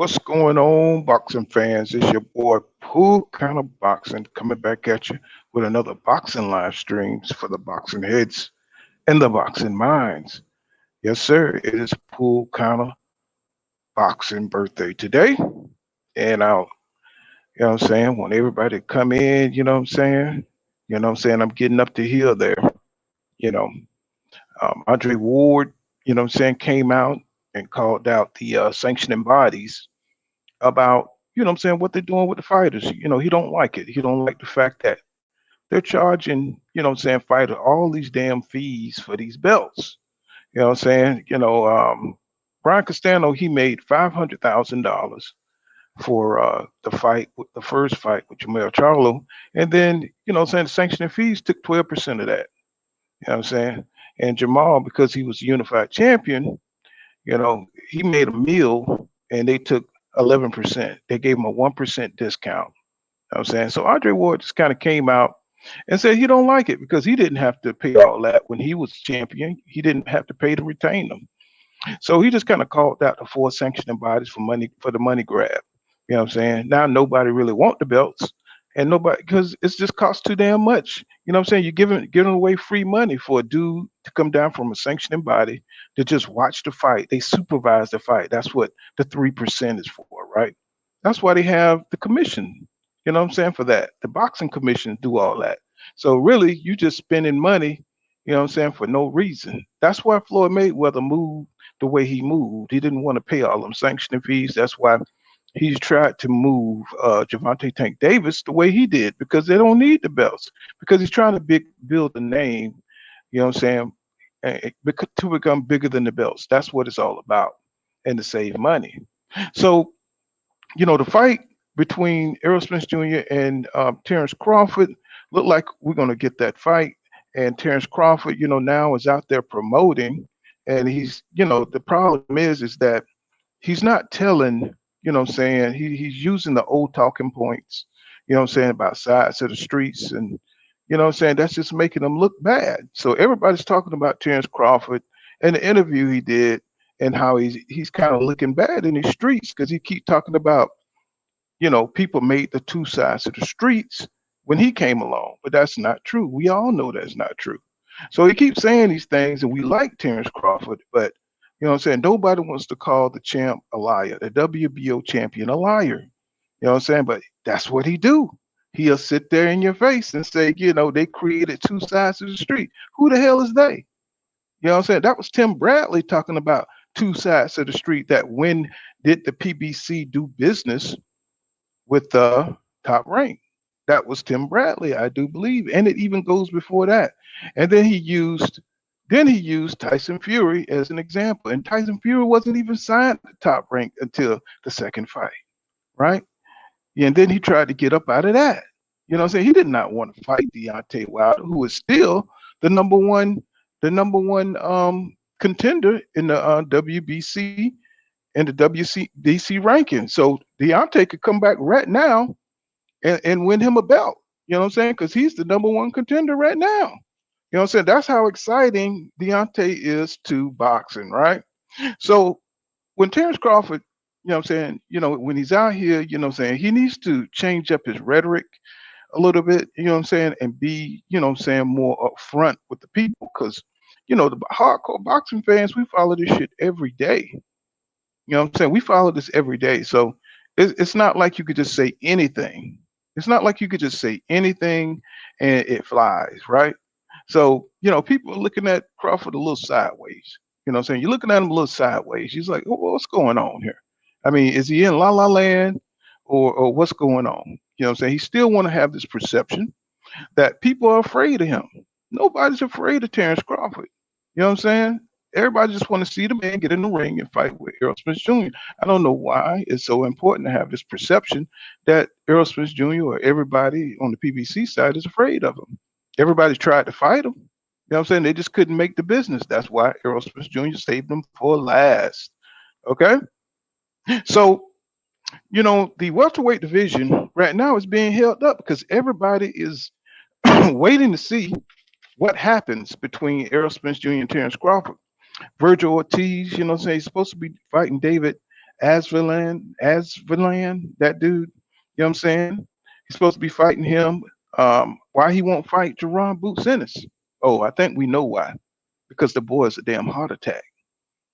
What's going on, boxing fans? It's your boy Pooh Kind of Boxing coming back at you with another boxing live streams for the boxing heads and the boxing minds. Yes, sir. It is Pooh Kind of Boxing birthday today, and what I'm saying, want everybody to come in. You know what I'm saying? You know what I'm saying? I'm getting up the hill there. You know, Andre Ward. You know what I'm saying? Came out and called out the sanctioning bodies about what I'm saying, what they're doing with the fighters. He don't like it. He don't like the fact that they're charging, what I'm saying, fighter all these damn fees for these belts. You know what I'm saying? Brian Castano, he made $500,000 for the fight, with the first fight with Jamel Charlo, and then what I'm saying, the sanctioning fees took 12% of that. You know what I'm saying? And Jamal, because he was a unified champion, he made a meal and they took 11%. They gave him a 1% discount. You know what I'm saying? So Andre Ward just kind of came out and said he don't like it because he didn't have to pay all that when he was champion. He didn't have to pay to retain them. So he just kind of called out the four sanctioning bodies for money, for the money grab. You know what I'm saying? Now nobody really want the belts, and nobody, because it's just cost too damn much. You know what I'm saying? You're giving away free money for a dude to come down from a sanctioning body to just watch the fight. They supervise the fight. That's what the 3% is for, right? That's why they have the commission. You know what I'm saying? For that, the boxing commission do all that. So really, you just spending money. You know what I'm saying, for no reason. That's why Floyd Mayweather moved the way he moved. He didn't want to pay all them sanctioning fees. That's why he's tried to move Javante Tank Davis the way he did, because they don't need the belts, because he's trying to build a name, you know what I'm saying, to become bigger than the belts. That's what it's all about, and to save money. So, the fight between Errol Spence Jr. and Terence Crawford looked like we're going to get that fight. And Terence Crawford, now is out there promoting, and the problem is that he's not telling, what I'm saying, he's using the old talking points, what I'm saying, about sides of the streets, and what I'm saying, that's just making him look bad. So everybody's talking about Terence Crawford and the interview he did, and how he's kind of looking bad in these streets because he keep talking about, people made the two sides of the streets when he came along, but that's not true. We all know that's not true. So he keeps saying these things, and we like Terence Crawford, but what I'm saying, nobody wants to call the champ a liar, the WBO champion a liar. You know what I'm saying? But that's what he do. He'll sit there in your face and say, they created two sides of the street. Who the hell is they? You know what I'm saying? That was Tim Bradley talking about two sides of the street. That when did the PBC do business with Top Rank? That was Tim Bradley, I do believe, and it even goes before that. And then he used Tyson Fury as an example, and Tyson Fury wasn't even signed to Top Rank until the second fight, right? Yeah, and then he tried to get up out of that. You know what I'm saying? He did not want to fight Deontay Wilder, who is still the number one contender in the WBC and the WCDC ranking. So Deontay could come back right now and win him a belt. You know what I'm saying? Because he's the number one contender right now. You know what I'm saying? That's how exciting Deontay is to boxing, right? So when Terence Crawford, I'm saying, when he's out here, I'm saying, he needs to change up his rhetoric a little bit, what I'm saying, and be, what I'm saying, more upfront with the people. Because, the hardcore boxing fans, we follow this shit every day. You know what I'm saying? We follow this every day. So it's not like you could just say anything. It's not like you could just say anything and it flies, right? So, people are looking at Crawford a little sideways. You know what I'm saying? You're looking at him a little sideways. He's like, what's going on here? I mean, is he in La La Land, or what's going on? You know what I'm saying? He still want to have this perception that people are afraid of him. Nobody's afraid of Terence Crawford. You know what I'm saying? Everybody just want to see the man get in the ring and fight with Errol Spence Jr. I don't know why it's so important to have this perception that Errol Spence Jr. or everybody on the PBC side is afraid of him. Everybody's tried to fight him. You know what I'm saying? They just couldn't make the business. That's why Errol Spence Jr. saved them for last. Okay? So, the welterweight division right now is being held up because everybody is waiting to see what happens between Errol Spence Jr. and Terence Crawford. Virgil Ortiz, he's supposed to be fighting David Asvilan, that dude. You know what I'm saying? He's supposed to be fighting him. Why he won't fight Jerron Boots Ennis? Oh, I think we know why. Because the boy is a damn heart attack.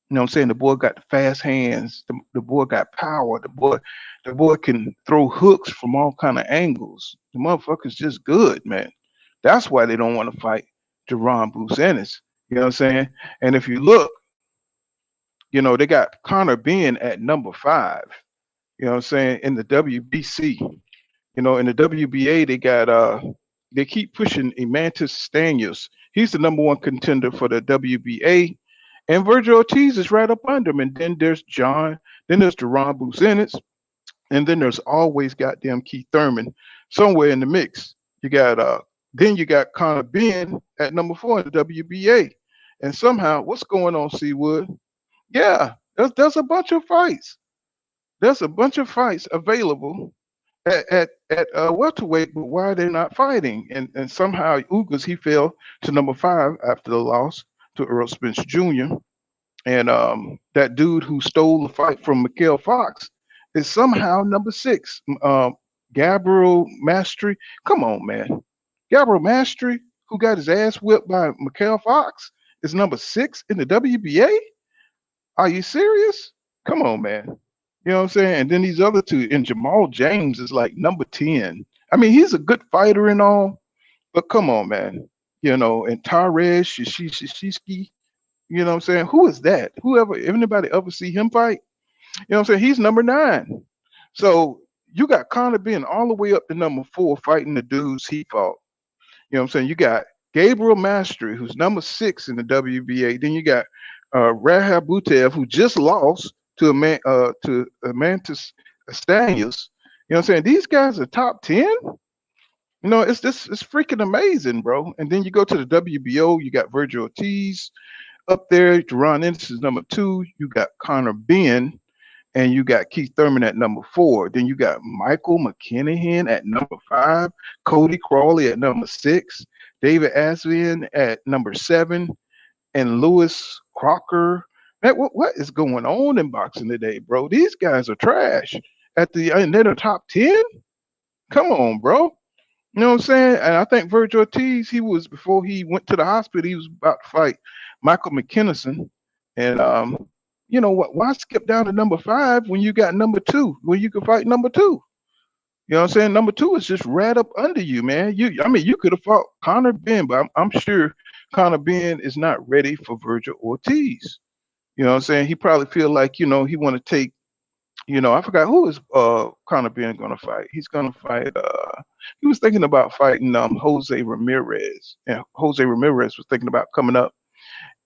You know what I'm saying? The boy got the fast hands. The boy got power. The boy can throw hooks from all kind of angles. The motherfucker's just good, man. That's why they don't want to fight Jerron Boots Ennis. You know what I'm saying? And if you look, they got Connor Ben at number 5. You know what I'm saying? In the WBC. In the WBA they keep pushing Emantis Stanius. He's the number one contender for the WBA. And Virgil Ortiz is right up under him. And then there's Jerron Boots Ennis, and then there's always goddamn Keith Thurman somewhere in the mix. You got Connor Ben at number 4 in the WBA. And somehow, what's going on, Seawood? Yeah, there's a bunch of fights. There's a bunch of fights available at welterweight, but why are they not fighting? And somehow Ugas, he fell to number 5 after the loss to Earl Spence Jr. And that dude who stole the fight from Mikhail Fox is somehow number 6. Gabriel Mastery, come on, man. Gabriel Mastery, who got his ass whipped by Mikhail Fox, is number 6 in the WBA. Are you serious? Come on, man. You know what I'm saying? And then these other two, and Jamal James is like number 10. I mean, he's a good fighter and all, but come on, man. And Tarez Shishiski, you know what I'm saying? Who is that? If anybody ever see him fight, you know what I'm saying? He's number 9. So you got Conor being all the way up to number 4 fighting the dudes he fought. You know what I'm saying? You got Gabriel Mastery, who's number 6 in the WBA. Then you got Rahab Butev, who just lost to Amantis Stanius. You know what I'm saying? These guys are top 10. It's freaking amazing, bro. And then you go to the WBO, you got Virgil Ortiz up there. Jerron Ennis is number 2. You got Connor Ben, and you got Keith Thurman at number 4. Then you got Michael McKinnon at number 5, Cody Crawley at number 6, David Asvian at number 7, and Lewis Crocker. Man, what is going on in boxing today, bro? These guys are trash. And they're the top 10? Come on, bro. You know what I'm saying? And I think Virgil Ortiz, before he went to the hospital, he was about to fight Michael McKinnon. And what? Why skip down to number 5 when you got number 2? When you can fight number 2? You know what I'm saying? Number 2 is just right up under you, man. You could have fought Connor Ben, but I'm sure Connor Ben is not ready for Virgil Ortiz. You know what I'm saying? He probably feel like, he want to take, I forgot who is Conor Ben gonna fight. He's gonna fight he was thinking about fighting Jose Ramirez. And Jose Ramirez was thinking about coming up.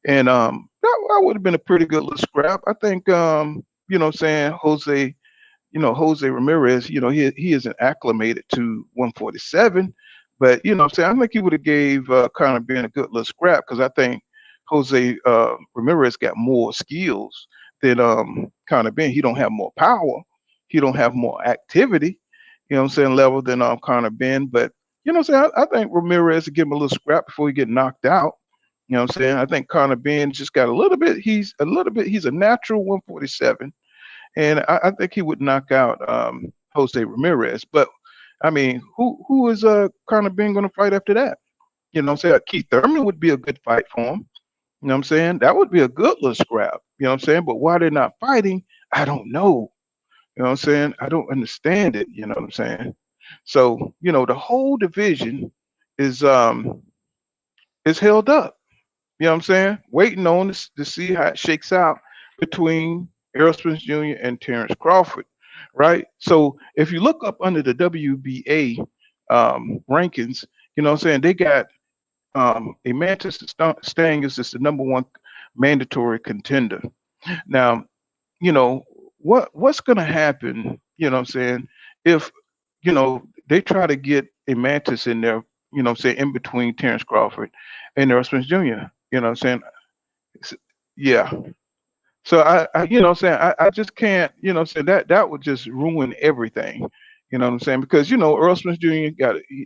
And that would have been a pretty good little scrap. I think you know what I'm saying, Jose Ramirez, he isn't acclimated to 147, but what I'm saying, I think he would have gave Conor Ben a good little scrap, because I think Jose Ramirez got more skills than Conor Ben. He don't have more power. He don't have more activity, level than Conor Ben. But I'm saying, I think Ramirez would give him a little scrap before he get knocked out. You know what I'm saying? I think Conor Ben just got he's a natural 147. And I think he would knock out Jose Ramirez. But I mean, who is Conor Ben going to fight after that? You know what I'm saying? Keith Thurman would be a good fight for him. You know what I'm saying? That would be a good little scrap. You know what I'm saying? But why they're not fighting, I don't know. You know what I'm saying? I don't understand it. You know what I'm saying? So, the whole division is held up. You know what I'm saying? Waiting on this to see how it shakes out between Errol Spence Jr. and Terence Crawford, right? So if you look up under the WBA rankings, you know what I'm saying, they got Emantis Stanius is the number 1 mandatory contender. Now, what's going to happen, you know what I'm saying, if, they try to get Emantis in there, you know what I'm saying, in between Terence Crawford and Errol Spence Jr., you know what I'm saying? Yeah. So I you know what I'm saying, I just can't, what I'm saying, that would just ruin everything. You know what I'm saying? Because Earl Smith Jr.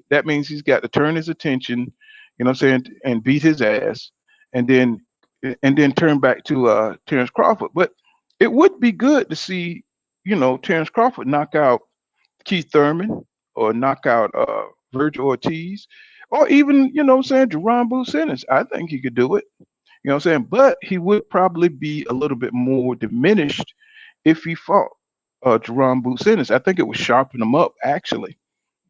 That means he's got to turn his attention, what I'm saying, and beat his ass, and then turn back to Terence Crawford. But it would be good to see Terence Crawford knock out Keith Thurman or knock out Virgil Ortiz or even, what I'm saying, Jerron Booth Ennis. I think he could do it. You know what I'm saying? But he would probably be a little bit more diminished if he fought Jerron Booth Ennis. I think it would sharpen him up actually.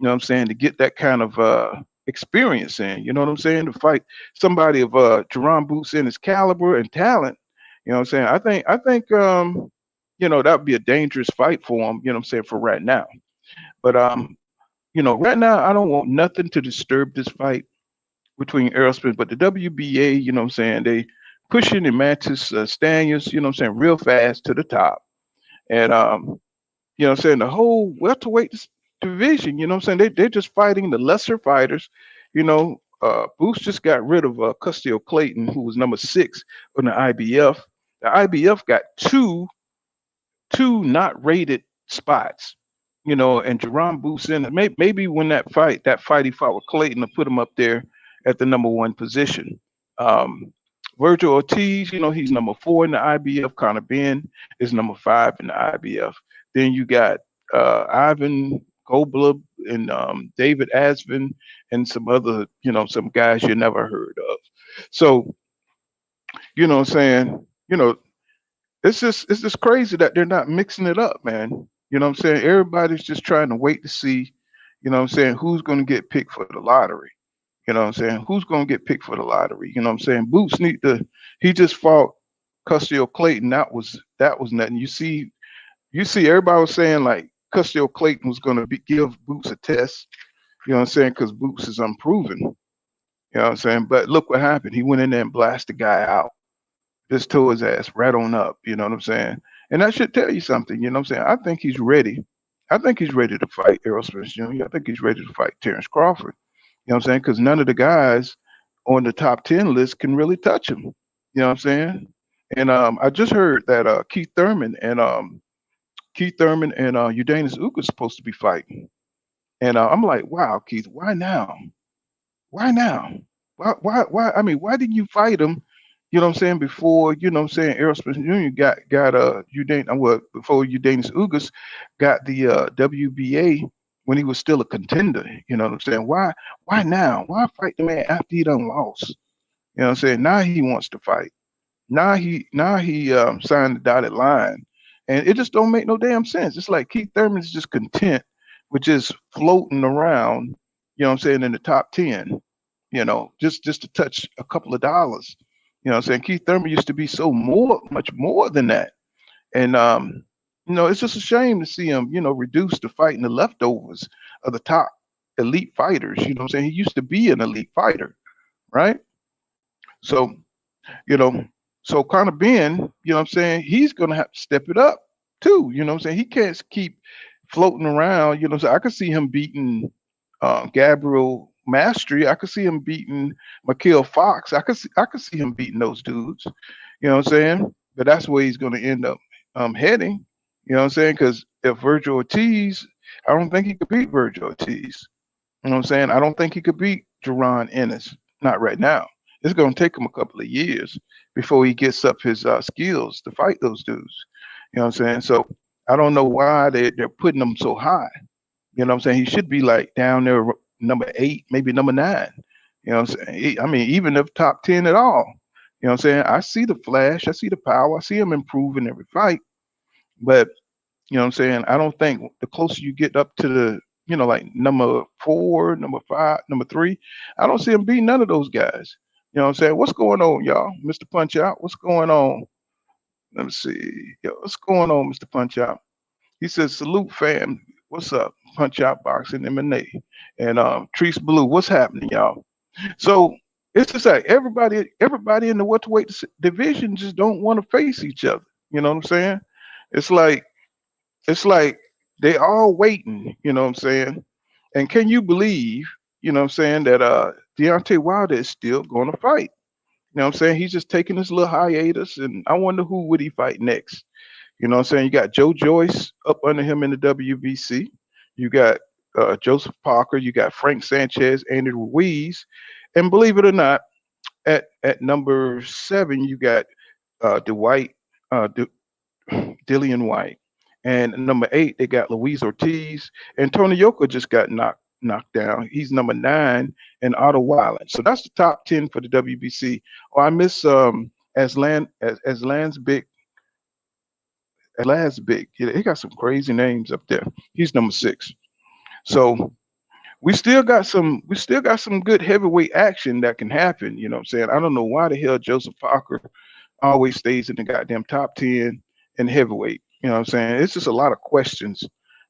You know what I'm saying, to get that kind of experience in, you know what I'm saying, to fight somebody of Jerron Booth Ennis caliber and talent. You know what I'm saying? I think that would be a dangerous fight for him, you know what I'm saying, for right now. But right now I don't want nothing to disturb this fight between Errol Spence. But the WBA, you know what I'm saying, they pushing and Mantis Stanius, you know what I'm saying, real fast to the top. And you know what I'm saying, the whole welterweight division, you know what I'm saying, they're just fighting the lesser fighters. Boots just got rid of Custio Clayton, who was number 6 on the IBF. The IBF got two not rated spots, and Jerome Boots in it. Maybe when that fight he fought with Clayton to put him up there at the number 1 position. Um, Virgil Ortiz, he's number 4 in the IBF. Conor Ben is number 5 in the IBF. Then you got Ivan Goldblum and David Asvin and some other, some guys you never heard of. So, what I'm saying, it's just crazy that they're not mixing it up, man. You know what I'm saying? Everybody's just trying to wait to see, what I'm saying, who's going to get picked for the lottery. You know what I'm saying? Who's going to get picked for the lottery? You know what I'm saying? Boots need to. He just fought Custio Clayton. That was nothing. You see, everybody was saying like Custio Clayton was going to give Boots a test. You know what I'm saying? Because Boots is unproven. You know what I'm saying? But look what happened. He went in there and blasted the guy out. Just tore his ass right on up. You know what I'm saying? And that should tell you something. You know what I'm saying? I think he's ready. I think he's ready to fight Errol Spence Jr. I think he's ready to fight Terence Crawford. You know what I'm saying? Because none of the guys on the top 10 list can really touch him. You know what I'm saying? And I just heard that Keith Thurman and Udanis Uga supposed to be fighting. And I'm like, wow, Keith, why now? Why now? Why? I mean, why didn't you fight him? You know what I'm saying? Before, Errol Spence Jr. got before Udanis Ugas got the WBA when he was still a contender. You know what I'm saying? Why now? Why fight the man after he done lost? You know what I'm saying? Now he wants to fight. Now he signed the dotted line, and it just don't make no damn sense. It's like Keith Thurman is just content with just floating around. You know what I'm saying, in the top 10. Just to touch a couple of dollars. You know what I'm saying? Keith Thurman used to be much more than that. And it's just a shame to see him, reduced to fighting the leftovers of the top elite fighters. You know what I'm saying? He used to be an elite fighter, right? So, you know, so Conor Ben, you know what I'm saying, he's gonna have to step it up too. You know what I'm saying? He can't keep floating around, you know what I'm saying? I could see him beating Gabriel Mastery. I could see him beating Mikael Fox. I could see him beating those dudes. You know what I'm saying? But that's where he's gonna end up heading. You know what I'm saying? Because if Virgil Ortiz, I don't think he could beat Virgil Ortiz. You know what I'm saying? I don't think he could beat Jerron Ennis. Not right now. It's going to take him a couple of years before he gets up his skills to fight those dudes. You know what I'm saying? So I don't know why they're putting him so high. You know what I'm saying? He should be like down there, number 8, maybe number 9. You know what I'm saying? I mean, even if top 10 at all. You know what I'm saying? I see the flash. I see the power. I see him improving every fight. But you know what I'm saying? I don't think the closer you get up to the, like number 4, number 5, number 3, I don't see him beating none of those guys. You know what I'm saying? What's going on, y'all? Mr. Punch Out, what's going on? Let me see. Yo, what's going on, Mr. Punch Out? He says, salute fam. What's up? Punch Out Boxing M&A. And Treese Blue, what's happening, y'all? So it's just like everybody in the welterweight division just don't want to face each other. You know what I'm saying? It's like it's like they all waiting, you know what I'm saying? And can you believe, you know what I'm saying, that Deontay Wilder is still going to fight? You know what I'm saying? He's just taking this little hiatus, and I wonder who would he fight next. You know what I'm saying? You got Joe Joyce up under him in the WBC. You got Joseph Parker. You got Frank Sanchez, Andy Ruiz. And believe it or not, at number 7, you got Dwight, Dillian White. And number 8, they got Luis Ortiz, and Tony Yoka just got knocked down. He's number 9, and Otto Weiland. So that's the top 10 for the WBC. Oh, I miss Aslan's big Last big. Yeah, he got some crazy names up there. He's number 6. So we still got some good heavyweight action that can happen. You know what I'm saying? I don't know why the hell Joseph Parker always stays in the goddamn top 10 in heavyweight. You know what I'm saying? It's just a lot of questions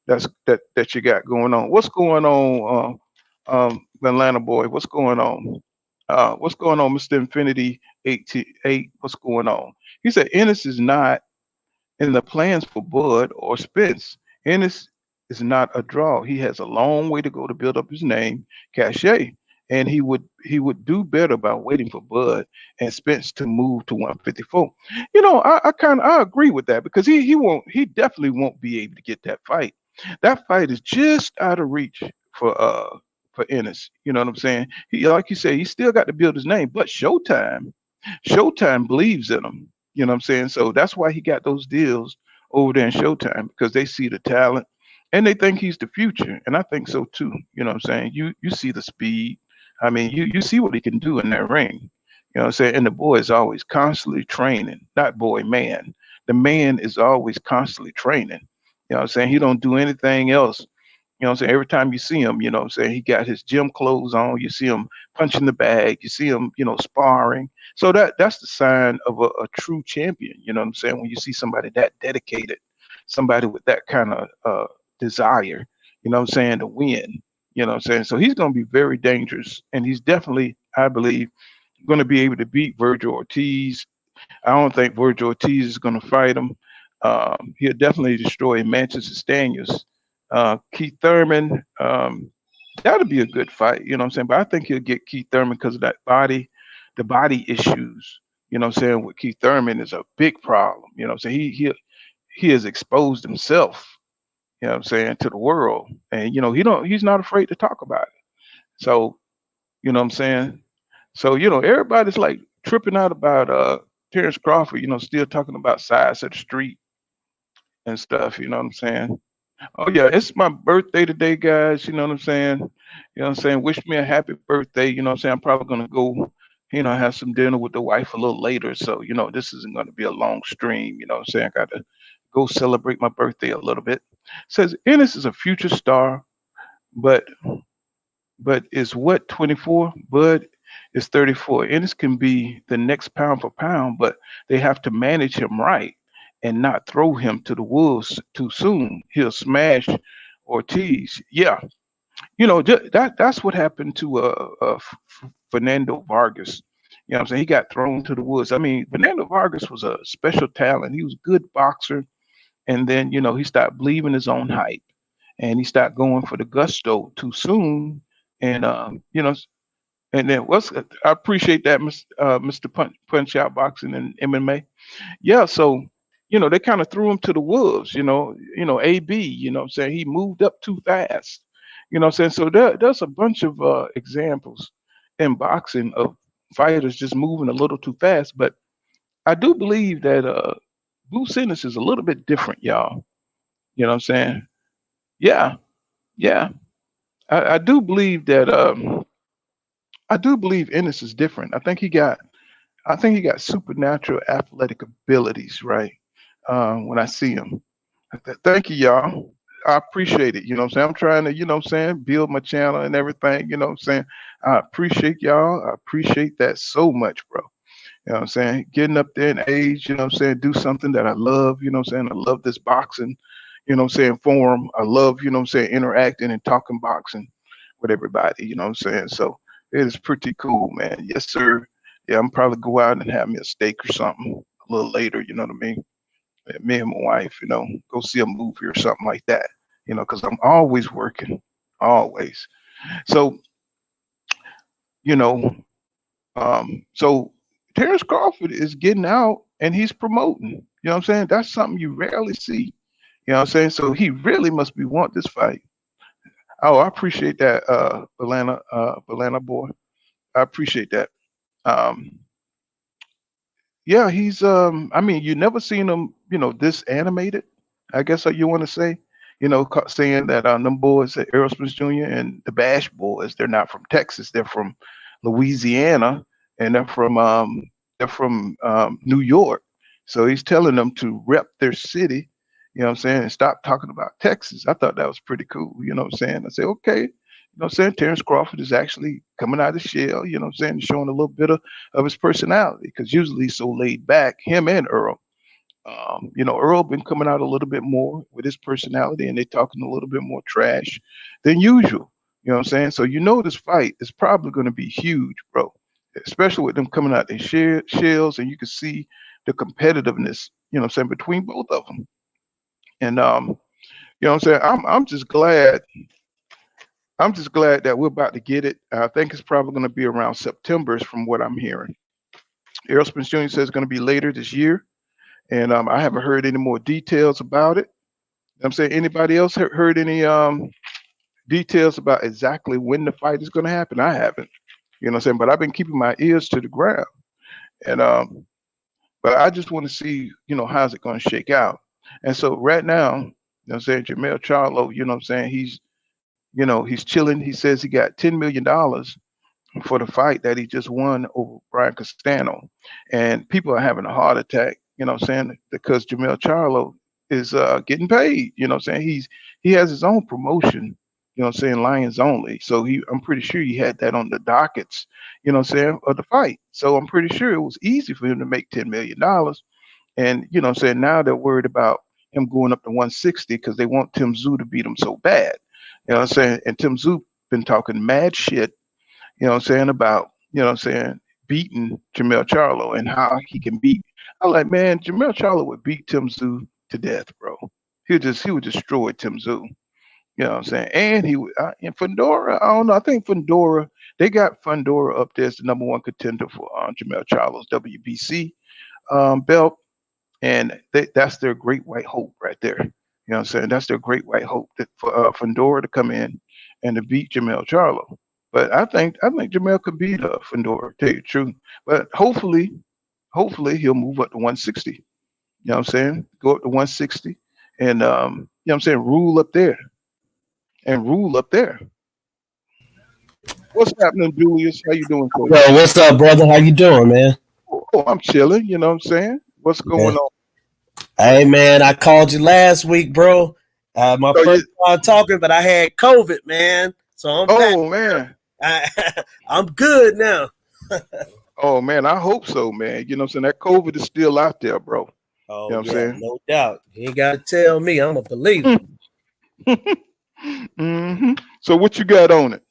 that you got going on. What's going on, the Atlanta boy? What's going on? What's going on, Mr. Infinity 88? What's going on? He said Ennis is not in the plans for Bud or Spence. Ennis is not a draw. He has a long way to go to build up his name, cachet, and he would do better by waiting for Bud and Spence to move to 154. I agree with that because he definitely won't be able to get that fight. That fight is just out of reach for Ennis. You know what I'm saying? He, like you say, he still got to build his name, but Showtime believes in him. You know what I'm saying? So that's why he got those deals over there in Showtime because they see the talent and they think he's the future. And I think so too. You know what I'm saying? You see the speed. I mean, you see what he can do in that ring. You know what I'm saying? And the boy is always constantly training. Not boy, man. The man is always constantly training. You know what I'm saying? He don't do anything else. You know what I'm saying? Every time you see him, you know what I'm saying, he got his gym clothes on. You see him punching the bag. You see him, sparring. So that's the sign of a true champion. You know what I'm saying? When you see somebody that dedicated, somebody with that kind of desire, you know what I'm saying, to win. You know what I'm saying? So he's going to be very dangerous. And he's definitely, I believe, going to be able to beat Virgil Ortiz. I don't think Virgil Ortiz is going to fight him. He'll definitely destroy Manchester Stanius. Keith Thurman, that'll be a good fight. You know what I'm saying? But I think he'll get Keith Thurman because of the body issues. You know what I'm saying? With Keith Thurman is a big problem. You know what I'm saying? He has exposed himself. You know what I'm saying, to the world, and he's not afraid to talk about it. So you know what I'm saying. So everybody's like tripping out about Terence Crawford. Still talking about sides of the street and stuff. You know what I'm saying? Oh yeah, it's my birthday today, guys. You know what I'm saying? You know what I'm saying? Wish me a happy birthday. You know what I'm saying? I'm probably gonna go, have some dinner with the wife a little later. So, this isn't gonna be a long stream. You know what I'm saying? I gotta go celebrate my birthday a little bit. Says Ennis is a future star, but is what 24? Bud is 34. Ennis can be the next pound for pound, but they have to manage him right and not throw him to the wolves too soon. He'll smash Ortiz. Yeah, that's what happened to Fernando Vargas. You know what I'm saying? He got thrown to the woods. I mean, Fernando Vargas was a special talent. He was a good boxer, and then he started believing his own hype, and he started going for the gusto too soon, and and then I appreciate that, Mr. Punch Out Boxing and MMA. Yeah, so they kind of threw him to the wolves. AB. You know what I'm saying? He moved up too fast. You know what I'm saying? So there's a bunch of examples in boxing of fighters just moving a little too fast. But I do believe that Bruce Ennis is a little bit different, y'all. You know what I'm saying? Yeah, yeah. I do believe that. I do believe Ennis is different. I think he got supernatural athletic abilities, right? When I see him. Thank you, y'all. I appreciate it. You know what I'm saying? I'm trying to, what I'm saying, build my channel and everything. You know what I'm saying? I appreciate y'all. I appreciate that so much, bro. You know what I'm saying? Getting up there in age, you know what I'm saying? Do something that I love, you know what I'm saying? I love this boxing, you know what I'm saying, forum. I love, you know what I'm saying, interacting and talking boxing with everybody, you know what I'm saying? So it is pretty cool, man. Yes, sir. Yeah, I'm probably go out and have me a steak or something a little later, you know what I mean? Me and my wife, go see a movie or something like that, because I'm always working, always. So, you know, so Terrence Crawford is getting out and he's promoting. You know what I'm saying? That's something you rarely see. You know what I'm saying? So he really must be want this fight. Oh, I appreciate that, Atlanta boy. I appreciate that. Um, yeah, he's I mean, you never seen him, this animated. I guess you want to say, saying that them boys at Errol Spence Jr. and the Bash Boys, they're not from Texas, they're from Louisiana, and they're from New York. So he's telling them to rep their city, you know what I'm saying, and stop talking about Texas. I thought that was pretty cool, you know what I'm saying? I said, okay, you know what I'm saying? Terence Crawford is actually coming out of the shell, you know what I'm saying, showing a little bit of his personality because usually he's so laid back, him and Earl. Earl been coming out a little bit more with his personality, and they talking a little bit more trash than usual. You know what I'm saying? So this fight is probably going to be huge, bro. Especially with them coming out their shells, and you can see the competitiveness. You know what I'm saying, between both of them. And you know what I'm saying. I'm just glad. I'm just glad that we're about to get it. I think it's probably going to be around September, from what I'm hearing. Errol Spence Jr. says it's going to be later this year, and I haven't heard any more details about it. I'm saying, anybody else heard any details about exactly when the fight is going to happen? I haven't. You know what I'm saying? But I've been keeping my ears to the ground. And but I just want to see, how's it going to shake out. And so right now, I'm saying, Jamel Charlo, I'm saying, he's chilling. He says he got $10 million for the fight that he just won over Brian Castano. And people are having a heart attack, what I'm saying, because Jamel Charlo is getting paid. You know what I'm saying? He has his own promotion, what I'm saying, Lions Only. So I'm pretty sure he had that on the dockets, what I'm saying, of the fight. So I'm pretty sure it was easy for him to make $10 million. And what I'm saying, now they're worried about him going up to 160 because they want Tim Tszyu to beat him so bad. You know what I'm saying? And Tim Tszyu been talking mad shit, about, beating Jamel Charlo and how he can beat. I'm like, man, Jamel Charlo would beat Tim Tszyu to death, bro. He would destroy Tim Tszyu. You know what I'm saying? And and Fundora, I don't know. I think Fundora, they got Fundora up there as the number one contender for Jamel Charlo's WBC belt. And that's their great white hope right there. You know what I'm saying? That's their great white hope that for Fundora to come in and to beat Jamel Charlo. But I think Jamel could beat Fundora, tell you the truth. But hopefully he'll move up to 160. You know what I'm saying? Go up to 160 and what I'm saying, rule up there and rule up there. What's happening, Julius? How you doing, Yo, Coach? what's up, brother? How you doing, man? Oh, I'm chilling. You know what I'm saying? What's Yeah. going on? Hey, man, I called you last week, bro. My Oh, first time talking, but I had COVID, man. So I'm back. oh man. I, I'm good now. Oh man, I hope so, man. You know what I'm saying? That COVID is still out there, bro. You Oh know what yeah, I'm no doubt. You ain't got to tell me. I'm a believer. saying? So what you got on it?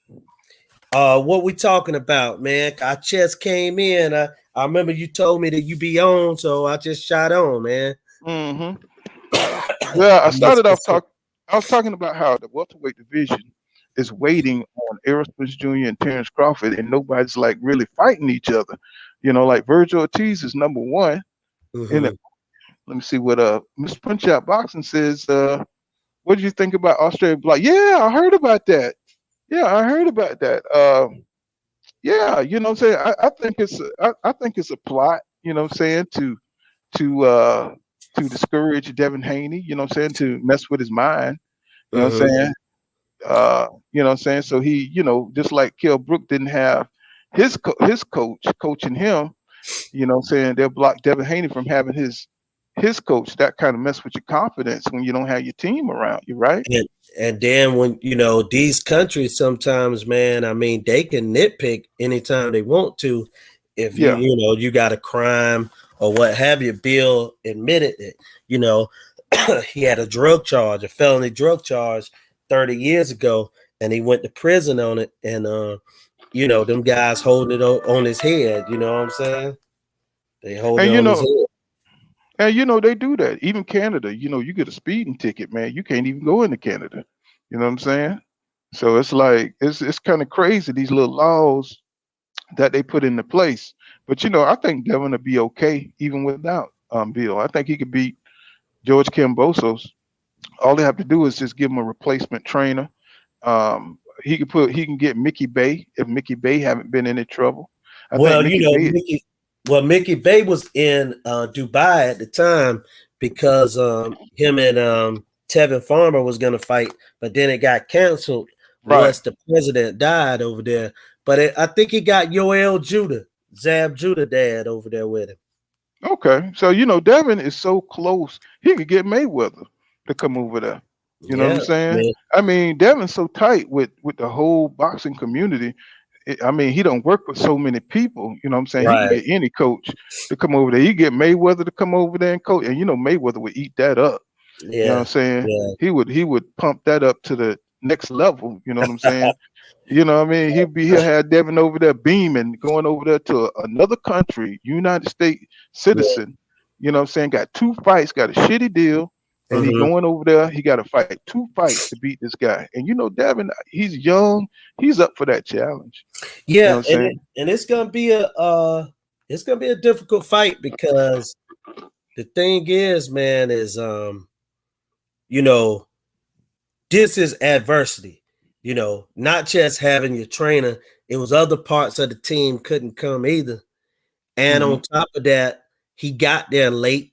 What we talking about, man? I just came in. I remember you told me that you be on, so I just shot on, man. hmm Well, I I must started get off some. talk. I was talking about how the welterweight division is waiting on Errol Spence Jr. and Terence Crawford, and nobody's like really fighting each other. Like Virgil Ortiz is number one. And Mm-hmm. let me see what Miss Punch Out Boxing says. What do you think about Australia? Like, yeah, I heard about that. Yeah, I heard about that. Yeah, what I'm saying. I think it's a plot. You know what I'm saying, to uh to discourage Devin Haney. You know what I'm saying, to mess with his mind. You know what I'm Mm-hmm. saying. You know what I'm saying. So he, just like Kell Brook didn't have his coach coaching him. You know what I'm saying. They'll block Devin Haney from having his coach. That kind of mess with your confidence when you don't have your team around you, right? And and then when these countries sometimes, man, I mean, they can nitpick anytime they want to. If you Yeah. you know you got a crime or what have you, Bill admitted that you know he had a drug charge, a felony drug charge 30 years ago, and he went to prison on it. And them guys holding it on his head. You know what I'm saying? They hold it And on his head. they do that. Even Canada, you get a speeding ticket, man. You can't even go into Canada. You know what I'm saying? So it's like it's kind of crazy, these little laws that they put into place. But I think Devin will be okay even without Bill. I think he could beat George Kambosos. All they have to do is just give him a replacement trainer. He can get Mickey Bay if Mickey Bay haven't been in any trouble. I think Well, Mickey Bay. Mickey Bay was in Dubai at the time because him and Tevin Farmer was gonna fight, but then it got canceled Right. once the president died over there. But I think he got Yoel Judah, Zab Judah dad over there with him. Okay. So Devin is so close. He could get Mayweather to come over there. You know what I'm Yeah, saying? man. I mean, Devin's so tight with the whole boxing community. I mean, he don't work with so many people. You know what I'm saying? He can Right. get any coach to come over there. He get Mayweather to come over there and coach, and Mayweather would eat that up. You know what I'm Yeah. saying? Yeah. He would pump that up to the next level. You know what I'm saying? What I mean? He'll have Devin over there beaming, going over there to another country, United States Yeah. citizen. You know what I'm saying? Got two fights, got a shitty deal, and he Hmm. going over there. He got to fight two fights to beat this guy. And Devin, he's young. He's up for that challenge. You know Yeah, what I'm saying? and it's gonna be a difficult fight because the thing is, man, is you know, this is adversity. Not just having your trainer, it was other parts of the team couldn't come either. And Hmm. on top of that, he got there late.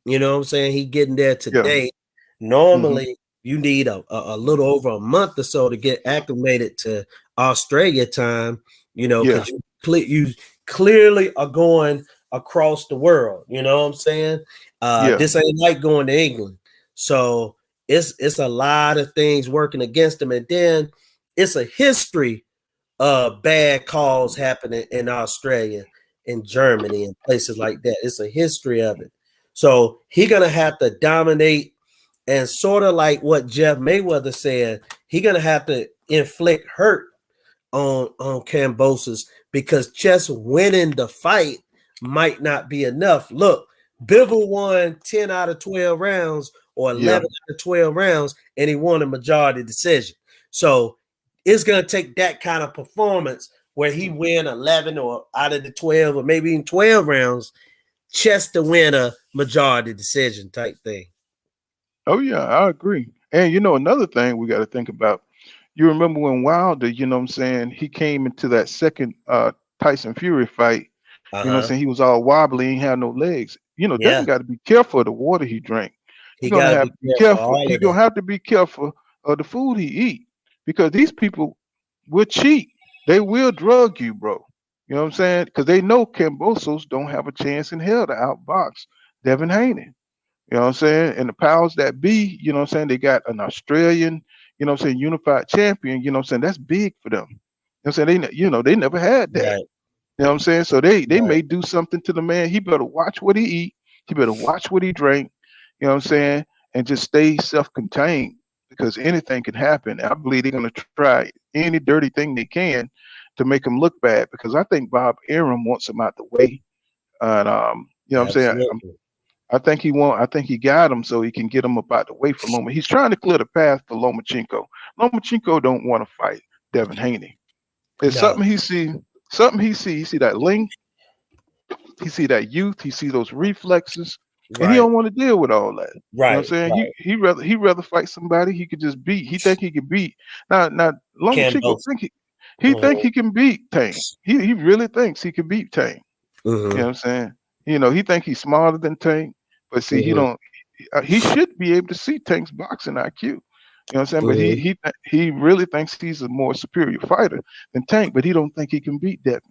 You know what I'm saying? He getting there Yeah. today. Hmm. Normally, you need a little over a month or so to get acclimated to Australia time, Yeah. because you clearly are going across the world. You know what I'm saying? Yeah. This ain't like going to England. So it's a lot of things working against him. And then it's a history bad calls happening in Australia, in Germany, and places like that. It's a history of it. So he gonna have to dominate, and sort of like what Jeff Mayweather said, he gonna have to inflict hurt on Cambosos, because just winning the fight might not be enough. Look, Bivol won 10 out of 12 rounds or Yeah. 11 out of 12 rounds, and he won a majority decision. So it's going to take that kind of performance where he win 11 or out of the 12 or maybe even 12 rounds just to win a majority decision type thing. Oh yeah, I agree. And another thing we got to think about. You remember when Wilder, what I'm saying, he came into that second Tyson Fury fight. I'm Uh-huh. saying, he was all wobbly, he had no legs. Yeah. Devin got to be careful of the water he drank. He He gonna got to have be to be careful, careful. all He of gonna that. have to be careful of the food he eat, because these people will cheat. They will drug you, bro. You know what I'm saying? Because they know Cambosos don't have a chance in hell to outbox Devin Haney. You know what I'm saying? And the powers that be, what I'm saying, they got an Australian, what I'm saying, unified champion, what I'm saying, that's big for them. I'm saying, they never had that. Right. You know what I'm saying? So they Right. may do something to the man. He better watch what he eat. He better watch what he drink. You know what I'm saying? And just stay self-contained, because anything can happen. I believe they're gonna try any dirty thing they can to make him look bad, because I think Bob Arum wants him out the way. And what I'm saying, Absolutely. I think he got him so he can get him up out the way for Loma. He's trying to clear the path for Lomachenko. Lomachenko don't want to fight Devin Haney. It's No. something he see. He see that length, he see that youth, he see those reflexes, and he Right. don't want to deal with all that. You know what Right. I'm saying? Right. He rather fight somebody he could just beat. He think he can beat. Now Lomachenko Campbell. think he can beat Tank. He really thinks he can beat Tank. You know Hmm. what I'm saying? He think he's smarter than Tank, but see, he Hmm. don't. He should be able to see Tank's boxing IQ. You know what I'm saying? But Hmm. he really thinks he's a more superior fighter than Tank, but he don't think he can beat Devin.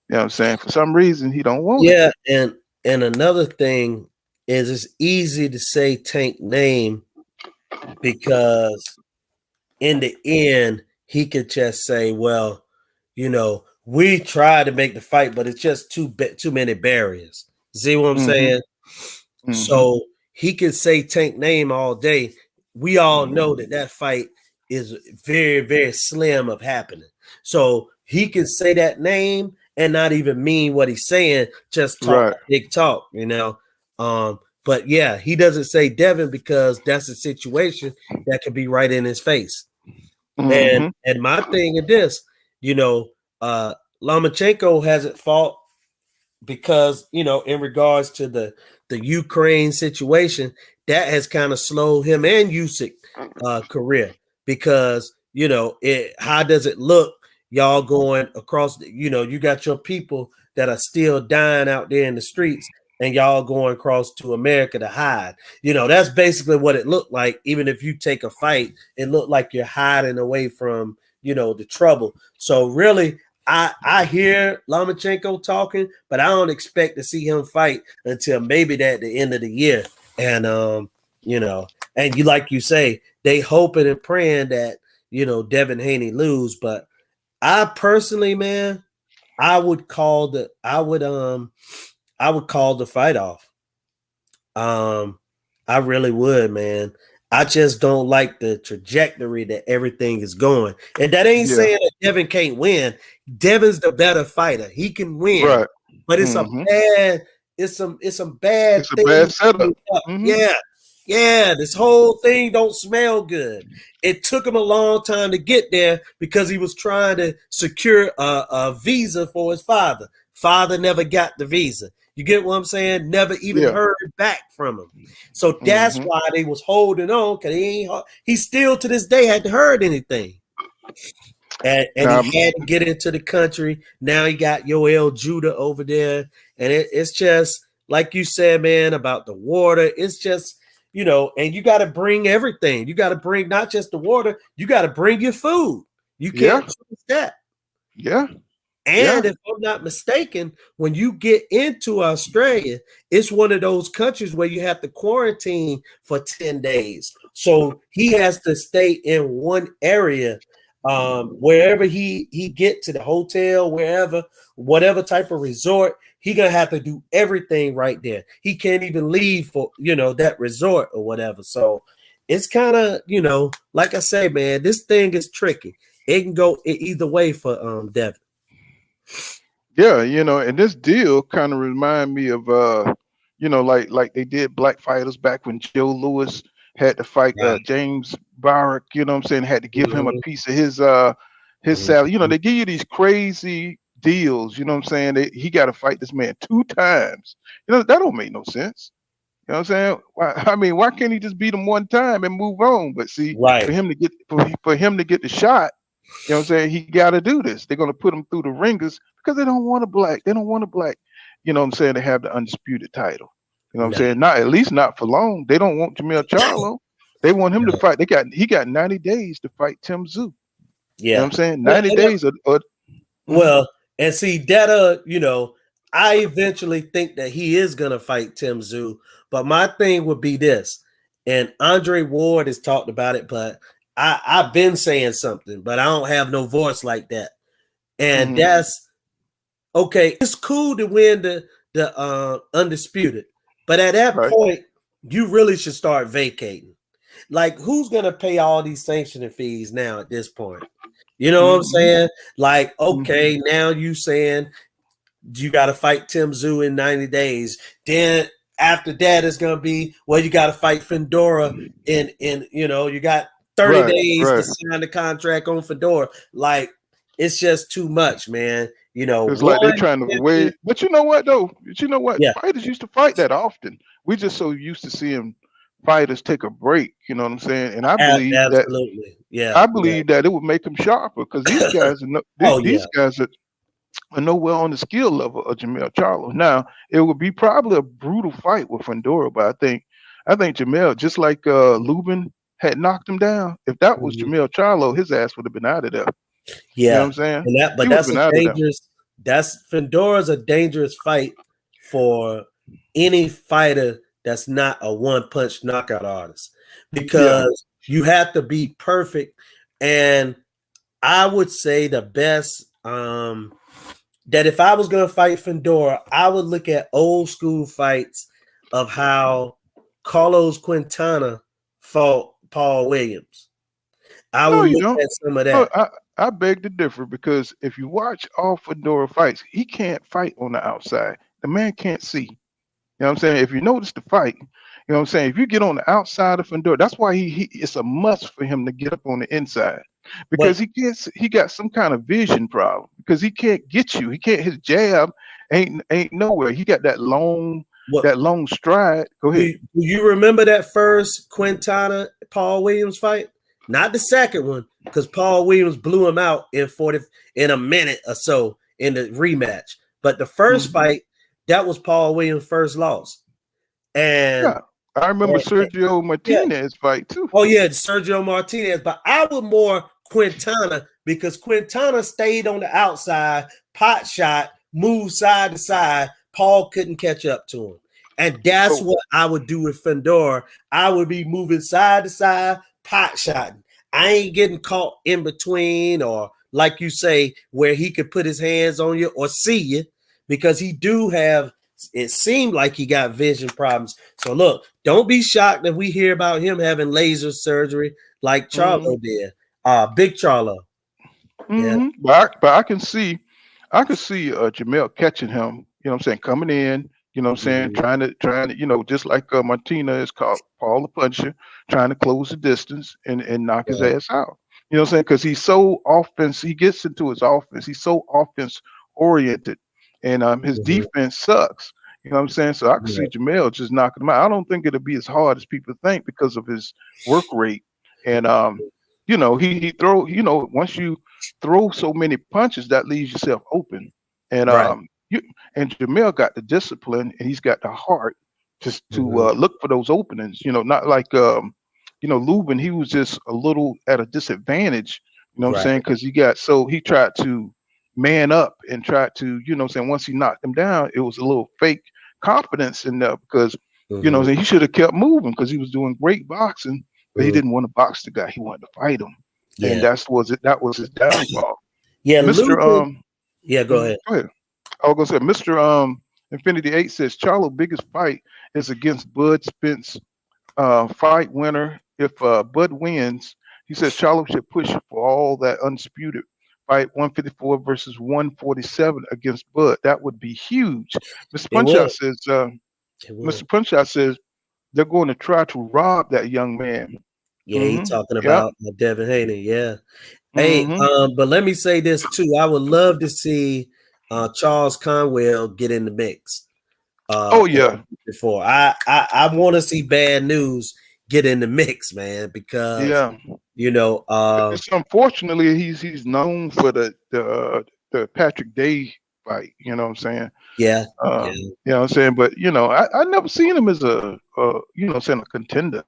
You know what I'm saying? For some reason, he don't want it. Yeah, and another thing is it's easy to say Tank name because in the end he could just say, well, we tried to make the fight, but it's just too many barriers. See what I'm Hmm. saying? Hmm. So he can say Tank name all day. We all know that fight is very, very slim of happening. So he can say that name and not even mean what he's saying, just talk Right. big talk. But yeah, he doesn't say Devin because that's a situation that could be right in his face. And Hmm. and my thing is this, you know, uh Lomachenko hasn't fought because in regards to the Ukraine situation, that has kind of slowed him and Usyk career, because how does it look, y'all going across you got your people that are still dying out there in the streets, and y'all going across to America to hide. That's basically what it looked like. Even if you take a fight, it looked like you're hiding away from, the trouble. So really, I hear Lomachenko talking, but I don't expect to see him fight until maybe at the end of the year. And and like you say, they hoping and praying that Devin Haney lose. But I personally, man, I would call the fight off. I really would, man. I just don't like the trajectory that everything is going. And that ain't Yeah. saying that Devin can't win. Devin's the better fighter. He can win. Right. But Mm-hmm. it's some bad It's a bad things setup. coming up. Mm-hmm. Yeah. Yeah, this whole thing don't smell good. It took him a long time to get there because he was trying to secure a visa for his father. Father never got the visa. You get what I'm saying? Never even Yeah. heard back from him. So that's Mm-hmm. why they was holding on, because he still to this day hadn't heard anything. And Now, he had to get into the country. Now he got Yoel Judah over there. And it's just like you said, man, about the water. It's just, and you got to bring everything. You got to bring not just the water, you got to bring your food. You yeah, can't choose that. yeah, yeah, And if I'm not mistaken, when you get into Australia, it's one of those countries where you have to quarantine for 10 days. So he has to stay in one area, wherever he get to the hotel, wherever, whatever type of resort, he gonna have to do everything right there. He can't even leave for that resort or whatever. So it's kind of like I say, man, this thing is tricky. It can go either way for Devin. yeah. And this deal kind of remind me of like they did black fighters back when Joe Louis had to fight Right. James Barrack. You know what I'm saying? Had to give him a Mhm, piece of his salary. mhm. They give you these crazy deals. You know what I'm saying? He got to fight this man 2 times. That don't make no sense. You know what I'm saying? Why can't he just beat him 1 time and move on? But see, for Right. him to get for him to get the shot, you know what I'm saying? He got to do this. They're going to put him through the ringers because they don't want a black. They don't want a black. You know what I'm saying? To have the undisputed title. You know what I'm No, saying? Not at least not for long. They don't want Jamel Charlo. They want him to no. fight. He got 90 days to fight Tim Tszyu. You know what Yeah. I'm saying? Well, 90 and days. Mhm. well, and see that I eventually think that he is gonna fight Tim Tszyu, but my thing would be this, and Andre Ward has talked about it, but I've been saying something, but I don't have no voice like that, and Mhm. that's okay. It's cool to win the undisputed, but at that Right. point, you really should start vacating. Like, who's gonna pay all these sanctioning fees now at this point? You know what I'm Mhm. saying? Like, Mhm. okay, now you saying you got to fight Tim Tszyu in 90 days. Then after that, it's gonna be, well, you got to fight Fedora in you got 30 Right. days to Right. sign the contract on Fedora. Like, it's just too much, man. It's like they One trying to champion, wait. But you know what though? But you know what? yeah, Fighters used to fight that often. We just so used to seeing fighters take a break. You know what I'm saying? And absolutely, yeah, I yeah. believe that it would make them sharper because these guys are Oh these yeah, guys are nowhere on the skill level of Jamel Charlo. Now it would be probably a brutal fight with Fedora, but I think Jamel, just like Lubin had knocked him down. If that was mhm, Jamel Charlo, his ass would have been out of there. You know what yeah. I'm saying? And that, He but would have that's been a out of there. dangerous. That's Fedora's a dangerous fight for any fighter that's not a one punch knockout artist, Yeah. because you have to be perfect. And I would say the best, that if I was going to fight Fedora, I would look at old school fights of how Carlos Quintana fought Paul Williams. I No, would you look don't. at some of No, that. I beg to differ because if you watch all Fedora fights, he can't fight on the outside. The man can't see. You know what I'm saying? If you notice the fight, you know what I'm saying? If you get on the outside of Fedora, that's why it's a must for him to get up on the inside because But he got some kind of vision problem because he can't get you. He can't his jab ain't nowhere. He got what that long stride. Go ahead. do you remember that first Quintana Paul Williams fight? Not the second one, because Paul Williams blew him out in a minute or so in the rematch. But the first Mhm. fight, that was Paul Williams' first loss. And, Yeah, I remember and Sergio yeah, Martinez fight too. oh yeah, Sergio Martinez, but I would more Quintana because Quintana stayed on the outside, pot shot, moved side to side. Paul couldn't catch up to him. And that's So what I would do with Fedor. I would be moving side to side, pot shotting. I ain't getting caught in between or like you say, where he could put his hands on you or see you because he do have it seemed like he got vision problems. So look, don't be shocked if we hear about him having laser surgery like mhm, Charlo did. Big Charlo. Yeah. but I can see Jamel catching him. You know what I'm saying? Coming in. You know what I'm saying? Mhm. Trying to. You know, just like Martina is called Paul the Puncher, trying to close the distance and knock his Right. ass out. You know what I'm saying? Because he's so offense. He gets into his offense. He's so offense oriented, and his Mhm. defense sucks. You know what I'm saying? So I can see Right. Jamel just knocking him out. I don't think it'll be as hard as people think because of his work rate and you know, he throw, you know, once you throw so many punches, that leaves yourself open. And Right. you and Jamel got the discipline and he's got the heart just to Mhm. look for those openings. You know, not like you know, Lubin, he was just a little at a disadvantage. You know what I'm Right. saying? Because he got so he tried to man up and tried to, you know, what I'm saying once he knocked him down, it was a little fake confidence in there because you know, what Mhm. I'm saying he should have kept moving because he was doing great boxing, but he Mhm. didn't want to box the guy. He wanted to fight him, and Yeah. that was his downfall. Yeah. Mister Losing. Yeah. Go ahead. go ahead. I was gonna say Mister Infinity Eight says Charlo biggest fight is against Bud Spence, fight winner. If Bud wins, he says Charlo should push for all that undisputed fight 154 versus 147 against Bud. That would be huge. Mr. It would. Punchot says It would. Mr. Punchot says they're going to try to rob that young man. Yeah. He talking Yep. about Devin Haney. Yeah. Hey, hmm but let me say this too. I would love to see Charles Conwell get in the mix. Oh In yeah, before I want to see Bad News get in the mix, man, because yeah. you know, It's unfortunately he's known for the Patrick Day fight. You know what I'm saying? yeah, yeah, You know what I'm saying? But you know, I never seen him as you know, saying a contender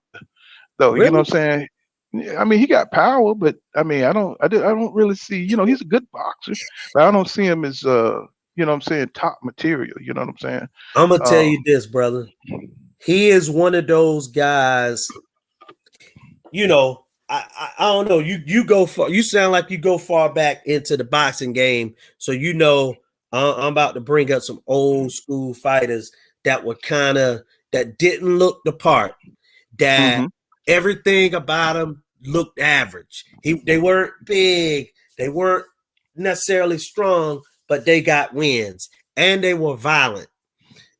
though. You know what I'm really, saying? Yeah, I mean, he got power, but I mean, I don't really see. You know, he's a good boxer, but I don't see him as you know what I'm saying, top material. You know what I'm saying? I'm gonna tell Um, you this, brother. He is one of those guys. You know, I don't know. You go far. You sound like you go far back into the boxing game, so you know I'm about to bring up some old school fighters that were kind of that didn't look the part. That hmm everything about them looked average. They weren't big, they weren't necessarily strong, but they got wins and they were violent.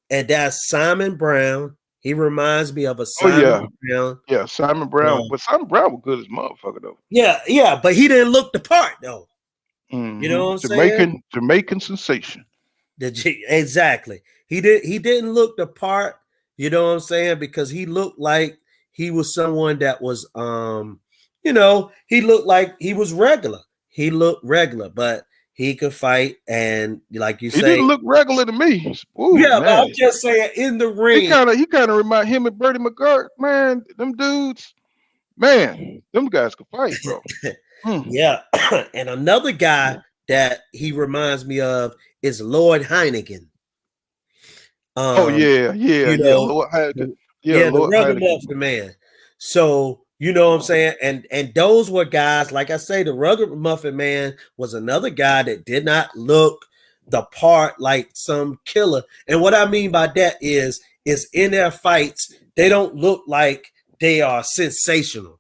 And that's Simon Brown. He reminds me of a Oh yeah, Simon Brown. yeah. Simon Brown, Um, but Simon Brown was good as motherfucker though. yeah, yeah, but he didn't look the part though. You know what I'm saying? Jamaican sensation. Exactly. He didn't look the part, you know what I'm saying? Because he looked like he was someone that was he looked like he was regular. He looked regular, but he could fight and like you He didn't say, look regular to me. Ooh yeah, but man, I'm just saying in the he ring, kind of remind him and Bertie McGirt. Man, them dudes, man, them guys could fight, bro. Mm. yeah. And another guy that he reminds me of is Lloyd Heineken. Oh Um, yeah, yeah, you yeah. know, Lord Heineken. Yeah, yeah, the Lord Heineken. Ruggermuffin man. So you know what I'm saying, and those were guys like I say. The Ruggermuffin man was another guy that did not look the part like some killer. And what I mean by that is in their fights they don't look like they are sensational.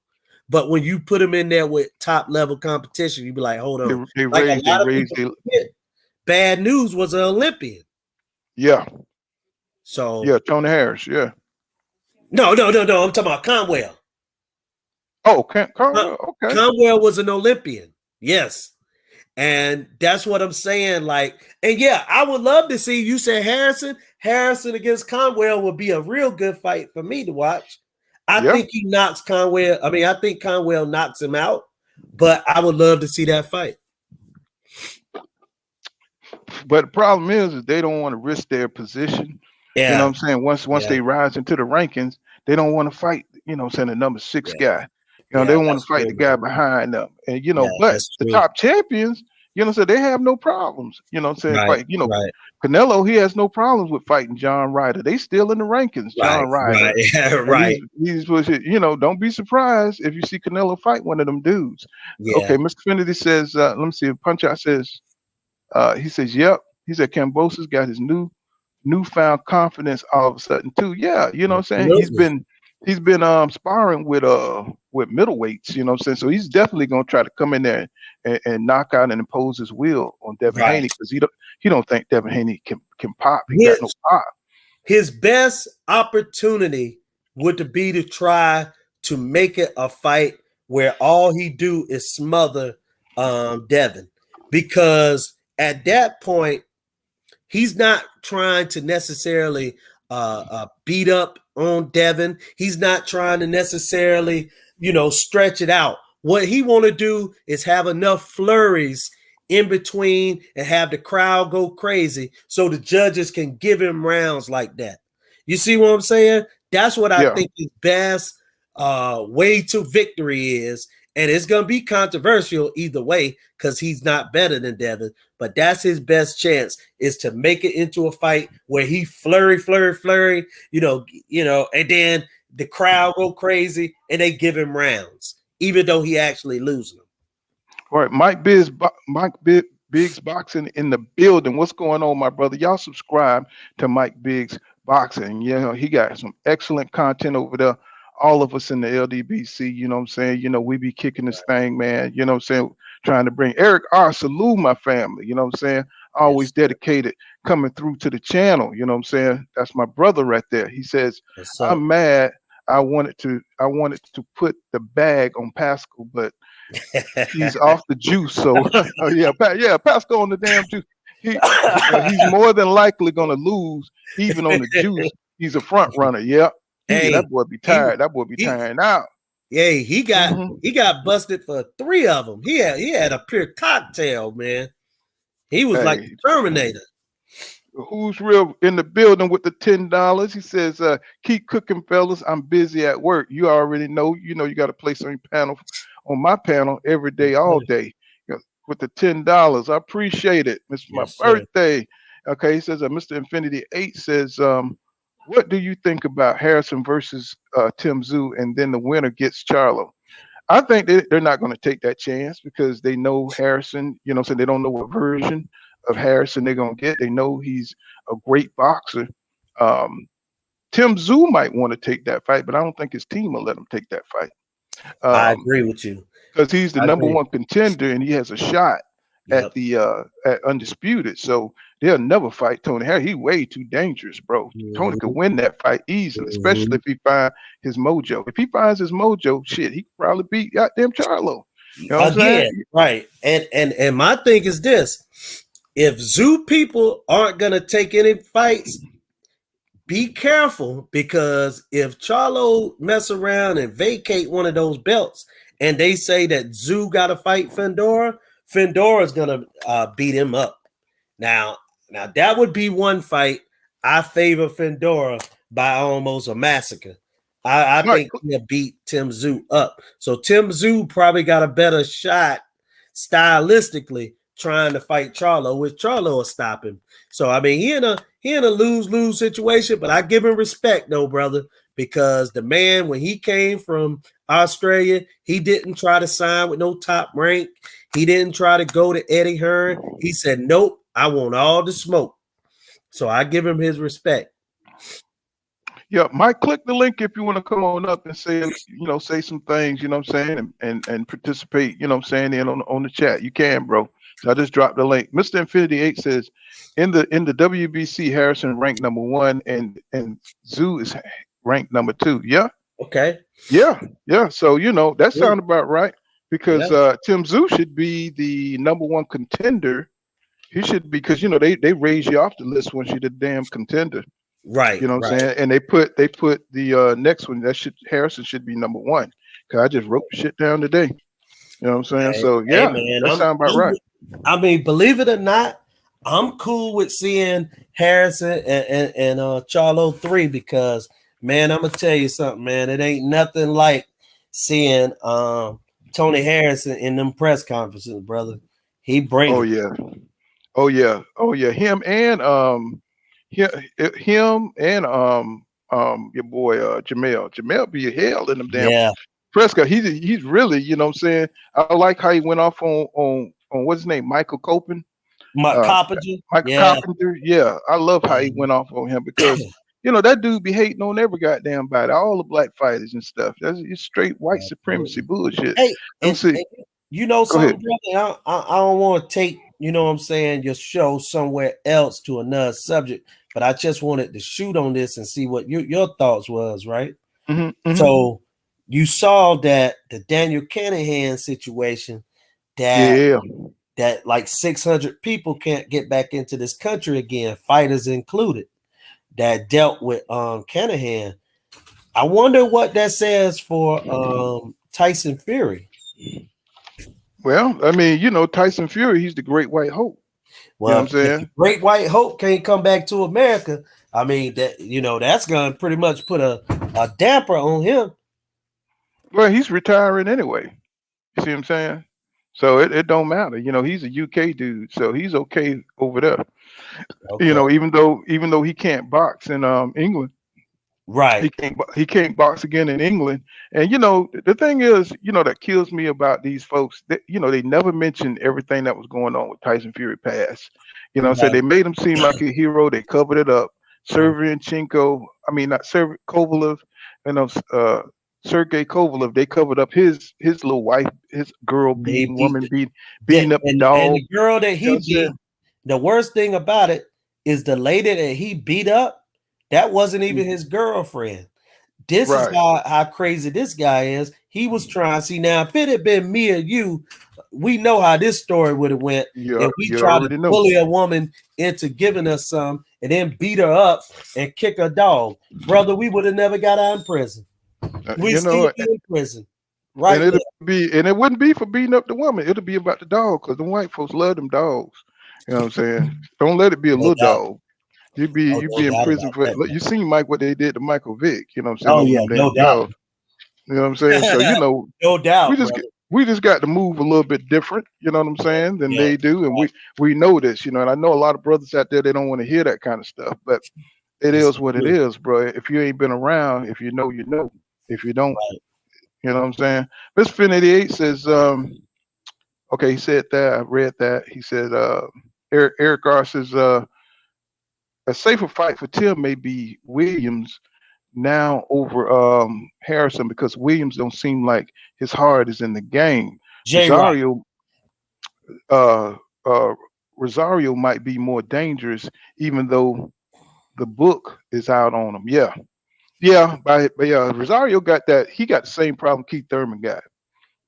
But when you put them in there with top level competition, you be like, hold on. Like a They lot of raised people they forget, Bad News was an Olympian. yeah, So yeah, Tony Harris, yeah. no. I'm talking about Conwell. Oh, Con- Carwell, okay. Conwell was an Olympian. Yes. And that's what I'm saying. Like, and yeah, I would love to see you say Harrison against Conwell would be a real good fight for me to watch. I Yeah. think he knocks Conwell. I mean, I think Conwell knocks him out, but I would love to see that fight. But the problem is they don't want to risk their position. You know what Yeah, I'm saying? Once yeah, they rise into the rankings, they don't want to fight, what I'm saying, the number six yeah, guy. They yeah. don't want to That's fight true, the guy man. behind them. And Yeah, but that's the true. top champions, so they have no problems, what I'm saying, Right, fight. right, Canelo, he has no problems with fighting John Ryder. They still in the rankings, right, John Ryder. right, And right. these was, don't be surprised if you see Canelo fight one of them dudes. Yeah, Okay, Mr. Finity says, let me see if Punch Out says, he says, yep. He said Cambosa's got his newfound confidence all of a sudden too. Yeah, you know what I'm saying? absolutely. He's been sparring with middleweights, you know what I'm saying? So he's definitely gonna try to come in there and knock out and impose his will on Devin Right. Haney because he don't think Devin Haney can pop. He got no His pop. his best opportunity would to be to try to make it a fight where all he do is smother Devin, because at that point he's not trying to necessarily beat up on Devin. He's not trying to necessarily, stretch it out. What he want to do is have enough flurries in between and have the crowd go crazy so the judges can give him rounds like that. You see what I'm saying? That's what I Yeah. think his best way to victory is. And it's going to be controversial either way because he's not better than Devin. But that's his best chance, is to make it into a fight where he flurry, and then the crowd go crazy and they give him rounds, even though he actually losing them. All right, Biggs Boxing in the building. What's going on, my brother? Y'all subscribe to Mike Biggs Boxing. He got some excellent content over there. All of us in the LDBC, you know what I'm saying? We be kicking this thing, man. You know what I'm saying? Trying to bring Eric R. Salute my family, you know what I'm saying? Always Yes, dedicated coming through to the channel, you know what I'm saying? That's my brother right there. He says, what's up? I'm mad. I wanted to put the bag on Pascal, but he's off the juice. So yeah, Pascal on the damn juice. He's more than likely going to lose, even on the juice. He's a front runner. Yep. Hey, That boy be he tired. That boy be he tiring out. yeah, he got Hmm. he got busted for three of them. He had a pure cocktail, man. He was like Hey, the Terminator. who's real in the building with the $10? He says, keep cooking, fellas. I'm busy at work. You already know. You got to place on your panel, on my panel every day, Yes, all sir. day. With the $10, I appreciate it. It's my Yes, sir. birthday. Okay, he says, Mr. Infinity 8 says, what do you think about Harrison versus Tim Zoo, and then the winner gets Charlo? I think they're not going to take that chance because they know Harrison, so they don't know what version of Harrison they're going to get. They know he's a great boxer. Um, Tim Zoo might want to take that fight, but I don't think his team will let him take that fight. I Um, agree with you. because he's the I number agree. one contender and he has a shot at Yep. the at undisputed. So they'll never fight Tony Harris. He's way too dangerous, bro. Tony could Mhm, win that fight easily, especially mhm. if he find his mojo. If he finds his mojo, shit, he could probably beat goddamn Charlo. You know what I'm saying? Again, right. And my thing is this: if zoo people aren't gonna take any fights, be careful, because if Charlo mess around and vacate one of those belts and they say that Zoo got to fight Fendora's gonna beat him up. Now, now that would be one fight. I favor Fendora by almost a massacre. I Mike, think he'll beat Tim Zoo up. So Tim Zoo probably got a better shot stylistically trying to fight Charlo, which Charlo will stop him. So I mean, he in a lose-lose situation, but I give him respect though, brother, because the man, when he came from Australia, he didn't try to sign with no top rank. He didn't try to go to Eddie Hearn. He said, nope, I want all the smoke. So I give him his respect. yeah, Mike, click the link if you want to come on up and say some things, you know what I'm saying, and participate, you know what I'm saying, in on the chat. You can, bro. So I just dropped the link. Mr. Infinity 8 says, in the WBC, Harrison ranked number one and Zoo is ranked number two. Yeah, Okay. yeah, yeah. So that Good. sounds about right Yeah. because Tim Zoo should be the number one contender. He should be because they raise you off the list once you're the damn contender. Right. You know what I'm Right. saying? And they put the next one that should Harrison should be number one. Cause I just wrote the shit down today. You know what I'm saying? Hey, So hey yeah, man, that sounds about right. I mean, believe it or not, I'm cool with seeing Harrison and Charlo 3 because man, I'm gonna tell you something, man. It ain't nothing like seeing Tony Harrison in them press conferences, brother. He bring Oh it. yeah. Oh yeah. Oh yeah. Him and your boy Jamel. Jamel be hell in them damn Yeah, Prescott. He's really, you know what I'm saying? I like how he went off on what's his name, Michael Copen. my Uh Coppinger. Michael Yeah, Carpenter. Yeah, I love how he um, went off on him because that dude be hating on every goddamn body, all the black fighters and stuff. That's it's straight white supremacy absolutely. bullshit. Hey, Let me see. and you know Go ahead. something, brother? I don't want to take, you know what I'm saying, your show somewhere else to another subject, but I just wanted to shoot on this and see what your thoughts was, right? Hmm. So you saw that the Daniel Canahan situation that Yeah. that like 600 people can't get back into this country again, fighters included, that dealt with Canahan. I wonder what that says for Tyson Fury. Well, I mean, Tyson Fury, he's the great white hope. You know what Well, I'm if the saying? Great White Hope can't come back to America, I mean that that's gonna pretty much put a damper on him. Well, he's retiring anyway. You see what I'm saying? So it don't matter. He's a UK dude, so he's okay over there. Okay, Even though he can't box in England. right, He can't box again in England. And the thing is, that kills me about these folks. That they never mentioned everything that was going on with Tyson Fury past. So right, they made him seem like a hero. They covered it up. mm. Servianchenko, I mean not Kovalev, you know, uh, Sergey Kovalev. They covered up his little wife, his girl They beating, beat woman that, beating up the and dog. the girl that You know he what I'm saying? beat. The worst thing about it is the lady that he beat up. That wasn't even his girlfriend. This is Right. how crazy this guy is. He was trying to see now if it had been me or you, we know how this story would have went if we You tried to already know. bully a woman into giving us some and then beat her up and kick her dog. Brother, we would have never got out in prison. We You still know, be in prison and right it wouldn't be for beating up the woman. It'll be about the dog because the white folks love them dogs. You know what I'm saying? Don't let it be a there. No little doubt. dog. You'd Oh, be no in doubt prison about for. that, Look, man. you seen Mike what they did to Michael Vick. You know what I'm saying Oh over yeah, them no damn doubt. dogs. You know what I'm saying? So No we doubt, just brother. we just got to move a little bit different. You know what I'm saying than Yeah, they do, and we know this. And I know a lot of brothers out there they don't want to hear that kind of stuff, but it it's is the what it truth. is, bro. If you ain't been around, if you know, you know. If you don't, Right. you know what I'm saying. Miss Fin 88 says. Okay, he said that. I read that. He said, Eric R says, a safer fight for Tim may be Williams now over Harrison because Williams don't seem like his heart is in the game. J Rock. Rosario, uh, uh, Rosario might be more dangerous, even though the book is out on him. Yeah, yeah, but yeah, Rosario got that. He got the same problem Keith Thurman got.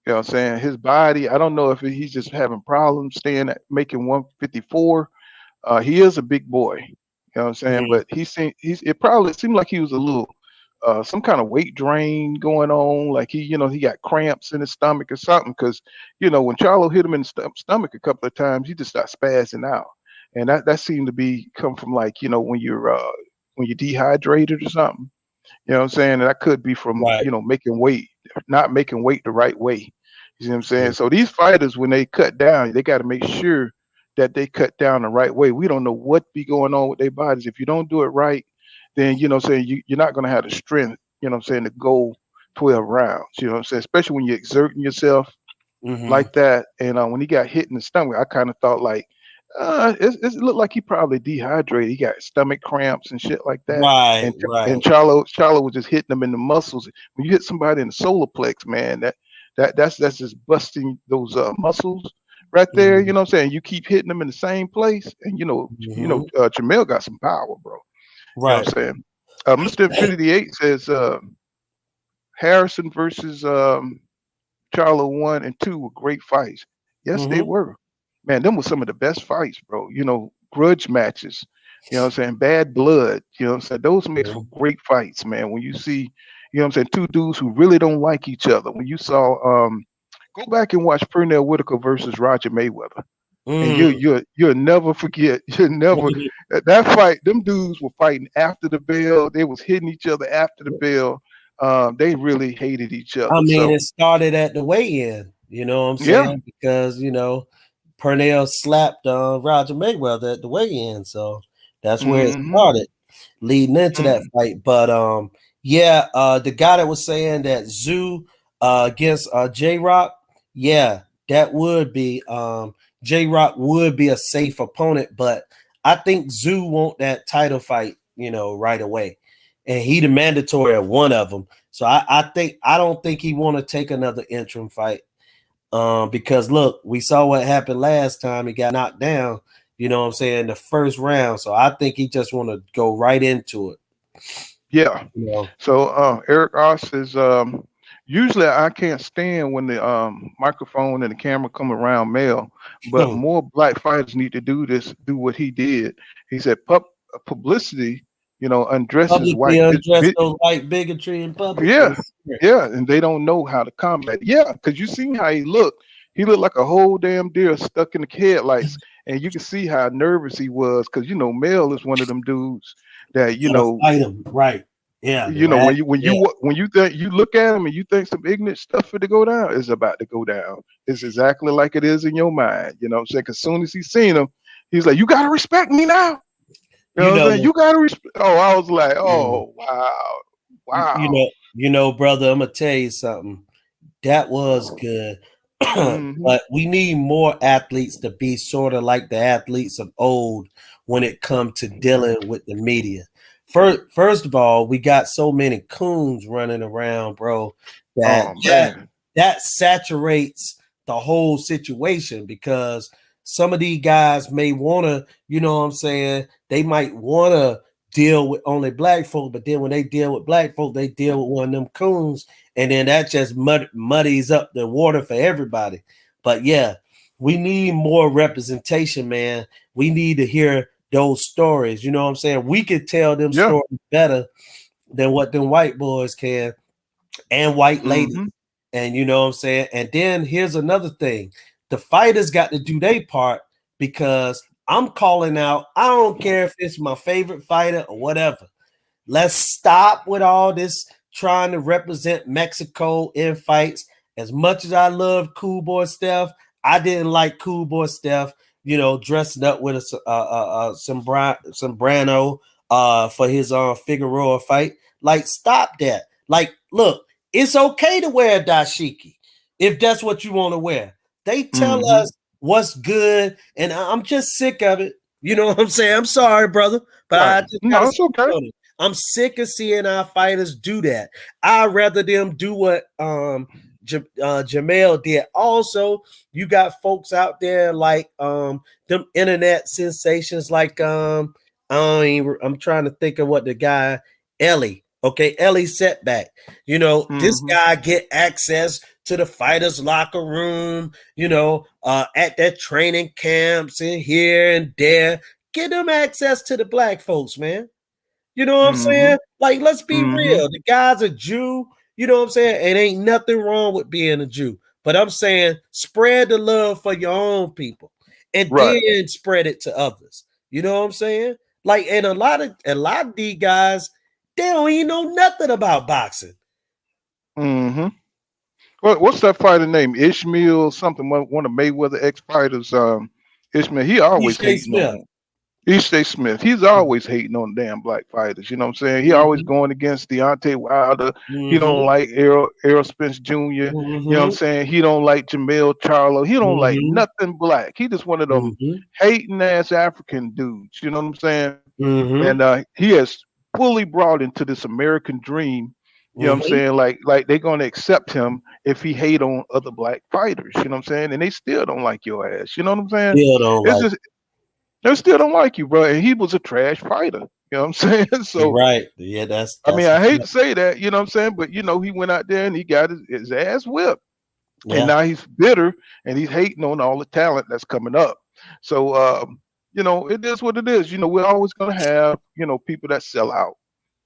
You know what I'm saying? His body, I don't know if he's just having problems staying at making 154. He is a big boy. You know what I'm saying? Mhm. But it probably seemed like he was a little some kind of weight drain going on. Like he got cramps in his stomach or something. Because when Charlo hit him in the stomach a couple of times, he just started spazzing out, and that seemed to be come from like when you're dehydrated or something. You know what I'm saying? And that could be from, Right. making weight, not making weight the right way. You see what I'm saying? So these fighters, when they cut down, they got to make sure that they cut down the right way. We don't know what be going on with their bodies. If you don't do it right, then what I'm saying you're not gonna have the strength, what I'm saying, to go 12 rounds. You know what I'm saying? Especially when you're exerting yourself Hmm. like that. And when he got hit in the stomach, I kind of thought like, it looked like he probably dehydrated. He got stomach cramps and shit like that. Right. And Right. Charlo was just hitting him in the muscles. When you hit somebody in the solar plex, man, that's just busting those muscles right there. You Hmm. know what I'm saying? You keep hitting them in the same place, and Hmm. Jamel got some power, bro. You know Right. what I'm saying? Mr. Infinity 8 says Harrison versus Charlo 1 and 2 were great fights. Yes, they Hmm. were. Man, them were some of the best fights, bro. Grudge matches. You know what I'm saying? Bad blood. You know what I'm saying? Those makes for great fights, man. When you see, what I'm saying, two dudes who really don't like each other. When you saw go back and watch Pernell Whitaker versus Roger Mayweather. And Mm. you'll never forget. You'll never that fight. Them dudes were fighting after the bell. They was hitting each other after the bell. They really hated each I other. mean, So it started at the weigh-in. You know what I'm yeah. saying? Because Pernell slapped Roger Mayweather at the weigh-in, so that's where it Hmm. started, leading into that Hmm. fight. But yeah, the guy that was saying that Zoo against J Rock, yeah, that would be J Rock would be a safe opponent, but I think Zoo want that title fight, right away, and he the mandatory at one of them. So I don't think he want to take another interim fight. Because look, we saw what happened last time. He got knocked down, what I'm saying, the first round. So I think he just want to go right into it. Yeah. You know. So Eric Oss is usually I can't stand when the microphone and the camera come around male, but more black fighters need to do what he did. He said publicity, undresses Publicly white undress those white bigotry in public. yeah, Yes, sir. yeah, and they don't know how to combat it. Yeah, because you seen how he looked. He looked like a whole damn deer stuck in the headlights, and you can see how nervous he was because Mel is one of them dudes that Gotta fight him. Right. Yeah. Yeah. when you think you look at him and you think some ignorant stuff for to go down is about to go down. It's exactly like it is in your mind. You know what I'm saying? Because soon as he seen him, he's like, "You gotta respect me now." You know You what I'm know, saying? You gotta respect. Oh, I was like, mm, "Oh wow, you wow." know, brother, I'm gonna tell you something. That was good. Hmm. But we need more athletes to be sort of like the athletes of old when it comes to dealing with the media. First of all, we got so many coons running around, bro, that Oh that man. that saturates the whole situation because some of these guys may want to, what I'm saying, they might want to deal with only black folk, but then when they deal with black folk, they deal with one of them coons, and then that just muddies up the water for everybody. But yeah, we need more representation, man. We need to hear those stories. You know what I'm saying? We could tell them Yeah. stories better than what them white boys can and white ladies. Hmm. And you know what I'm saying? And then here's another thing. The fighters got to do their part because I'm calling out. I don't care if it's my favorite fighter or whatever. Let's stop with all this trying to represent Mexico in fights. As much as I love Cool Boy Steph, I didn't like Cool Boy Steph, dressing up with a sombrano for his Figueroa fight. Like, stop that. Like, look, it's okay to wear a dashiki if that's what you want to wear. They tell Hmm. us what's good, and I'm just sick of it. You know what I'm saying? I'm sorry, brother, but Right. I just No, gotta it's okay. speak on it. I'm sick of seeing our fighters do that. I'd rather them do what Jamel did. Also, you got folks out there like them internet sensations like I'm trying to think of what the guy Ellie. Okay, Ellie Setback. This Hmm. guy get access to the fighters' locker room, at their training camps and here and there. Get them access to the black folks, man. You know what I'm Hmm. saying? Like, let's be Hmm. real. The guy's a Jew. You know what I'm saying? It ain't nothing wrong with being a Jew. But I'm saying spread the love for your own people and Right. then spread it to others. You know what I'm saying? Like, and a lot of these guys, they don't even know nothing about boxing. Hmm. What's that fighter name? Ishmael something. One of Mayweather ex fighters. Ishmael. He always DJ hating Smith. on Eastay Smith. He's always hating on damn black fighters. You know what I'm saying? He always Mm-hmm. going against Deontay Wilder. He don't Mm-hmm. like Errol Spence Jr. You know what I'm Mm-hmm. saying? He don't like Jamel Charlo. He don't like Mm-hmm. nothing black. He just one of them Mm-hmm. hating ass African dudes. You know what I'm saying? Mm-hmm. And he has fully brought into this American dream. You know what I'm Mm-hmm. saying? Like they're gonna accept him if he hate on other black fighters. You know what I'm saying? And they still don't like your ass. You know what I'm saying? Still don't It's like just they still don't like you, bro. And he was a trash fighter. You know what I'm saying? it. So Right. Yeah, that's I mean, that's I hate to say that, you know what I'm saying, but he went out there and he got his ass whipped, and yeah. now he's bitter and he's hating on all the talent that's coming up. So it is what it is. We're always gonna have people that sell out.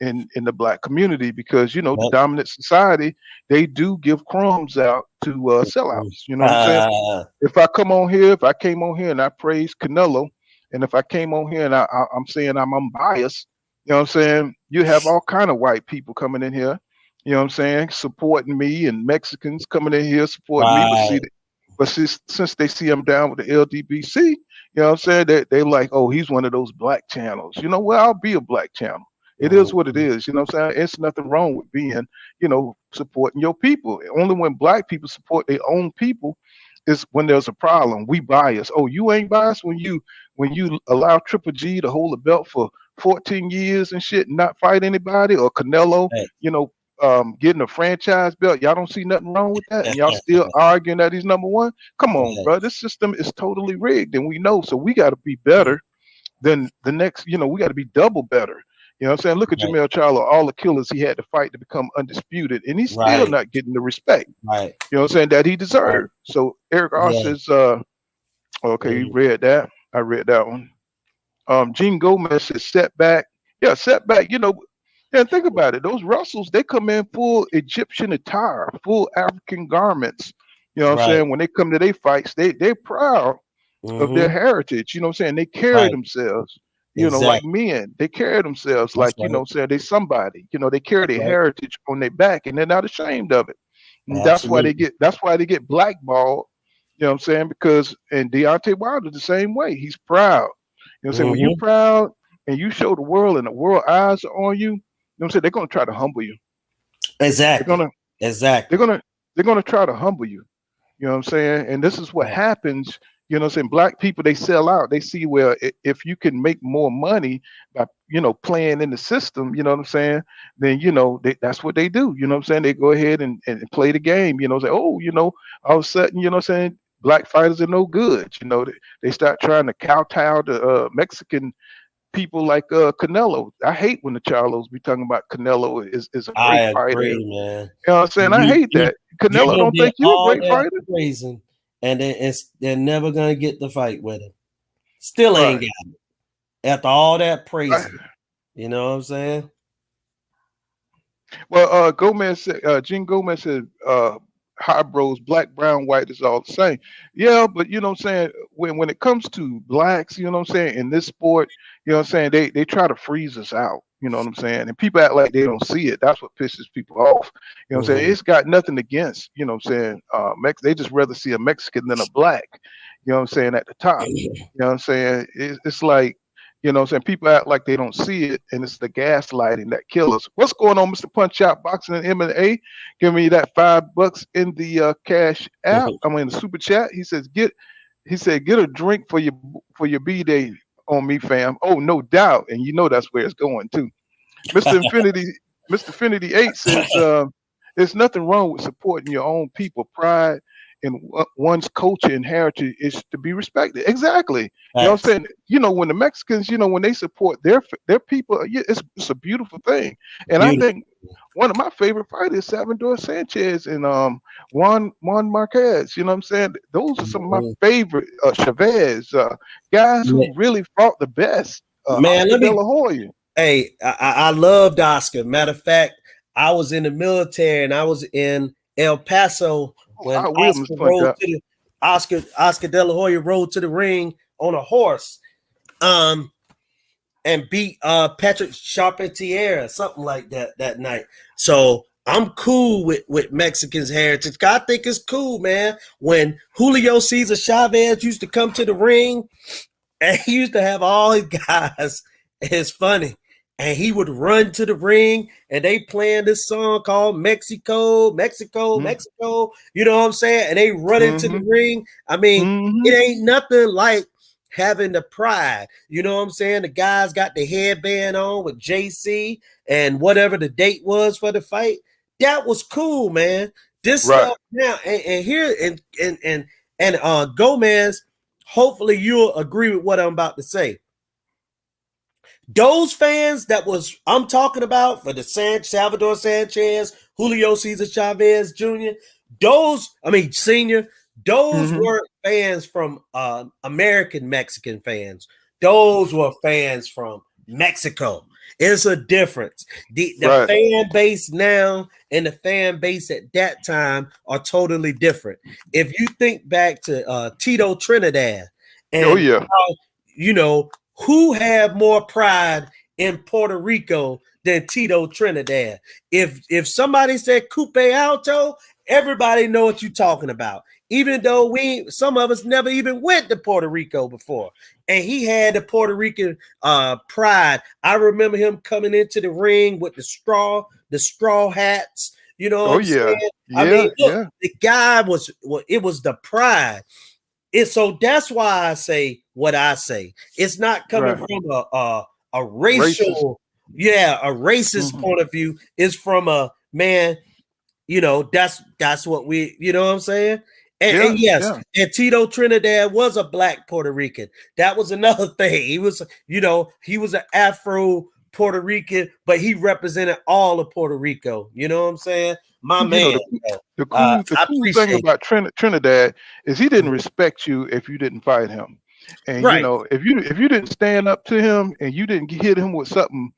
in the black community because the Yep. dominant society, they do give crumbs out to sellouts. You know what I'm saying? If I come on here, if I came on here and I praise Canelo, and if I came on here and I'm saying I'm unbiased, you know what I'm saying? You have all kind of white people coming in here, you know what I'm saying, supporting me, and Mexicans coming in here supporting me. But Right. since they see I'm down with the LDBC, you know what I'm saying? They like, oh, he's one of those black channels. Well, I'll be a black channel. It is what it Mhm. is. You know what I'm saying? It's nothing wrong with being, supporting your people. Only when black people support their own people is when there's a problem. We bias. Oh, you ain't biased when you allow Triple G to hold the belt for 14 years and shit and not fight anybody, or Canelo, Right. you know, getting a franchise belt. Y'all don't see nothing wrong with that, and y'all still arguing that he's number one. Come on, Right. bro. This system is totally rigged, and we know. So we got to be better than the next. We got to be double better. You know what I'm saying? Look at Right. Jamel Charlo, all the killers he had to fight to become undisputed, and he's still Right. not getting the respect, Right. you know what I'm saying, that he Right. deserved. So Eric R Yeah. says, okay, you Mhm. read that. I read that one. Gene Gomez says setback. Yeah, setback, and think about it. Those Russells, they come in full Egyptian attire, full African garments. You know what I'm Right. saying? When they come to their fights, they're proud of their Hmm. heritage. You know what I'm saying? They carry Right. themselves, like Exactly. men. They carry themselves That's like, right. saying they somebody. They carry That's their right. heritage on their back, and they're not ashamed of it. And Absolutely. that's why they get blackballed. You know what I'm saying? Because and Deontay Wilder the same way. He's proud. You know what I'm saying? When you Hmm. proud and you show the world and the world eyes are on you, you know what I'm saying? They're gonna try to humble you. They're Exactly. gonna they're Exactly. gonna they're gonna try to humble you. You know what I'm saying? And this is what Right. happens. You know what I'm saying? Black people, they sell out. They see, well, if you can make more money by, playing in the system, you know what I'm saying? Then, that's what they do. You know what I'm saying? They go ahead and play the game, say, oh, all of a sudden, you know what I'm saying? Black fighters are no good. They start trying to kowtow to Mexican people like Canelo. I hate when the Charlos be talking about Canelo is a I great fighter. You agree, man. know what I'm saying? I hate that. You're Canelo gonna don't get think you a all great that fighter. praising, and they're never gonna get the fight with him. Still ain't Right. got it after all that Right. praising. You know what I'm saying? Well, Gene Gomez said, high bros, black, brown, white is all the same. Yeah, but you know what I'm saying? When it comes to blacks, you know what I'm saying, in this sport, you know what I'm saying, they try to freeze us out. You know what I'm saying? And people act like they don't see it. That's what pisses people off. You know what I'm saying? Hmm. It's got nothing against, you know what I'm saying, they just rather see a Mexican than a black, you know what I'm saying, at the top. You know what I'm saying? It's like, you know what I'm saying? People act like they don't see it, and it's the gaslighting that kills us. What's going on, Mr. Punch Out Boxing and M&A? Give me that $5 in the cash app. I mean, the super chat. He said, get a drink for your B day on me, fam. Oh, no doubt. And that's where it's going too. Mr. Infinity, Mr. Infinity 8 says, there's nothing wrong with supporting your own people. Pride in one's culture and heritage is to be respected. Exactly. You know what I'm Facts. saying? When the Mexicans, when they support their people, yeah, it's a beautiful thing. And I Beautiful. think one of my favorite fighters, Salvador Sanchez and Juan Marquez. You know what I'm saying? Those are some of my Mhm. favorite Chavez guys Ma- who really fought the best. Man, Oscar let De me. La Hoya. Hey, I loved Oscar. Matter of fact, I was in the military and I was in El Paso Oh, when I will, Mr. Punch Out. Oscar De La Hoya rode to the ring on a horse. And beat Patrick Charpentier, something like that night. So I'm cool with Mexicans heritage. I think it's cool, man. When Julio Cesar Chavez used to come to the ring, and he used to have all his guys, it's funny. And he would run to the ring, and they playing this song called Mexico, Mexico, Mm-hmm. Mexico. You know what I'm saying? And they run into the Mm-hmm. ring. I mean, Mm-hmm. it ain't nothing like having the pride. You know what I'm saying? The guys got the headband on with JC and whatever the date was for the fight. That was cool, man. This Right. stuff now, and here and Gomez, hopefully you'll agree with what I'm about to say. Those fans that was I'm talking about for the Salvador Sanchez, Julio Cesar Chavez Jr., Senior, those Mm-hmm. were fans from American Mexican fans. Those were fans from Mexico. It's a difference. The Right. fan base now and the fan base at that time are totally different. If you think back to Tito Trinidad Oh and yeah. how, you know, who had more pride in Puerto Rico than Tito Trinidad? If somebody said Coupe Alto, everybody know what you're talking about. Even though some of us never even went to Puerto Rico before, and he had the Puerto Rican pride. I remember him coming into the ring with the straw hats. You know what Oh I'm yeah. saying? I mean, Yeah. look, Yeah. the guy was, well, it was the pride. So that's why I say what I say. It's not coming Right. from a Racist. racial, yeah, a racist Hmm. point of view. It's from a man, that's what you know what I'm saying? Yeah. And yes, Yeah. and Tito Trinidad was a black Puerto Rican. That was another thing. He was an Afro Puerto Rican, but he represented all of Puerto Rico. You know what I'm saying? My You man, know, yo, the I cool thing appreciate about Trinidad is he didn't it. respect you if you didn't fight him, and you Right. know if you didn't stand up to him and you didn't hit him with something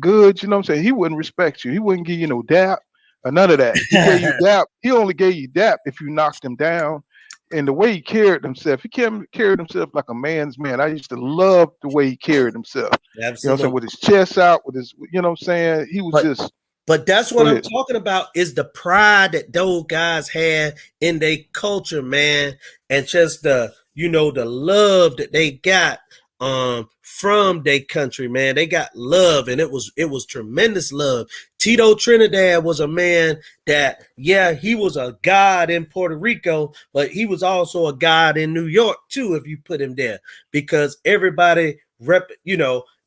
good, you know what I'm saying, he wouldn't respect you. He wouldn't give you no dap or none of that. He gave you dap. He only gave you dap if you knocked him down. And the way he carried himself, carried himself like a man's man. I used to love the way he carried himself. You know what I'm saying, Absolutely. with his chest out, with his, you know what I'm saying. He was But just. But that's Go what I'm ahead. talking about is the pride that those guys had in their culture, man, and just the love that they got from their country, man. They got love, and it was tremendous love. Tito Trinidad was a man that, yeah, he was a god in Puerto Rico, but he was also a god in New York too, if you put him there, because everybody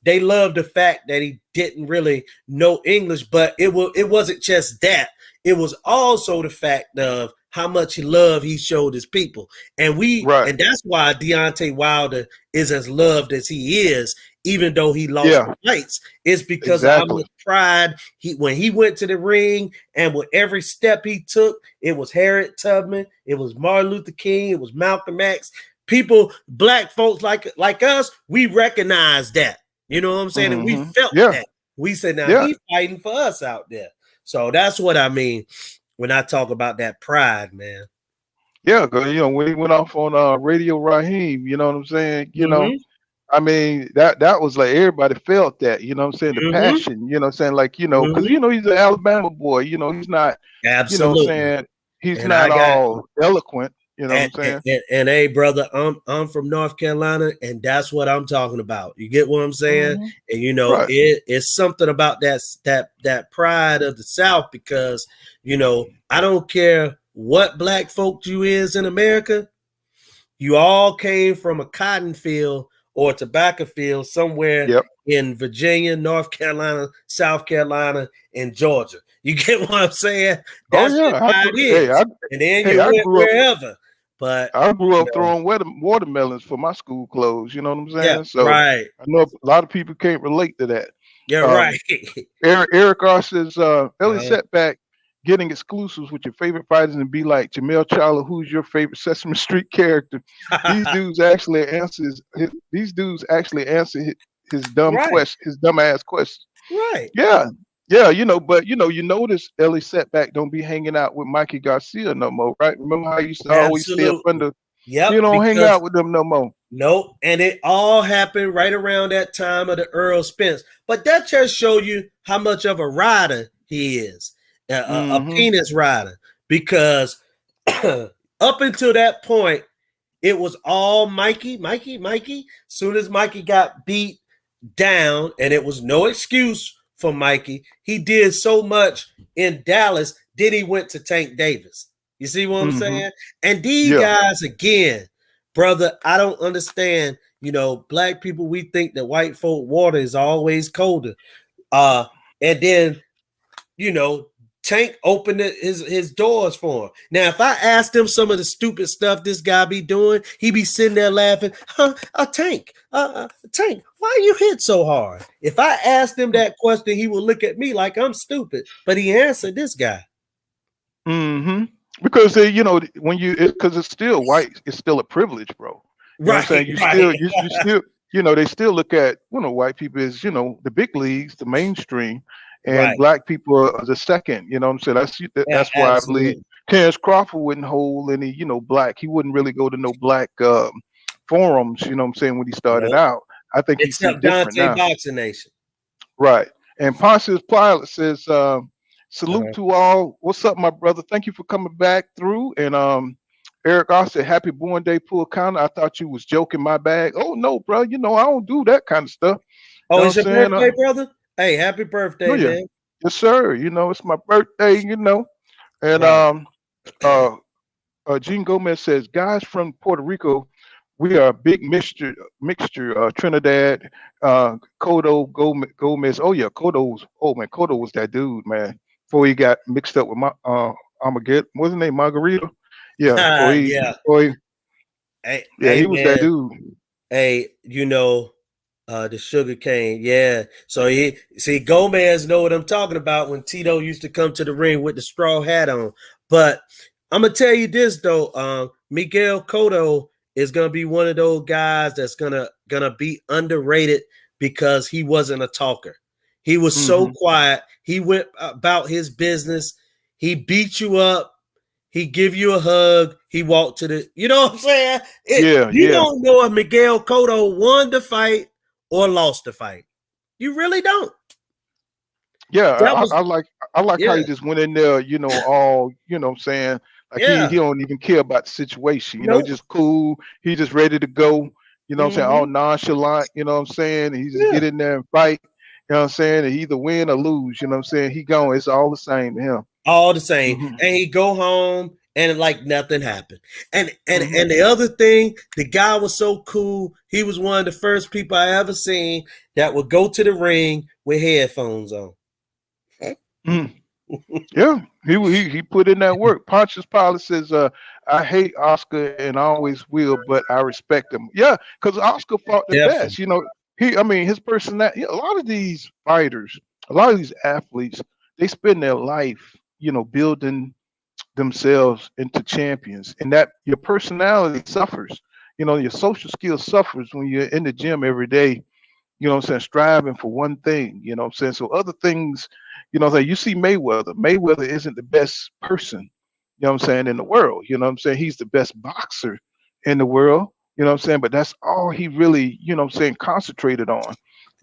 they loved the fact that he didn't really know English, but it wasn't just that. It was also the fact of how much love he showed his people. Right. And that's why Deontay Wilder is as loved as he is, even though he lost Yeah. fights. It's because of how Exactly. much pride when he went to the ring, and with every step he took, it was Harriet Tubman, it was Martin Luther King, it was Malcolm X. People, black folks like us, we recognize that. You know what I'm saying? And we Hmm. felt Yeah. that. We said, now Yeah. he's fighting for us out there. So that's what I mean when I talk about that pride, man. Yeah. 'Cause, you know, when he went off on Radio Raheem, you know what I'm saying? You know, Mm-hmm. I mean, that was like everybody felt that, you know what I'm saying? The Mm-hmm. passion, you know what I'm saying? Like, you know, because Mm-hmm. you know, he's an Alabama boy, you know, he's not, you know what I'm Absolutely. saying? He's And not I got all eloquent, you know what and, I'm saying? hey, brother, I'm from North Carolina, and that's what I'm talking about. You get what I'm saying? Hmm. And Right. it's something about that pride of the South, because I don't care what black folk you is in America. You all came from a cotton field or a tobacco field somewhere Yep. in Virginia, North Carolina, South Carolina, and Georgia. You get what I'm saying? Oh That's yeah. just how it is. And then Hey, you went wherever. But I grew you up know, throwing watermelons for my school clothes. You know what I'm yeah, saying? So right. I know a lot of people can't relate to that. Yeah, right. Um, Eric R says, Ellie uh, Setback getting exclusives with your favorite fighters and be like Jamel Charlo, who's your favorite Sesame Street character? These dudes actually answer his right, his dumb ass question. right. Yeah. Yeah, but you notice Ellie Setback don't be hanging out with Mikey Garcia no more, right? Remember how he used to always stay up Absolutely. under. He Yep, don't hang because out with them no more. nope. And it all happened right around that time of the Earl Spence. But that just show you how much of a rider he is, a Hmm. penis rider. Because up until that point, it was all Mikey, Mikey, Mikey. Soon as Mikey got beat down, and it was no excuse for Mikey, he did so much in Dallas. Then he went to Tank Davis. You see what I'm Hmm. saying? And these Yeah. guys, again, brother, I don't understand. Black people, we think that white folk water is always colder. Uh, and then you know, Tank opened his doors for him. Now, if I asked him some of the stupid stuff this guy be doing, he be sitting there laughing. Tank, why you hit so hard? If I asked him that question, he would look at me like I'm stupid. But he answered this guy. Hmm. Because they, when because it's still white, it's still a privilege, bro. You know what I'm saying? Right, right. You still. they still look at white people as the big leagues, the mainstream, and Right. black people are the second. You know what I'm saying? Yeah, That's why I believe absolutely. Terence Crawford wouldn't hold any black. He wouldn't really go to no black forums. You know what I'm saying, when he started No. out. I think he see Except different Dante now. Boxing Nation. Right. And Pontius Pilate says, salute Uh-huh. to all. What's up, my brother? Thank you for coming back through. And Eric I said, happy born day, Pool Counter. I thought you was joking my bag. Oh no, bro. I don't do that kind of stuff. You Oh, know what I'm it's your saying? birthday, brother? Hey, happy Oh birthday, yeah. man. Yes, sir. It's my birthday. And Right. uh Gene Gomez says, guys from Puerto Rico, we are a big mixture. Trinidad, Kodo Gomez. Oh yeah, Kodo's. Oh man, Kodo was that dude, man. Before he got mixed up with my Armageddon. What's his name? Margarita. Yeah. Yeah. Hey, Yeah, hey, he was that man. dude. Hey, the sugar cane. Yeah. So he see Gomez know what I'm talking about when Tito used to come to the ring with the straw hat on. But I'm gonna tell you this though, Miguel Cotto is gonna be one of those guys that's gonna be underrated because he wasn't a talker. He was so Hmm. quiet. He went about his business. He beat you up. He give you a hug. He walked to the, you know what I'm saying? Yeah, You yeah. don't know if Miguel Cotto won the fight or lost the fight. You really don't. Yeah, That I, was, I like I like how yeah, he just went in there, all, what I'm saying, like he yeah. don't even care about the situation, Nope. just cool, he just ready to go, what I'm saying, all Mm-hmm. nonchalant, what I'm saying, he just Yeah. get in there and fight, what I'm saying, and he either win or lose, what I'm saying, he going, it's all the same to him. All the same. Hmm. And he go home and like nothing happened. And and Hmm. and the other thing, the guy was so cool. He was one of the first people I ever seen that would go to the ring with headphones on. Hmm. Yeah, he put in that work. Pontius Pilate says, "I hate Oscar and I always will, but I respect him." Yeah, because Oscar fought the best. Definitely. I mean, his personality. A lot of these fighters, a lot of these athletes, they spend their life, building themselves into champions, and that your personality suffers. Your social skills suffers when you're in the gym every day, what I'm saying, striving for one thing, what I'm saying. So other things, that you see Mayweather. Mayweather isn't the best person, what I'm saying, in the world. You know what I'm saying? He's the best boxer in the world, what I'm saying, but that's all he really, what I'm saying, concentrated on. What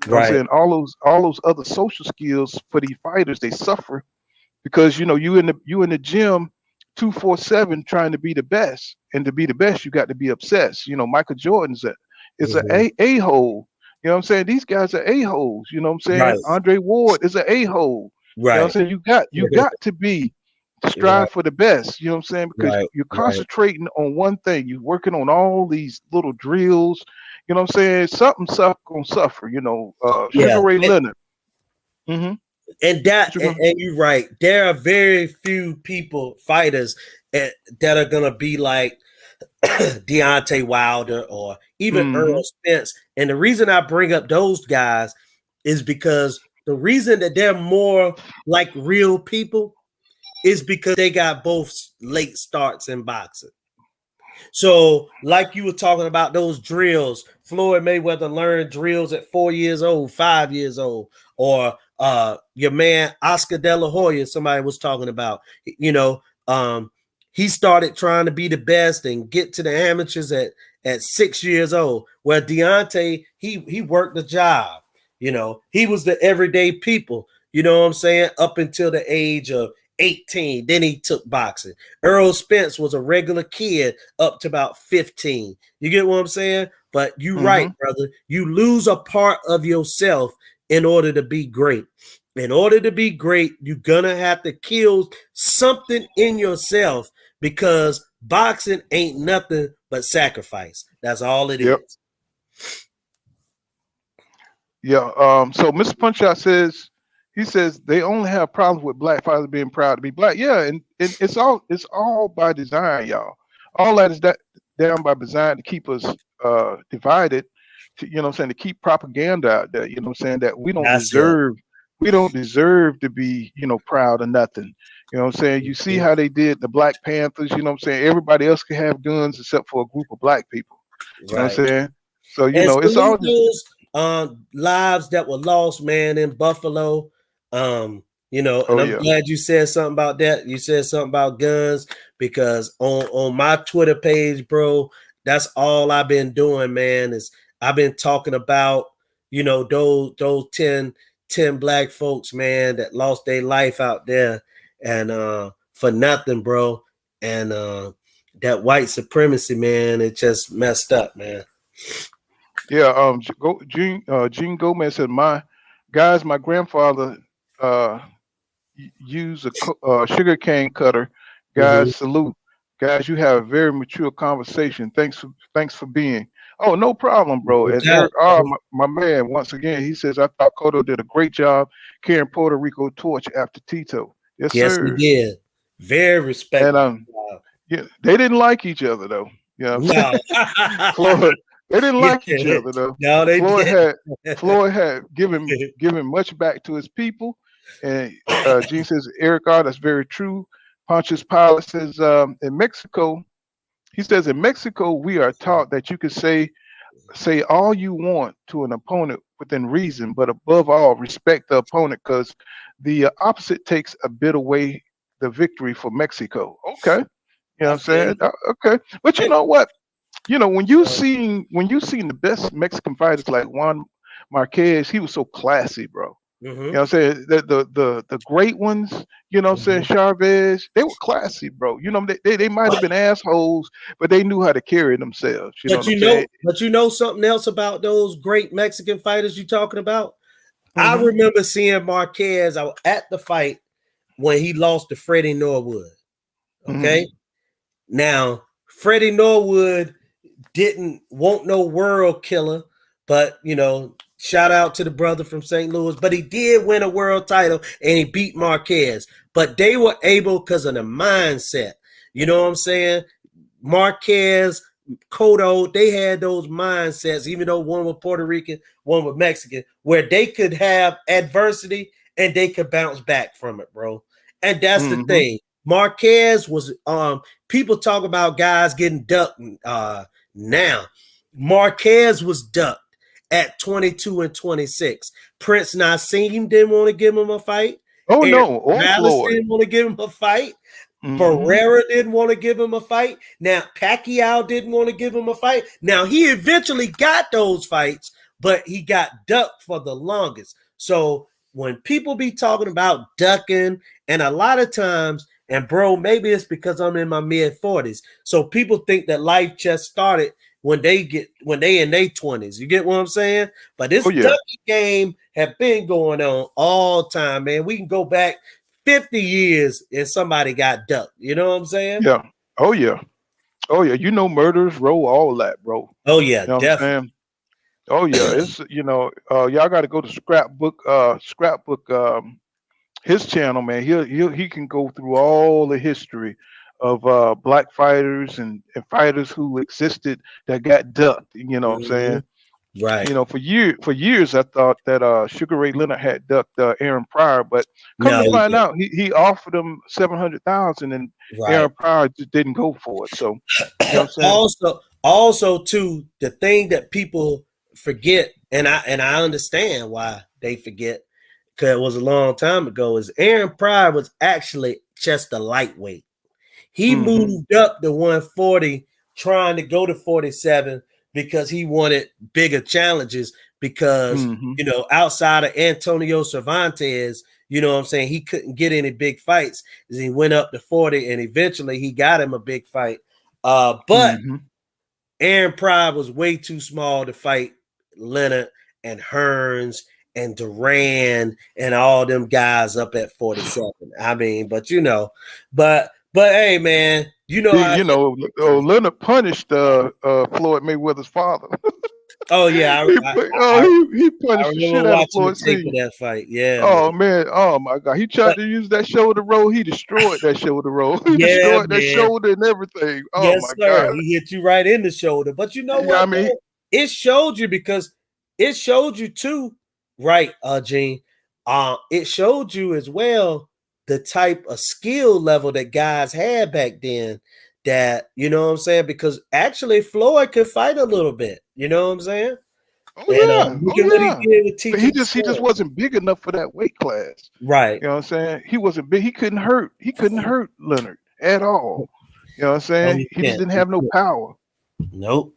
I'm Right. saying, all those other social skills for these fighters, they suffer because you in the gym 247 trying to be the best, and to be the best you got to be obsessed. Michael Jordan's a Mm-hmm. a-hole. I'm saying, these guys are a-holes. I'm saying, Right. Andre Ward is an a-hole. I'm Right. saying, you got to be to Right. strive for the best. I'm saying, because Right. you're Right. concentrating on one thing, you're working on all these little drills. What I'm saying, something gonna suffer. Sugar Yeah. Ray Leonard. Hmm. And you're right. There are very few people, fighters, that are gonna be like Deontay Wilder or even Errol Hmm. Spence. And the reason I bring up those guys is because the reason that they're more like real people is because they got both late starts in boxing. So, like you were talking about those drills, Floyd Mayweather learned drills at 4 years old, 5 years old, or your man Oscar De La Hoya, somebody was talking about. You know, um, he started trying to be the best and get to the amateurs at 6 years old. Where Deontay, he worked the job. He was the everyday people. You know what I'm saying? Up until the age of 18, then he took boxing. Errol Spence was a regular kid up to about 15. You get what I'm saying? But you right, Hmm. brother. You lose a part of yourself in order to be great. In order to be great, you're gonna have to kill something in yourself because boxing ain't nothing but sacrifice. That's all it Yep. is. Yeah. So Mr. Punchout says, he says they only have problems with black fathers being proud to be black. Yeah, and it's all by design, y'all. All that is that down by design to keep us divided. What I'm saying, to keep propaganda out there. What I'm saying, that That's it. we don't deserve to be proud of nothing. What I'm saying. You see Mhm. how they did the Black Panthers. What I'm saying. Everybody else can have guns except for a group of black people. You know what Right. I'm saying. So And it's all salute just. those lives that were lost, man, in Buffalo. And Oh I'm yeah. glad you said something about that. You said something about guns because on my Twitter page, bro, that's all I've been doing, man, is I've been talking about, those 10 black folks, man, that lost their life out there and for nothing, bro. And that white supremacy, man, it just messed up, man. Yeah. Gene Gomez said, my grandfather uh used a sugar cane cutter. Mm-hmm. Guys, salute. Guys, you have a very mature conversation. Thanks for being. Oh, no problem, bro. No And doubt, Eric R, bro. my man, once again, he says, I thought Cotto did a great job carrying Puerto Rico torch after Tito. Yes, Yes, he sir. did. Very And respectable. yeah, they didn't like each other though. You know what I'm No. saying? Floyd, they didn't like each Yeah. other though. No, they Floyd did. had Floyd had given much back to his people, and Gene says, Eric R, that's very true. Pontius Pilate says, in Mexico, he says in Mexico we are taught that you can say all you want to an opponent within reason, but above all, respect the opponent because the opposite takes a bit away the victory for Mexico. Okay, you know what I I'm feel saying? you. Okay, but you And, know what? When you seen the best Mexican fighters like Juan Marquez, he was so classy, bro. You mhm. know what I'm saying? The great ones, you know what I'm saying, Mhm. Chavez, they were classy, bro. They might have But been assholes, but they knew how to carry themselves. You know but what I'm you saying? know, but you know something else about those great Mexican fighters you talking about? I Hmm. remember seeing Marquez at the fight when he lost to Freddie Norwood. Hmm. Okay. Now, Freddie Norwood didn't want no world killer, but shout out to the brother from St. Louis. But he did win a world title and he beat Marquez. But they were able because of the mindset. You know what I'm saying? Marquez, Cotto, they had those mindsets, even though one was Puerto Rican, one was Mexican, where they could have adversity and they could bounce back from it, bro. And that's the Hmm. thing. Marquez was people talk about guys getting ducked now. Marquez was ducked at 22 and 26. Prince Nassim didn't want to give him a fight. Oh Eric no, or Malice Floyd. didn't want to give him a fight. Hmm. Barrera didn't want to give him a fight. Now Pacquiao didn't want to give him a fight. Now he eventually got those fights, but he got ducked for the longest. So when people be talking about ducking, and a lot of times, and bro, maybe it's because I'm in my mid 40s. So people think that life just started when they in their 20s. You get what I'm saying? But this Oh yeah, ducking game have been going on all time, man. We can go back 50 years and somebody got ducked. You know what I'm saying? yeah. Oh yeah, oh yeah. Murders row, all that, bro. Oh yeah, You know what I'm definitely. saying? Oh yeah, it's y'all got to go to Scrapbook his channel, man. He can go through all the history of black fighters and fighters who existed that got ducked. You know what I'm saying? Mhm. Right. For years I thought that Sugar Ray Leonard had ducked Aaron Pryor, but come No, to he find did. out he offered him 700,000 and Right. Aaron Pryor just didn't go for it. So you know what I'm saying? Also too, the thing that people forget, and I understand why they forget, because it was a long time ago, is Aaron Pryor was actually just a lightweight. He Hmm. moved up to 140, trying to go to 47 because he wanted bigger challenges. Because, Hmm. outside of Antonio Cervantes, you know what I'm saying, he couldn't get any big fights. He went up to 40 and eventually he got him a big fight. But Hmm. Aaron Pryor was way too small to fight Leonard and Hearns and Duran and all them guys up at 47. I mean, but hey, man, you know how. Leonard punished Floyd Mayweather's father. Oh yeah, He I punished the remember shit out of watching the Floyd tape of Senior. that fight. Yeah, man. Oh man, oh my God, he tried But to use that shoulder roll. He destroyed that shoulder roll. He yeah, destroyed that man. shoulder and everything. Oh Yes, my sir. God. He hit you right in the shoulder. But you know Yeah, I what, mean, though? It showed you because it showed you too, right, Gene? It showed you as well the type of skill level that guys had back then that, you know what I'm saying? Because actually Floyd could fight a little bit, you know what I'm saying? Oh And yeah, look oh at what he yeah. did with But TJ he just Spence. wasn't big enough for that weight class. Right. You know what I'm saying? He wasn't big. He couldn't hurt. He couldn't hurt Leonard at all. You know what I'm No, saying? he He just can't. didn't have no power. Nope.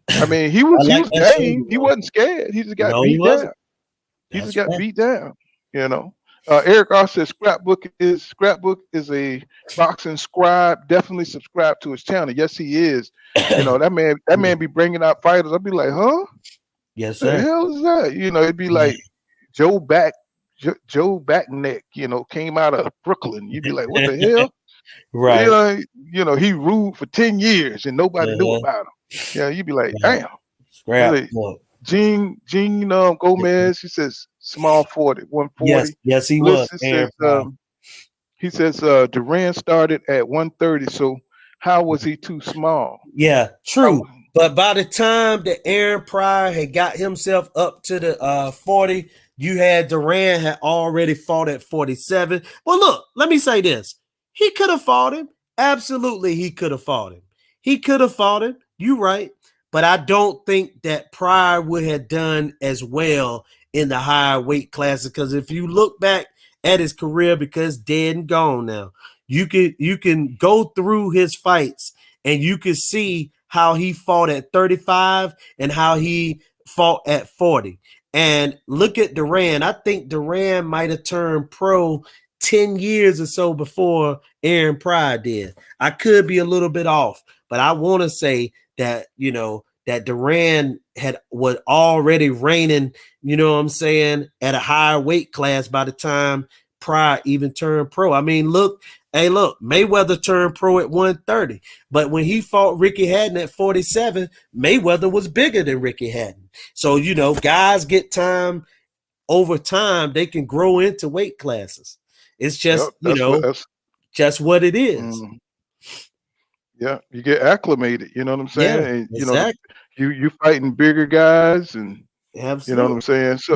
I mean, I he like was that show, game. He though. wasn't scared. He just got No, he beat wasn't. down. He just That's got right. beat down. You know. Eric R says Scrapbook is a boxing scribe. Definitely subscribe to his channel. Yes, he is. You know that man be bringing out fighters. I'll be like, huh? Yes, The sir. hell is that? You know, it'd be Yeah. like Joe Backneck. You know, came out of Brooklyn. You'd be like, what the hell? You Right. know, he ruled for 10 years and nobody knew Uh-huh. about him. Yeah, you'd be like, Right. damn. Scrap. Really, Look. Gene Gomez. He says small 40, Yes. 140. Yes, he was. Melissa says Aaron Pryor. he says Duran started at 130. So how was he too small? Yeah, How, true. But by the time that Aaron Pryor had got himself up to the 40, you had Duran had already fought at 47. Well, look, let me say this. He could have fought him. Absolutely, he could have fought him. He could have fought him. You right. But I don't think that Pryor would have done as well in the higher weight classes. Because if you look back at his career, because dead and gone now, you can go through his fights and you can see how he fought at 35 and how he fought at 40. And look at Duran. I think Duran might have turned pro 10 years or so before Aaron Pryor did. I could be a little bit off, but I want to say that, that Duran was already reigning, you know what I'm saying, at a higher weight class by the time Pryor even turned pro. I mean, look, Mayweather turned pro at 130, but when he fought Ricky Hatton at 47, Mayweather was bigger than Ricky Hatton. So, guys get time over time, they can grow into weight classes. It's yep, just, that's just what it is. mm, yeah, you get acclimated, you know what I'm Yeah, saying? And exactly. you fighting bigger guys and you know what I'm Absolutely. saying? So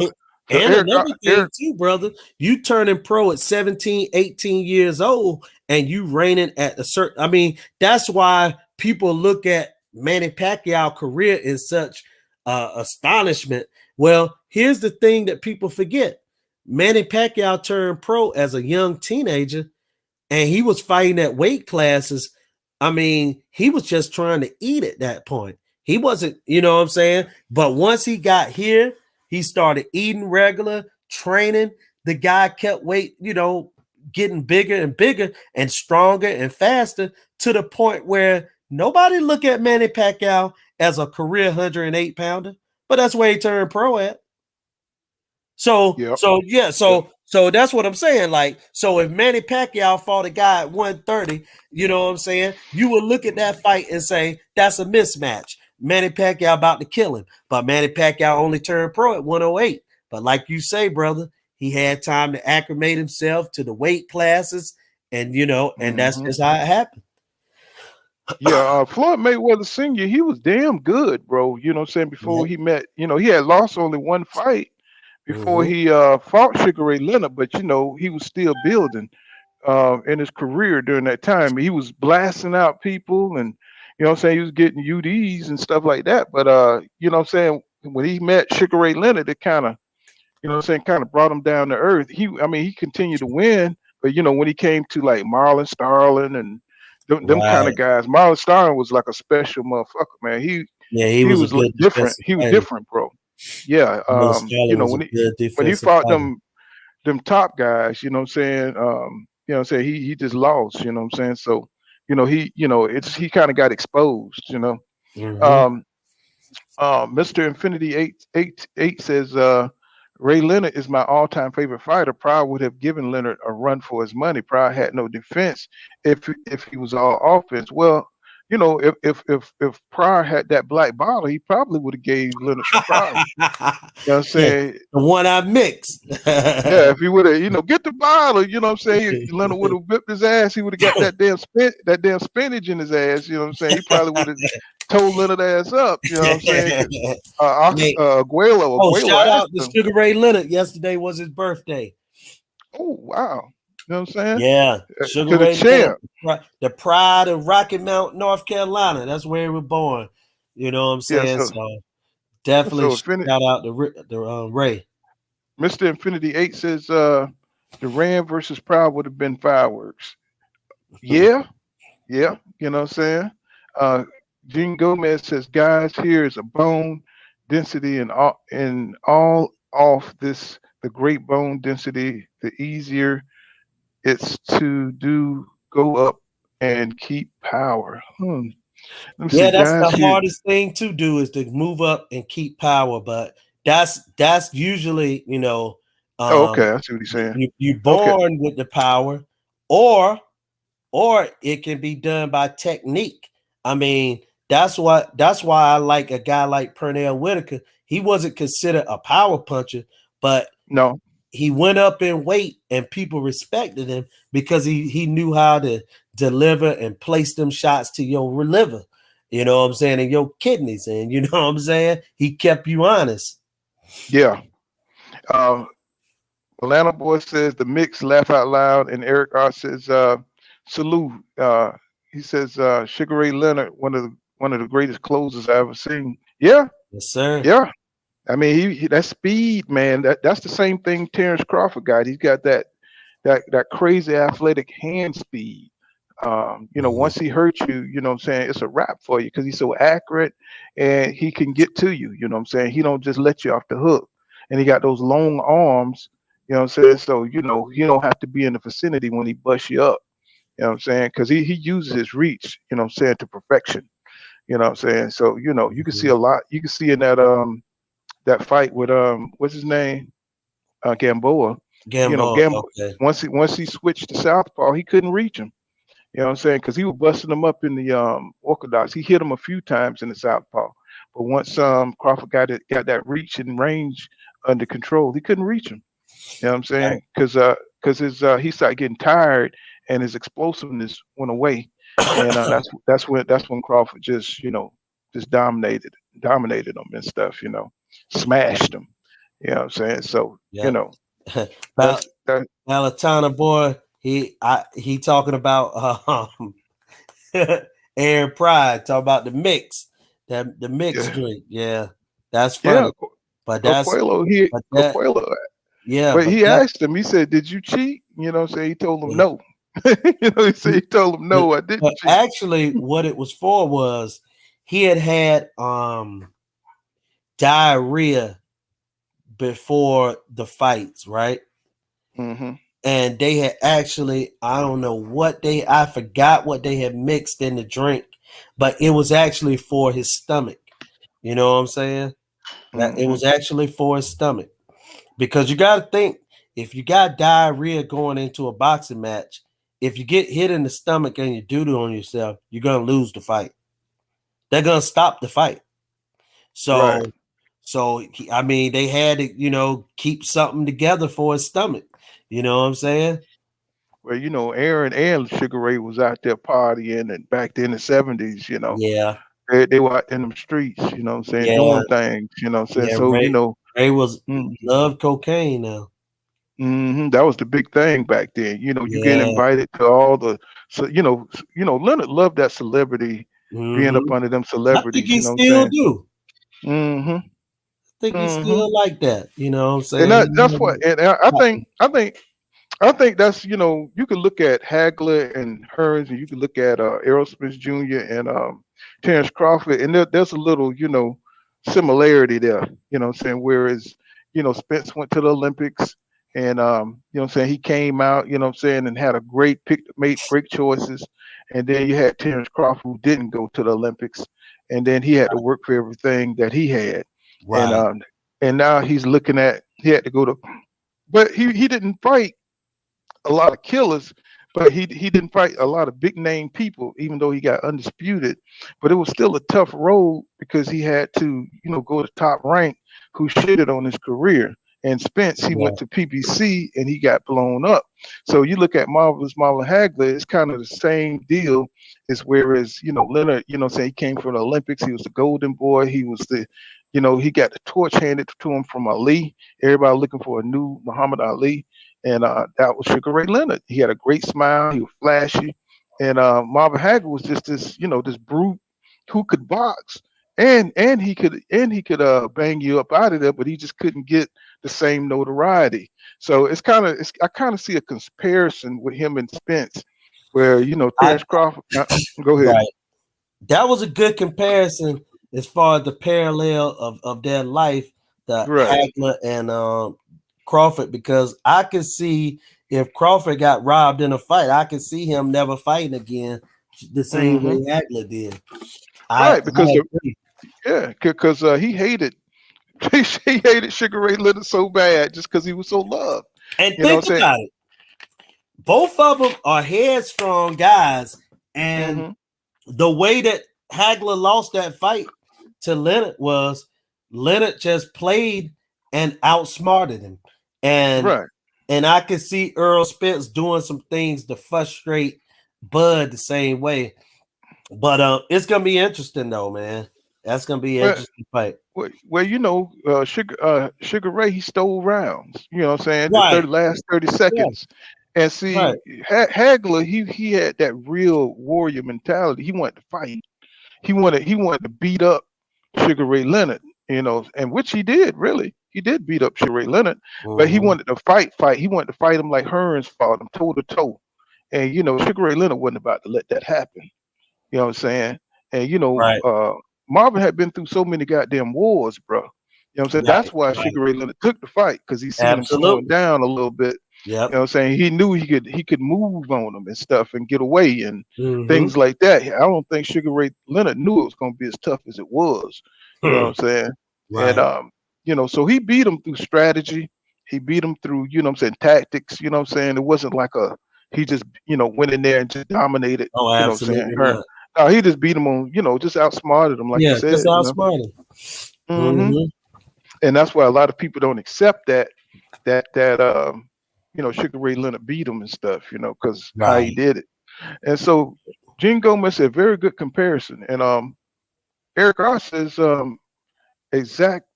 And Eric another thing Eric too, brother, you turning pro at 17, 18 years old and you reigning at a certain, I mean, that's why people look at Manny Pacquiao career in such astonishment. Well, here's the thing that people forget. Manny Pacquiao turned pro as a young teenager and he was fighting at weight classes. I mean, he was just trying to eat at that point. He wasn't, you know what I'm saying? But once he got here, he started eating regular, training. The guy kept weight, getting bigger and bigger and stronger and faster to the point where nobody look at Manny Pacquiao as a career 108 pounder, but that's where he turned pro at. So, yep, so yeah, yep. so that's what I'm saying. Like, so if Manny Pacquiao fought a guy at 130, you know what I'm saying? You would look at that fight and say that's a mismatch. Manny Pacquiao about to kill him, but Manny Pacquiao only turned pro at 108. But like you say, brother, he had time to acclimate himself to the weight classes, and and that's hmm just how it happened. Yeah, Floyd Mayweather Sr., he was damn good, bro. You know what I'm saying? Yeah. Before he met, he had lost only one fight before Mm-hmm. he fought Sugar Ray Leonard, but he was still building in his career during that time. He was blasting out people and you know what I'm saying, he was getting UDs and stuff like that. But you know what I'm saying, when he met Sugar Ray Leonard, it kind of, you know what I'm saying, kind of brought him down to earth. He continued to win, but when he came to like Marlon Starling and them kind of Right. guys, Marlon Starling was like a special motherfucker, man. He Yeah, he he was a was like good different. defensive He was fighter. different, bro. Yeah, Will Stalin was a good when he defensive fought fighter. them top guys, you know what I'm saying? You know what I'm saying? He just lost, you know what I'm saying? So, he kind of got exposed. Mm-hmm. Um, Mr. Infinity 888 says, Ray Leonard is my all-time favorite fighter. Pryor would have given Leonard a run for his money. Pryor had no defense if he was all offense. Well, if Pryor had that black bottle, he probably would have gave Leonard some problems. You know what I'm Yeah, saying? the one I mixed. Yeah, if he would have, get the bottle, you know what I'm saying? Leonard would have whipped his ass. He would have got that damn spinach in his ass. You know what I'm saying? He probably would have told Leonard ass up. You know what I'm saying? Because Hey, Aguelo shout asked out to him. Sugar Ray Leonard. Yesterday was his birthday. Oh wow! You know what I'm saying? Yeah, Sugar To the Ray Leonard, champ. the pride of Rocky Mount, North Carolina. That's where he was born. You know what I'm Yeah. saying? So So definitely so shout out to Ray. Mr. Infinity 8 says Duran versus Proud would have been fireworks. Yeah, yeah, you know what I'm saying? Uh Gene Gomez says, guys, here is a bone density and all off this the great bone density, the easier it's to do go up and keep power. Let me see, Yeah, that's the guys. Here. hardest thing to do is to move up and keep power. But that's usually, Oh, okay, I see what he's you, saying. you Okay, born with the power, or or it can be done by technique. I mean, that's why I like a guy like Pernell Whitaker. He wasn't considered a power puncher, but no, he went up in weight and people respected him because he knew how to deliver and place them shots to your liver, you know what I'm saying, and your kidneys, and you know what I'm saying, he kept you honest. yeah. Uh, Atlanta boy says the mix laugh out loud, and Eric R says salute. He says Sugar Ray Leonard, one of the greatest closers I ever seen. Yeah, Yes, sir. yeah. I mean, that speed, man. That's the same thing Terence Crawford got. He's got that crazy athletic hand speed. Mhm. Once he hurts you, you know what I'm saying, it's a wrap for you because he's so accurate and he can get to you, you know what I'm saying? He don't just let you off the hook. And he got those long arms, you know what I'm saying? So, he don't have to be in the vicinity when he busts you up, you know what I'm saying? Because he uses his reach, you know what I'm saying, to perfection. You know what I'm saying? So, you can see Mhm. a lot. You can see in that fight with what's his name? Gamboa. Gamboa, Gamboa okay. once he switched to southpaw, he couldn't reach him. You know what I'm saying? Because he was busting them up in the orthodox. He hit him a few times in the southpaw, but once Crawford got that reach and range under control, he couldn't reach him. You know what I'm Right. saying? Because his he started getting tired and his explosiveness went away, and that's when Crawford just dominated him and stuff. Smashed him. You know what I'm saying? So Yep. About that's that. Malatana boy, he talking about Aaron Pride, talk about the mix, that the mix Yeah, drink. Yeah, that's yeah. funny. But that's Coquelo, he but that Coquelo. yeah, But but he that asked him. He said, "Did you cheat?" You know what I'm saying? He told him yeah. no. He told him But, no, I didn't but cheat. actually what it was for was he had diarrhea before the fights, right? Hmm. And they had actually, I don't know what I forgot what they had mixed in the drink, but it was actually for his stomach. You know what I'm saying? That it Hmm. was actually for his stomach. Because you got to think, if you got diarrhea going into a boxing match, if you get hit in the stomach and you do it on yourself, you're going to lose the fight. They're going to stop the fight. Right. I mean, they had to, keep something together for his stomach. You know what I'm saying? Well, Aaron and Sugar Ray was out there partying, and back then in the '70s, Yeah. they were out in them streets, what I'm saying, Yeah. doing things, what I'm saying. Yeah. So, Ray was mm, loved cocaine now. that was the big thing back then. You getting Yeah. invited to all the, so Leonard loved that celebrity, being up Hmm. under them I think celebrities. he You know what still I'm do. saying? Hmm. I think he Hmm. still like that. You know what I'm And saying? that's what, and I think that's you can look at Hagler and Hearns, and you can look at Errol Spence Jr. and Terence Crawford, and there's a little similarity there. You know what I'm saying? Whereas Spence went to the Olympics, and what I'm saying, he came out, what I'm saying, and had a great pick, made great choices, and then you had Terence Crawford who didn't go to the Olympics, and then he had to work for everything that he had, and Right. now he's looking at he had to go to, but he didn't fight a lot of killers, but he didn't fight a lot of big name people, even though he got undisputed. But it was still a tough road because he had to, go to top rank, who shitted on his career. And Spence, he Yeah. went to PBC and he got blown up. So you look at Marvelous Marlon Hagler, it's kind of the same deal. Is whereas, Leonard, saying, he came from the Olympics, he was the golden boy, he was he got the torch handed to him from Ali. Everybody looking for a new Muhammad Ali. and that was Sugar Ray Leonard. He had a great smile. He was flashy, and Marvin Hagler was just this, this brute who could box, and he could bang you up out of there, but he just couldn't get the same notoriety. So I kind of see a comparison with him and Spence, where I Terence Crawford. Go ahead. right. That was a good comparison as far as the parallel of their life, the Right. Hagler and Crawford, because I could see if Crawford got robbed in a fight, I could see him never fighting again the same Hmm. way Hagler did. I Right, because agree. he hated he hated Sugar Ray Leonard so bad just because he was so loved. And You know think what I'm saying? about it. Both of them are headstrong guys, and Hmm. the way that Hagler lost that fight to Leonard was Leonard just played and outsmarted him. And Right. and I could see Earl Spence doing some things to frustrate Bud the same way. But it's gonna be interesting though, man. That's gonna be an Well, interesting fight. Sugar Ray, he stole rounds. You know what I'm saying? The Right, last 30 right, seconds. And right. see, Hagler, he had that real warrior mentality. He wanted to fight. He wanted to beat up Sugar Ray Leonard, and which he did really. He did beat up Sugar Ray Leonard, but he Mm-hmm. wanted to fight. He wanted to fight him like Hearns fought him toe to toe. And Sugar Ray Leonard wasn't about to let that happen. You know what I'm saying? And Right, Marvin had been through so many goddamn wars, bro. You know what I'm saying? That's right, why right. Sugar Ray Leonard took the fight because he seen him slowing Absolutely. down a little bit. You know Yep. what I'm saying? He knew he could move on him and stuff and get away and Mm-hmm. things like that. I don't think Sugar Ray Leonard knew it was going to be as tough as it was. You know what I'm saying? And Right. so he beat him through strategy. He beat him through, what I'm saying, tactics. You know what I'm saying? It wasn't like he just went in there and just dominated. Oh, You know what I'm saying? absolutely Her. not. No, he just beat him on, just outsmarted him, like you Yeah, just said. outsmarted. Hmm. Mm-hmm. And that's why a lot of people don't accept that Sugar Ray Leonard beat him and stuff, because how he Right. did it. And so Gene Gomez said very good comparison. And Eric R says exact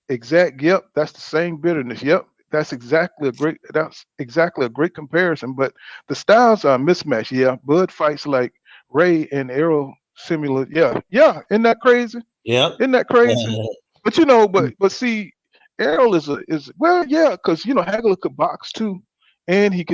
exact, yep, that's the same bitterness. Yep. That's exactly a great comparison. But the styles are mismatched. Yeah. Bud fights like Ray and Errol similar. Yeah. Yeah. Isn't that crazy? Yep. Isn't that crazy? But but see, Errol is well, yeah, because Hagler could box too, and he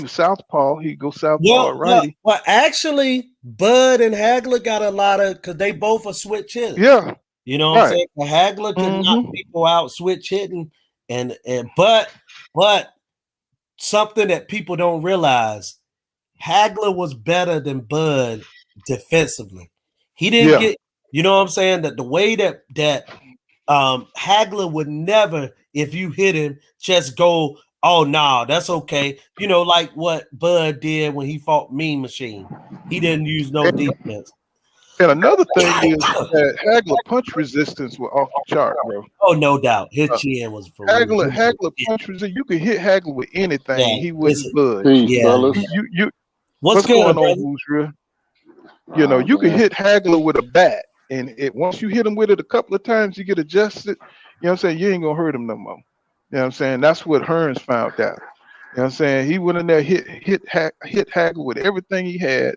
was southpaw. He could go southpaw or Well, righty. well, actually, Bud and Hagler got a lot of because they both are switch hitters. Yeah, You know what I'm right. saying? The Hagler could knock Hmm. people out switch hitting, and but something that people don't realize, Hagler was better than Bud defensively. He didn't Yeah. get, you know what I'm saying? That the way that Hagler would never, if you hit him, just go, oh nah, that's okay. You know, like what Bud did when he fought Mean Machine. He didn't use no And, defense. and another thing is that Hagler punch resistance was off the chart, bro. Oh, no doubt. His Uh, chin was for real. Hagler punch resistance. You could hit Hagler with anything, Yeah, he it's wouldn't budge. Peace, yeah, fellas. yeah. You What's what's going good, on, brother? Who's Oh you can man, hit Hagler with a bat, and once you hit him with it a couple of times, you get adjusted. You know what I'm saying? You ain't gonna hurt him no more. You know what I'm saying? That's what Hearns found out. You know what I'm saying? He went in there, hit Hagler with everything he had,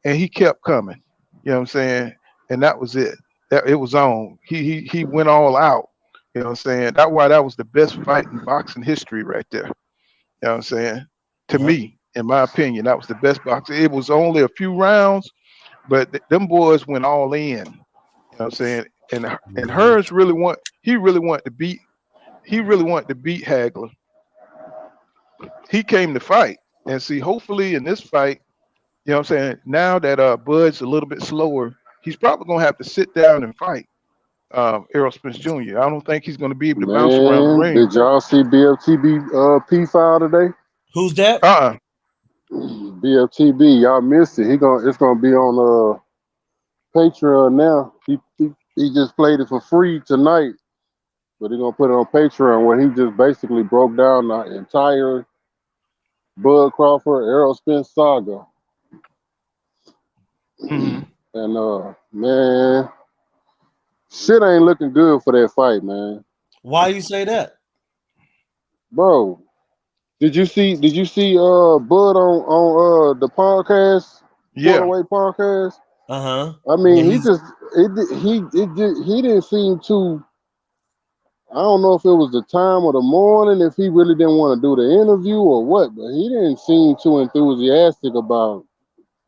and he kept coming. You know what I'm saying? And that was it. That it was on. He went all out. You know what I'm saying? That's why that was the best fight in boxing history right there. You know what I'm saying? To Yep. me, in my opinion, that was the best boxing. It was only a few rounds, but them boys went all in. You know what I'm saying? And Mhm. Hearns really wanted to beat Hagler. He came to fight. And see, hopefully in this fight, you know what I'm saying, now that Bud's a little bit slower, he's probably gonna have to sit down and fight Errol Spence Jr. I don't think he's gonna be able to bounce around the man, ring. did y'all see BFTB P file today? Who's that? Uh-uh. BFTB, y'all missed it. It's gonna be on Patreon now. He just played it for free tonight, but he's gonna put it on Patreon where he just basically broke down the entire Bud Crawford Errol Spence saga. Hmm. And man, shit ain't looking good for that fight, man. Why you say that? Bro, Did you see Bud on the podcast, Yeah, Welterweight podcast? Uh-huh. I Yeah, mean, he just he didn't seem too. I don't know if it was the time of the morning, if he really didn't want to do the interview or what, but he didn't seem too enthusiastic about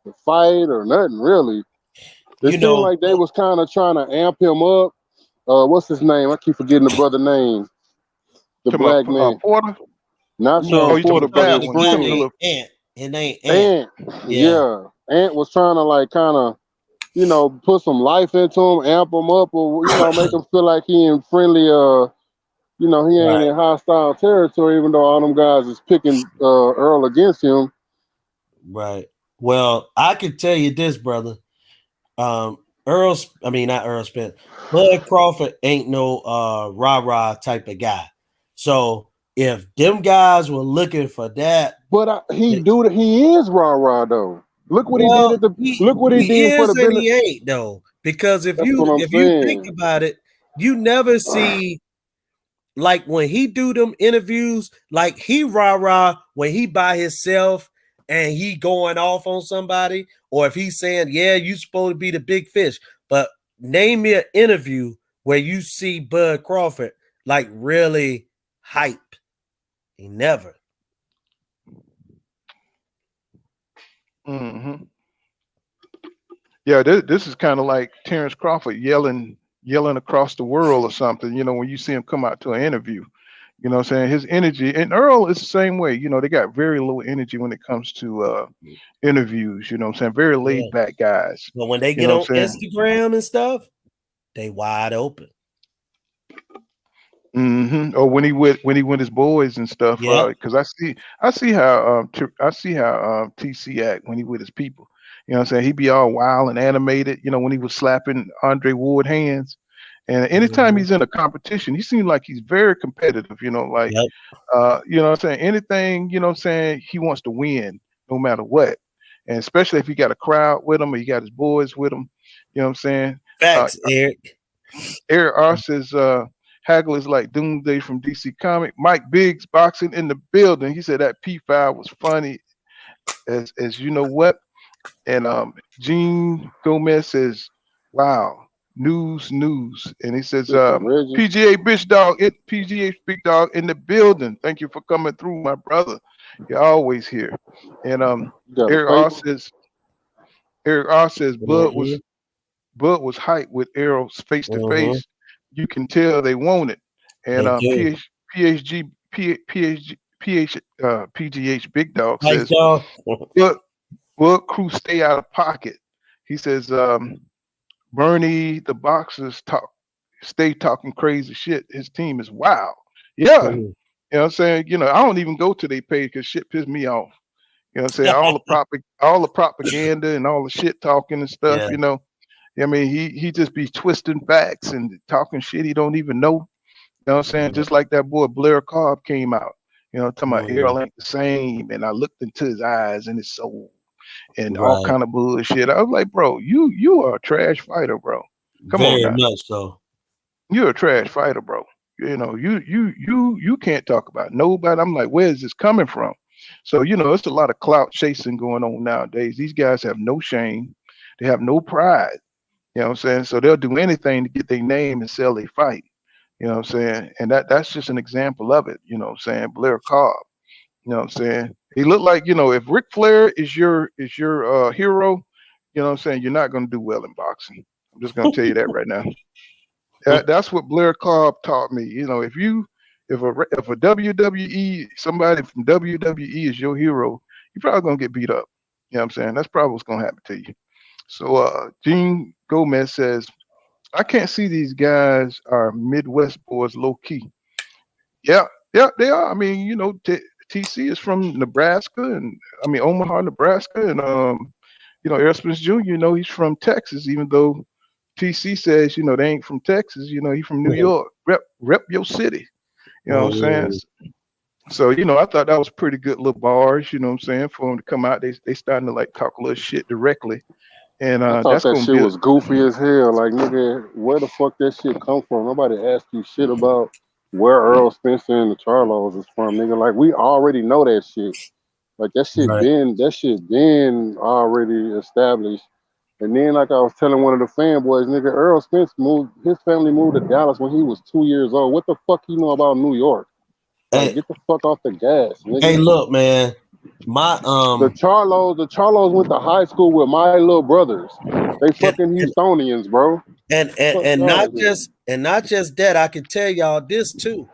the fight or nothing really. It you seemed know, like they was kind of trying to amp him up. What's his name? I keep forgetting the brother name. The talking about black man, Porter. not Oh, Sean no, you talking Porter, he about the but bad his told the one? You guy talking about the friend named little Ant. His name Ant. Ant. Yeah, Yeah, Ant was trying to like kind of put some life into him, amp him up, or make him feel like he in friendly he ain't right, in hostile territory, even though all them guys is picking Earl against him. right. Well, I can tell you this, brother. Earl, I mean not Earl Spence. Bud Crawford ain't no rah-rah type of guy. So if them guys were looking for that, But it- he is rah rah though. Look what he did well, at the he look what he he did for is the and benefit. he ain't though. Because That's what I'm if you think saying. about it, you never see like when he do them interviews, like he rah-rah when he by himself and he going off on somebody, or if he's saying, yeah, you supposed to be the big fish. But name me an interview where you see Bud Crawford like really hype. He never. hmm Yeah, this is kind of like Terence Crawford yelling across the world or something. When you see him come out to an interview, what I'm saying, his energy, and Earl is the same way. They got very low energy when it comes to interviews. What I'm saying, very Yeah. laid back guys. But when they You get know what on I'm saying? Instagram and stuff, they wide open. Or when he with his boys and stuff, Yep. because I see how TC act when he with his people. What I'm saying, he be all wild and animated. When he was slapping Andre Ward hands, and anytime Mhm. he's in a competition, he seems like he's very competitive. Like Yep. what I'm saying, anything. What I'm saying, he wants to win no matter what, and especially if he got a crowd with him or he got his boys with him. What I'm saying. Uh, Facts, Eric. Eric R says Haggle is like Doomsday from DC Comic. Mike Biggs boxing in the building. He said that P5 was funny as you know what. And Gene Gomez says, "Wow, news." And he says, Listen, Reggie, "PGA Bitch Dog, PGA Big Dog in the building. Thank you for coming through, my brother. You're always here." And you got a Eric R paper? says, Eric R says Mhm. Bud was hyped with Errol's face to Mhm. face. You can tell they want it. And They do. PhD, PGH Big Dog Thanks, says, y'all. Bud, Bud Crew stay out of pocket. He says, Bernie, the boxers stay talking crazy shit. His team is wild. Yeah. What I'm saying? I don't even go to their page because shit piss me off. What I'm saying? All the propaganda and all the shit talking and stuff, Yeah. I mean, he just be twisting facts and talking shit he don't even know. You know what I'm saying? Yeah. Just like that boy Blair Cobb came out, talking about Mhm. Errol ain't the same, and I looked into his eyes and his soul and all Right. kind of bullshit. I was like, bro, you are a trash fighter, bro. Come on Very now, much so. you're a trash fighter, bro. You can't talk about nobody. I'm like, where is this coming from? So it's a lot of clout chasing going on nowadays. These guys have no shame, they have no pride. You know what I'm saying? So they'll do anything to get their name and sell their fight. You know what I'm saying? And that's just an example of it. You know what I'm saying? Blair Cobb. You know what I'm saying? He looked like, if Ric Flair is your hero, you know what I'm saying, you're not gonna do well in boxing. I'm just gonna tell you that right now. That's what Blair Cobb taught me. If a WWE somebody from WWE is your hero, you're probably gonna get beat up. You know what I'm saying? That's probably what's gonna happen to you. So Gene Gomez says, I can't see these guys are Midwest boys low key. Yeah, yeah, they are. I mean, TC is from Nebraska, and I mean Omaha, Nebraska, and Errol Spence Jr. He's from Texas, even though TC says they ain't from Texas. He's from New York. Rep your city. You know what I'm saying? Mhm. So I thought that was pretty good little bars. You know what I'm saying? For them to come out, they starting to like talk a little shit directly, and I thought that's that gonna shit be was goofy as hell. Like, nigga, where the fuck that shit come from? Nobody asked you shit about. where Earl Spencer and the Charlos is from, nigga. Like we already know that shit. Like Right. that shit been already established. And then, like I was telling one of the fanboys, nigga, Earl Spence moved. His family moved to Dallas when he was 2 years old. What the fuck you know about New York? Like, Hey, get the fuck off the gas, hey, nigga. look, man. My The Charlos went to high school with my little brothers. They and, fucking Houstonians, bro. Fuck and out not of here. not just that, I can tell y'all this too.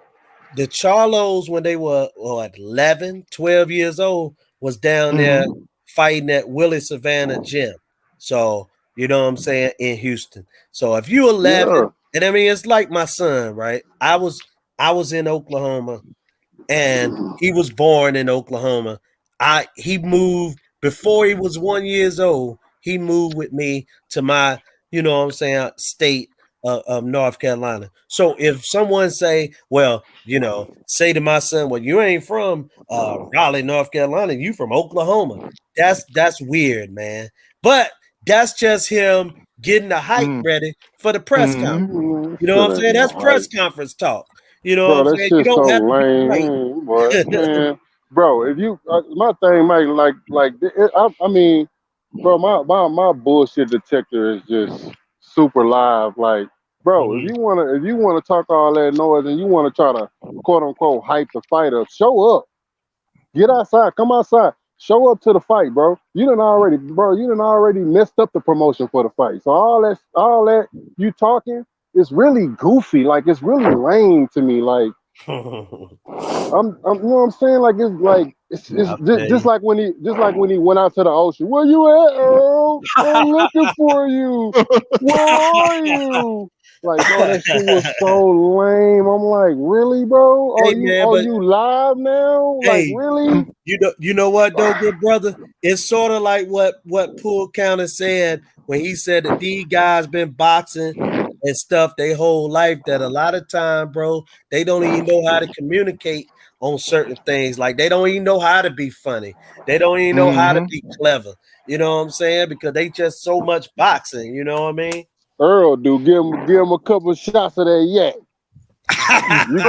The Charlos, when they were what, 11, 12 years old, was down there Mm-hmm. fighting at Willie Savannah Gym. So, you know what I'm saying, in Houston. So if you 11, Yeah. and I mean it's like my son, right? I was in Oklahoma and he was born in Oklahoma. He moved before he was 1 years old. He moved with me to my, you know what I'm saying, state of North Carolina. So if someone say, well, say to my son, well, you ain't from Raleigh, North Carolina, you from Oklahoma. That's weird, man. But that's just him getting the hype ready for the press conference. Mm-hmm. Mm, You know what I'm shit saying? ain't no That's press hype. conference talk. You know what Bro, I'm that saying? You shit's so don't have to be lame, right. man. But man, bro, if you my thing, Mike, I mean, bro, my bullshit detector is just super live. Like, bro, Mhm. if you wanna talk all that noise and you wanna try to quote unquote hype the fight up, show up. Get outside, come outside, show up to the fight, bro. You done already messed up the promotion for the fight. So all that you talking, it's really goofy. Like it's really lame to me. Like you know what I'm saying? Like it's I'll just, tell you. just like when he went out to the ocean. Where you at, Earl? I'm looking for you. Where are you? Like, bro, that shit was so lame. I'm like, really, bro? Hey man, Are but you live now? Like, hey, really? you know what though, good brother? It's sort of like what Poole County said when he said that these guys been boxing and stuff their whole life. That a lot of time, bro, they don't even know how to communicate on certain things. Like they don't even know how to be funny. They don't even know how to Mm-hmm. be clever. You know what I'm saying? Because they just so much boxing. You know what I mean? Earl, dude, give him a couple shots of that yak. You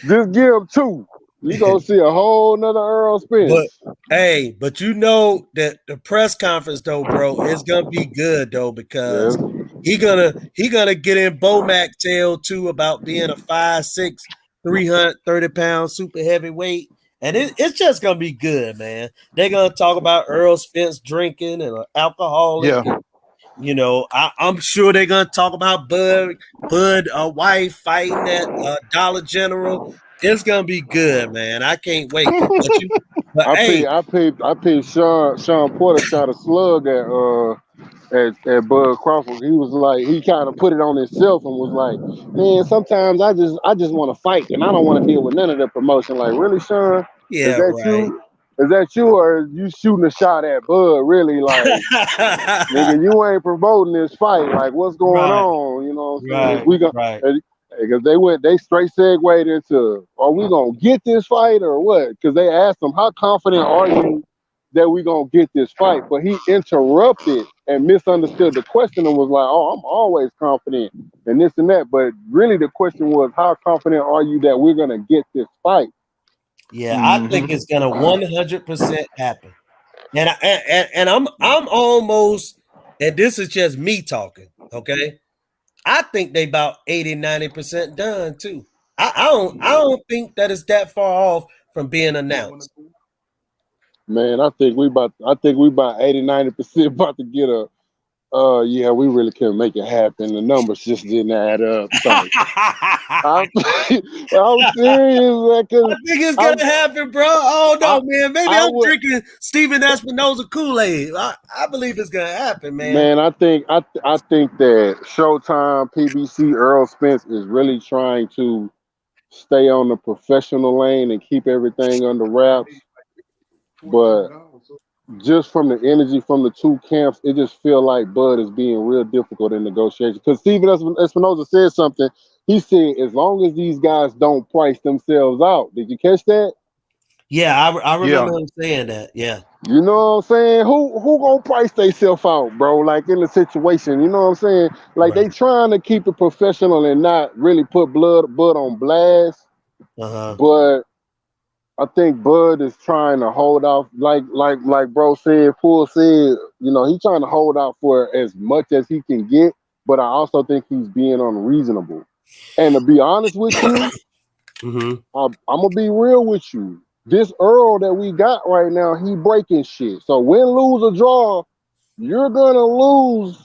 just give him two. You gonna see a whole nother Earl But Spence. hey, but you know that the press conference though, bro, is gonna be good though because Yeah. he gonna get in Bomac tail too about being a 5'6", 330 pound super heavyweight. And it's just gonna be good, man. They're gonna talk about Earl Spence drinking and an alcoholic, Yeah. and I'm sure they're gonna talk about Bud, wife fighting at Dollar General. It's gonna be good, man. I can't wait. But hey, I paid Sean Porter shot a slug at Bud Crawford. He was like he kind of put it on himself and was like, man, sometimes I just want to fight and I don't want to deal with none of the promotion. Like, really, Sean? Is yeah, that right. you? Is that you or is you shooting a shot at Bud? Really, like, nigga, you ain't promoting this fight. Like, what's going Right, on? You know what I'm saying? Is right, we gonna right. because they straight segued into, are we gonna get this fight or what? Because they asked him, how confident are you that we gonna get this fight? But he interrupted and misunderstood the question and was like, oh, I'm always confident and this and that. But really, the question was, how confident are you that we're gonna get this fight? Yeah, I think Mm-hmm. it's gonna 100% happen. And I'm almost, and this is just me talking, okay? I think they about 80-90% done too. I don't think that it's that far off from being announced. Man, I think we about 80-90% about to get a yeah, we really couldn't make it happen. The numbers just didn't add up. Thanks. I'm, I'm serious, I because think it's I'm gonna happen, bro. Oh I no, man. Maybe I I'm would drinking Steven Espinoza Kool-Aid. I believe it's gonna happen, man. man, I think that Showtime, PBC, Earl Spence is really trying to stay on the professional lane and keep everything under wraps. But just from the energy from the two camps, it just feel like Bud is being real difficult in negotiations. Because Steven Espinoza said something. He said, as long as these guys don't price themselves out. Did you catch that? Yeah, I Yeah, remember him saying that. Yeah. You know what I'm saying? Who gonna price themselves out, bro? Like in the situation, you know what I'm saying? Like Right. they trying to keep it professional and not really put Bud on blast. Uh-huh. But I think Bud is trying to hold off, like bro said, Poole said, you know, he's trying to hold out for as much as he can get. But I also think he's being unreasonable. And to be honest with you, Mm-hmm. I'm gonna be real with you. This Earl that we got right now, he breaking shit. So win, lose, or draw, you're gonna lose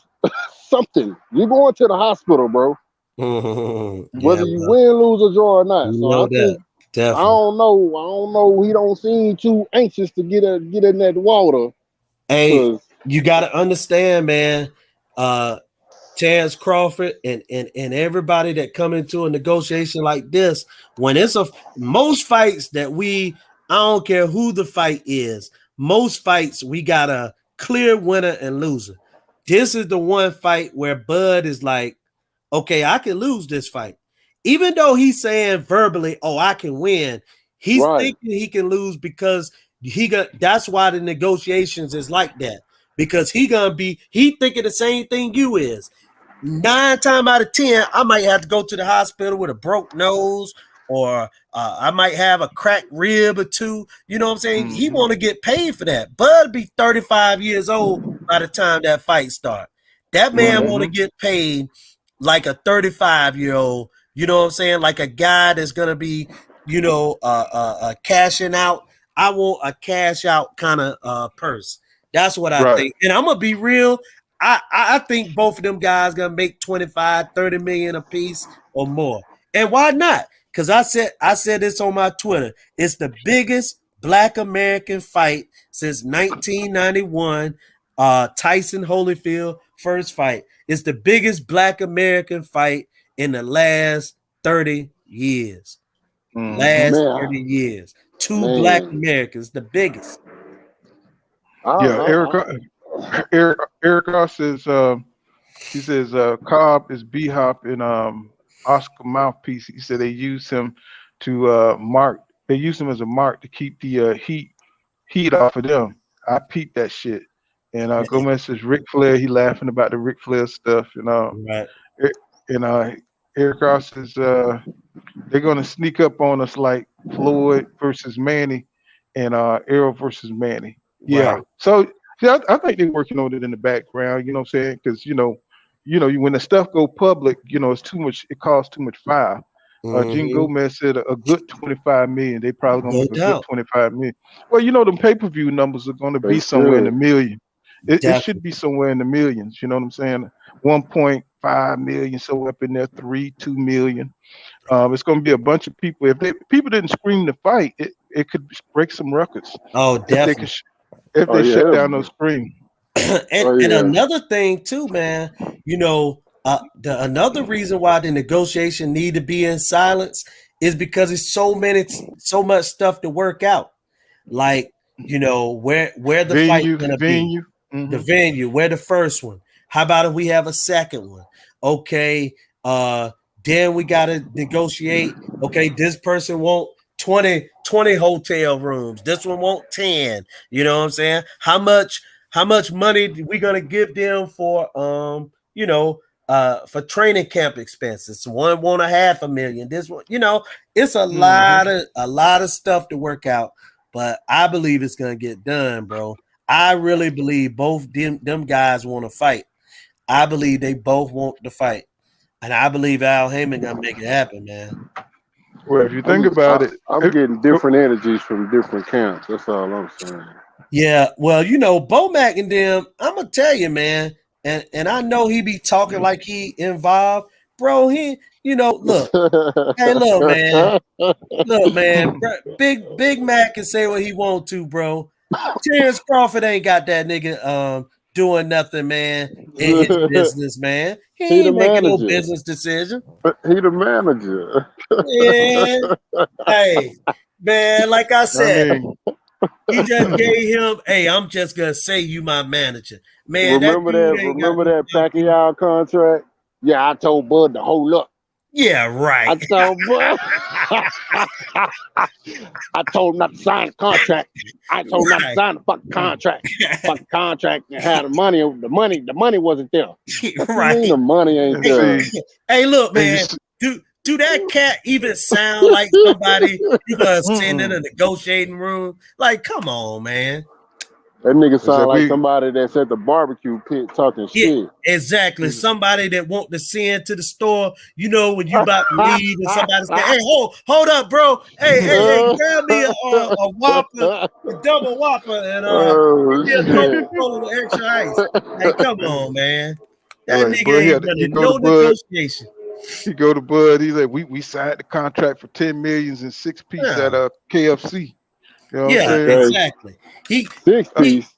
something. You're going to the hospital, bro. Yeah, Whether you well, win, lose, or draw or not. you So know I that. think I Definitely. don't know. I don't know. He don't seem too anxious to get in that water. Hey, Cause you gotta understand, man. Terence Crawford and everybody that come into a negotiation like this, when it's a most fights that I don't care who the fight is, most fights we got a clear winner and loser. This is the one fight where Bud is like, okay, I can lose this fight. Even though he's saying verbally, oh, I can win, he's right, thinking he can lose because that's why the negotiations is like that. Because he thinking the same thing you is. 9 times out of 10, I might have to go to the hospital with a broke nose, or I might have a cracked rib or two. You know what I'm saying? He hmm want to get paid for that. Bud be 35 years old by the time that fight start. That man right, want to hmm get paid like a 35-year-old. You know what I'm saying? Like a guy that's gonna be, cashing out. I want a cash out kind of purse. That's what I right. think. And I'm gonna be real. I think both of them guys gonna make 25, 30 million a piece or more. And why not? Because I said this on my Twitter. It's the biggest black American fight since 1991. Tyson Holyfield first fight. It's the biggest black American fight in the last 30 years. hmm Last man, 30 years. Two black man. Americans, the biggest. Yeah, I, Eric Ross says he says Cobb is B Hop and Oscar mouthpiece. He said they use him to mark. They use him as a mark to keep the heat off of them. I peeped that shit. And Gomez says Ric Flair. He laughing about the Ric Flair stuff. Right. E- and Eric Ross says they're gonna sneak up on us like Floyd versus Manny and Errol versus Manny. Right. Yeah. So yeah, I think they're working on it in the background. You know what I'm saying? Because when the stuff go public, it's too much. It costs too much fire. Gene Mm-hmm. Gomez said a good 25 million. They probably gonna No make a good doubt. 25 million. Well, the pay-per-view numbers are gonna they be somewhere in the should. million. It should Definitely. be somewhere in the millions. You know what I'm saying? 1.5 million, so up in there, 2 million. It's going to be a bunch of people. If people didn't scream the fight, it could break some records Oh, if they could definitely. if Oh they yeah. shut down those screams. and Oh and yeah. another thing too, man. Another reason why the negotiation need to be in silence is because it's so much stuff to work out. Like where the fight gonna be, Venue. the Hmm venue, where the first one. How about if we have a second one? Okay, then we gotta negotiate. Okay, this person want 20 hotel rooms. This one want 10. You know what I'm saying? How much money we gonna give them for for training camp expenses? One want a half a million. This one, it's hmm a lot of stuff to work out, but I believe it's gonna get done, bro. I really believe both them guys want to fight. I believe they both want to fight, and I believe Al Heyman gonna make it happen, man. Well, if you think about it, I'm getting different energies from different camps. That's all I'm saying. Yeah, well, Bo Mac and them, I'm gonna tell you, man, and I know he be talking like he involved, bro. Look, hey, look, man, Big Mac can say what he want to, bro. Terence Crawford ain't got that nigga doing nothing, man, in his business, man. He He the ain't making no manager. business decision. He the manager. Yeah, hey, man, like I I said, mean, he just gave him, hey, I'm just gonna say you my manager. Man, that Remember dude that? ain't got Remember no that fucking. Pacquiao contract? Yeah, I told Bud to hold up. Yeah, right. I told Bud. I told him not to sign the contract. I told him not to sign the fucking contract. Fucking contract and had the money. The money wasn't there. What you mean the money ain't there? Hey, look, And you man. Do that cat even sound like somebody you gonna send in a negotiating room? Like, come on, man. That nigga sound like somebody that's at the barbecue pit talking shit. Exactly. Somebody that want to send to the store, you know, when you about to leave and somebody say, hey, hold up, bro. Hey, grab me a Whopper, a double Whopper, and give me a Coca-Cola with extra ice. Hey, come on, man. That like, nigga ain't running no negotiation. He go to Bud. He's like, we signed the contract for 10 millions and 6 piece at KFC. You know what I'm saying? Exactly. 6 piece.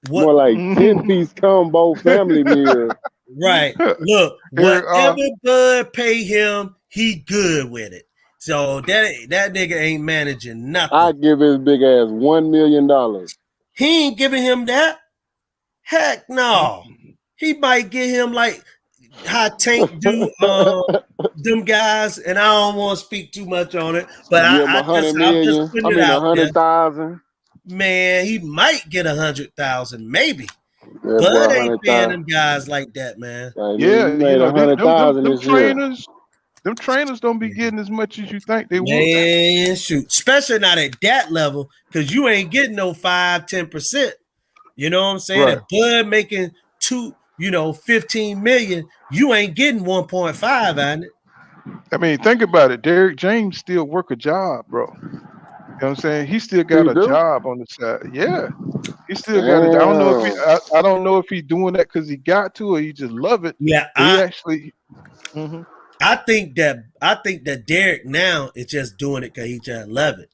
More like 10 piece combo family meal. Right. Look, whatever Bud pay him, he good with it. So that nigga ain't managing nothing. I give his big ass $1 million. He ain't giving him that. Heck no. He might get him like how Tank do them guys, and I don't want to speak too much on it, but I'm just putting it out 100,000. Man, he might get 100,000, maybe. Bud ain't paying them guys like that, man. Yeah, you know, them trainers don't be getting as much as you think they would. Man, shoot, especially not at that level, because you ain't getting no 5-10%. You know what I'm saying? Right. If Bud making 15 million, you ain't getting 1.5 on it. I mean, think about it. Derrick James still work a job, bro. You know what I'm saying? He still got a job on the side. Yeah. He still got it. I don't know if he's doing that because he got to or he just love it. Yeah, he actually I think that Derrick now is just doing it because he just love it.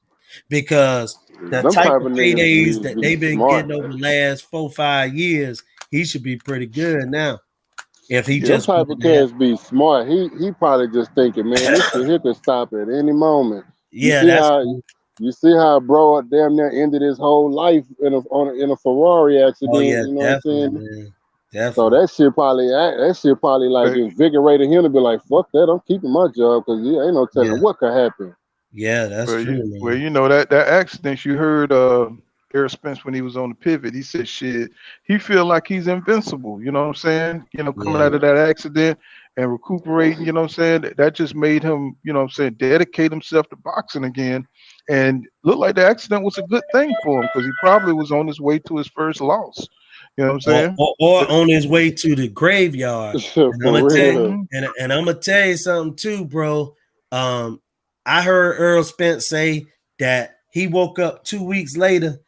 Because the type of paydays that they've been getting over the last 4-5 years, he should be pretty good now. If he just type of cats be smart, he probably just thinking, man, this shit here could stop at any moment. Yeah, you see how bro damn near ended his whole life in a Ferrari accident. Oh, yeah, you know what I'm saying? Man. Definitely. So that shit probably like invigorated him to be like, fuck that, I'm keeping my job because ain't no telling what could happen. Yeah, that's true. Well, you know that accident you heard Errol Spence when he was on the pivot, he said shit, he feel like he's invincible, you know what I'm saying? You know, coming out of that accident and recuperating, you know what I'm saying? That just made him, you know what I'm saying, dedicate himself to boxing again. And looked like the accident was a good thing for him because he probably was on his way to his first loss. You know what I'm saying? Or on his way to the graveyard. And I'm gonna tell you something too, bro. I heard Errol Spence say that he woke up 2 weeks later.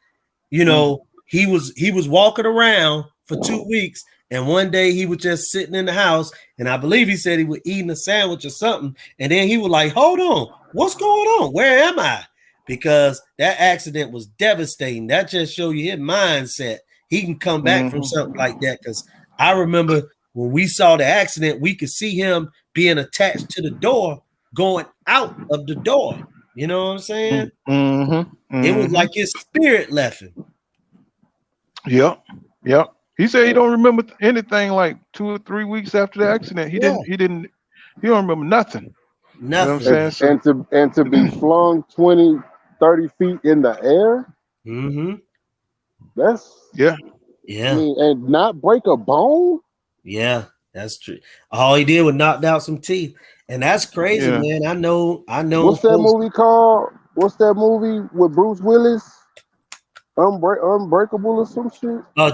You know, he was walking around for 2 weeks, and one day he was just sitting in the house, and I believe he said he was eating a sandwich or something, and then he was like, "Hold on, what's going on? Where am I?" Because that accident was devastating. That just show you his mindset. He can come back from something like that. Because I remember when we saw the accident, we could see him being attached to the door, going out of the door. You know what I'm saying? It was like his spirit left him. Yep. He said he don't remember anything like 2 or 3 weeks after the accident. He don't remember nothing. You know what I'm saying? And to be flung 20, 30 feet in the air. That's yeah. I mean, and not break a bone. Yeah, that's true. All he did was knocked out some teeth, and that's crazy, man. I know. What's that movie called? What's that movie with Bruce Willis? Unbreakable or some shit. Yeah.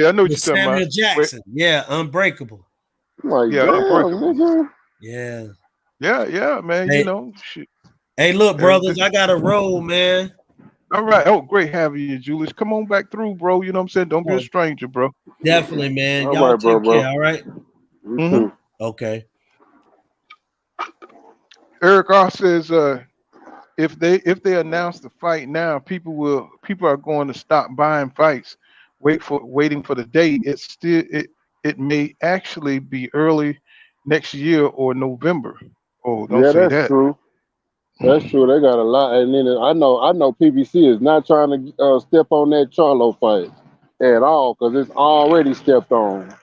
I know what you're talking about. Samuel Jackson. Yeah, Unbreakable. Like, Unbreakable. Yeah. Yeah, man. Hey, you know, shit. Hey, look, brothers, I got a roll, man. All right. Oh, great having you, Julius. Come on back through, bro. You know what I'm saying? Don't be a stranger, bro. Definitely, man. Y'all take care, all right? Okay. Eric says, if they announce the fight now, people are going to stop buying fights, waiting for the date. It may actually be early next year or November. Oh, don't say that's that. True. That's true. They got a lot, and then I know PBC is not trying to step on that Charlo fight at all because it's already stepped on.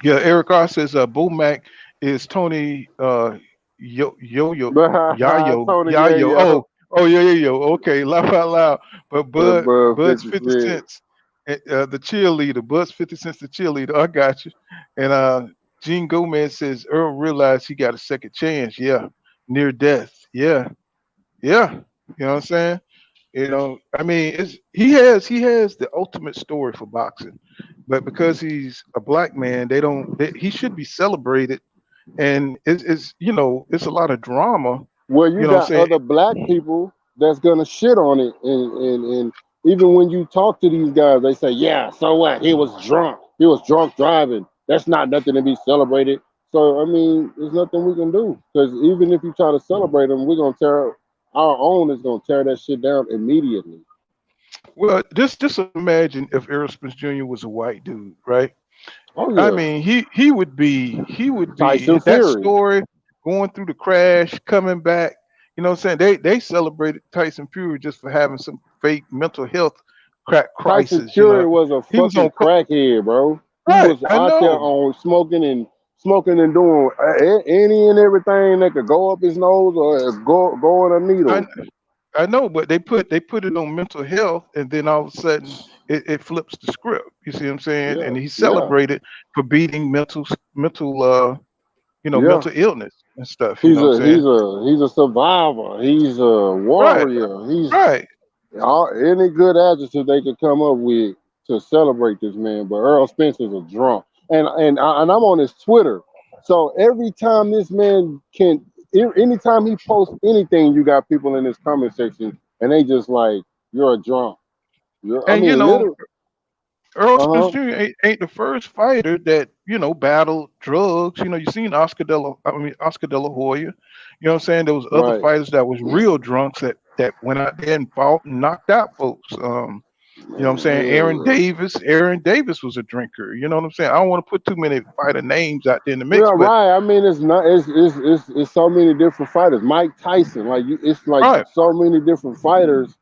Yeah, Eric R says Bomac is Tony Tony Yayo. Yayo. Yeah, yeah, yo. Okay, laugh out loud. But Above Bud's 50 50 Cent. cents, the cheerleader. Bud's 50 cents, the cheerleader. I got you. And Gene Gomez says Earl realized he got a second chance. Yeah, near death. Yeah, yeah. You know what I'm saying? You know, I mean, he has the ultimate story for boxing, but because he's a black man, he should be celebrated, and it's it's a lot of drama. Well, you You know what got I'm other black people that's gonna shit on it, and even when you talk to these guys, they say, "Yeah, so what? He was drunk. He was drunk driving. That's not nothing to be celebrated." So I mean, there's nothing we can do because even if you try to celebrate them, we're gonna tear our own is gonna tear that shit down immediately. Well, just imagine if Errol Spence Jr. was a white dude, right? Oh I yeah, mean, he would be Tyson that Fury. story going through the crash, coming back. You know what I'm saying? They celebrated Tyson Fury just for having some fake mental health crack Tyson crisis. You Fury know, was a he was fucking on crackhead, bro. He right. was I out there know. on smoking and doing any and everything that could go up his nose or go in a I needle. I know, but they put it on mental health, and then all of a sudden it flips the script. You see what I'm saying? Yeah, And he's yeah, celebrated for beating mental yeah. mental illness and stuff. You know He's what I'm a saying? he's a survivor. He's a Right, warrior. He's right. any good adjective they could come up with to celebrate this man. But Earl Spence is a drunk, and I'm on his Twitter. So every time this man anytime he posts anything, you got people in his comment section, and they just like, "You're a drunk." I And mean, literally. Earl Uh Spence huh. Jr. ain't the first fighter that battled drugs. You seen Oscar De La Hoya. You know what I'm saying? There was other Right. fighters that was real drunks that went out there and fought and knocked out folks. You know what I'm Man, saying? hell yeah. Aaron Davis was a drinker. You know what I'm saying? I don't want to put too many fighter names out there in the mix, Yeah, but right. I mean, it's not. It's so many different fighters. Mike Tyson, like you, it's like right. so many different fighters.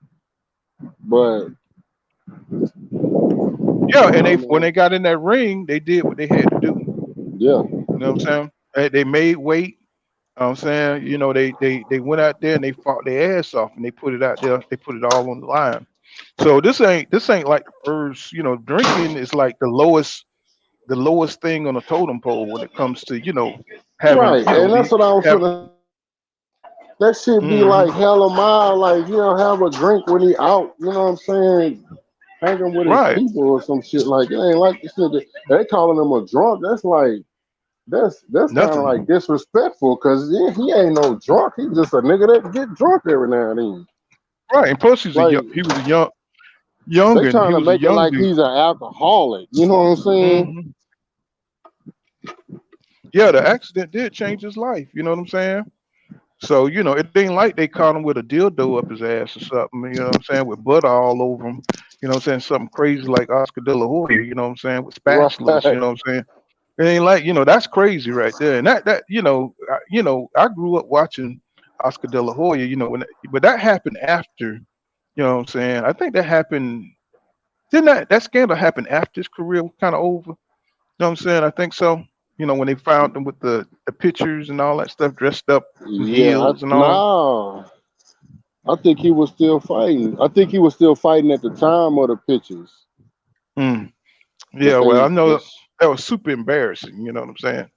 But Yeah, and I when mean, they got in that ring, they did what they had to do. yeah, You know what I'm saying? They made weight. You know what I'm saying, they went out there and they fought their ass off and they put it out there. They put it all on the line. So this ain't like the first. Drinking is like the lowest thing on the totem pole when it comes to having right. And that's the what I was have. gonna. That should be Hmm. like hella mild. Like have a drink when he out. You know what I'm saying? Hanging with his Right. people or some shit. Like it ain't like the shit that they calling him a drunk. That's like that's kind of like Nothing. disrespectful because he ain't no drunk. He just a nigga that get drunk every now and then. Right. And plus, Like he was a they youngin. trying He to was a make it young like dude. he's an alcoholic. You know what I'm saying? Hmm. Yeah, the accident did change his life. You know what I'm saying? So, it ain't like they caught him with a dildo up his ass or something, you know what I'm saying, with butter all over him, you know what I'm saying, something crazy like Oscar De La Hoya, you know what I'm saying, with spatulas, you Right. know what I'm saying. It ain't like, that's crazy right there. And I grew up watching Oscar De La Hoya, but that happened after, you know what I'm saying. I think that happened, didn't that scandal happen after his career was kind of over? You know what I'm saying? I think so. When they found him with the pictures and all that stuff, dressed up in Yeah. heels and all. Nah. I think he was still fighting. I think he was still fighting at the time of the pictures. Mm. But Yeah, well, they I know just that was super embarrassing. You know what I'm saying?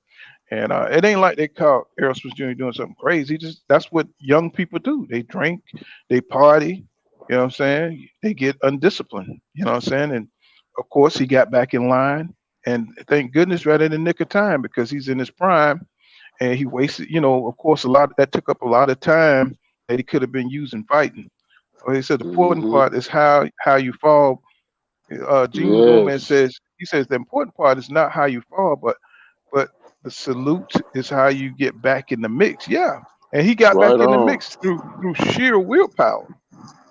And it ain't like they caught Errol Spence Jr. doing something crazy. Just that's what young people do. They drink, they party. You know what I'm saying? They get undisciplined. You know what I'm saying? And of course, he got back in line, and thank goodness, right in the nick of time because he's in his prime, and he wasted. Of course, a lot that took up a lot of time that he could have been using fighting. Well, he said the important hmm part is how you fall. Gene Gomez yes. says the important part is not how you fall, but the salute is how you get back in the mix. Yeah, and he got Right back in the on. mix through sheer willpower.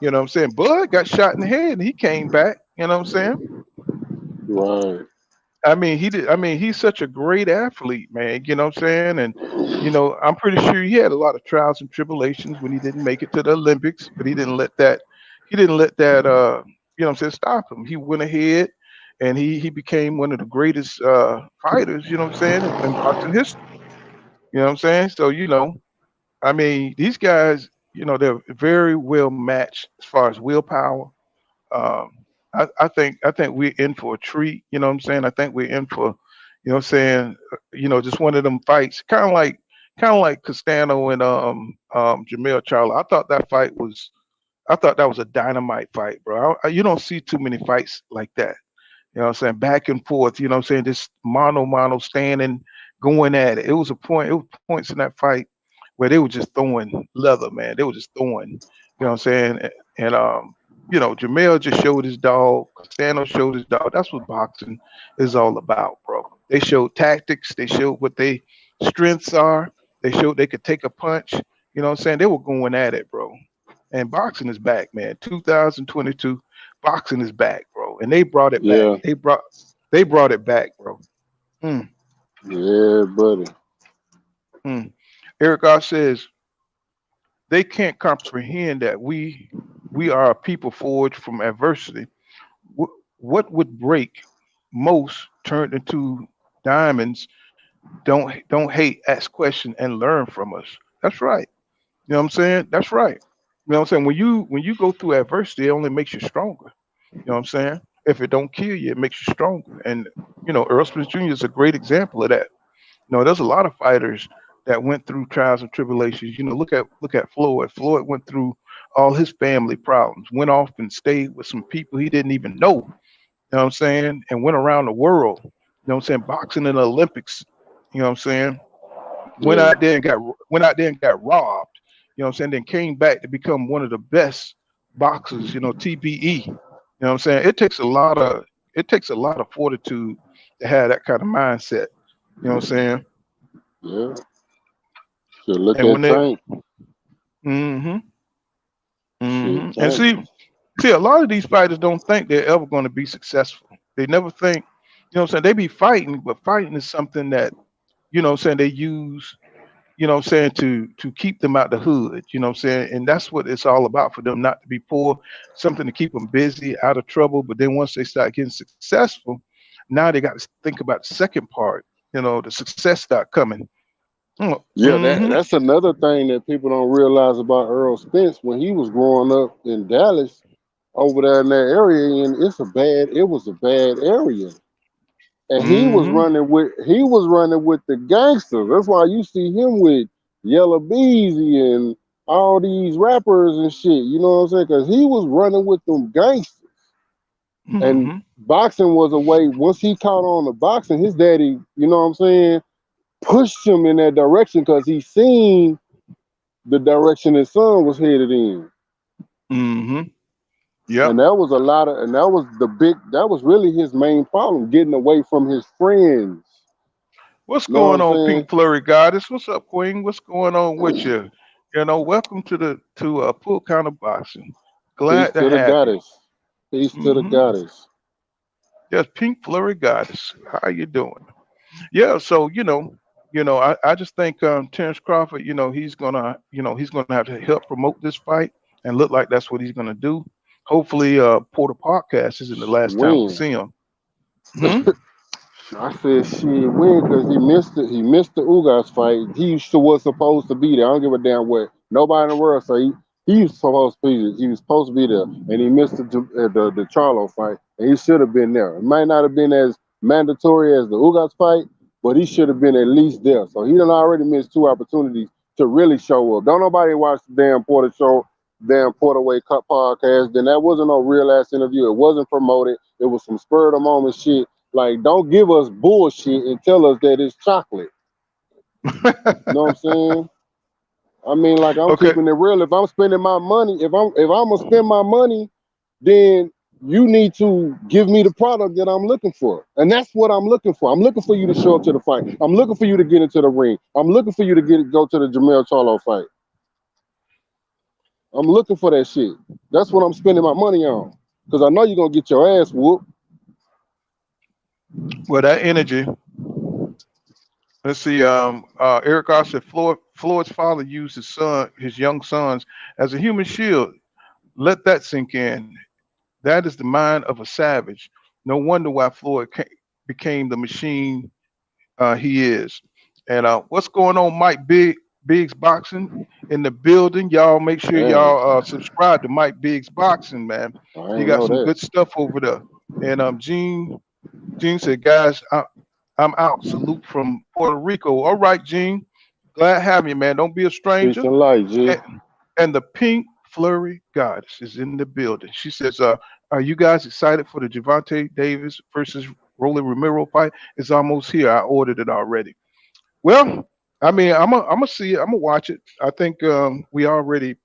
You know what I'm saying? Bud got shot in the head and he came back. You know what I'm saying? Right. I mean, he did. I mean, he's such a great athlete, man. You know what I'm saying? And I'm pretty sure he had a lot of trials and tribulations when he didn't make it to the Olympics, but he didn't let that. He didn't let that. What I'm saying? Stop him. He went ahead, and he became one of the greatest fighters. You know what I'm saying? In boxing history. You know what I'm saying? So. I mean, these guys, they're very well matched as far as willpower. Um, I think we're in for a treat. You know what I'm saying? I think we're in for, what I'm saying, just one of them fights, kind of like Castano and Jamel Charlo. I thought that was a dynamite fight, bro. You don't see too many fights like that. You know what I'm saying? Back and forth, you know what I'm saying? Just mano standing, going at it. It was points in that fight where they were just throwing leather, man. They were just throwing, what I'm saying? And Jamel just showed his dog. Castano showed his dog. That's what boxing is all about, bro. They showed tactics, they showed what they strengths are, they showed they could take a punch. You know what I'm saying? They were going at it, bro. And boxing is back, man. 2022, boxing is back, bro. And they brought it back. Yeah, They brought it back, bro. Mm, yeah, buddy. mm. Eric R says they can't comprehend that we are a people forged from adversity. What would break most turned into diamonds. Don't hate, ask question, and learn from us. That's right. You know what I'm saying? That's right. You know what I'm saying? When you go through adversity, it only makes you stronger. You know what I'm saying? If it don't kill you, it makes you stronger. And Earl Spence Jr. is a great example of that. There's a lot of fighters that went through trials and tribulations. Look at Floyd. Floyd went through all his family problems, went off and stayed with some people he didn't even know. You know what I'm saying? And went around the world. You know what I'm saying? Boxing in the Olympics. You know what I'm saying? Went Yeah, out there and got robbed. You know what I'm saying? Then came back to become one of the best boxers. TBE. You know what I'm saying? It takes a lot of fortitude to have that kind of mindset. You know what I'm saying? yeah. Should look And when at they, Tank. mm-hmm, Shit, and Tank. see, a lot of these fighters don't think they're ever going to be successful. They never think, what I'm saying? They be fighting, but fighting is something that, what I'm saying, they use, what I'm saying, to keep them out the hood, what I'm saying? And that's what it's all about for them, not to be poor, something to keep them busy, out of trouble. But then once they start getting successful, now they got to think about the second part, the success start coming. Yeah, Mm-hmm. that's another thing that people don't realize about Earl Spence when he was growing up in Dallas over there in that area, and it was a bad area. And Mm-hmm. he was running with the gangsters. That's why you see him with Yellow Beezy and all these rappers and shit. You know what I'm saying? Because he was running with them gangsters. And Mm-hmm. boxing was a way. Once he caught on to boxing, his daddy, you know what I'm saying, pushed him in that direction because he seen the direction his son was headed in. Mm-hmm. Yep. And that was really his main problem, getting away from his friends. What's You know what going I'm on, saying? Pink Flurry Goddess? What's up, Queen? What's going on with you? Welcome to Pool Counter Boxing. Peace Glad to to the have you. goddess. Peace to the Mm-hmm. goddess. Yes, Pink Flurry Goddess. How you doing? Yeah, so I just think Terence Crawford, he's gonna have to help promote this fight and look like that's what he's gonna do. Hopefully, Porter Podcast isn't the last time we Win. see him. Hmm? I said shit win because he missed it. He missed the Ugas fight. Was supposed to be there. I don't give a damn what nobody in the world say. He was supposed to be. He was supposed to be there, and he missed the Charlo fight. And he should have been there. It might not have been as mandatory as the Ugas fight, but he should have been at least there. So he done already missed two opportunities to really show up. Don't nobody watch the damn Porter show, damn Porterway Cup podcast. Then that wasn't no real ass interview. It wasn't promoted. It was some spur of the moment shit. Like, don't give us bullshit and tell us that it's chocolate. You know what I'm saying? I mean, like I'm Okay. keeping it real. If I'm spending my money, if I'm gonna spend my money, then you need to give me the product that I'm looking for. And that's what I'm looking for. I'm looking for you to show up to the fight. I'm looking for you to get into the ring. I'm looking for you to go to the Jamel Charlo fight. I'm looking for that shit. That's what I'm spending my money on. Because I know you're gonna get your ass whooped. Well, that energy. Let's see. Eric R said Floyd's father used his young sons, as a human shield. Let that sink in. That is the mind of a savage. No wonder why became the machine he is. And what's going on, Mike? Biggs Boxing in the building. Y'all make sure Damn, y'all subscribe to Mike Biggs Boxing, man. I He ain't got know some that. good stuff over there. And Gene said, guys, I'm out. Salute from Puerto Rico. All right, Gene. Glad to have you, man. Don't be a Peace stranger. and light, G. And, and the pink flurry goddess is in the building. She says, are you guys excited for the Javante Davis versus Rolly Romero fight? It's almost here. I ordered it already. Well, I mean, I'm gonna see it. I'm gonna watch it. I think we already.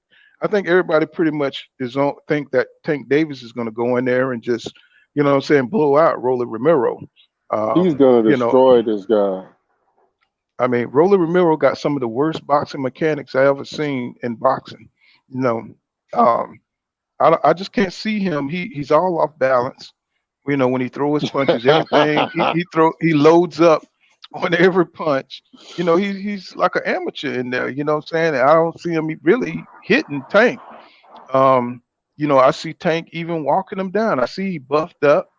I think everybody pretty much is on. Think that Tank Davis is gonna go in there and just, what I'm saying, blow out Rolly Romero. He's gonna You know, destroy this guy. I mean, Rolly Romero got some of the worst boxing mechanics I ever seen in boxing. You know, um, I just can't see him. He's all off balance. When he throws his punches, everything he loads up on every punch. He's like an amateur in there. You know what I'm saying? I don't see him really hitting Tank. Um, I see Tank even walking him down. I see he buffed up.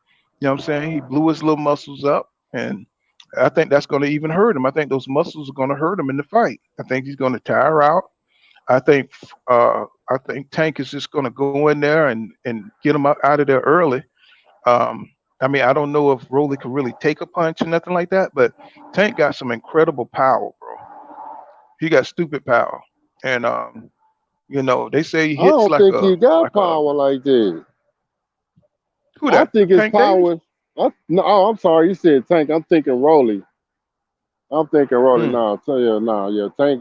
You know what I'm saying? He blew his little muscles up, and I think that's going to even hurt him. I think those muscles are going to hurt him in the fight. I think he's going to tire out. I think I think Tank is just going to go in there and get him out of there early. um, I mean, I don't know if Rolly could really take a punch or nothing like that, but Tank got some incredible power, bro. He got stupid power, and they say he I hits don't like think a he got like a power like that. who I that think his Tank Davis? power. No, oh, I'm sorry. You said Tank. I'm thinking Rolly. I'm thinking Rolly. Mm. No, tell you no. Yeah, Tank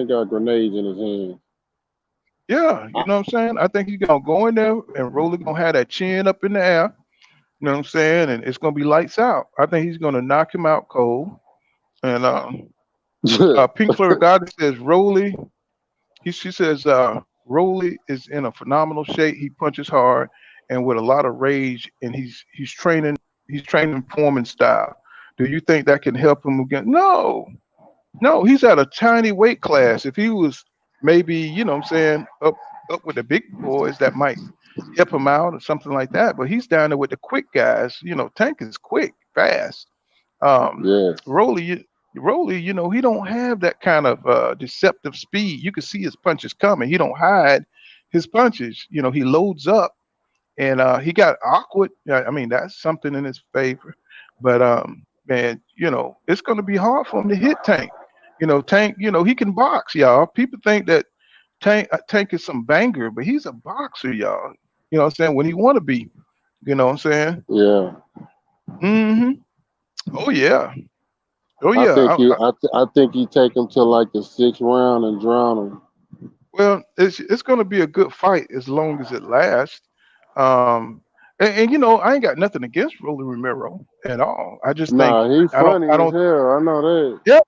got grenades in his hand. Yeah, you know what I'm saying. I think he's gonna go in there and Rolly gonna have that chin up in the air. You know what I'm saying, and it's gonna be lights out. I think he's gonna knock him out cold. And Pink Fleur God says Rolly. She says Rolly is in a phenomenal shape. He punches hard and with a lot of rage, and he's training Foreman style. Do you think that can help him again? No, no. He's at a tiny weight class. If he was maybe what I'm saying up with the big boys, that might help him out or something like that. But he's down there with the quick guys. Tank is quick, fast. Um, Yes. Rolly, Rolly, he don't have that kind of deceptive speed. You can see his punches coming. He don't hide his punches. He loads up, and he got awkward. I mean, that's something in his favor. But man, it's going to be hard for him to hit Tank. Tank, he can box, y'all. People think that Tank is some banger, but he's a boxer, y'all. You know what I'm saying? When he want to be, you know what I'm saying? Yeah. Hmm. Oh yeah. Oh I yeah. think you. I think he take him to like the sixth round and drown him. Well, it's going to be a good fight as long as it lasts. Um, and I ain't got nothing against Rolly Romero at all. I just think Nah, he I don't funny I as don't hell. I know that. yeah,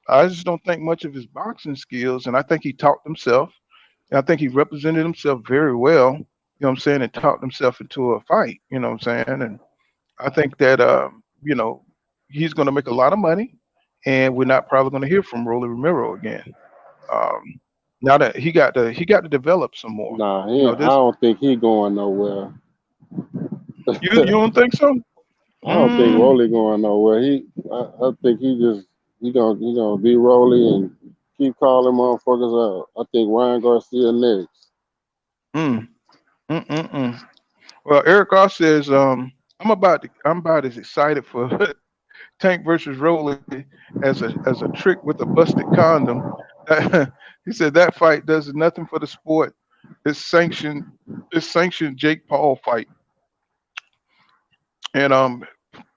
I just don't think much of his boxing skills, and I think he talked himself. And I think he represented himself very well. What I'm saying, and talked himself into a fight. You know what I'm saying, and I think that he's going to make a lot of money, and we're not probably going to hear from Rolly Romero again. Um, now that he got to develop some more. Nah, You he. know I this. don't think he going nowhere. You don't think so? I don't think Mm, Rolly going nowhere. I think he gonna be Rolly and keep calling motherfuckers out. I think Ryan Garcia next. mm, mm. Well, Eric Ross says, I'm about as excited for Tank versus Rolly as a trick with a busted condom. He said that fight does nothing for the sport. It's sanctioned. It's sanctioned Jake Paul fight. And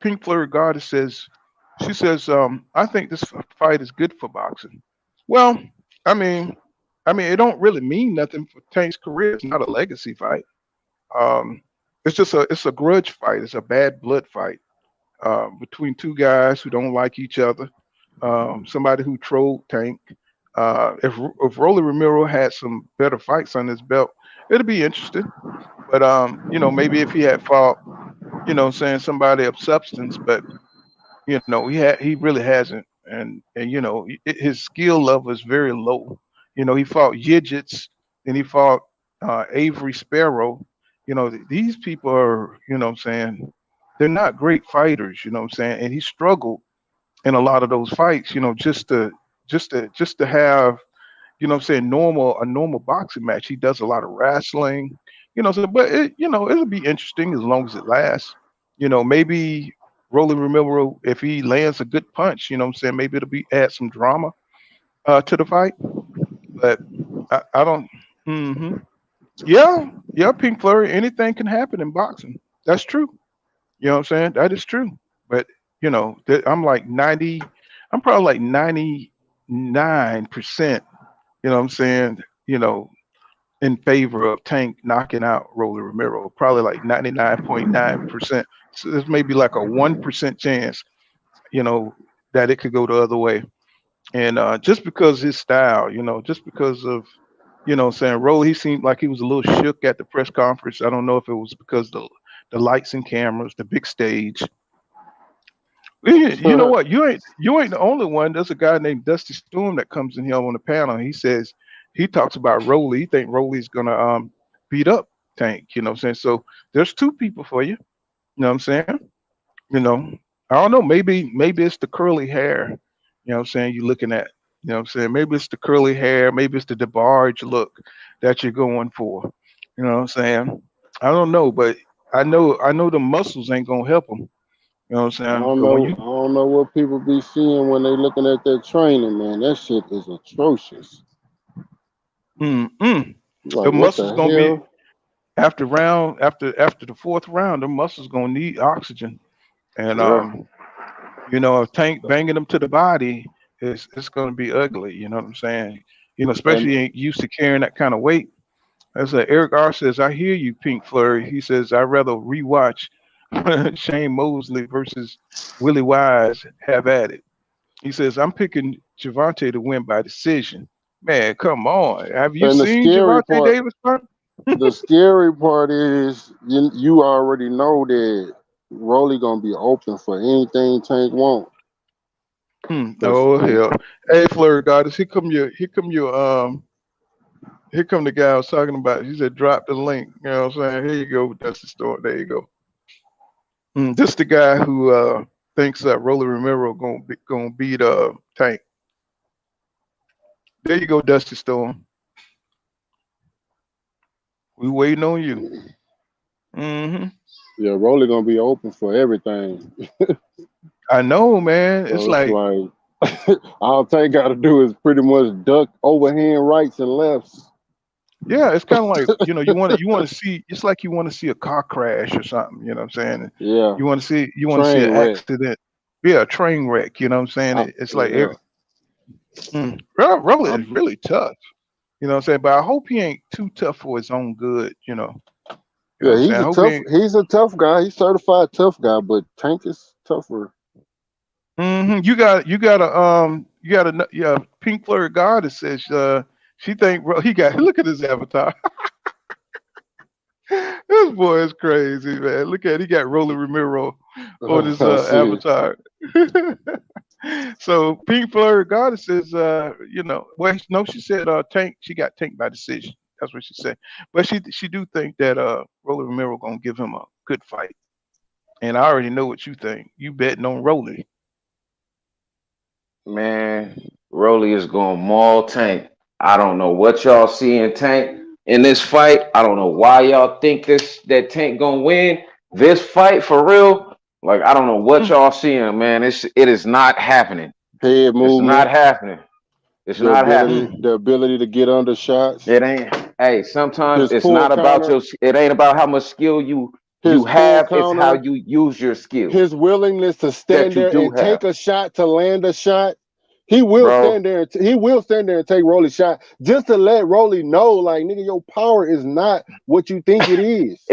Pink Flurry Goddess says, she says, I think this fight is good for boxing. Well, I mean, it don't really mean nothing for Tank's career. It's not a legacy fight. Um, it's a grudge fight. It's a bad blood fight between two guys who don't like each other. Somebody who trolled Tank. If Rolly Ramiro had some better fights on his belt, it'd be interesting. But maybe if he had fought, what I'm saying, somebody of substance, but he really hasn't, and his skill level is very low. He fought Yidgets, and he fought Avery Sparrow. These people are, what I'm saying, they're not great fighters. You know what I'm saying, and he struggled in a lot of those fights. Just to have you know what I'm saying, a normal boxing match. He does a lot of wrestling, you know, so but it'll be interesting as long as it lasts. You know, maybe Rolly Romero, if he lands a good punch, you know what I'm saying, maybe it'll be add some drama to the fight. But I don't yeah, yeah, Pink Flurry, anything can happen in boxing. That's true. You know what I'm saying? That is true. But I'm like 90, I'm probably like 99%, you know what I'm saying, in favor of Tank knocking out Rolly Romero. Probably like 99.9%. So there's maybe like a 1% chance, you know, that it could go the other way. And just because his style, just because of, what I'm saying, Rolly, he seemed like he was a little shook at the press conference. I don't know if it was because the lights and cameras, the big stage. You know what? You ain't the only one. There's a guy named Dusty Storm that comes in here on the panel. He says he talks about Rolly. He think Rolly's gonna beat up Tank. You know what I'm saying? So there's two people for you. You know what I'm saying? You know, I don't know. Maybe it's the curly hair. You know what I'm saying? You're looking at. You know what I'm saying? Maybe it's the curly hair. Maybe it's the DeBarge look that you're going for. You know what I'm saying? I don't know, but I know the muscles ain't gonna help him. You know what I'm I saying? don't 'Cause when know. you I don't know what people be seeing when they looking at that training, man. That shit is atrocious. mm, Like, the what muscles the gonna be hell? after the fourth round, the muscles gonna need oxygen. And Yeah. a tank banging them to the body it's gonna be ugly, you know what I'm saying? And Especially ain't used to carrying that kind of weight. As Eric R says, I hear you, Pink Flurry. He says, I'd rather rewatch Shane Mosley versus Willie Wise have at it. He says, I'm picking Javante to win by decision. Man, come on. Have you and the seen scary Javante part, Davis fight? the scary part is you already know that Rolly gonna be open for anything Tank want. Cause Oh cause hell. Hey Flurry Goddess, here come the guy I was talking about. He said drop the link. You know what I'm saying? Here you go, Dusty Store. There you go. This the guy who thinks that Rolly Romero gonna beat Tank. There you go, Dusty Storm. We waiting on you. hmm yeah, Rolly gonna be open for everything. I know, man. It's So it's like, like all Tank got to do is pretty much duck overhand rights and lefts. yeah, it's kind of like you want to see. It's like you want to see a car crash or something. You know what I'm saying? Yeah, You want to see train an wreck. accident. Yeah, a train wreck. You know what I'm saying? It's like Yeah, Rolly I, is really tough. You know what I'm saying? But I hope he ain't too tough for his own good. You know what yeah. I'm saying? I hope he ain't. He's a tough guy. He's certified tough guy, but Tank is tougher. You got a yeah. Pink Flurry Goddess says she think he got. Look at his avatar. This boy is crazy, man. Look at he got Rolly Ramiro on his I see. avatar. So Pink Flurry Goddess says, well, no, she said Tank. She got Tank by decision. That's what she said. But she do think that Rolly Ramiro gonna give him a good fight. And I already know what you think. You betting on Rolly. Man, Rolly is going maul Tank. I don't know what y'all see in Tank in this fight. I don't know why y'all think that Tank gonna win this fight for real. Like I don't know what Mm, y'all seeing, man. It is not happening. Head It's not movement, happening. It's the not happening. ability, mm. the ability to get under shots. It ain't. Hey, sometimes His it's pull not about counter, your. It ain't about how much skill you his pull have. It's how counter, you use your skill his willingness to that stand you there do and have, take a shot to land a shot. He will bro. stand there. He will stand there and take Rolly's shot just to let Rolly know, like, nigga, your power is not what you think it is.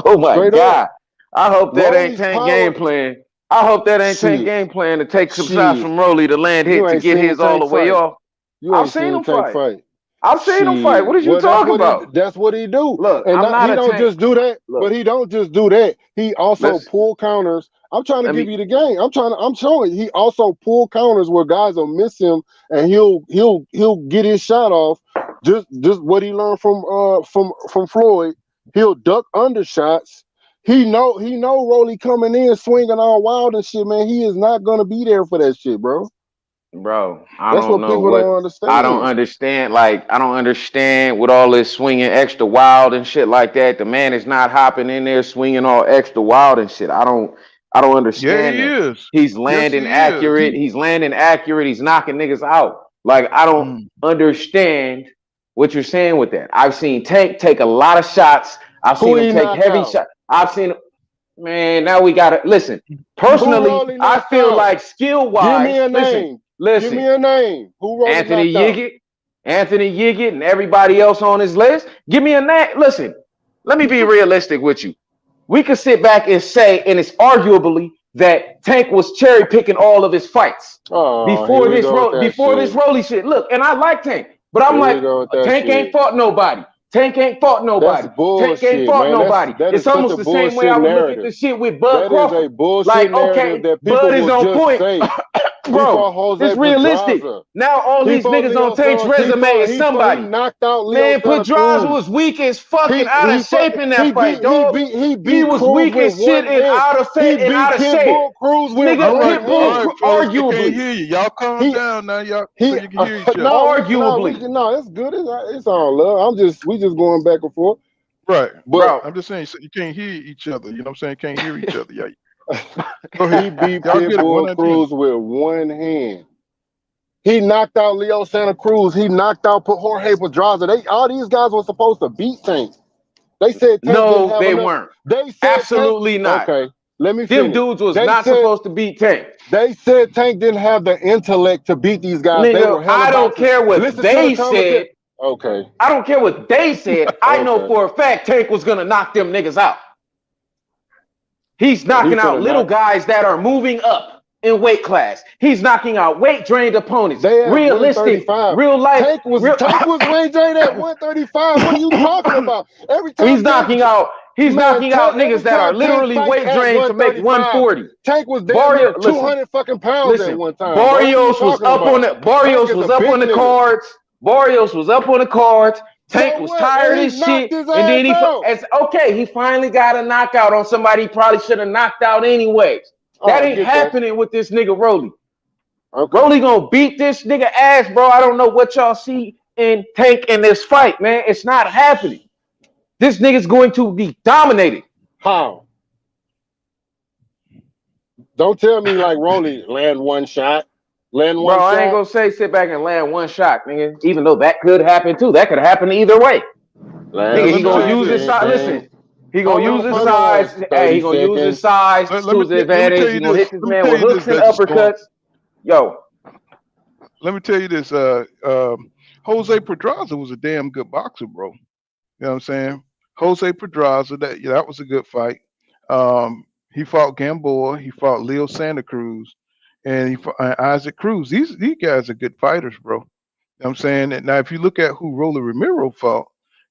Oh my Straight up, God. I hope that ain't Rolly's Tank game power. plan. I hope that ain't Tank Shit, game plan to take some shots shit. from Rolly to land hit You to ain't get seen his all Tank the way fight. off. You I've ain't seen seen him Tank fight. fight. I've seen him fight. What Shit. is you Well, talking about? that's what he do. Look, And I'm not, not he a don't Tank. just do that, but Look, he don't just do that. He also let's pull counters. I'm trying to let give me you the game. I'm showing you. He also pull counters where guys will miss him and he'll get his shot off. Just what he learned from Floyd. He'll duck undershots. He know Rolly coming in swinging all wild and shit, man. He is not gonna be there for that shit, bro. Bro, I That's don't what know people what don't I don't understand. understand. Like, I don't understand with all this swinging extra wild and shit like that. The man is not hopping in there swinging all extra wild and shit. I don't Yeah, understand he that. is. He's Yes, landing he is. accurate. He's landing accurate. He's knocking niggas out. Like, I don't Mm. understand what you're saying with that. I've seen Tank take a lot of shots. I've Who seen him he take knock heavy out? shots. I've seen, man. Now we gotta listen. Who Personally, Rolly I knocked feel out? like skill Give me wise. a Listen, name. Give listen. me a name. Who Rolly Anthony knocked out? Yiggett, Anthony Yiggett, and everybody else on his list. Give me a name. Listen, let me be realistic with you. We could sit back and say, and it's arguably that Tank was cherry picking all of his fights Oh, here we go with that before this shit. Rolly shit. Look, and I like Tank, but I'm Here we like, go with that Tank ain't shit. fought nobody. Tank ain't fought That's nobody. Tank ain't bullshit, fought man. nobody. That is It's such almost a the same way I bullshit would look at narrative. the shit with Bud That is Crawford. a bullshit Like, narrative okay, that people Bud is will on just point. say. He Bro, fought Jose it's realistic. Pedraza. Now all He these fought niggas on Leo Tank's Santa. resume is He somebody. knocked out Leo Man, Santa Pedraza Cruz. was weak as fucking out of He shape fucking in that fight, dog. he He beat was Cruz weak with as shit one and hand. out of He fit and beat out of shape. Pitbull Cruz with All Nigga, right, one all hand. right, Pitbull, fellas. They can't arguably, hear you. Y'all calm He down now, y'all, so he you can hear each other. no arguably, it's good. It's all love. We just going back and forth. Right. But bro. I'm just saying, so you can't hear each other. You know what I'm saying? Can't hear each other. Yeah. Go he ahead. beat Y'all get it one Pitbull at a time. Cruz with one hand. He knocked out Leo Santa Cruz. He knocked out Jorge Pedraza. All these guys were supposed to beat Tank. They said Tank didn't No, have they enough. weren't. They said Tank. Absolutely not. Okay, let me Them finish. dudes was They not said supposed to beat Tank. they said Tank didn't have the intellect to beat these guys. They Nigga, were hella I don't boxers. care what Listen to the they commentary. said. Okay, I don't care what they said. I know okay. for a fact Tank was gonna knock them niggas out. He's And he knocking out finna little knock. guys that are moving up in weight class. He's knocking out weight drained opponents. They at Realistic, 135. real life, real. Tank was range eight at 135. What are you talking about? Every he's time Tank knocking out. He's Man, knocking out every niggas that are time Tank literally fight weight at drained to make 135, 140. Tank was damn near Barrio, listen, 200 fucking pounds at listen. one time, bro. What are you Barrios was talking up on about? the Tank Barrios is was a up on big the nigga. cards. Barrios was up on the cards. So Tank was what? And tired he as knocked shit, his and ass then out. as okay, he finally got a knockout on somebody he probably should have knocked out anyways. Oh, That I ain't get that. happening with this nigga Rolly. Okay. Rolly gonna beat this nigga ass, bro. I don't know what y'all see in Tank in this fight, man. It's not happening. This nigga's going to be dominated. How? Don't tell me like Rolly land one shot. Land Bro, one I ain't shot. gonna say sit back and land one shot, nigga. Even though that could happen too. That could happen either way. Now Land Nigga, a let he me tell gonna you shot. use his this. Bang, size. Listen, bang. he gonna Hold use on. his Hold on. size. Hey, 30 he gonna use his seconds. size Let to me his let me tell advantage. He you gonna this. hit this Let me man tell with you this, hooks and Vegas Storm. uppercuts. Yo, Let me tell you this. Jose Pedraza was a damn good boxer, bro. You know what I'm saying? Jose Pedraza, that was a good fight. He fought Gamboa, he fought Leo Santa Cruz, and he fought Isaac Cruz. These guys are good fighters, bro. You know what I'm saying? And now if you look at who Rolly Ramiro fought,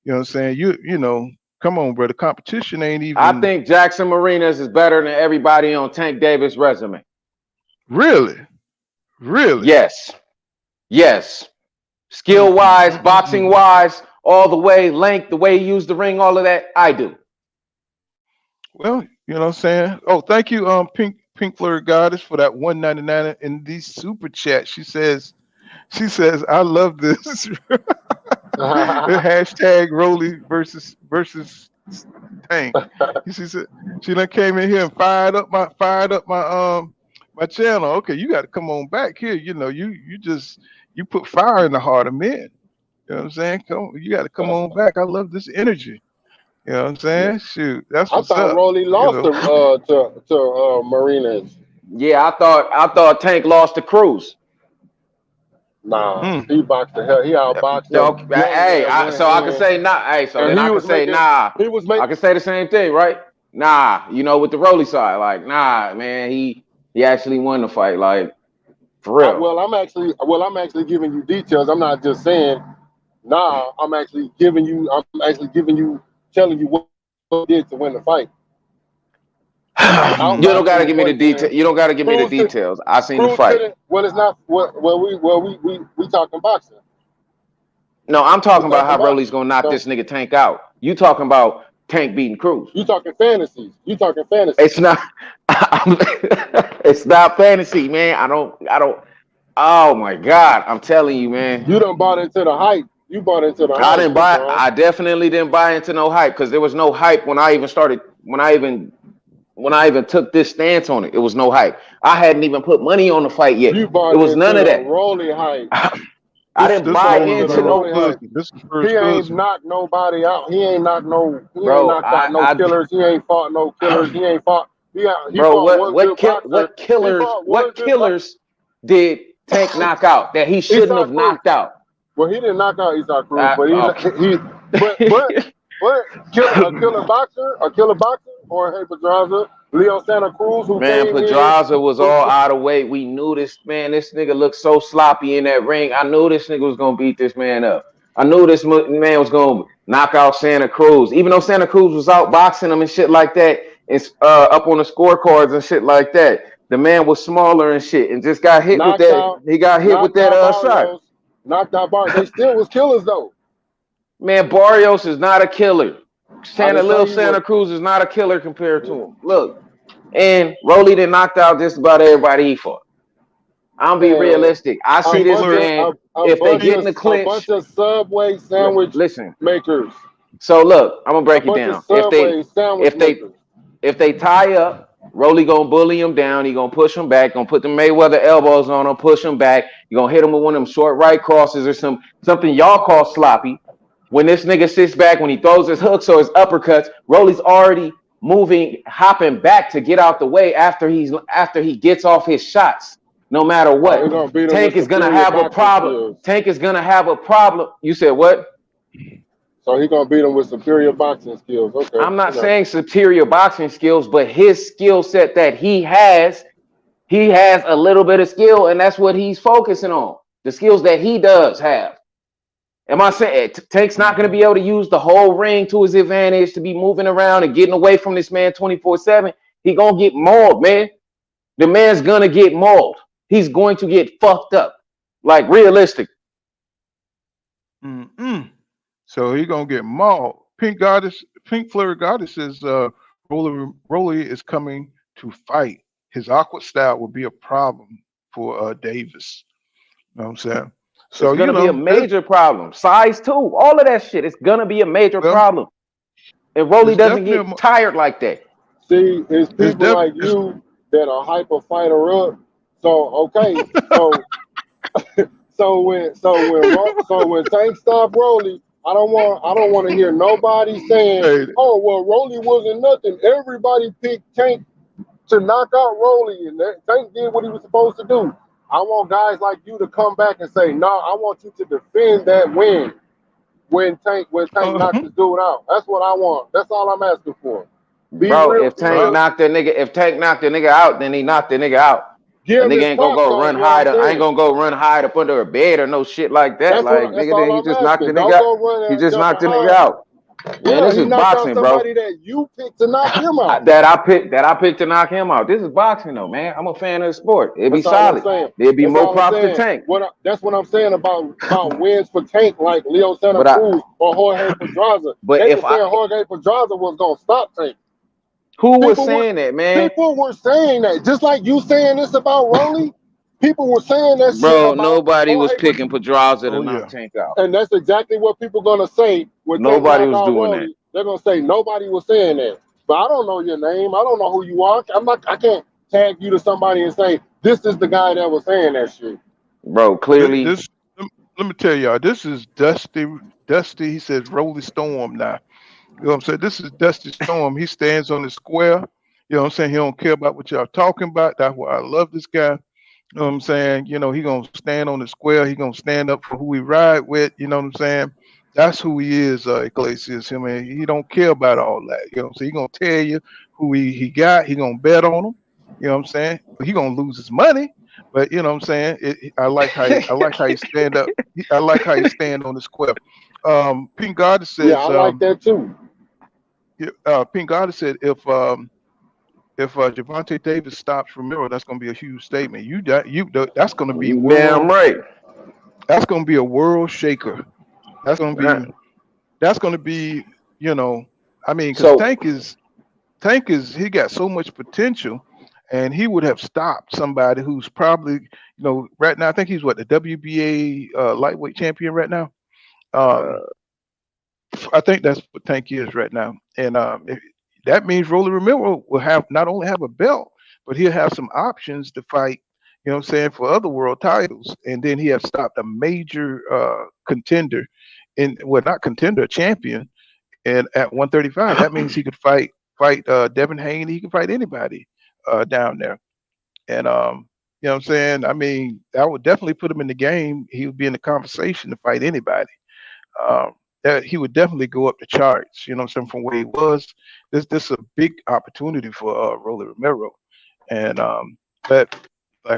you know what I'm saying? You know, come on, bro. The competition ain't I even think Jackson Marinas is better than everybody on Tank Davis' resume. really, really. Yes, yes. Mm, Skill mm, wise, mm, mm, boxing mm. wise, all the way, length, the way he used the ring, all of that, I do. Well, you know what I'm saying? Oh, thank you, Pink Floyd Goddess for that 199 in the super chat. She says, I love this. Hashtag Rolly versus Tank. She said she done came in here and fired up my channel. Okay, you got to come on back here. You know, you put fire in the heart of men. You know what I'm saying? You got to come on back. I love this energy. You know what I'm saying? Shoot, that's I what's thought up. Rolly You lost know. to Marinas. Yeah, I thought Tank lost to Cruz. Nah, Mm. he boxed the hell. He outboxed So, him. He only hey, had one so I can hand, say nah. Hey, so and then he I can was say making. nah. He was I making. can say the same thing, right? Nah, you know, with the Rolly side, like, nah, man, he actually won the fight, like, for real. I'm actually giving you details. I'm not just saying. Nah, I'm actually giving you. Telling you what he did to win the fight. He You don't outboxed him gotta with give me the one detail. hand. You don't gotta give me the Cruz could. details. I seen the Cruz fight. couldn't. Well, it's not. We talking boxing. No, I'm We talking about talking how Rolly's boxing. gonna knock So this nigga Tank out. You talking about Tank beating Cruz. you talking fantasies. You talking fantasies. It's not it's not fantasy, man. I don't Oh my God, I'm telling you, man. You done bought into the hype. You bought into the I hype, didn't big buy. time. I definitely didn't buy into no hype because there was no hype when I even started. When I even took this stance on it, it was no hype. I hadn't even put money on the fight yet. You It bought was into none of the that. Rolly hype. I This didn't this You buy bought Roland into the into versus no, Rolly hype. Cousin. This is He first ain't cousin. knocked nobody out. He ain't bro. knocked out no killers. He ain't fought no killers. He ain't fought. He Bro, fought what one what good kill boxer. what He killers fought one what good boxer. killers did Tank knock out that he shouldn't have Isaac Cruz. knocked out? Well, he didn't knock out Isaac Cruz, but Okay. he but killer boxer, or hey Pedraza, Leo Santa Cruz, who Man, came in, Pedraza was who all out of weight. We knew this man. This nigga looked so sloppy in that ring. I knew this nigga was gonna beat this man up. I knew this man was gonna knock out Santa Cruz, even though Santa Cruz was out boxing him and shit like that. It's up on the scorecards and shit like that. The man was smaller and shit, and just got hit with knocked that. out He got hit with knocked that out shot. Barrios, knocked out Barrios. They still was killers though. Man, Barrios is not a killer. I didn't say Little he was. Santa Cruz is not a killer compared to him. Look, and Rolly done knocked out just about everybody he fought. I'm be Man, realistic. I a see Pink this bunch of Floyd. man. If they bunch get Pink in of the a bunch clinch, of Subway sandwich listen. makers, So look, I'm gonna a break it bunch of down. If Subway they sandwich if they makers. if they tie up, Rolly gonna bully him down. He gonna push him back. Gonna put the Mayweather elbows on him, push him back. You gonna hit him with one of them short right crosses or something y'all call sloppy. When this nigga sits back, when he throws his hooks or his uppercuts, Rolly's already moving, hopping back to get out the way after he gets off his shots. No matter Oh, he what, gonna beat him with Tank is gonna superior have a boxing problem. skills. Tank is gonna have a problem. You said what? So he gonna beat him with superior boxing skills. Okay, I'm I not got saying superior boxing skills, but his skill set that he has a little bit of skill, and that's what he's focusing on. The skills that he does have. Am I saying Tank's not going to be able to use the whole ring to his advantage to be moving around and getting away from this man 24/7? He gonna get mauled, man. The man's gonna get mauled. He's going to get fucked up. Like realistic. Mm-mm. So he gonna get mauled. Pink Floyd Goddess says Rolly is coming to fight. His awkward style will be a problem for Davis. You know what I'm saying? It's So gonna be a this major problem. Size too. All of that shit. It's gonna be a major well, problem. If Rolly it's doesn't definitely get tired like that. see, it's it's people def like it's you that are hype a fighter up. So okay, so when Tank stop Rolly, I don't want to hear nobody saying, hey, oh well, Rolly wasn't nothing. Everybody picked Tank to knock out Rolly, and Tank did what he was supposed to do. I want guys like you to come back and say, no, I want you to defend that win when Tank uh, knocked this dude out. That's what I want. That's all I'm asking for. Bro, if Be Tank uh, real. knocked that nigga, if Tank knocked the nigga out, then he knocked the nigga out. Give A him nigga his ain't gonna props go though, run is what I'm hide. I ain't saying. gonna go run hide up under a bed or no shit like that. Like That's nigga, all then he I'm just knocked the asking. nigga Don't out. go run He and just jump knocked and the nigga hide. out. Man, Yeah, this he is knocked out boxing, bro. somebody that you picked to knock him out. that I picked to knock him out. This is boxing though, man. I'm a fan of the sport. It'd be That's all I'm solid. saying. There'd be That's more all I'm props to saying. Tank. That's what I'm saying about wins for Tank like Leo Santa But I Cruz or Jorge Pedraza. but They if were I saying Jorge Pedraza was gonna stop Tank. who was People were saying that, man? people were saying that. Just like you saying this about Rolly, people were saying that shit Bro, about nobody was Jorge picking Pedraza to oh knock yeah. Tank out. and that's exactly what people gonna say when Tank Nobody knock was out doing that. Rolly. They're gonna say nobody was saying that. But I don't know your name. I don't know who you are. I can't tag you to somebody and say this is the guy that was saying that shit. Bro, This, clearly. this let me tell y'all, this is Dusty. Dusty, he says Rolly Storm now. You know what I'm saying? This is Dusty Storm. He stands on the square. You know what I'm saying? He don't care about what y'all talking about. That's why I love this guy. You know what I'm saying? You know, he gonna stand on the square. He gonna stand up for who he ride with. You know what I'm saying? That's who he is, Iglesias. Him, and he don't care about all that. You know what I'm saying? He gonna tell you who he got. He gonna bet on him. You know what I'm saying? He gonna lose his money, but you know what I'm saying? I like how he stand up. I like how he stand on the square. Pink God Yeah, says I like that too. Pink God said if Javante Davis stops Romero, that's going to be a huge statement. That's going to be Damn right. that's going to be a world shaker. That's going to Uh, be that's going to be you know I mean because So Tank is he got so much potential, and he would have stopped somebody who's probably, right now I think he's what, the WBA lightweight champion right now. Um, Uh, I think that's what Tank is right now, and that means Rolly Romero will have not only have a belt, but he'll have some options to fight. You know what I'm saying, for other world titles, and then he has stopped a major contender, in well, not contender, a champion, and at 135. That means he could fight Devin Haney. He can fight anybody down there, and you know what I'm saying. I mean, that would definitely put him in the game. He would be in the conversation to fight anybody. um, that he would definitely go up the charts. You know what I'm saying, from where he was. This is a big opportunity for Rolly Romero, and but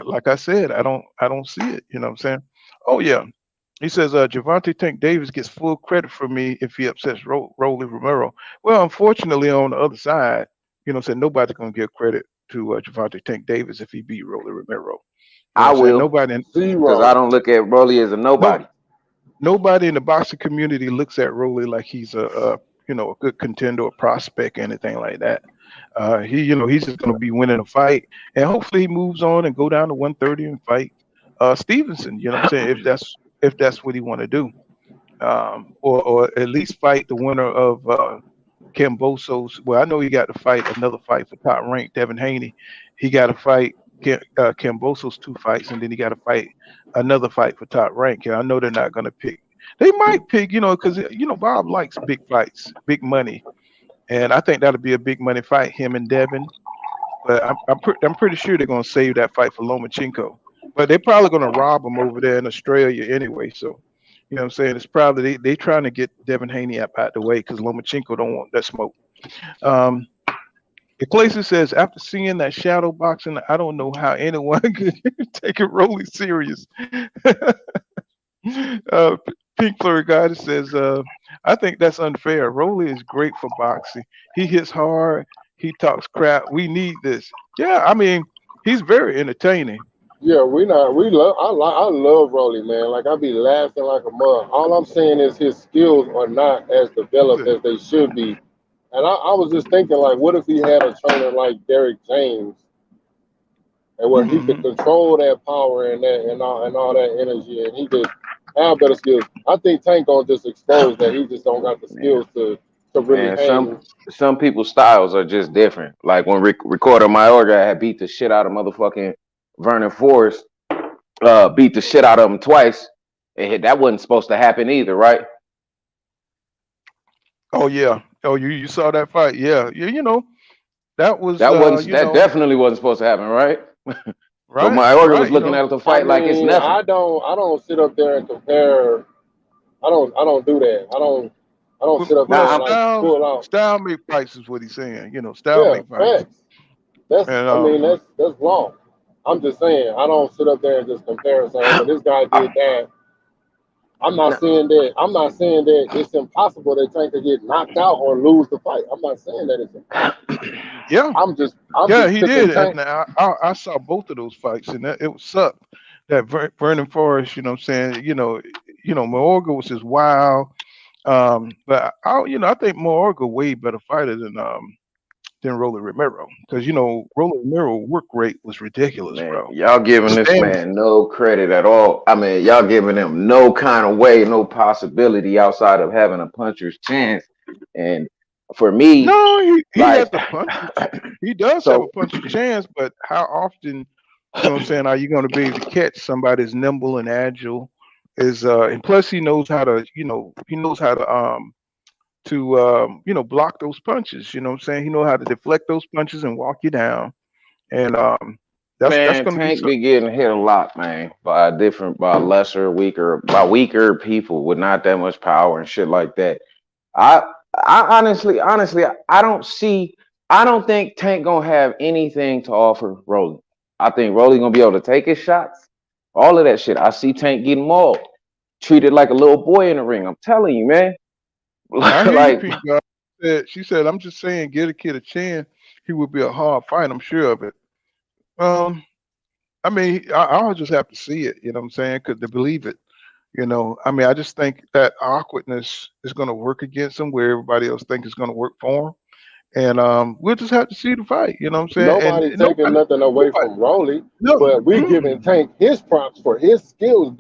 like I said, I don't see it. You know what I'm saying? Oh yeah. He says Javante Tank Davis gets full credit for me if he upsets Rolly Romero. Well, unfortunately, on the other side, you know, what I'm saying, nobody's gonna give credit to Javante Tank Davis if he beat Rolly Romero. You know what I I'm saying? will, because I Zero. don't look at Rolly as a No, nobody. nobody in the boxing community looks at Rolly like he's a good contender or prospect or anything like that. He's just going to be winning a fight, and hopefully he moves on and go down to 130 and fight Stevenson. You know what I'm saying? If that's what he want to do, or at least fight the winner of Cambosos. Well, I know he got to fight another fight for top rank Devin Haney. He got to fight Cambosos 2 fights, and then he got to fight another fight for top rank. And I know they're not going to pick. They might pick, because Bob likes big fights, big money, and I think that'll be a big money fight, him and Devin. But I'm pretty sure they're going to save that fight for Lomachenko. But they're probably going to rob him over there in Australia anyway. So, you know what I'm saying? It's probably they trying to get Devin Haney out the way because Lomachenko don't want that smoke. Um, Ecclesia says, after seeing that shadow boxing, I don't know how anyone could take it really serious. uh, Pink Flurry Goddess says, I think that's unfair. Rolly is great for boxing. He hits hard. He talks crap. We need this. Yeah, I mean, he's very entertaining. Yeah, we not. We love. I love Rolly, man. Like I be laughing like a mug. All I'm saying is his skills are not as developed as they should be. And I was just thinking, like, what if he had a trainer like Derek James, and where he could Hmm. control that power and all that energy, and he could have better skills. I think Tank gonna just expose that he just don't got the Man, skills to really man, hang. some people's styles are just different. Like when Ricardo Mayorga had beat the shit out of motherfucking Vernon Forrest, beat the shit out of him twice. That wasn't supposed to happen either, right? Oh yeah. Oh, you saw that fight? Yeah. Yeah. That was That definitely wasn't supposed to happen, right? But right, Mayorga was right. looking at the I fight like it's mean, nothing. I don't sit up there and compare. I don't do that. I don't sit up Well, there and Now like pull out. style make fights is what he's saying. Style Yeah, make fights, facts. That's and I mean that's wrong. I'm just saying I don't sit up there and just compare and say, oh well, this guy did I'm, that. I'm not no, saying that. I'm not saying that it's impossible that Tank could get knocked out or lose the fight. I'm not saying that it's impossible. yeah, I'm yeah, just he picking did, Tank. and I saw both of those fights, and it was sucked. That Vernon Forrest, you know, what I'm saying, Maorga was just wild. But I think Maorga way better fighter than Rolly Romero because Rolly Romero work rate was ridiculous, man, bro. y'all giving this Stand man no credit at all. I mean, y'all giving him no kind of way, no possibility outside of having a puncher's chance. And for me, No, he has like, the punches. He does have a so puncher's chance, but how often, what I'm saying, are you going to be able to catch somebody as nimble and agile? And plus he knows how to, block those punches. You know what I'm saying? He knows how to deflect those punches and walk you down. And that's man, going to be Tank so. be getting hit a lot, man, by lesser, by weaker people with not that much power and shit like that. I honestly, I don't think Tank gonna have anything to offer Rolly. I think Rolly gonna be able to take his shots, all of that shit. I see Tank getting mauled, treated like a little boy in the ring. I'm telling you, man. I hear you, Like, Pete. God. She said, I'm just saying, get a kid a chance. He would be a hard fight. I'm sure of it. Um, I mean, I'll just have to see it. You know what I'm saying? Because to believe it. I mean, I just think that awkwardness is going to work against him, where everybody else thinks it's going to work for him. And we'll just have to see the fight. You know what I'm saying? Nobody And taking nobody, nothing away nobody, from Rolly, no. but we giving Mm. Tank his props for his skills.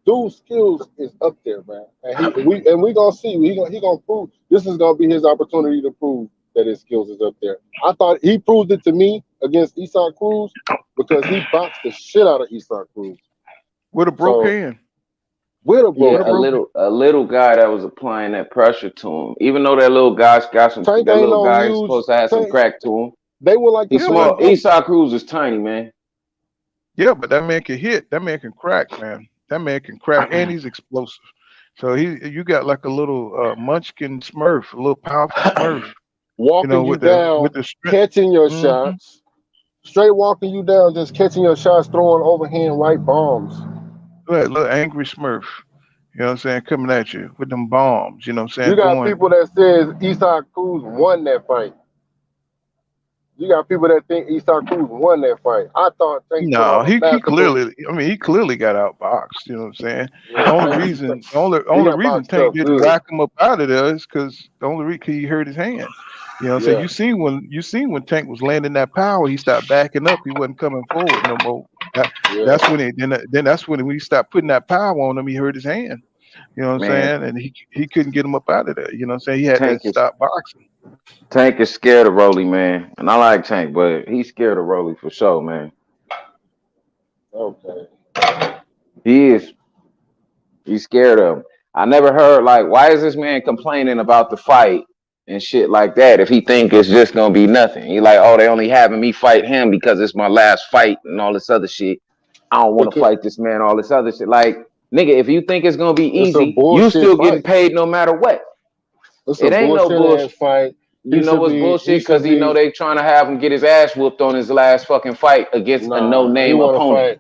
Dude's skills is up there, man. And we gonna see. He gonna prove this is gonna be his opportunity to prove that his skills is up there. I thought he proved it to me against Isak Cruz because he boxed the shit out of Isak Cruz. With a broke So hand. with a Yeah, With a broke a broke hand, hand. little guy that was applying that pressure to him. Even though that little guy's got some, Tank that ain't little no guy is huge supposed to have some Tank. crack to him. They were like the He's Yeah, same but small. height. Esau Cruz is tiny, man. yeah, but that man can hit. That man can crack, man. That man can crack, and he's explosive. So you got like a little Munchkin Smurf, a little powerful Smurf. You know, Walking you with down, the strength. catching your Hmm. shots, straight walking you down, just catching your shots, throwing overhand right bombs. Little angry Smurf. You know what I'm saying? Coming at you with them bombs. You know what I'm You saying? got Throwing. people that says Isak Cruz won that fight. You got people that think Isak Cruz won that fight. I thought Tank put No, on a he masterful. clearly. I mean, he clearly got outboxed. You know what I'm saying? The Yeah, only Tank, reason, the only he only got reason boxed Tank up didn't good. whack him up out of there is because the only reason he hurt his hand. You know what I'm saying? Yeah, You seen when Tank was landing that power, he stopped backing up. He wasn't coming forward no more. That, that's yeah, when it then that's when we stopped putting that power on him. He hurt his hand. You know what I'm Man, saying? And he couldn't get him up out of there. You know what I'm saying? He had to Tank is stop boxing. Tank is scared of Rolly, man. And I like Tank, but he's scared of Rolly for sure, man. okay. He is. He's scared of him. I never heard like, why is this man complaining about the fight and shit like that if he think it's just gonna be nothing? He like, oh, they only having me fight him because it's my last fight and all this other shit. I don't want to Because fight this man, all this other shit. Like, nigga, if you think it's gonna be it's a easy, you bullshit still getting fight. paid no matter what. It's a It ain't no bullshit ass bullshit. fight. You know what's He bullshit? Cause should he know be. they trying to have him get his ass whooped on his last fucking fight against a no Nah, he name want to opponent. fight.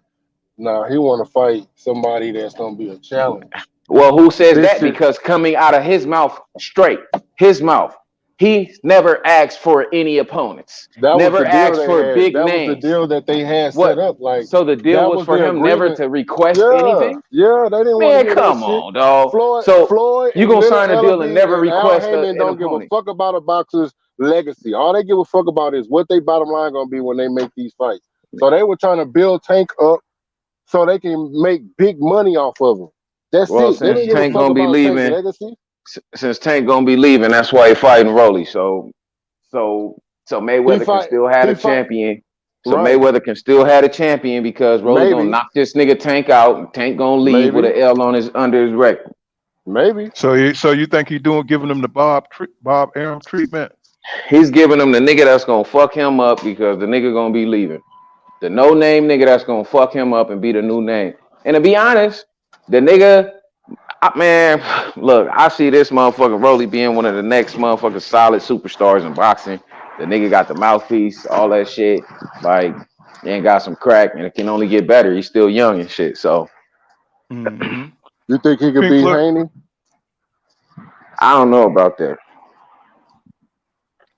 Nah, he want to fight somebody that's gonna be a challenge. Well, who says This that? shit. Because coming out of his mouth, straight, his mouth, he never asked for any opponents, That was the never deal asked they for had. big That was the names. deal that they had set What? up. Like So the deal that was was for the him never agreement. to request Yeah, anything? yeah. They didn't want to Man, hear that come shit. on, dog. Floyd, So Floyd, you and gonna Leonard sign a deal and never Ellerby and Al request Heyman an don't give a opponent? fuck about a boxer's legacy. All they give a fuck about is what they bottom line gonna be when they make these fights. So they were trying to build Tank up so they can make big money off of him. That's Well, it. They since didn't give a Tank fuck gonna be about Tank's leaving, legacy. since Tank gonna be leaving, that's why he fighting Rolly. So He Mayweather can fight. still have He a fight. champion. So Right. Mayweather can still have a champion because Rolly gonna Maybe. knock this nigga Tank out, and Tank gonna leave with Maybe. an L on his under his record. Maybe. So you think he giving him the Bob Arum treatment? He's giving him the nigga that's gonna fuck him up because the nigga gonna be leaving. The no name nigga that's gonna fuck him up and be the new name. And to be honest, the nigga, man, look, I see this motherfucker Rolly being one of the next motherfucking solid superstars in boxing. The nigga got the mouthpiece, all that shit. Like, he ain't got some crack, and it can only get better. He's still young and shit. So Hmm. You think he could Pink beat Floyd. Haney? I don't know about that.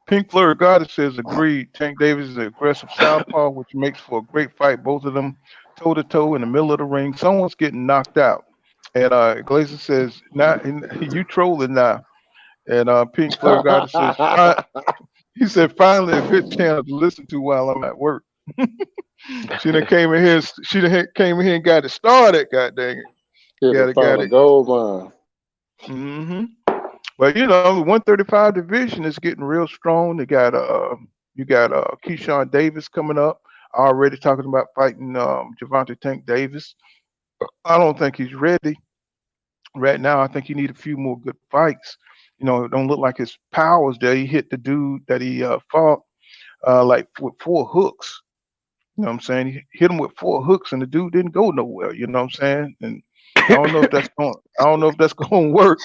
Pink Floyd Goddess says agreed. Tank Davis is an aggressive southpaw, which makes for a great fight. Both of them toe to toe in the middle of the ring. Someone's getting knocked out. And Glazer says, "Not you trolling now." And Pink Floyd Goddess says, he said, "Finally a good channel to listen to while I'm at work." She done came in here. She done came in here and got it started. God dang it, Hit and got found a it. gold mine. Hmm. But you know, the 135 division is getting real strong. They got you got Keyshawn Davis coming up. Already talking about fighting Javante Tank Davis. I don't think he's ready right now. I think he need a few more good fights. You know, it don't look like his powers there. He hit the dude that he fought like with four hooks. You know what I'm saying? He hit him with four hooks, and the dude didn't go nowhere. You know what I'm saying? And I don't know if that's going. I don't know if that's going to work.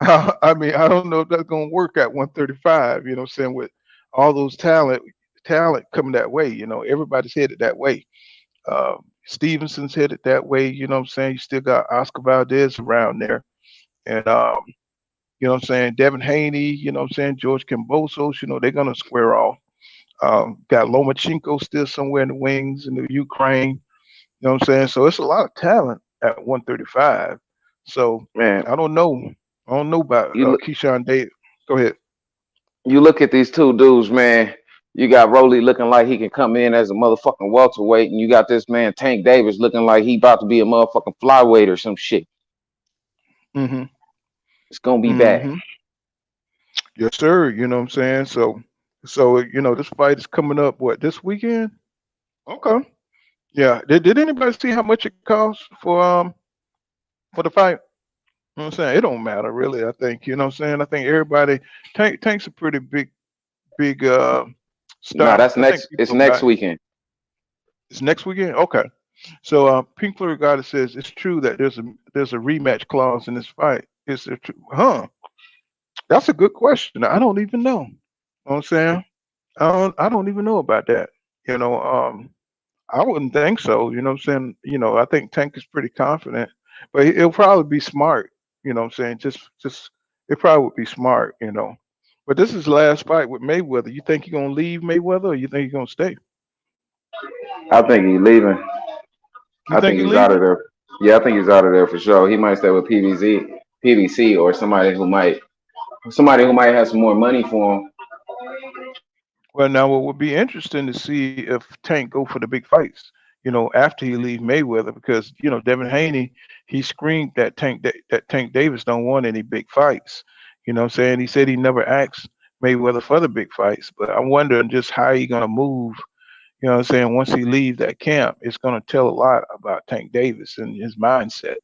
I mean, I don't know if that's going to work at 135. You know what I'm saying? With all those talent coming that way. You know, everybody's headed that way. Stevenson's headed that way. You know what I'm saying? You still got Oscar Valdez around there, and you know what I'm saying? Devin Haney. You know what I'm saying? George Kambosos. You know they're gonna square off. Got Lomachenko still somewhere in the wings in the Ukraine. You know what I'm saying? So it's a lot of talent at 135. So Man, I don't know. I don't know about you Keyshawn Davis. Go ahead. You look at these two dudes, man. You got Rolly looking like he can come in as a motherfucking welterweight, and you got this man Tank Davis looking like he about to be a motherfucking flyweight or some shit. Mm-hmm. It's gonna be bad. Mm-hmm. Yes, sir. You know what I'm saying? So this fight is coming up. What, this weekend? Okay. Yeah. Did anybody see how much it costs for the fight? You know what I'm saying? It don't matter really. I think, you know what I'm saying. I think everybody Tank's a pretty big Nah, star. that's I think next. It's people next got weekend. it's next weekend. Okay. So Pink Floyd Goddess says it's true that there's a rematch clause in this fight. Is it true? Huh? That's a good question. I don't even know. You know what I'm saying? I don't even know about that. You know, I wouldn't think so. You know what I'm saying? I think Tank is pretty confident, but he'll probably be smart. You know what I'm saying? Just it probably would be smart. But this is the last fight with Mayweather. You think you're gonna leave Mayweather, or you think you're gonna stay? I think he's leaving. You I think think you're he's out of leaving? there. Yeah, I think he's out of there for sure. He might stay with PVC, or somebody who might have some more money for him. Well, now what would be interesting to see if Tank go for the big fights. After he leave Mayweather, because Devin Haney, he screamed that Tank Davis don't want any big fights. You know what I'm saying? He said he never asked Mayweather for the big fights, but I'm wondering just how he gonna move. You know what I'm saying? Once he leaves that camp, it's gonna tell a lot about Tank Davis and his mindset.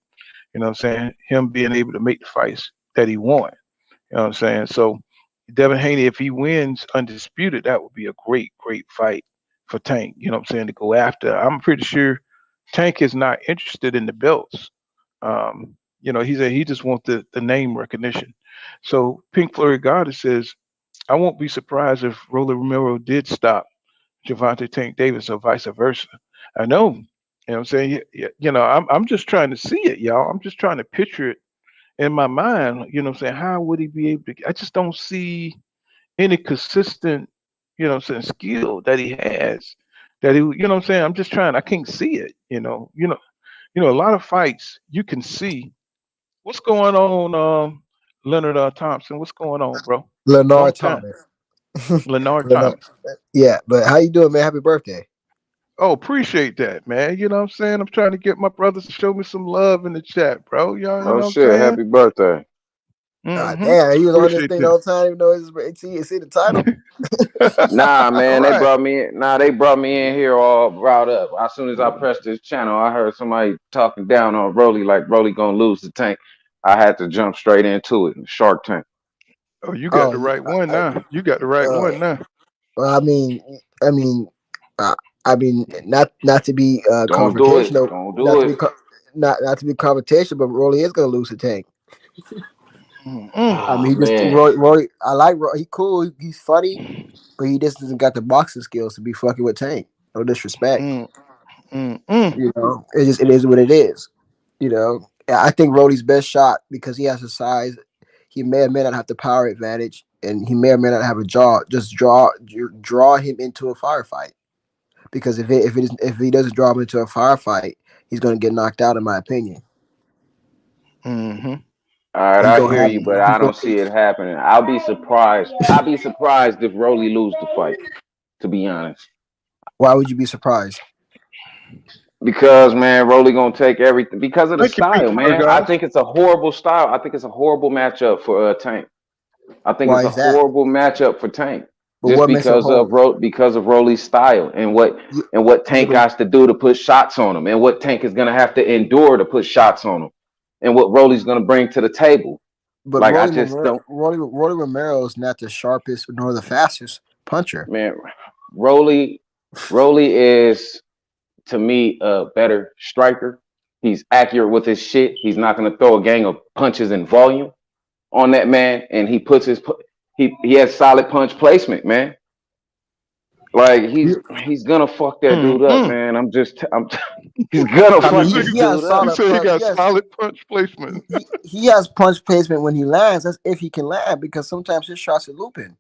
You know what I'm saying? Him being able to make the fights that he wants. You know what I'm saying? So Devin Haney, if he wins undisputed, that would be a great fight for Tank. You know what I'm saying? To go after. I'm pretty sure Tank is not interested in the belts. He just wants the name recognition. So Pink Floyd Goddess says, I won't be surprised if Rolly Romero did stop Javante Tank Davis or vice versa. I know. You know what I'm saying? I'm just trying to see it, y'all. I'm just trying to picture it in my mind. You know what I'm saying? How would he be able to? I just don't see any consistent, what I'm saying, skill that he has. That he, what I'm saying. I'm just trying. I can't see it. A lot of fights you can see what's going on. Leonard Thompson, what's going on, bro? Long Lenard time. Thomas. Leonard Lenard. Thomas. Yeah, but how you doing, man? Happy birthday. Oh, appreciate that, man. You know what I'm saying? I'm trying to get my brothers to show me some love in the chat, bro. Y'all, you Oh know what I'm shit! saying? Happy birthday. God Mm-hmm. damn, he was on this Appreciate thing the that. whole time, even though see the title. Nah, All man, they right. brought me in. Nah, they brought me in here all brought up. As soon as I pressed this channel, I heard somebody talking down on Rolly, like Rolly gonna lose the tank. I had to jump straight into it. Shark Tank. Oh, you got Oh, the right one now. You got the right uh, one now. well, I mean, uh, not to be Don't do it. confrontational, Don't not do to be it. not to be confrontational, but Rolly is gonna lose the tank. Mm-mm. I Oh mean, he just man. Roy. I like Roy. He cool. He's funny, but he just doesn't got the boxing skills to be fucking with Tank. No disrespect. Mm, mm. It is what it is. I think Rolly's best shot because he has the size. He may or may not have the power advantage, and he may or may not have a jaw. Just draw him into a firefight. Because if he doesn't draw him into a firefight, he's going to get knocked out, in my opinion. Mm-hmm. All right, And I go hear have you, but he's I going. don't see it happening. I'll be surprised. I'll be surprised if Rolly lose the fight, to be honest. Why would you be surprised? Because man, Rolly gonna take everything because of the Thank you, Pink style, Floyd man. I Goddess. think it's a horrible style. I think it's a horrible matchup for Tank. I think it's Why a is that? horrible matchup for Tank, But just what makes it horrible? Because of Rolly's style and Yeah, what yeah, Tank has to do to put shots on him, and what Tank is gonna have to endure to put shots on him, and what Rolly's gonna bring to the table. but Like I just don't, Rolly Romero is not the sharpest nor the fastest puncher. man. Rolly, Rolly is to me a better striker. He's accurate with his shit. He's not gonna throw a gang of punches in volume on that man, and he has solid punch placement, man. Like he's gonna fuck that dude up, Mm-mm. man. He's gonna I mean, fuck this he has dude up, He solid said he punch. got solid punch placement. He has punch placement when he lands. That's if he can land because sometimes his shots are looping.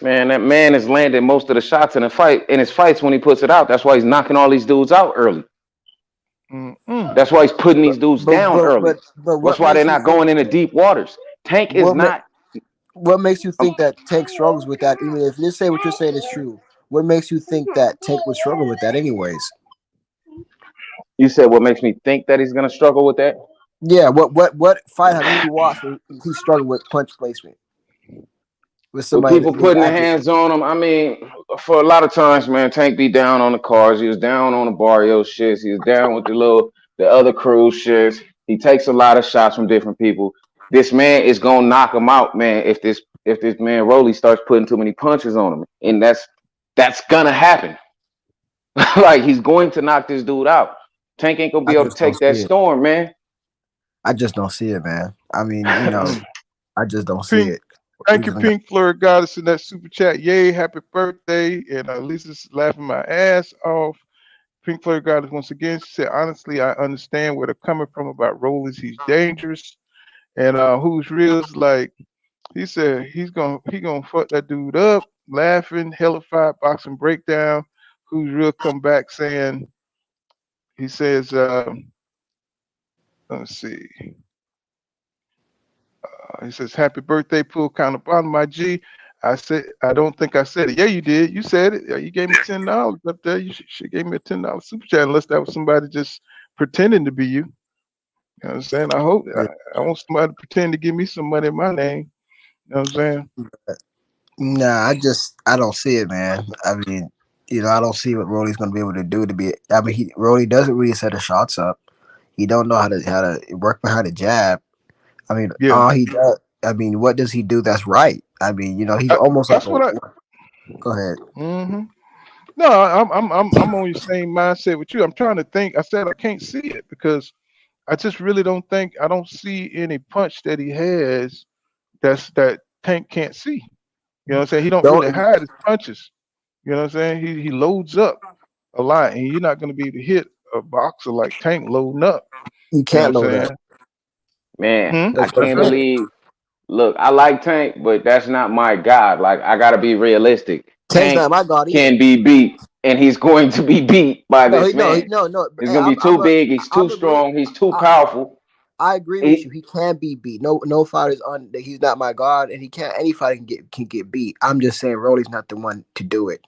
man. That man is landing most of the shots in his fights when he puts it out. That's why he's knocking all these dudes out early. Mm-mm. That's why he's putting these dudes down early. But That's what why they're makes you not think? going into deep waters. Tank is What ma- not. what makes you think that Tank struggles with that? Even if you say what you're saying is true, what makes you think that Tank would struggle with that, anyways? You said what makes me think that he's gonna struggle with that? Yeah. What fight have you watched where he struggled with punch placement with With somebody people his putting their accuracy? hands on him, I mean, for a lot of times, man, Tank be down on the cars. He was down on the Barrio shits. He was down with the other crew shits. He takes a lot of shots from different people. This man is gonna knock him out, man. If this man Rolly starts putting too many punches on him, and that's gonna happen. Like he's going to knock this dude out. Tank ain't gonna I be able to just don't take that see it. storm, man. I just don't see it, man. I mean, you know, Mm. I just don't see Pink, it. thank you, Reason got- Pink Floyd Goddess in that super chat. Yay, happy birthday. And Lisa's laughing my ass off. Pink Floyd Goddess once again. She said, honestly, I understand where they're coming from about Rollins. He's dangerous. And who's real's like he said he gonna fuck that dude up, laughing, hellified boxing breakdown. Who's real come back saying he says let's see. He says, "Happy birthday, pool count of bottom, my G." I said, "I don't think I said it." Yeah, you did. You said it. You gave me $10 up there. She gave me a $10 super chat. Unless that was somebody just pretending to be you. You know what I'm saying? I hope Yeah. I want somebody to pretend to give me some money in my name. You know what I'm saying? Nah, I don't see it, man. I mean, you know, I don't see what Rolly's gonna be able to do to be. I mean, Rolly doesn't really set the shots up. He don't know how to work behind the jab. I mean, Yeah. all he does. I mean, what does he do that's right? I mean, you know, he's I, almost like that's a. what I. Go ahead. hmm No, I'm on your same mindset with you. I'm trying to think. I said I can't see it because I just really don't think I don't see any punch that he has that Tank can't see. You know what I'm saying? He don't really Don't hide his punches. You know what I'm saying? He loads up a lot, and you're not going to be able to hit a boxer like Tank loading up. you You know what can't I'm load saying? up. Man, Hmm? I That's what I'm can't saying. believe. Look, I like Tank, but that's not my God. Like I gotta be realistic. Tank's not Tank my god either. can be beat, and he's going to be beat by No, this man. no. He's Hey, gonna be too big. He's too I'm agree. strong. He's too I, powerful. I agree with you. He, He can be beat. No fighter's on. He's not my god, and he can't. Any fighter can get beat. I'm just saying, Rolly's not the one to do it.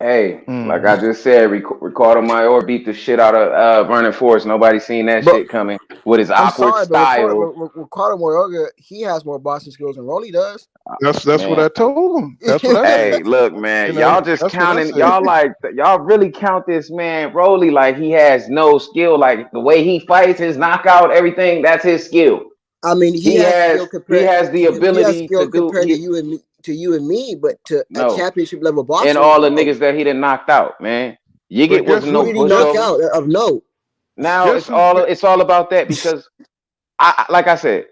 hey, like I Hmm. just said, Ricardo Mayor beat the shit out of Vernon Forrest. Nobody seen that But shit coming with his I'm awkward sorry, but style. Ricardo Moyoga, he has more boxing skills than Rolly does. That's what Man, I told him. That's what I hey, said. look, You man, know, y'all just that's what I counting. said. Y'all really count this man Rolly like he has no skill. Like the way he fights, his knockout, everything, that's his skill. I mean, he He has has skill he compared. has the He has ability to skill do compared to you and me. To you and me, but to a no. championship level And boxer, all the no. niggas that he done knocked out, man. Yiggit But wasn't guess Who no did he who? knock pushover. out of note? Now Guess it's who? all about that because like I said,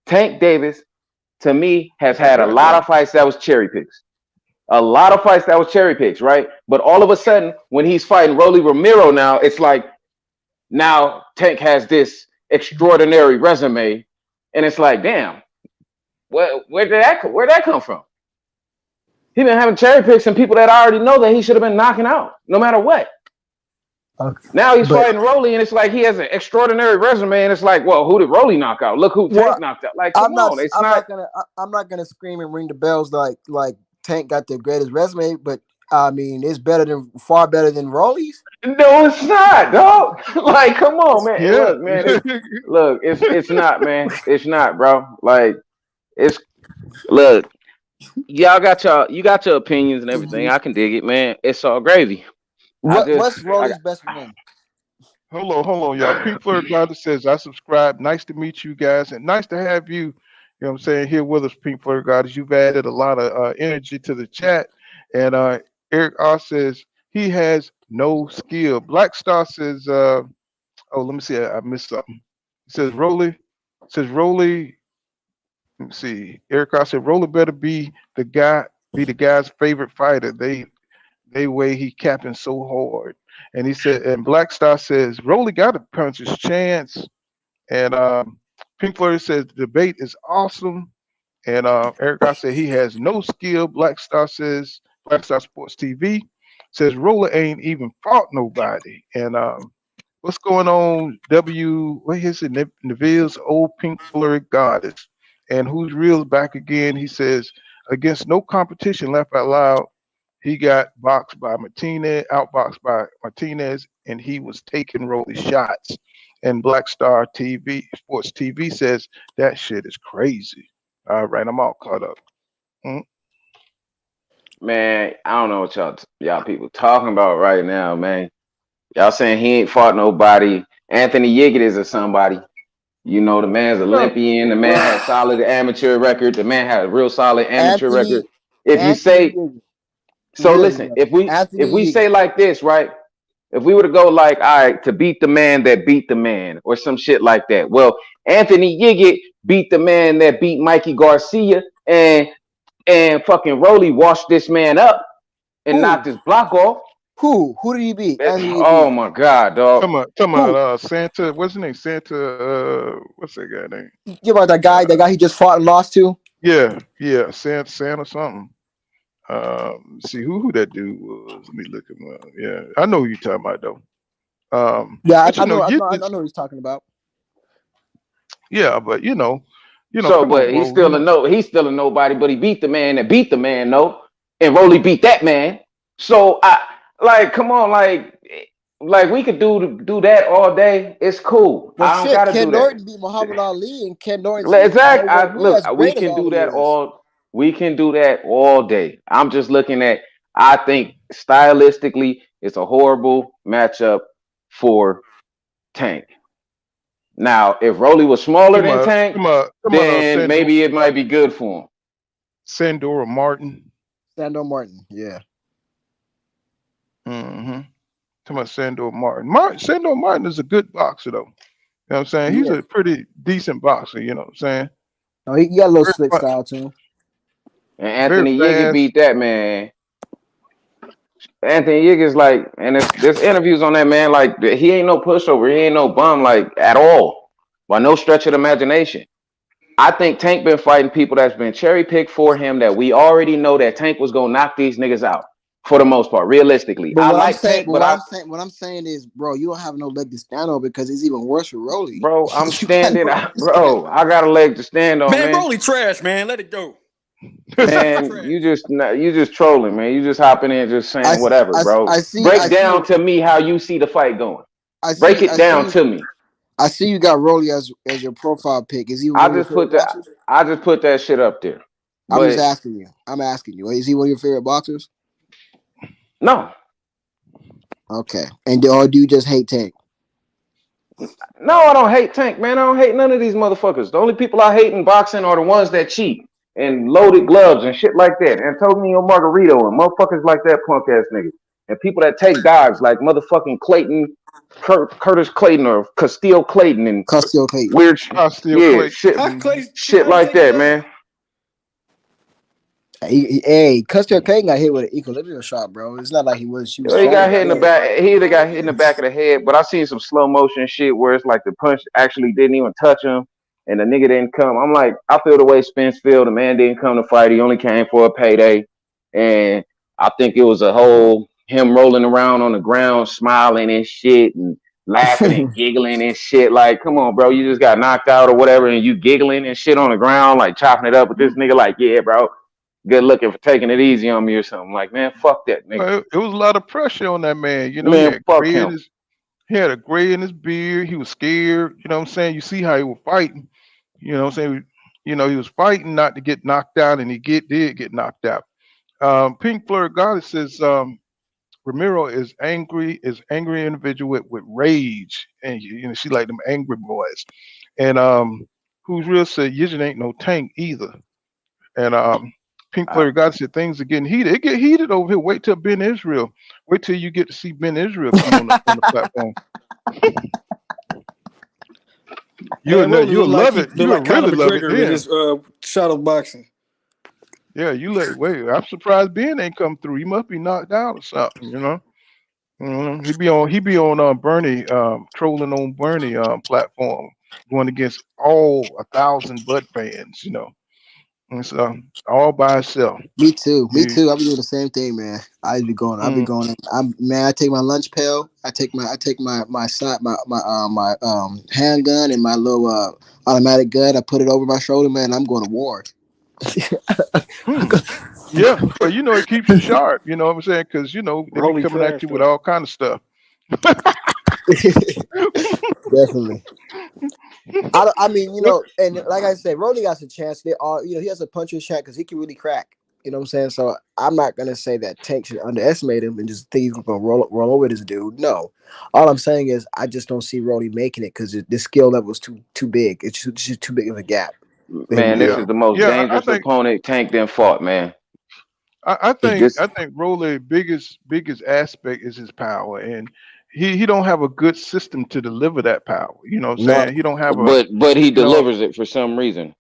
Tank Davis to me has had a lot of fights that was cherry picks. A lot of fights that was cherry picks, right? But all of a sudden, when he's fighting Rolly Ramiro now, it's like now Tank has this extraordinary resume, and it's like, damn, where that come from? He been having cherry picks and people that I already know that he should have been knocking out, no matter what. Okay. Now he's But fighting Rolly, and it's like he has an extraordinary resume, and it's like, well, who did Rolly knock out? Look who Tank what knocked out. Like, come on, it's not. I'm not gonna scream and ring the bells like Tank got the greatest resume, but I mean it's far better than Rolly's. No, it's not, dog. Like, come on, man. And Yeah. look, man, it's not, man. It's not, bro. Like, it's look, you got your opinions and everything. I can dig it, man. It's all gravy. What's I Rolly's got, best win? Hold on, y'all. Pink Floyd Goddard says, I subscribe. Nice to meet you guys, and nice to have you, you know what I'm saying, here with us, Pink Floyd Goddard. You've added a lot of energy to the chat. And Eric R says, he has no skill. Black Star says, oh, let me see. I missed something. He says, Rolly, let me see. Eric R said, Rolly better be the guy's favorite fighter. They way he capping so hard. And he said, and Black Star says, Rolly got to punch his chance. And Pink Floyd says, the debate is awesome. And Eric I said, he has no skill. Black Star Sports TV says, Rolly ain't even fought nobody. And what's going on? What is it? Neville's old Pink Floyd goddess. And who's real is back again. He says against no competition left out loud. He got boxed by Martinez, outboxed by Martinez, and he was taking Rolly shots. And Black Star TV, Sports TV says that shit is crazy. All right, I'm all caught up. Mm. Man, I don't know what y'all people talking about right now, man. Y'all saying he ain't fought nobody. Anthony Yiggett is a somebody. You know, the man's No, Olympian. The man well, had solid amateur record. The man had a real solid amateur record. Anthony If you Anthony say Yiggins. so, Hear me, listen. brother. If Anthony we Yiggins. say like this, right? If we were to go like, all right, to beat the man that beat the man, or some shit like that. Well, Anthony Yiggett beat the man that beat Mikey Garcia, and fucking Rolly washed this man up and knocked Who? his block off. Who did he beat? Anthony Oh beat. my god, dog. Talking about Who? Santa. What's his name? Santa. What's that guy name? You about that guy? That Uh, guy he just fought and lost to? yeah, Santa something. See who that dude was. Let me look him up. Yeah, I know who you're talking about though. Yeah, But I know. I know. I Yiggins, know what he's talking about. yeah, but So, come on, but he's bro. still a no. He's still a nobody. But he beat the man that beat the man, no. And Rolly beat that man. So I like, come on, like we could do that all day. It's cool. Well, I don't shit. gotta do Ken that. Norton beat Muhammad Ali, and Ken Norton's Exactly. nowhere near Look, as we great as can do Ali that is. all. We can do that all day. I'm just looking at. I think stylistically, it's a horrible matchup for Tank. Now, if Rolly was smaller than Tank, Come on, then maybe it might be good for him. Sandora Martin. Sando Martin. Yeah. Mm-hmm. Come on, Sandor Martin. Sandor Martin is a good boxer though. You know what I'm saying? He's Yeah. a pretty decent boxer. You know what I'm saying? No, he got a little Very, slick style to him. And very Anthony Yiggett fast. beat that man. Anthony Yiggin's like, and there's interviews on that man. Like he ain't no pushover. He ain't no bum like at all. By no stretch of the imagination. I think Tank been fighting people that's been cherry picked for him that we already know that Tank was gonna knock these niggas out for the most part. Realistically, But I what I'm like saying, Tank, but but what I'm saying is, bro, you don't have no leg to stand on because it's even worse for Rolly. bro, I'm You got standing. no leg to stand Bro, on. I got a leg to stand on, Man, man. Rolly trash, man. Let it go. Rolly Man, trash. you just trolling, man. You just hopping in, just I, saying whatever, bro. I see Break down to me how you see the fight going. Break it I down see to me. I see you got Rolly as your profile pick. Is he I one of your just favorite put that. boxers? I just put that shit up there. I'm just But asking you. I'm asking you. Is he one of your favorite boxers? no, Okay. And or do you just hate Tank? no, I don't hate Tank, man. I don't hate none of these motherfuckers. The only people I hate in boxing are the ones that cheat and loaded gloves and shit like that. Antonio Margarito and motherfuckers like that punk ass nigga. And people that take dives like motherfucking Clayton, Curtis Clayton or Castile Clayton and Custio Clayton. weird, I still yeah, Clay. How Clay? shit How he like take a that, dive? man. Hey, Custio Clayton got hit with an equilibrium shot, bro. It's not like she was He trying got to hit in the do it. back. He either got hit in the back of the head, but I seen some slow motion shit where it's like the punch actually didn't even touch him, and the nigga didn't come. I'm like, I feel the way Spence feel. The man didn't come to fight. He only came for a payday, and I think it was a whole him rolling around on the ground, smiling and shit, and laughing and giggling and shit. Like, come on, bro, you just got knocked out or whatever, and you giggling and shit on the ground, like chopping it up with this nigga. Like, yeah, bro, good looking for taking it easy on me or something. Like, man, fuck that nigga. It was a lot of pressure on that man. You know, Man, fuck him. he had a gray in his beard. He was scared. You know what I'm saying? You see how he was fighting. You know what I'm saying? You know, he was fighting not to get knocked out, and did get knocked out. Pink Floyd Goddess says Ramiro is angry individual with rage, and she like them angry boys. And who's real said Yijin ain't no tank either. And Pink I, Floyd Goddess said things are getting heated. It get heated over here. Wait till Ben Israel. Wait till you get to see Ben Israel come on the platform. Man, Rolly You'll love it. look You'll like Conor really love it McGregor in then. this shadow boxing. Yeah, wait. I'm surprised Ben ain't come through. He must be knocked out or something, you know. He be on Bernie trolling on Bernie platform going against all 1,000 Bud fans, you know. And so all by itself. Me too. Me You, too. I'll be doing the same thing, man. I'll be going. I'll be mm, going. I take my lunch pail. I take my handgun and my little automatic gun. I put it over my shoulder, man. I'm going to war. mm. Yeah, well, it keeps you sharp. You know what I'm saying? Because they be Rolly coming at trash you with talk. all kind of stuff. Definitely. I mean, and like I said, Rolly got a chance. They are, he has a puncher's chance because he can really crack. You know what I'm saying? So I'm not gonna say that Tank should underestimate him and just think he's gonna roll over this dude. No, all I'm saying is I just don't see Rolly making it because the skill level is too big. It's just too big of a gap for him to Man, do this Yeah, it. is the most yeah. I dangerous think opponent Tank then fought, man. I think This I think Rolly biggest aspect is his power, and he don't have a good system to deliver that power. You know what I'm No, saying? He don't have a but he you know delivers it for some reason.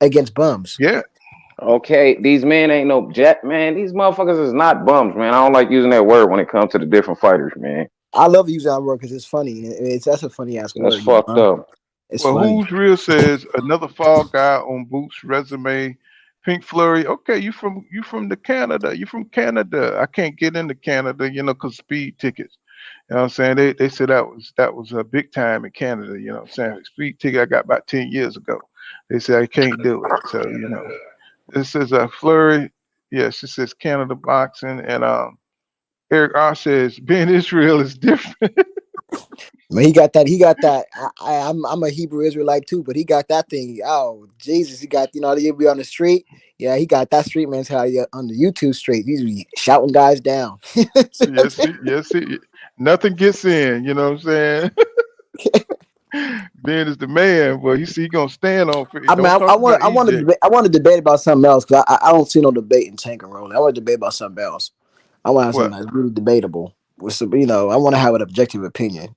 against bums. yeah. Okay, these men ain't no jet, man. These motherfuckers is not bums, man. I don't like using that word when it comes to the different fighters, man. I love using that word because it's funny. That's a funny ass That's word. You fucked know, up. it's Well, funny. who's real says another fall guy on Boots' resume. Pink Flurry. Okay, you from the Canada. You from Canada. I can't get into Canada, cause speed tickets. You know what I'm saying? They said that was a big time in Canada, you know what I'm saying? Speed ticket I got about 10 years ago. They said I can't do it. So, this is a Flurry. Yes, it says Canada boxing and Eric R says being Israel is different. Man, he got that. He got that. I'm a Hebrew Israelite too, but he got that thing. Oh Jesus, he got he'll be on the street. Yeah, he got that street mentality on the YouTube street. He's be shouting guys down. Yes, nothing gets in, you know what I'm saying? Ben is the man, but he gonna stand on it. I mean, Don't talk about I want to EJ. debate. I want to debate about something else because I don't see no debate in Tank and Rolling. I want to debate about something else. I want to have What? something that's really debatable. With some, I want to have an objective opinion.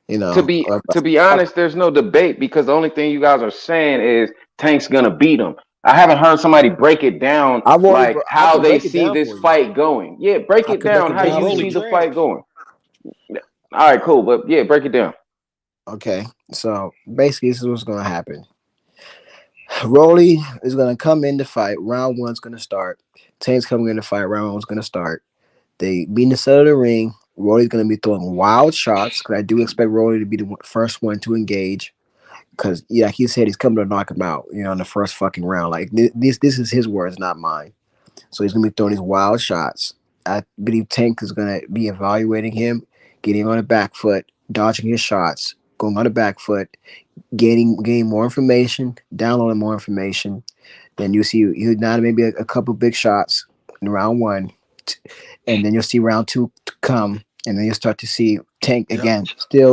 You To know, be to be honest, there's no debate because the only thing you guys are saying is Tank's gonna beat him. I haven't heard somebody break it down like I how can they break it see down this for you. fight going. Yeah, break I it can break down it how down Nah, you for Rolly see you. the fight trash. going. All right, cool, but yeah, break it down. Okay, so basically, this is what's going to happen. Rolly is going to come in the fight. Round one's going to start. Tank's coming in the fight. Round one's going to start. They meet in the center of the ring. Rolly's going to be throwing wild shots because I do expect Rolly to be the first one to engage. Because, like he said, he's coming to knock him out, in the first fucking round. Like, this is his words, not mine. So he's going to be throwing these wild shots. I believe Tank is going to be evaluating him, getting on the back foot, dodging his shots, going on the back foot, gaining more information, downloading more information. Then you see you now maybe a couple big shots in round one, and then you'll see round two to come, and then you'll start to see Tank Yep. again,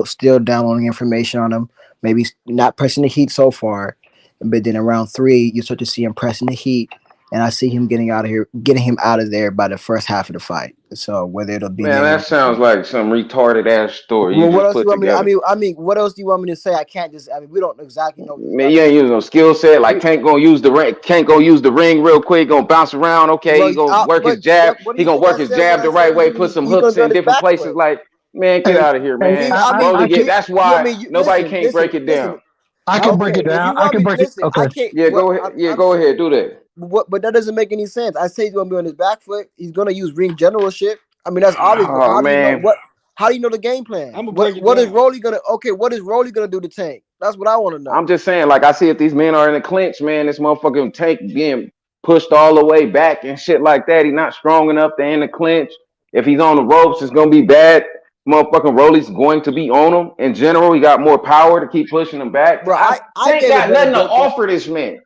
still downloading information on him. Maybe not pressing the heat so far, but then around three you start to see him pressing the heat, and I see him getting him out of there by the first half of the fight. So whether it'll be Man, name. that sounds like some retarded ass story you Well, what just else do put you want me to? together. What else do you want me to say? I can't just. I mean, we don't exactly know. Man, you ain't using no skill set. Like Tank gonna use the ring. Tank gonna use the ring real quick. Gonna bounce around. Okay, Well, he gonna work his but jab. what do He you gonna think I work his said when jab I the said right way. Put some he's going to hooks be on in his different back places. foot? Like, man, get Hey, out of here, hey, man. I Rolly get. can That's why nobody Listen, can't break it listen. down. I can break Okay, it if down. you I want can me, break it. listen. Okay. I can't. Yeah, What go ahead. Yeah, go ahead. Do that. what? But that doesn't make any sense. I say he's going to be on his back foot. He's going to use ring generalship. I mean, that's obvious. But Oh how do you know man, what? How do you know the game plan? I'm gonna What break it what is down. Rolly gonna? Okay, what is Rolly gonna do to Tank? That's what I want to I'm know. just saying. Like, I see if these men are in a clinch, man. This motherfucking Tank being pushed all the way back and shit like that. He's not strong enough to end the clinch. If he's on the ropes, it's gonna be bad. Motherfucking Rolly's going to be on him. In general, he got more power to keep pushing him back. Bro, I Tank gave a got better nothing to breakdown. offer this man.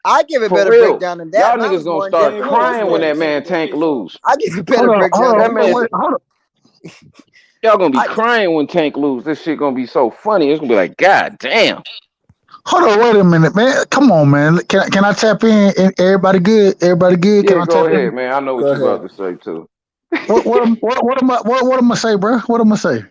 I give a For better real. breakdown than that, Y'all and I niggas was gonna more in start depth Man, than we that, just crying when ready bro. to that take man his Tank face off. lose. I give a better breakdown That than man, that. Hold on. y'all gonna be I crying when Tank lose. This shit gonna be so funny. It's gonna be like, God damn. Hold on. Wait a minute, man. Come on, man. Can I tap in? Everybody good? Everybody good? Can Yeah, I go tap in? ahead, man. I know Go what you ahead. about to say too. What am I say, bro? What am I say?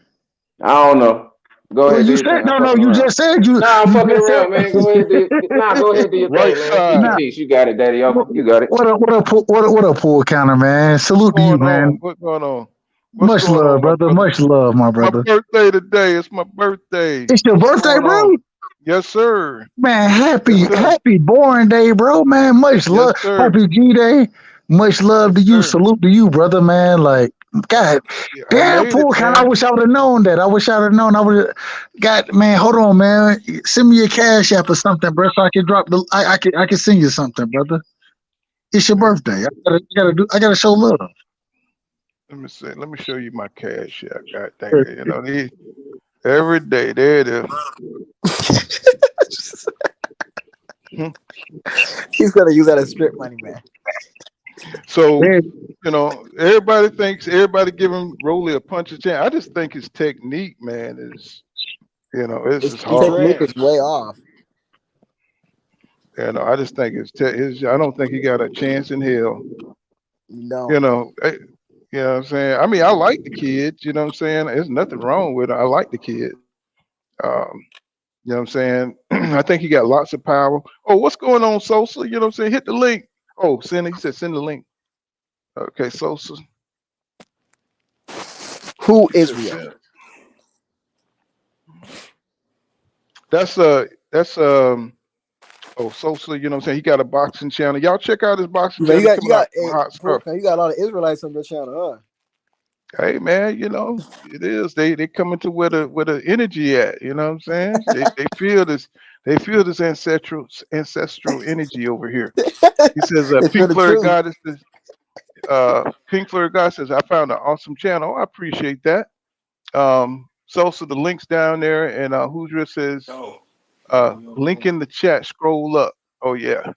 I don't know. Go Well, ahead, do you your said thing. I'm no, no. fucking You around. just said you Nah, I'm you fucking just around, man. Go ahead, do your nah, go ahead, do your Right thing, man. Keep the side. nah. peace. You got it, Daddy. What You got it. what up, pool counter, man? What's Salute to you, going on? man. What's going on? What's Much going love, on, my brother. brother? Much love, my My brother. birthday today. It's my birthday. It's your What's birthday, going bro. on? Yes, sir. Man, Yes, sir. happy born day, bro. Man, much Yes, love. sir. Happy G Day. Much love Yes, to you. sir. Salute to you, brother, man. Like, God, Yeah, I damn, made it, pool count. I man. wish I would have known that. I wish I would have known. I would have got, man, hold on, man. Send me your cash app or something, bro, so I can drop the, I can send you something, brother. It's your Hey, birthday. I gotta show love. let me see. Let me show you my cash app. God dang it. You know, every day. There it is. Hmm. He's gonna use that as strip money, man. So, Yeah, you know, everybody thinks everybody giving Rolly a punch a chance. I just think his technique, man, is this His is He horrible. technique is trash. way off. I just think his I don't think he got a chance in hell. You know, You know, you know what I'm saying? I mean, I like the kid, you know what I'm saying? There's nothing wrong with it. I like the kid. Um, you know what I'm saying? I think he got lots of power. Oh, what's going on, Sosa? You know what I'm saying? Hit the link. Oh, he said send the link. Okay, Sosa. who He said Israel? send. That's oh Sosa, you know what I'm saying? He got a boxing channel. Y'all check out his boxing Man, channel. He you coming out got some a hot pool stuff. count. You got a lot of Israelites on your channel, Hey man, it is. They coming to where the energy at, you know what I'm saying? They feel this ancestral energy over here. huh? He says, They feel Pink the Flurry truth. God is the Pink Flurry God says, I found an awesome channel. Oh, I appreciate that. So the links down there, and Hoosier says, Oh, link in the chat, scroll up. Oh yeah.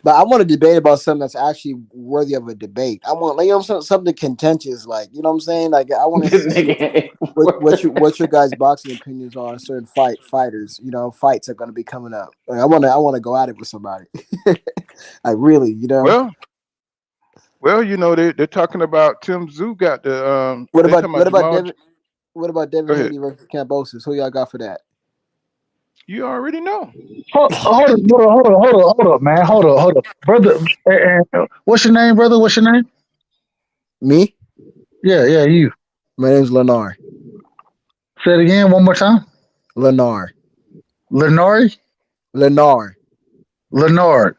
But I want to debate about something that's actually worthy of a debate. I want, like, something contentious, like, you know what I'm saying? Like, I want to This see nigga. what your guys' boxing opinions are on certain fighters. You know, fights are going to be coming up. Like, I want to go at it with somebody. Like, really, you know. Well, they're talking about Tim Zoo got the What they about talking about Jamal. Devin? What about Go Devin ahead. Haney versus Cambosis? Who y'all got for that? You already know. hold up, man. Hold up, brother. What's your name, brother? What's your name? Me? Yeah, you. My name's Lennar. Say it again one more time. Lennar. Lenore, Lennar. Lenard,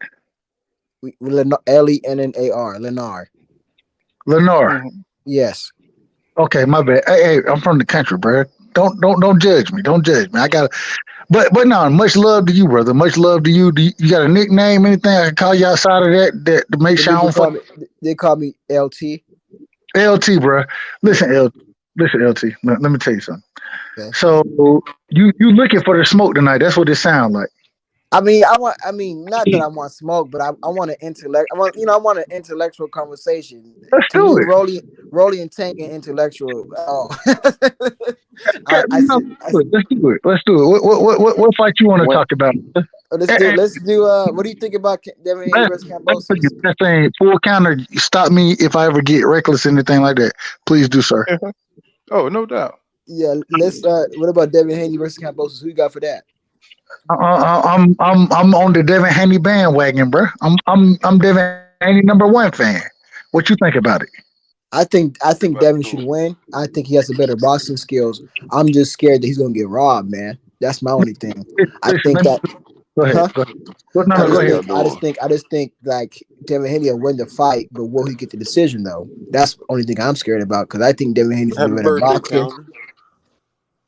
Lennar. Lennar. Lenore. Hmm. Yes. Okay, my bad. Hey, I'm from the country, bro. Don't judge me. Don't judge me. I got but no, much love to you, brother. Much love to you. You got a nickname, anything I can call you outside of that to make The sure I people don't fuck they call me LT. LT, bro. Yeah. Listen, LT. Let me tell you something. Okay. So you looking for the smoke tonight? That's what it sounds like. I mean, not that I want smoke, but I want an intellect. I want an intellectual conversation. Let's To do me, it. Rolly and Tank and intellectual. Oh, Okay, let's do it. Let's do it. What fight you want to When talk about? let's And, do, and let's do. What do you think about Devin Haney versus Cambosis? last thing, full counter. Stop me if I ever get reckless, anything like that. Please do, sir. Oh, no doubt. Yeah, let's. What about Devin Haney versus Cambosis? Who you got for that? I'm on the Devin Haney bandwagon, bro. I'm Devin Haney #1 fan. What you think about it? I think About Devin to should win. I think he has the better boxing skills. I'm just scared that he's gonna get robbed, man. That's my only thing. I Listen, think that, go ahead. huh? Go ahead. No, I no, go just Hey, ahead. y'all think, I doing? just think, I just think like Devin Haney will win the fight, but will he get the decision though? That's the only thing I'm scared about because I think Devin Haney's the Happy better birthday, boxer. counter.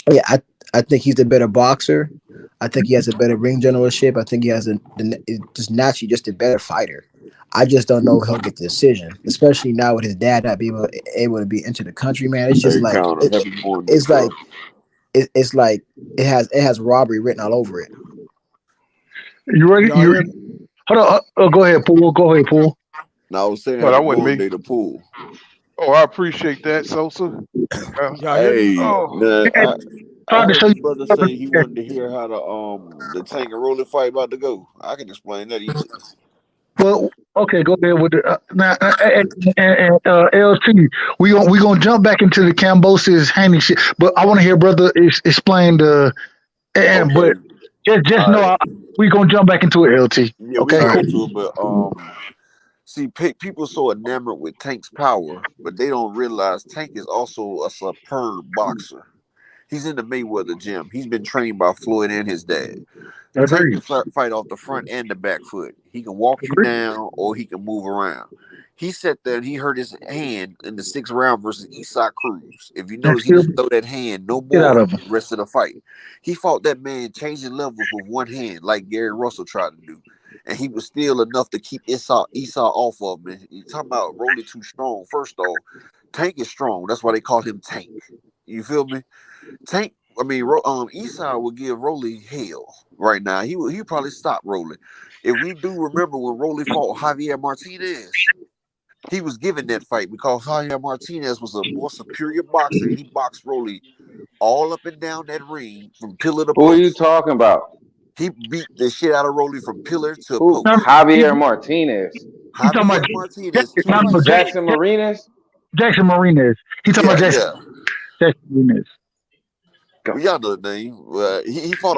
Yeah, I think he's the better boxer. I think he has a better ring generalship. I think he has just naturally just a better fighter. I just don't know if he'll get the decision, especially now with his dad not being able to be into the country. Man, it's just Hey, like counter. Happy born day, it's bro. like it's like it has robbery written all over it. You ready? y'all You hear me? hold on. Go ahead, Pool. Go ahead, Pool. Now I was saying But I happy wasn't born me. day to pool. Oh, I appreciate that, Sosa. Y'all hear me? Hey, Oh, man, Hey, I tried to heard show the you. brother say he wanted to hear how the Tank and Rolling fight about to go. I can explain that easy. Well, okay, go ahead with the now. LT, we gonna jump back into the Cambosis Haney shit, but I want to hear brother explain the but Okay, just all know right. we gonna jump back into it. LT, Yeah, we okay, All get right. cool. into it, but see, people so enamored with Tank's power, but they don't realize Tank is also a superb boxer. He's in the Mayweather gym. He's been trained by Floyd and his dad. Tank Agreed. can fight off the front and the back foot. He can walk you Agreed. down or he can move around. He sat there and he hurt his hand in the 6th round versus Esau Cruz. If you And notice, he still didn't throw that hand no get out more of him. the rest of the fight. He fought that man changing levels with one hand, like Gary Russell tried to do. And he was still enough to keep Esau off of him. And you talking about Rolly too strong. First off, Tank is strong. That's why they call him Tank. You feel me? Tank, Esau will give Rolly hell right now. He probably stop Rolly. If we do remember when Rolly fought Javier Martinez, he was given that fight because Javier Martinez was a more superior boxer. He boxed Rolly all up and down that ring from pillar to Who are you post. talking about? He beat the shit out of Rolly from pillar to Who? Now, post. he, Javier Martinez, he talking Javier about Martinez, Jackson, two no, no, fights ago. Jackson Marinas. Jackson Martinez. He talking about Yeah, yeah. Jackson Martinez. Well, y'all know the name. He fought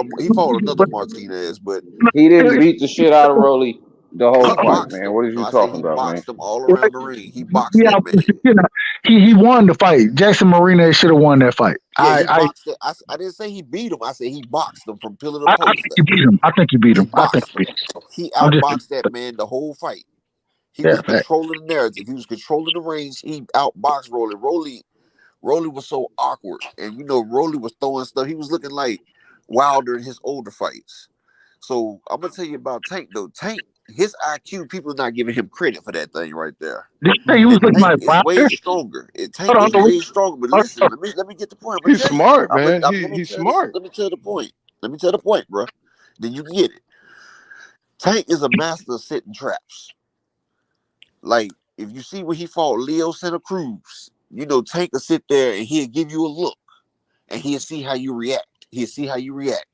another Martinez, but He didn't beat the shit out of Rolly the whole he fight, boxed man. him. What are No, you I said talking he about, man? boxed him all around the ring. He boxed Yeah, that man. he won the fight. Jackson Martinez should have won that fight. Yeah, he boxed it. I didn't say he beat him. I said he boxed him from pillar to I post. think he beat him. I think he beat He him. I think boxed he him. beat him. He I'm just outboxed that man the whole fight. He yeah, was fact. controlling the narrative. He was controlling the range. He outboxed Rolly. Rolly was so awkward, and Rolly was throwing stuff. He was looking like Wilder in his older fights. So I'm gonna tell you about Tank though. Tank, his IQ, people are not giving him credit for that thing right there. Did you say he was And looking Tank like is way Wilder? stronger. Tank Hold on, is way stronger. But hold listen, on. let me get the point. I'm gonna He's tell you. smart, I'm gonna, man. I'm, let me He's tell this. smart. Let me tell the point. Let me tell the point, bro. Then you can get it. Tank is a master of setting traps. Like if you see when he fought Leo Santa Cruz, Tank will sit there and he'll give you a look and he'll see how you react. He'll see how you react.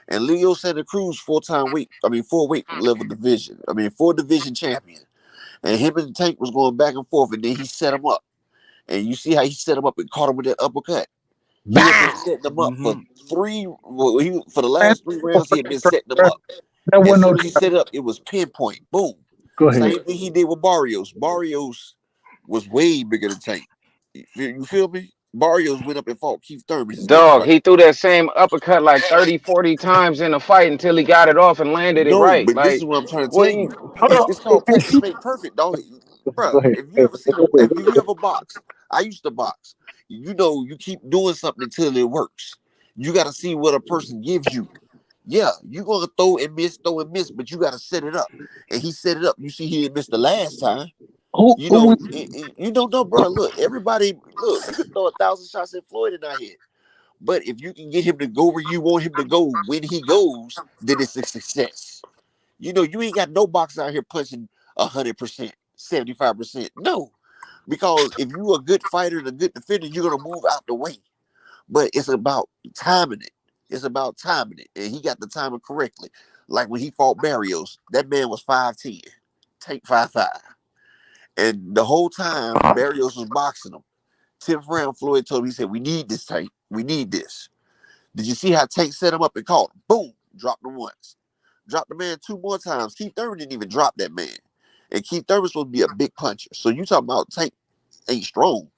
And Leo Santa Cruz, 4 weight level division. 4 division champion. And him and Tank was going back and forth, and then he set him up. And you see how he set him up and caught him with that uppercut. He had been Bow. setting them up for Mm-hmm. for the Man, last 3 rounds. He had been setting them that up. As wasn't no soon as he trap. set it up, it was pinpoint. Boom. Go ahead. Same thing he did with Barrios. Barrios was way bigger than Tank. You feel me? Barrios went up and fought Keith Thurman his next Dog, fight. he threw that same uppercut like 30, 40 times in the fight until he got it off and landed it No, right. but this is Like, what I'm trying to what tell do you? you. Hold on. It's called practice make perfect, dog. Go Bruh, ahead. if you ever seen if you ever boxed, I used to box. You keep doing something until it works. You got to see what a person gives you. Yeah, you gonna throw and miss, but you got to set it up. And he set it up. You see, he didn't miss the last time. Who You don't know, bro. Look, everybody, look. You could throw 1,000 shots at Floyd and not hit. But if you can get him to go where you want him to go when he goes, then it's a success. You ain't got no boxer out here punching 100%, 75%. No, because if you a good fighter and a good defender, you're gonna move out the way. But it's about timing it. It's about timing it, and he got the timing correctly. Like when he fought Barrios, that man was 5'10", Tank 5'5", and the whole time Barrios was boxing him. 10th round, Floyd told him, he said, "We need this, Tank. We need this." Did you see how Tank set him up and caught him? Boom, dropped him once. Dropped the man 2 more times. Keith Thurman didn't even drop that man. And Keith Thurman's supposed to be a big puncher. So you talking about Tank ain't strong.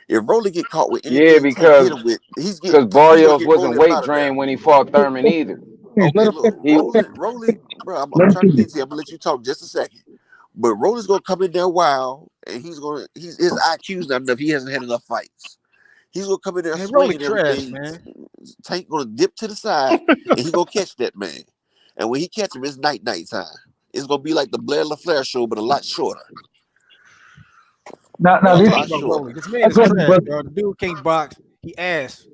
If Rolly get caught with Yeah, anything Tank hit because him with, he's gonna Barrios get wasn't Rolly up weight out of there. drained when he fought Thurman either. Okay, let him look, He Rolly, bro, I'm let him trying to finish. get to you. I'm gonna let you talk just a second. But Rolly's gonna come in there wild, and his IQ's not enough. He hasn't had enough fights. He's gonna come in there Man, Rolly swinging trash, everything. man. Tank gonna dip to the side, and he gonna catch that man. And when he catch him, it's night time. It's gonna be like the Blair LaFleur show, but a lot shorter. Now What A you this talking lot about, shorter. Rolly? This man is go ahead, trash, brother. bro. The dude can't box. He ass.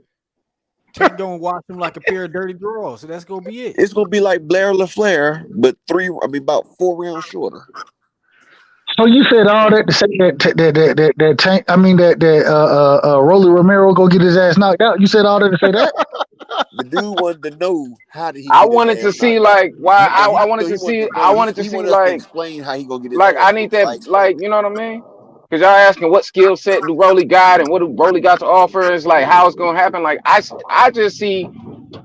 Tank gonna wash him like a pair of dirty drawers. So that's gonna be it. It's gonna be like Blair LaFleur, but about 4 rounds shorter. So you said all that to say that tank. I mean that Rolly Romero go get his ass knocked out. You said all that to say that. The dude wanted to know how did he I get his wanted to ass see knocked out. like why No, I wanted to see I wanted to he see wanted us to like explain how he gonna get his like ass I whooped. need So that I explained like it. you know what I mean? Because y'all asking what skill set do Rolly got and what do Rolly got to offer? It's like how it's gonna happen. Like I just see,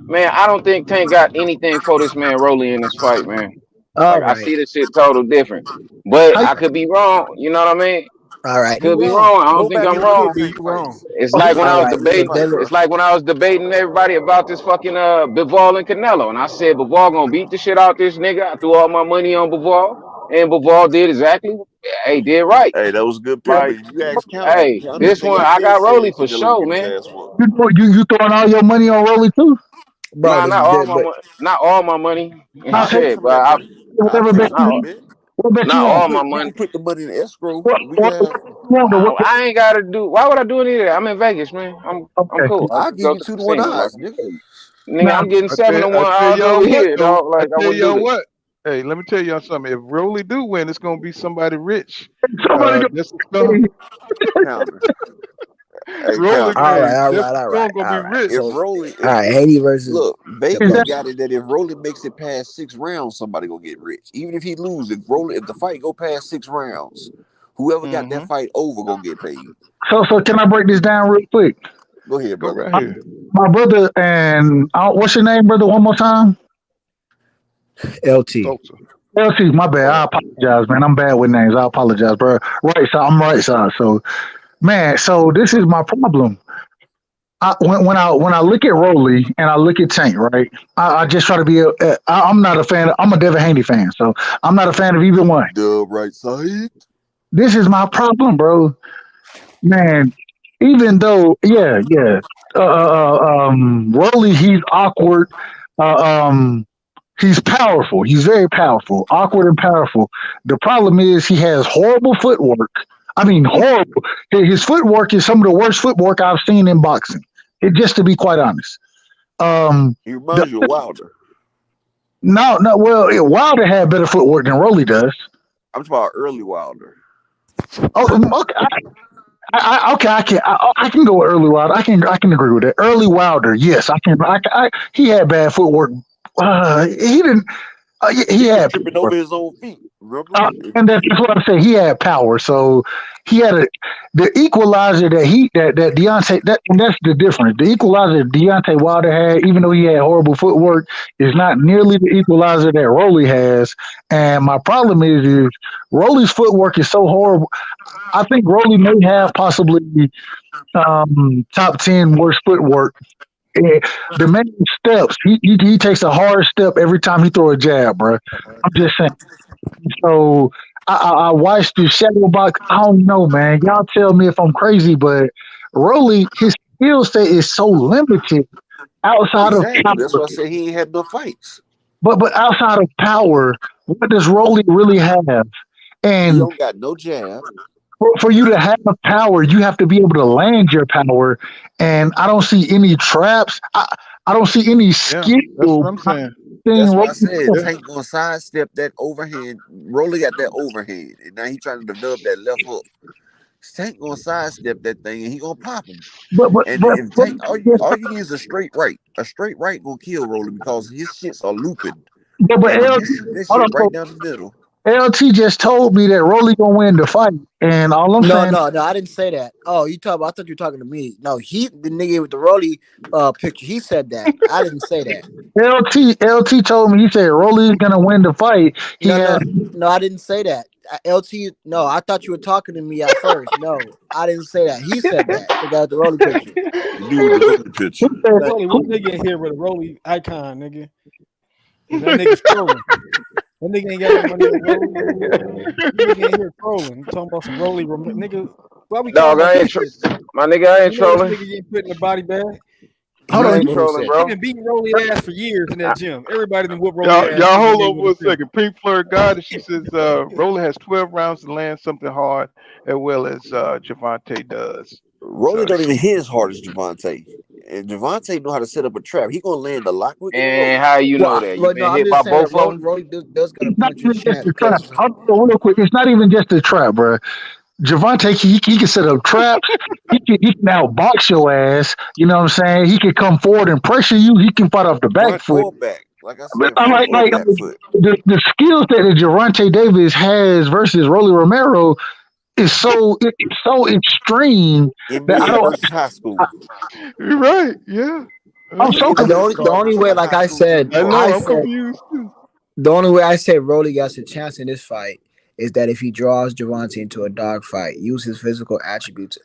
man. I don't think Tank got anything for this man Rolly in this fight, man. All Like I right. see this shit total different, but How I could be wrong. You know what I mean? All right. You Could be wrong. wrong. I don't Go think back I'm and look Could at wrong. be Tank you wrong. fights. It's Look like at when All I was Tank right. So debating. fights. Dillon, It's like when I was debating everybody about this fucking Bivol and Canelo, and I said Bivol gonna beat the shit out this nigga. I threw all my money on Bivol, and Bivol did exactly. Hey, did right. Hey, that was a good pick, but Like, you asked Counter. hey, Counter this think one I I been got Rolly said for Canelo sure, get his man. ass whooped. You throwing all your money on Rolly too? bro, Nah, this not is all good, my but money. Not all my money. I'll I'll take take Shit, some of but that I money. I'll whatever take bet some you of not that want. bet. What bet you not You can want? all my put you money. can put the money in escrow. We can What bet have. you want? What bet, I ain't gotta do. Why would I do any of that? I'm in Vegas, man. I'm okay. cool. I I'll just give go you to the 2-to-1 casino. Like, odds, nigga. nigga, Now, I'm getting I 7-1 tell odds y'all over what here, though. dog. Like, I Tell wouldn't do y'all this. what. Hey, let me tell y'all something. If Rolly do win, it's gonna be somebody rich. somebody go. This is gonna Counter. Hey, Rolly. Counter. all Hey, right, all this right, is all right, gonna be all right. rich. If So Rolly, all right, if Haney versus look, the Is Vegas that Bucks. got it that if Rolly makes it past 6 rounds, somebody gonna get rich. Even if he loses, if the fight go past 6 rounds, whoever got that Hmm. fight over gonna get paid. so? Can I break this down real quick? Go ahead, Go brother. right ahead. My brother and what's your name, brother? One more time. LT. Stokes. LC, my bad. All I right. apologize, man. I'm bad with names. I apologize, bro. Right side, I'm right side. So, man, so this is my problem. When I look at Rolly and I look at Tank, right? I just try to be. I'm not a fan. I'm a Devin Haney fan, so I'm not a fan of either one. The right side. This is my problem, bro. Man, even though, yeah, Rolly, he's awkward. Uh, um, he's powerful. He's very powerful, awkward and powerful. The problem is he has horrible footwork. I mean, horrible. His footwork is some of the worst footwork I've seen in boxing. Just to be quite honest. He The, reminds you of Wilder. no, no. Well, Wilder had better footwork than Rolly does. I'm talking about early Wilder. Oh, okay. Okay, I can go with early Wilder. I can agree with that. Early Wilder, yes, I can. He had bad footwork. He didn't. He He was had tripping power. over his own feet. Remember? And that's what I'm saying. He had power. So he had the equalizer that Deontay and that's the difference. The equalizer Deontay Wilder had, even though he had horrible footwork, is not nearly the equalizer that Rolly has. And my problem is Rolly's footwork is so horrible. I think Rolly may have possibly top 10 worst footwork. Eh, The man steps. He takes a hard step every time he throw a jab, bro. I'm just saying. So I watched the shadow box. I don't know, man. Y'all tell me if I'm crazy, but Rolly, his skill set is so limited outside of Exactly. That's power. why I said he ain't had no fights. But outside of power, what does Rolly really have? He And don't got no jab. for you to have power, you have to be able to land your power. And I don't see any traps. I don't see any Yeah, that's what skill I'm saying. thing. That's why I said Yeah. Tank gonna sidestep that overhand. Rolly got that overhand, and now he trying to develop that left hook. Tank gonna sidestep that thing, and he gonna pop him. But but And but, if but, Tank, all you need is a straight right. A straight right gonna kill Rolly because his shits are looping. but And if L, you shoot that hold shit on. right So down the middle, LT just told me that Rolly gonna win the fight, and all I'm No, saying, no, no. I didn't say that. Oh, you talk. I thought you were talking to me. No, the nigga with the Rolly picture. He said that. I didn't say that. LT told me he said Rolly's gonna win the fight. He No, had no, no. I didn't say that. LT. No, I thought you were talking to me at first. No, I didn't say that. He said that. The guy with the Rolly picture. the dude with the Rolly he picture. said, Rolly, what nigga in here with a Rolly icon, nigga? Is that nigga's trolling? That nigga ain't got no money on Rolly. That nigga ain't here trolling. You talking about some Rolly, nigga? Why we talking Dog, about this shit? my nigga, I ain't You know this trolling. nigga getting put in the body bag. hold I on. ain't Explain what he trolling, said. He bro. been beating Rolly ass for years in that gym. Everybody done whoop Rolly Y'all, ass y'all every hold day on with for a a film. second. Pink Floyd God, she says Rolly has 12 rounds to land something hard, as well as Javante does. Rolly So don't even hit as hard as Javante. And Javante know how to set up a trap. He gonna land a lot quicker than And Rolly. how you Well, know that? You well, no, been I'm hit just by saying both of them? Rolly does got a It's not punch in even just champ the trap. because Hold on, real quick. It's not even just the trap, bro. Javante, he can set up traps. He can outbox your ass. You know what I'm saying? He can come forward and pressure you. He can fight off the back Front foot. or back. Like I But said, I front or like back foot. the skills that Gervonta Davis has versus Rolly Romero it's so extreme that I NBA don't. versus high I, school. you're right. Yeah. I'm so the NBA confused. only the guard only versus way, a like high I school said, I junior guard. know. I I'm said confused too. the only way I say Rolly got a chance in this fight is that if he draws Javante into a dogfight, use his physical attributes,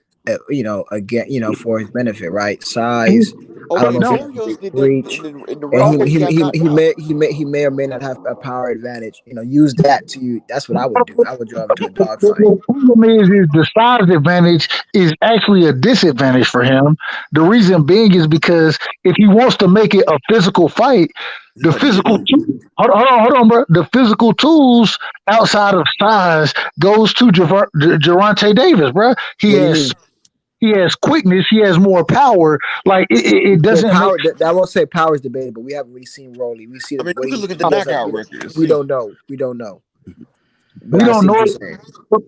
again, for his benefit, right? Size. I don't Okay, know if No, he Barrios did that reach, in the and round when he got knocked out. he may or may not have a power advantage. Use that to you. That's what I would do. I would draw him to a dogfight. The problem is the size advantage is actually a disadvantage for him. The reason being is because if he wants to make it a physical fight, He the got to get physical up. hold on, bro. The physical tools outside of size goes to Gervonta Davis, bro. He What do you has mean? he has quickness. He has more power. Like it Okay, doesn't make. power. I won't say power is debatable. We haven't really seen Rolly. We see I mean, what you can look at the he does. knockout record and We see. don't know. We don't know. But We I don't see what know. you're saying.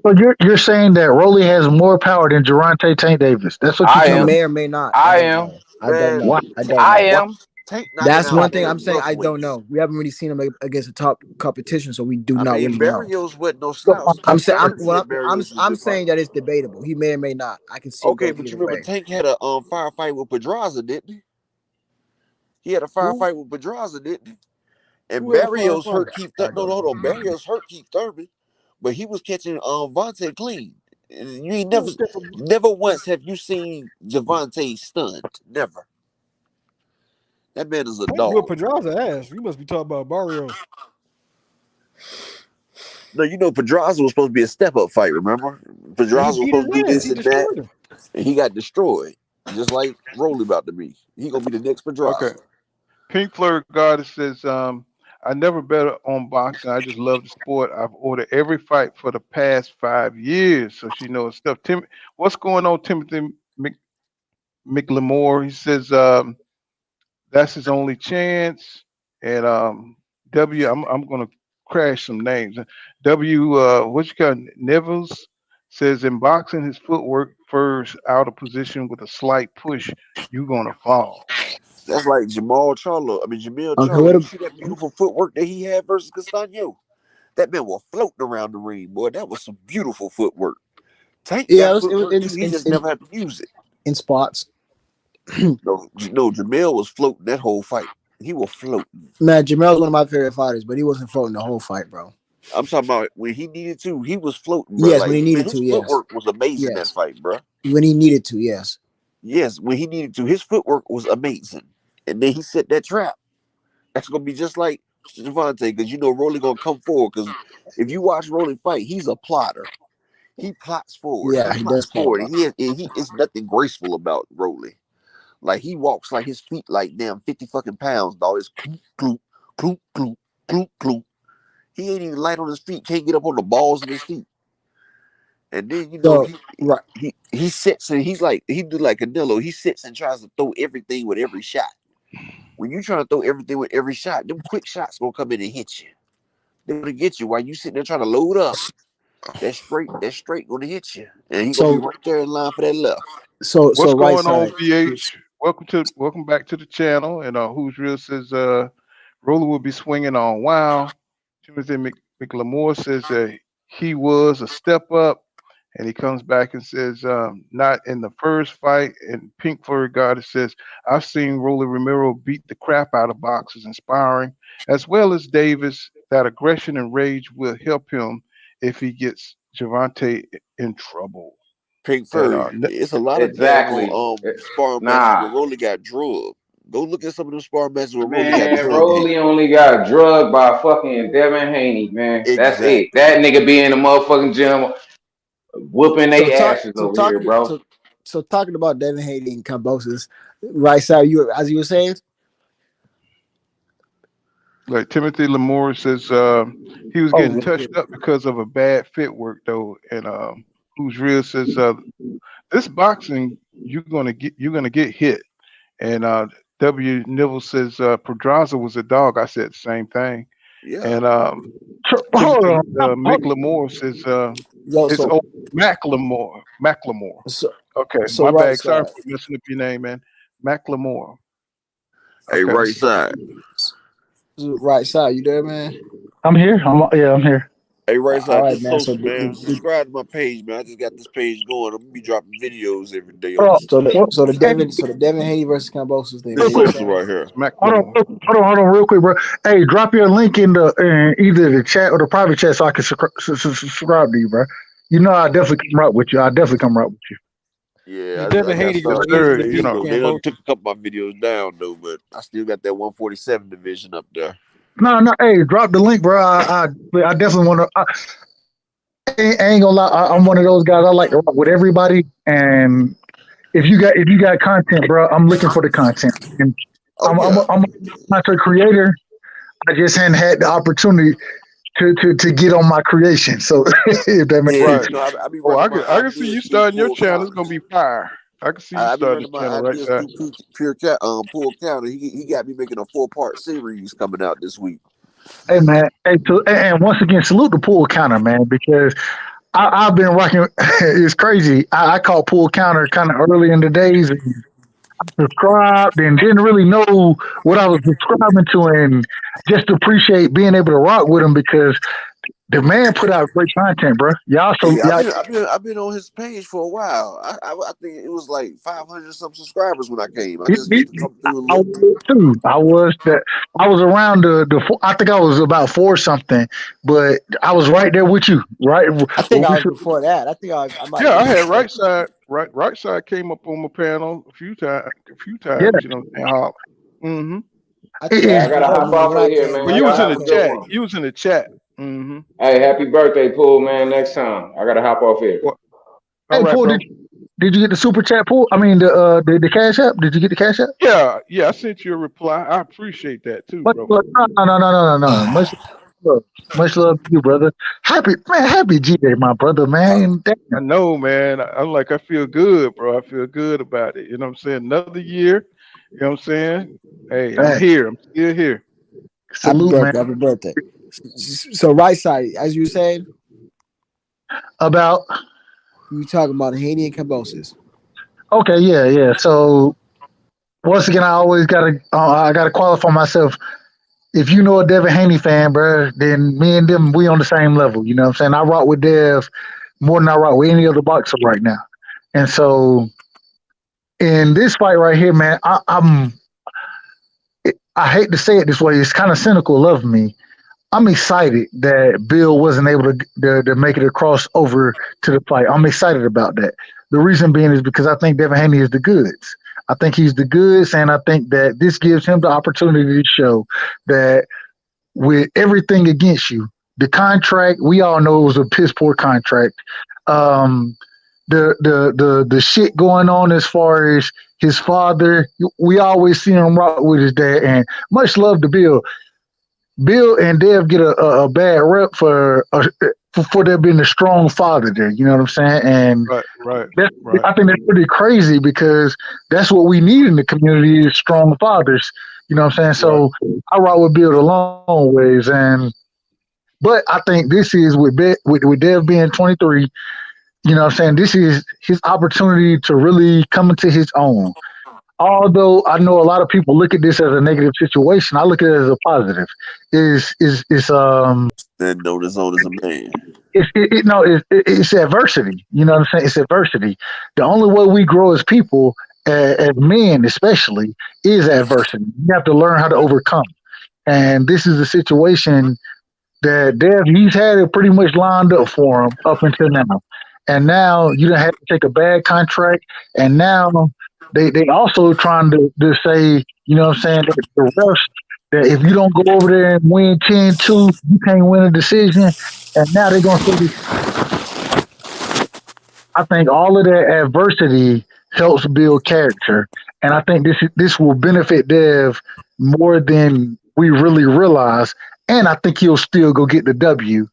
But you're saying that Rolly has more power than Gervonta Tank Davis. That's what you're I He telling am. me. may or may not. I I don't am. know. I don't Man, Why? know. I don't I know. what am. Tank knocking That's out one thing the I'm saying. rough I don't know. weights. We haven't really seen him against a top competition, so we do I not mean, really know. Barrios wasn't no slouch. I'm Tank saying Sheridan said Barrios was a I'm good saying fighter. that it's debatable. He may or may not. I can see it Okay, go but you either remember way. Tank had a firefight with Pedraza, didn't he? He had a Who? firefight with Pedraza, didn't he? And Who had a Barrios firefight? hurt Keith. I No, don't no, hold know. on. Barrios hurt Keith Thurman, but he was catching Vontae clean. And you ain't Who was catching? never once have you seen Javante stunned. Never. That man is a Tank dog. good Pedraza ass. You must be talking about Barrios. No, you know Pedraza was supposed to be a step up fight. Remember, And he Pedraza was beat his supposed to do ass. this He and that, destroyed him. and he got destroyed, just like Rolly about to be. He gonna be the next okay. Pedraza. Pink Floyd Goddess says, I never bet on boxing. I just love the sport. I've ordered every fight for the past 5 years, so she knows stuff. What's going on, Timothy McLemore? He says that's his only chance. And I'm gonna crash some names. What you got? Neville's says in boxing, his footwork first out of position with a slight push, you're gonna fall. That's like Jamil Okay, Charlo. what? You see that beautiful footwork that he had versus Castano? That man was floating around the ring, boy. That was some beautiful footwork. Tank Yeah, got it was footwork too. He just never had to use it. in spots. No, Jamil was floating that whole fight. He was floating. Man, Jamel's one of my favorite fighters, but he wasn't floating the whole fight, bro. I'm talking about when he needed to. He was floating, bro. Yes, when Like he man, needed his to. Yes, footwork was amazing that yes, fight, bro. when he needed to. Yes. Yes, when he needed to, his footwork was amazing. And then he set that trap. That's gonna be just like Javante, because you know Rolly gonna come forward. Because if you watch Rolly fight, he's a plotter. He plots forward. He Yeah, he does plots plot a forward. lot. He is nothing graceful about Rolly. Like he walks like his feet like damn 50 fucking pounds, dog. It's cloop, cloop, cloop, cloop, cloop, cloop. He ain't even light on his feet, can't get up on the balls of his feet. And then So right. he sits and he's like he do like Canelo. He sits and tries to throw everything with every shot. When you trying to throw everything with every shot, them quick shots gonna come in and hit you. They're gonna get you while you sitting there trying to load up. That straight gonna hit you. And he gonna be So right there in line for that left. so What's right going on, side. BH? Welcome back to the channel. And Who's Real says Roller will be swinging on Wow. Timothy McLemore says that he was a step up, and he comes back and says not in the first fight. And Pink Furry Goddess says I've seen Rolly Romero beat the crap out of boxers, inspiring as well as Davis. That aggression and rage will help him if he gets Javante in trouble. Pink And Furry. It's a lot of daggone Exactly. sparring matches Nah, where Rolly got drugged. Go look at some of them sparring matches where Rolly got man, drugged in. Rolly only got drugged by fucking Devin Haney, man. That's it. Exactly. That nigga be in the motherfucking gym whooping So they talk asses so over here, talking bro. so so talking about Devin Haney and Cambosis, right side. You as you were saying. like Timothy Lamore says, he was getting Oh, touched up because of a bad fit work though. And Who's Real says, this boxing you're gonna get hit. And W Nibble says Pedraza was a dog. I said the same thing. Yeah. And Hold Timothy on. Mick Lamore says yo, it's old Macklemore. Macklemore. so Okay, so my right bad. Sorry side. for messing up your name, man. Macklemore. Hey, Okay. right side. So right side. You there, man? I'm here. I'm here. Hey, right All side, right, just man. social, man. Subscribe to my page, man. I just got this page going. I'm gonna be dropping videos every day on Hold this on, hey, So the Devin Haney versus Kambosos thing, this real man. You quick. social saying? right here. Smack Hold them. on, hold on, real quick, bro. Hey, drop your link in either the chat or the private chat so I can subscribe to you, bro. You know, I definitely come right with you. I definitely come right with you. Yeah, Yeah, I Devin got Haney Yes, gonna stuff. easily sir. You defeat know. They done Kambosos. took a couple of my videos down though, but I still got that 147 division up there. No, no, hey, drop the link, bro. I definitely want to. I ain't gonna lie. I'm one of those guys. I like to rock with everybody, and if you got content, bro, I'm looking for the content. And Oh yeah, I'm a content creator. I just hadn't had the opportunity to get on my creation. So if that makes yeah. sense. Right. You know, I be Oh, running my I can see you ideas through starting your Pool channel. It's Counter. gonna be fire. I can see you I be starting running the my channel right ideas there. through Pool Counter. He got me making a 4-part series coming out this week. Hey man, and once again, salute the pool counter, man, because I've been rocking. It's crazy. I caught pool counter kind of early in the days and subscribed and didn't really know what I was subscribing to, and just appreciate being able to rock with him because the man put out great content, bro. Y'all, so Yeah, y'all, I've been on his page for a while. I think it was like 500 some subscribers when I came. I he, just he, get to come through and I look. was too. I was around the four, I think I was about four something, but I was right there with you, right? I think I was before that. I might have Yeah, been I had before. right side came up on my panel a few Yeah, times. You know, and how. Mm-hmm. I it think Hey, I I is. was gotta before hop you off when of I here, came. Man, Well, When I you y'all was in first have the a good came. chat. one. You was in the chat. Mm-hmm. Hey, happy birthday, Pool, man. Next time. I gotta hop off here. Well, all Hey, right, Paul, bro. did you get the super chat, Paul? I mean the cash app. Did you get the cash app? Yeah, yeah. I sent you a reply. I appreciate that too, Much bro. love. No. Much love to you, brother. Happy G Day, my brother, man. I Damn, know, man. I'm like, I feel good, bro. I feel good about it. You know what I'm saying? Another year. You know what I'm saying? Hey, I'm man. here. I'm still here. Happy Salute, man. birthday. Happy birthday. So right side, as you were saying, About you were talking about Haney and Kambosos. okay, yeah. So once again, I gotta qualify myself. If you know a Devin Haney fan, bro, then me and them we on the same level. You know what I'm saying? I rock with Dev more than I rock with any other boxer right now. And so in this fight right here, man, I hate to say it this way. It's kind of cynical of me. I'm excited that Bill wasn't able to make it across over to the fight. I'm excited about that. The reason being is because I think Devin Haney is the goods. I think he's the goods, and I think that this gives him the opportunity to show that with everything against you, the contract we all know it was a piss poor contract. Um, the shit going on as far as his father, we always see him rock with his dad, and much love to Bill. Bill and Dev get a bad rep for there being a strong father there. You know what I'm saying? And Right, right, that's, right, I think that's pretty crazy because that's what we need in the community is strong fathers. You know what I'm saying? right. So I rock with Bill a long ways, and but I think this is with Dev being 23. You know what I'm saying? This is his opportunity to really come into his own. Although I know a lot of people look at this as a negative situation, I look at it as a positive. Is Stand on his own as a man. it's adversity. You know what I'm saying? It's adversity. The only way we grow as people, as men especially, is adversity. You have to learn how to overcome. And this is a situation that Dev, he's had it pretty much lined up for him up until now. And now you don't have to take a bad contract. And now they also trying to say, you know what I'm saying, that the refs, that if you don't go over there and win 10-2, you can't win a decision. And now they're going to say, I think all of that adversity helps build character. And I think this will benefit Dev more than we really realize. And I think he'll still go get the W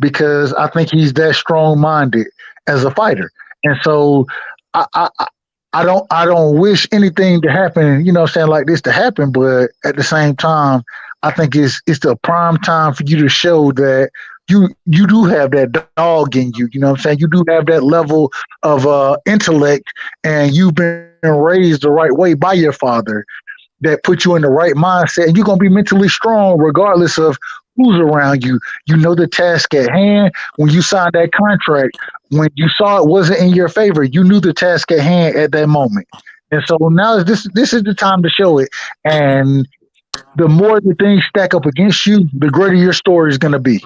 because I think he's that strong minded as a fighter. And so I, I I don't wish anything to happen, you know what I'm saying, like this to happen, but at the same time, I think it's the prime time for you to show that you do have that dog in you, you know what I'm saying? You do have that level of intellect and you've been raised the right way by your father that put you in the right mindset and you're gonna be mentally strong regardless of who's around you. You know the task at hand. When you signed that contract, when you saw it wasn't in your favor, you knew the task at hand at that moment. And so now this is the time to show it. And the more the things stack up against you, the greater your story is going to be.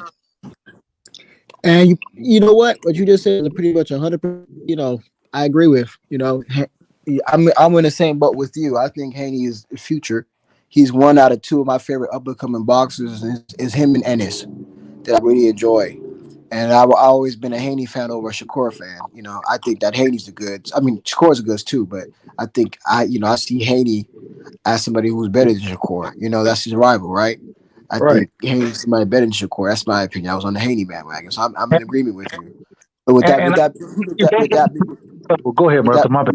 And you know what you just said is pretty much 100%. I agree with. I'm in the same boat with you. I think Haney is the future. He's one out of two of my favorite up and coming boxers. Is him and Ennis that I really enjoy. And I've always been a Haney fan over a Shakur fan. I think that Haney's the goods. I mean, Shakur's the goods too, but I think I see Haney as somebody who's better than Shakur. That's his rival, right? I Right. think Haney's somebody better than Shakur. That's my opinion. I was on the Haney bandwagon, so I'm in agreement with you. But with that, And with I that, see with that, both with that, level. Go ahead, with that, brother. My bad.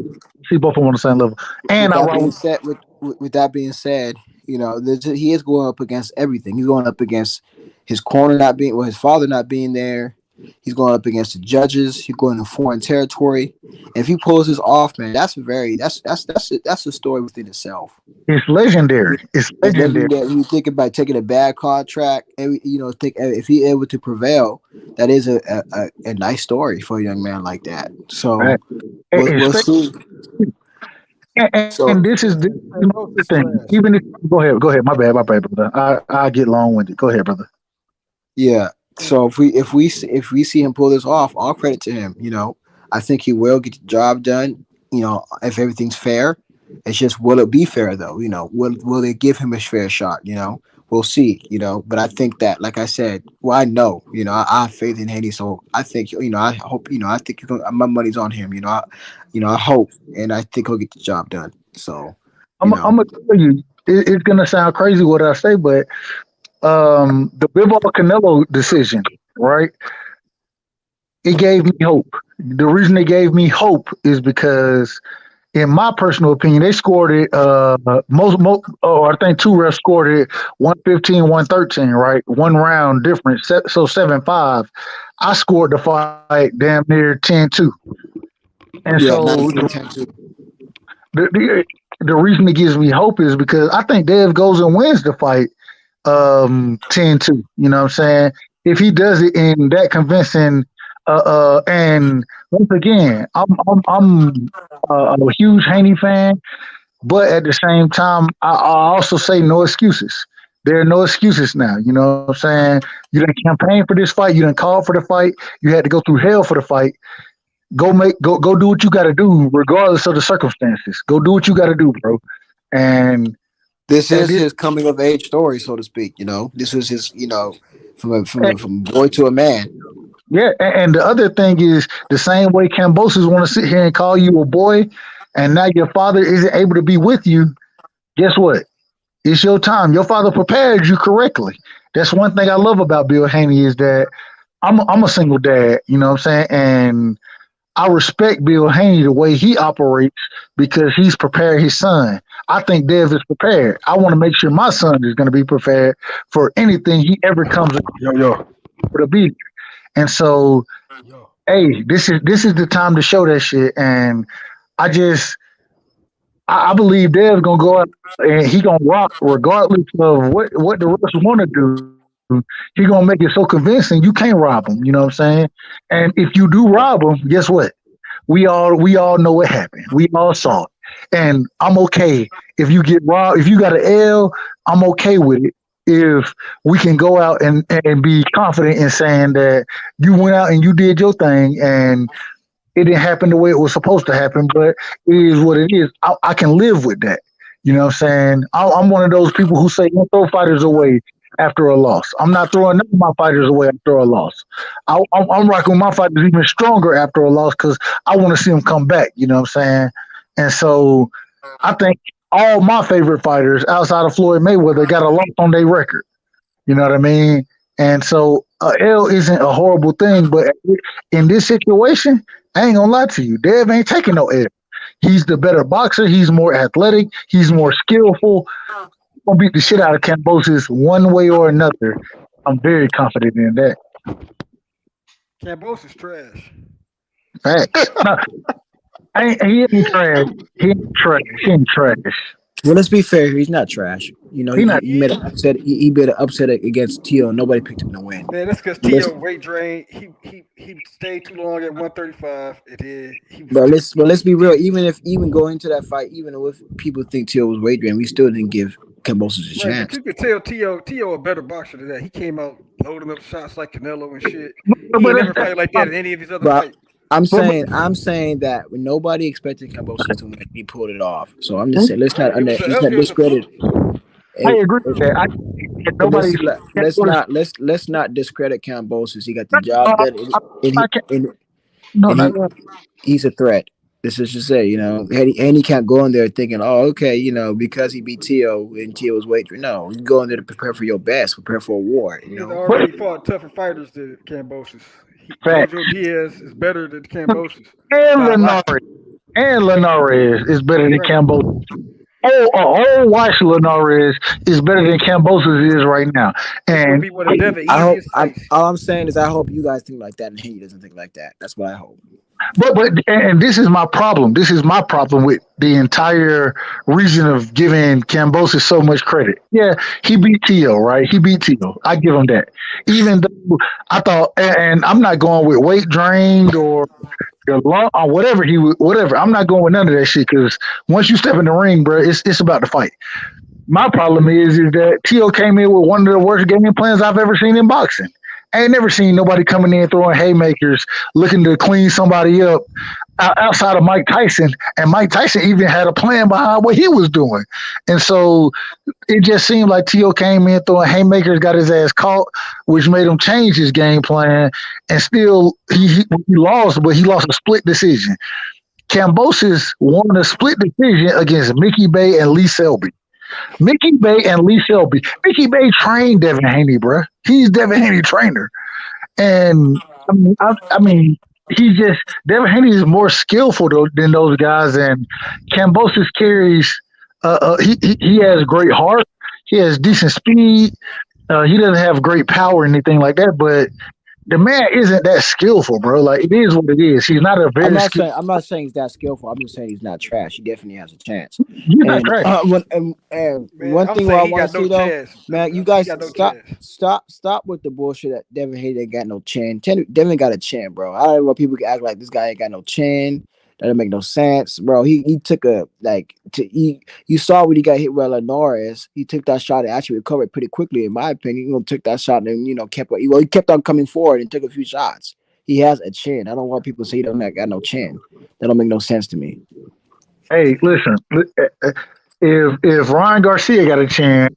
See both of them on the same level. with And I that roll being with said, with that being said, he is going up against everything. He's going up against his corner not being, his father not being there. He's going up against the judges. He's going to foreign territory. And if he pulls this off, man, that's a story within itself. it's legendary. It's It's legendary. legendary. When you think about taking a bad contract, and think if he able to prevail, that is a nice story for a young man like that. So Right. And, we'll see. and So this is Bro, the is thing. trash. Even if go ahead. My bad, brother. I get long winded. Go ahead, brother. yeah. So if we see him pull this off, all credit to him. I think he will get the job done. If everything's fair, it's just will it be fair though? Will they give him a fair shot? We'll see. But I think that, like I said, well, I know. I have faith in Haney, so I think I hope. I think my money's on him. I hope, and I think he'll get the job done. So, I'm gonna tell you, it's gonna sound crazy what I say, but the Bivol Canelo decision, right? It gave me hope. The reason it gave me hope is because, in my personal opinion, they scored it. I think two refs scored it 115, 113, right? One round difference. So 7-5. I scored the fight damn near 10-2. And yeah, so 19-10 too. the, the, the reason it gives me hope is because I think Dev goes and wins the fight 10-2. You know what I'm saying? If he does it in that convincing, and once again, I'm a huge Haney fan, but at the same time, I also say no excuses. There are no excuses now. You know what I'm saying? You didn't campaign for this fight. You didn't call for the fight. You had to go through hell for the fight. Go do what you got to do, regardless of the circumstances. Go do what you got to do, bro. And This at is this, his coming of age story, so to speak. This is his. From boy to a man. yeah, and the other thing is the same way Cambosis want to sit here and call you a boy, and now your father isn't able to be with you. Guess what? It's your time. Your father prepared you correctly. That's one thing I love about Bill Haney is that I'm a single dad. You know what I'm saying? And I respect Bill Haney the way he operates because he's prepared his son. I think Dev is prepared. I want to make sure my son is going to be prepared for anything he ever comes Yo. to be. And so, Yo. hey, this is the time to show that shit. And I just I believe Dev's gonna go out and he gonna rock regardless of what the rest want to do. He gonna make it so convincing you can't rob him. You know what I'm saying? And if you do rob him, guess what? We all know what happened. We all saw it, and I'm okay if you get robbed. If you got an L, I'm okay with it. If we can go out and be confident in saying that you went out and you did your thing, and it didn't happen the way it was supposed to happen, but it is what it is. I can live with that. You know what I'm saying? I'm one of those people who say don't throw fighters away after a loss. I'm not throwing none of my fighters away after a loss. I'm rocking with my fighters even stronger after a loss because I want to see them come back. You know what I'm saying? And so I think all my favorite fighters outside of Floyd Mayweather got a loss on their record. You know what I mean? And so L isn't a horrible thing, but in this situation, I ain't gonna lie to you, Dev ain't taking no L. He's the better boxer. He's more athletic. He's more skillful. He's gonna beat the shit out of Cambosis one way or another. I'm very confident in that. Cambos is trash. Facts. No, he ain't trash. He ain't trash. He ain't trash. Well, let's be fair. He's not trash. You know, He not. he made an upset. He made an upset against Tio. Nobody picked him to win. Man, that's because But let's, T.O. weight drain. He stayed too long at 135, and then he was too but let's be real. big. Even going into that fight, even if people think Tio was weight drained, we still didn't give Kambosos a Right, but chance. you could tell T.O. a better boxer than that. He came out loading up shots like Canelo and shit. He But ain't that's, never fight like that in any of his other But fights. I'm saying that when nobody expected Kambosos to win, he pulled it off. So I'm just saying Right, let's not it was a discredit. fluke. I Hey, agree with that. but Nobody's. let's not discredit Kambosos. He got the job done, and I can't. No, and not he yet. he's a threat. This is to say, and he can't go in there thinking, oh, okay, because he beat Tio and Tio was waiting. No, you go in there to prepare for your best, prepare for a war. He's But already fought tougher fighters than Cambosis. fact, Jojo Diaz is better than Cambosis and by a lot. Lenore is better than Right. Cambosos. Oh, watch Lenore is better than Cambosos is right now. It's gonna And be one of Devin I hope. easiest fights. All I'm saying is, I hope you guys think like that, and he doesn't think like that. That's what I hope. but this is my problem. This is my problem with the entire reason of giving Cambosos so much credit. Yeah, he beat Tio, right? He beat Tio. I give him that. Even though I thought, and I'm not going with weight drained or whatever whatever. I'm not going with none of that shit because once you step in the ring, bro, it's about the fight. My problem is that Tio came in with one of the worst game plans I've ever seen in boxing. I ain't never seen nobody coming in throwing haymakers, looking to clean somebody up outside of Mike Tyson. And Mike Tyson even had a plan behind what he was doing. And so it just seemed like Tio came in throwing haymakers, got his ass caught, which made him change his game plan. And still, he lost, but he lost a split decision. Cambosis won a split decision against Mickey Bay and Lee Selby. Mickey Bay and Lee Selby. Mickey Bay trained Devin Haney, bro. He's Devin Haney trainer, and I mean, he just Devin Haney is more skillful than those guys, and Cambosis carries. He has great heart. He has decent speed. He doesn't have great power or anything like that, but the man isn't that skillful, bro. Like it is what it is. He's not a very skillful. I'm not saying he's that skillful. I'm just saying he's not trash. He definitely has a chance. He's not And trash. Man, one I'm thing what saying I he want got to no see though, chance. man, you He guys got no chance. stop with the bullshit that Devin Haney ain't got no chin. Devin got a chin, bro. I don't know why people can act like this guy ain't got no chin. That don't make no sense, bro. He took a you saw when he got hit with Norris. He took that shot and actually recovered pretty quickly, in my opinion. Took that shot and he kept on coming forward and took a few shots. He has a chin. I don't want people to say he don't got no chin. That don't make no sense to me. Hey, listen. If Ryan Garcia got a chance,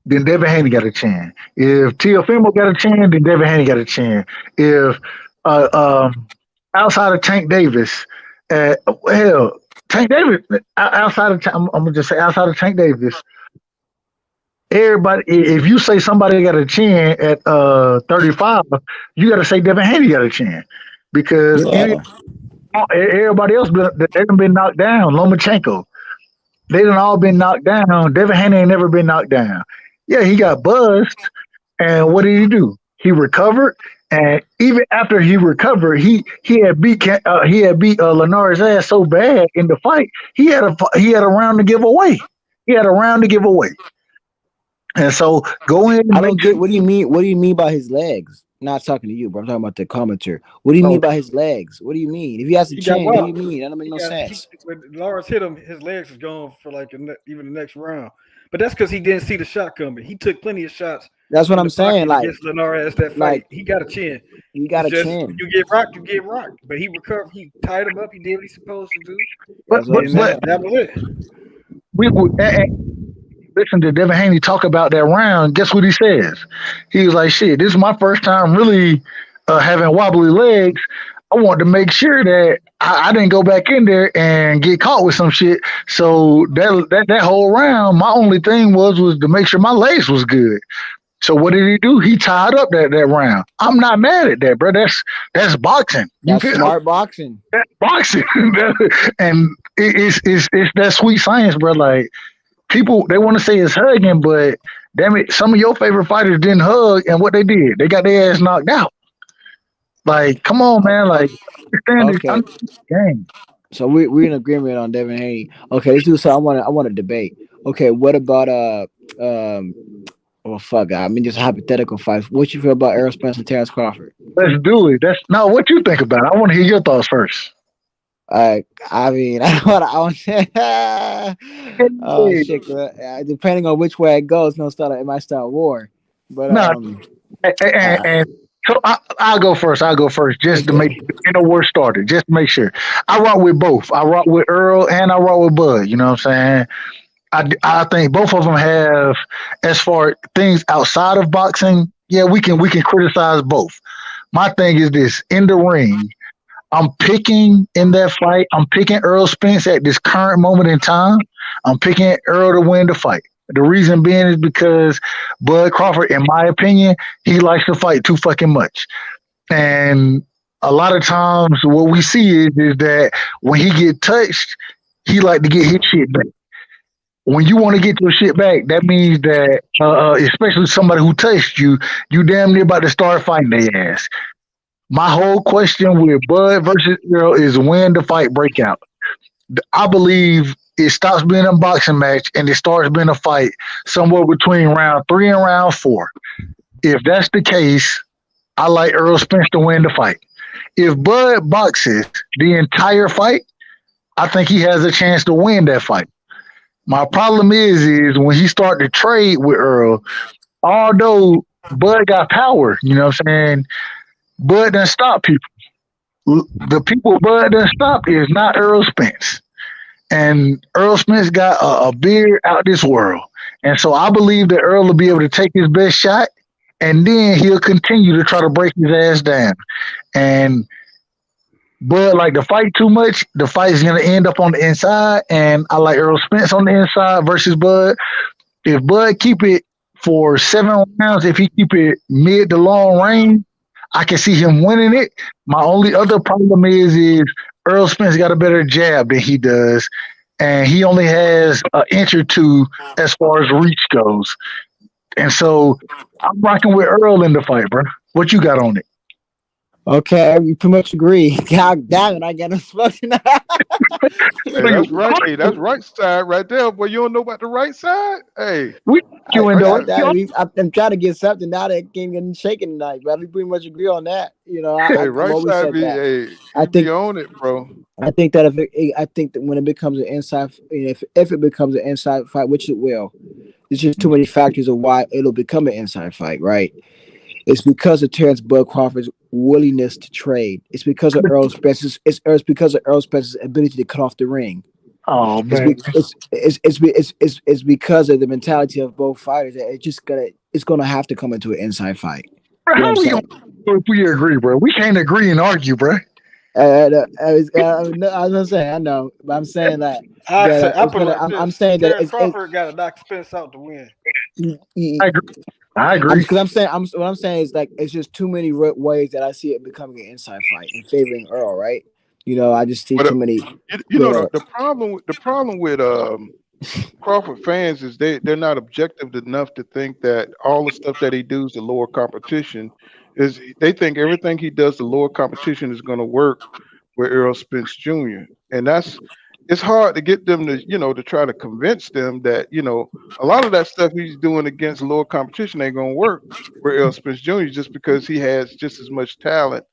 then Devin Haney got a chance. If Teofimo got a chance, then Devin Haney got a chance. If uh, um, outside of Tank Davis, hell, Tank Davis outside of I'm gonna just say outside of Tank Davis, everybody. If you say somebody got a chin at 35, you got to say Devin Haney got a chin because Yeah. everybody else they've been knocked down. Lomachenko, they done all been knocked down. Devin Haney ain't never been knocked down. Yeah, he got buzzed, and what did he do? He recovered, and even after he recovered, he had beat Linares' ass so bad in the fight. He had a round to give away. He had a round to give away, and so go in I and don't make sure. get what do you mean? What do you mean by his legs? Not talking to you, but I'm talking about the commenter. What do you mean Oh, by his legs? What do you mean? If he has a He got chin, what do you whopped. mean? That don't make He no got sense. when Lawrence hit him. His legs was gone for like even the next round. But that's because he didn't see the shot coming. He took plenty of shots That's what in I'm the saying. pocket against Linares that fight. Like He got a chin. he got It's a just when chin. you get rocked, you get rocked. But he recovered. He tied him up. He did what he's supposed to do, That's what I'm and saying. that was it. and listen to Devin Haney talk about that round. Guess what he says? He was like, "Shit, this is my first time really having wobbly legs. I want to make sure that I didn't go back in there and get caught with some shit. So that whole round, my only thing was to make sure my legs was good. So what did he do? He tied up that round. I'm not mad at that, bro. That's boxing. You That's feel smart boxing. that's boxing, and it's that sweet science, bro. Like people, they want to say it's hugging, but damn it, some of your favorite fighters didn't hug, and what they did, they got their ass knocked out. Like, come on, Oh, man. Like, understand okay. the game. So we're in agreement on Devin Haney. Okay, let's do so. I want to debate. Okay, what about um well fuck I mean just a hypothetical fight. What you feel about Errol Spence and Terence Crawford? Let's do it. That's no. What you think about it? I want to hear your thoughts first. I mean I want oh Hey, shit depending on which way it goes, it might start war. But no, uh, and so I'll go first. I'll go first just to make okay. the war started. Just to make sure. I rock with both. I rock with Earl and I rock with Bud. You know what I'm saying? I think both of them have, as far things outside of boxing. Yeah, we can criticize both. My thing is this: in the ring, I'm picking in that fight. I'm picking Earl Spence at this current moment in time. I'm picking Earl to win the fight. The reason being is because Bud Crawford, in my opinion, he likes to fight too fucking much. And a lot of times, what we see is that when he get touched, he like to get his shit back. When you want to get your shit back, that means that, especially somebody who touched you, you damn near about to start fighting their ass. My whole question with Bud versus Earl is when the fight break out. I believe it stops being a boxing match and it starts being a fight somewhere between round 3 and round 4. If that's the case, I like Earl Spence to win the fight. If Bud boxes the entire fight, I think he has a chance to win that fight. My problem is when he start to trade with Earl, although Bud got power, you know what I'm saying? Bud doesn't stop people. The people Bud doesn't stop is not Earl Spence. And Earl Spence got a beard out this world. And so I believe that Earl will be able to take his best shot and then he'll continue to try to break his ass down. And Bud like to fight too much, the fight is gonna end up on the inside. And I like Earl Spence on the inside versus Bud. If Bud keep it for 7 rounds, if he keep it mid to long range, I can see him winning it. My only other problem is Earl Spence got a better jab than he does, and he only has an inch or two as far as reach goes. And so I'm rocking with Earl in the fight, bro. What you got on it? Okay, we pretty much agree. God damn it, I got him smoking. Hey, that's right. Hey, that's right side right there. But you don't know about the right side? Hey, We you in right though. side. I'm trying to get something now that game getting shaken tonight, but we pretty much agree on that. Hey, I've right always side said be that. hey, I he be think on it, bro. that I think that when it becomes an inside, if it becomes an inside fight, which it will, there's just too many factors of why it'll become an inside fight, right? It's because of Terence Bud Crawford's willingness to trade. It's because of Earl Spence's. It's because of Earl Spence's ability to cut off the ring. Oh It's man. be, it's because of the mentality of both fighters that it's gonna have to come into an inside fight. Bro, You know what how I'm we gonna saying? if we agree, bro? We can't agree and argue, bro. No, I was gonna say I know, but I'm saying I say I it's put it gonna. like I'm this: saying that Terrence Crawford got to knock Spence out to win. I agree. I I'm agree. because I'm saying what I'm saying is like it's just too many ways that I see it becoming an inside fight in favoring Earl, right? I just see But too many. you Go know ahead. the problem with Crawford fans is they're not objective enough to think that all the stuff that he does to lower competition is they think everything he does to lower competition is going to work with Errol Spence Jr. And it's hard to get them to try to convince them that a lot of that stuff he's doing against lower competition ain't going to work with Errol Spence Jr. just because he has just as much talent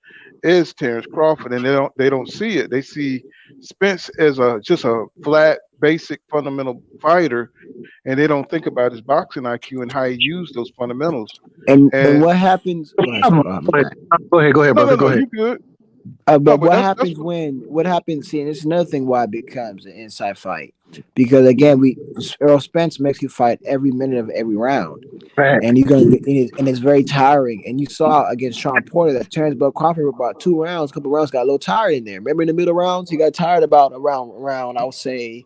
as Terence Crawford, and they don't see it. They see Spence as a just a flat, basic, fundamental fighter, and they don't think about his boxing IQ and how he used those fundamentals. And And what happens? Go ahead. My Go ahead. bad. Go ahead, no, no, brother. Go no, ahead. you good. No, But but what that's happens when? What happens? See, and it's another thing why it becomes an inside fight because again, we Earl Spence makes you fight every minute of every round, Facts. and you're gonna get and it's very tiring. And you saw against Sean Porter that Terence Bud Crawford about 2 rounds, a couple rounds got a little tired in there. Remember in the middle rounds, he got tired about around I would say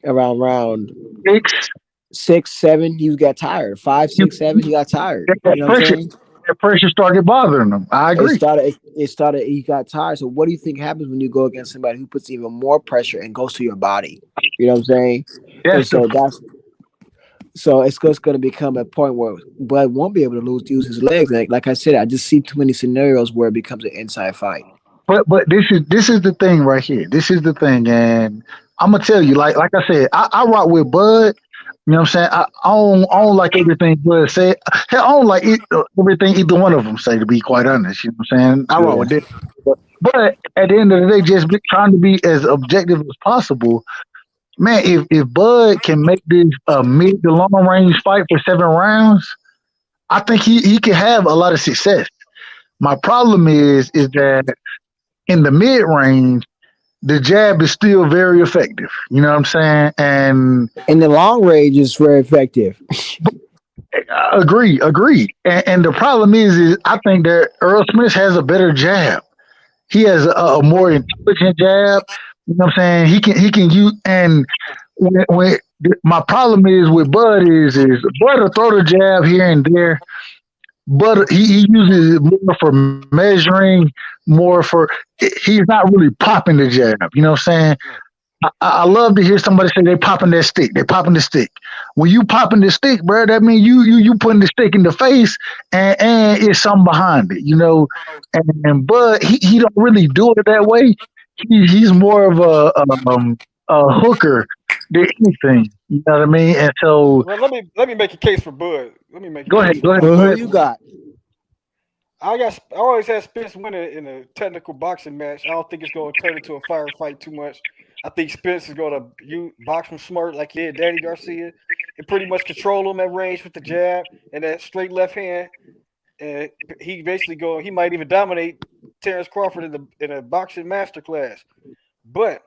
around round Six. 6, 7. He got tired. Five, You, 6, 7. He got tired. that You know what I'm pressure. saying? That pressure started bothering them. I It agree. started. It started. He got tired. So, what do you think happens when you go against somebody who puts even more pressure and goes to your body? You know what I'm saying? That's And the so it's just going to become a point where Bud won't be able to use his legs. Like I said, I just see too many scenarios where it becomes an inside fight. but this is the thing right here. This is the thing, and I'm gonna tell you, like I said, I rock with Bud. You know what I'm saying? I don't like everything Bud said. Hell, I don't like everything either one of them say. To be quite honest, you know what I'm saying? I rock Yeah. with that. But at the end of the day, just trying to be as objective as possible. Man, if Bud can make this a mid to long range fight for 7 rounds, I think he can have a lot of success. My problem is that in the mid range, the jab is still very effective. You know what I'm saying? And In the long range, is very effective. agree. And the problem is I think that Earl Smith has a better jab. He has a more intelligent jab. You know what I'm saying? He can use and when my problem is with Bud is Bud will throw the jab here and there, but he uses it more for measuring, more for he's not really popping the jab. You know what I'm saying? I love to hear somebody say they popping that stick. They popping the stick. When you popping the stick, bro, that means you putting the stick in the face and it's something behind it, you know. And but he don't really do it that way. He's more of a hooker than anything. You know what I mean? And so Well, let me make a case for Bud. Let me make a go ahead, case for go ahead. why Well, who Bud. you got? I always had Spence winning in a technical boxing match. I don't think it's going to turn into a firefight too much. I think Spence is going to box him smart like he did Danny Garcia and pretty much control him at range with the jab and that straight left hand. And he basically he might even dominate Terence Crawford in a boxing masterclass. But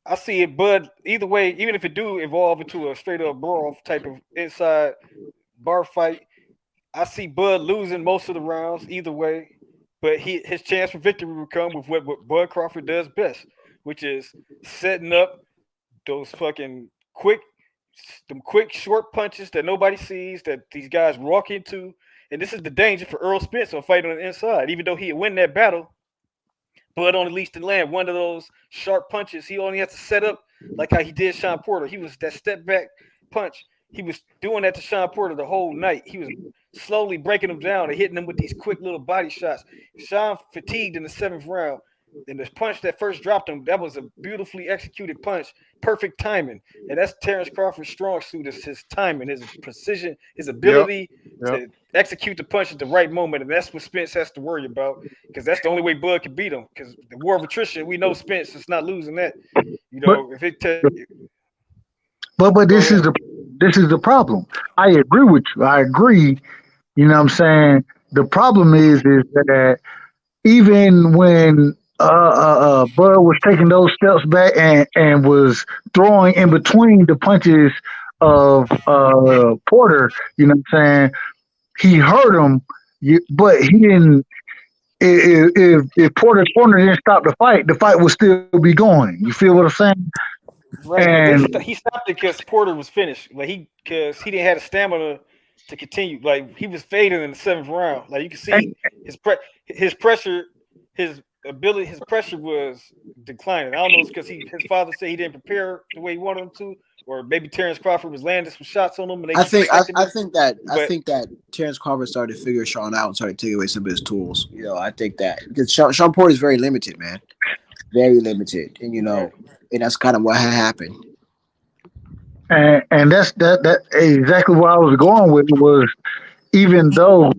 I see it, Bud. Either way, even if it do evolve into a straight up brawl type of inside bar fight, I see Bud losing most of the rounds either way, but his chance for victory will come with what Bud Crawford does best, which is setting up those fucking quick short punches that nobody sees that these guys walk into. And this is the danger for Errol Spence on fighting on the inside. Even though he win that battle, Bud only least to land one of those sharp punches. He only has to set up like how he did Sean Porter. He was that step back punch. He was doing that to Sean Porter the whole night. He was slowly breaking him down and hitting him with these quick little body shots. Sean fatigued in the 7th round. And the punch that first dropped him, that was a beautifully executed punch, perfect timing. And that's Terence Crawford's strong suit is his timing, his precision, his Yep. ability Yep. to execute the punch at the right moment. And that's what Spence has to worry about because that's the only way Bud can beat him. Because the war of attrition, we know Spence is not losing that. You But know, if it but go this is ahead. the problem. I agree with you. I agree. You know what I'm saying? The problem is that even when Bud was taking those steps back and was throwing in between the punches of Porter, you know what I'm saying? He hurt him, but he didn't. If Porter's corner didn't stop the fight would still be going. You feel what I'm saying? Right, but And he stopped it because Porter was finished. Like because he didn't have the stamina to continue. Like he was fading in the 7th round. Like you can see his pressure, his ability, his pressure was declining. I don't know if it's because his father said he didn't prepare the way he wanted him to, or maybe Terence Crawford was landing some shots on him and they I think I, disrespected I him. think that I But think that Terence Crawford started to figure Sean out and started taking away some of his tools. I think that because Sean Porter is very limited, man, very limited, and right, and that's kind of what had happened. and that exactly where I was going with it was even though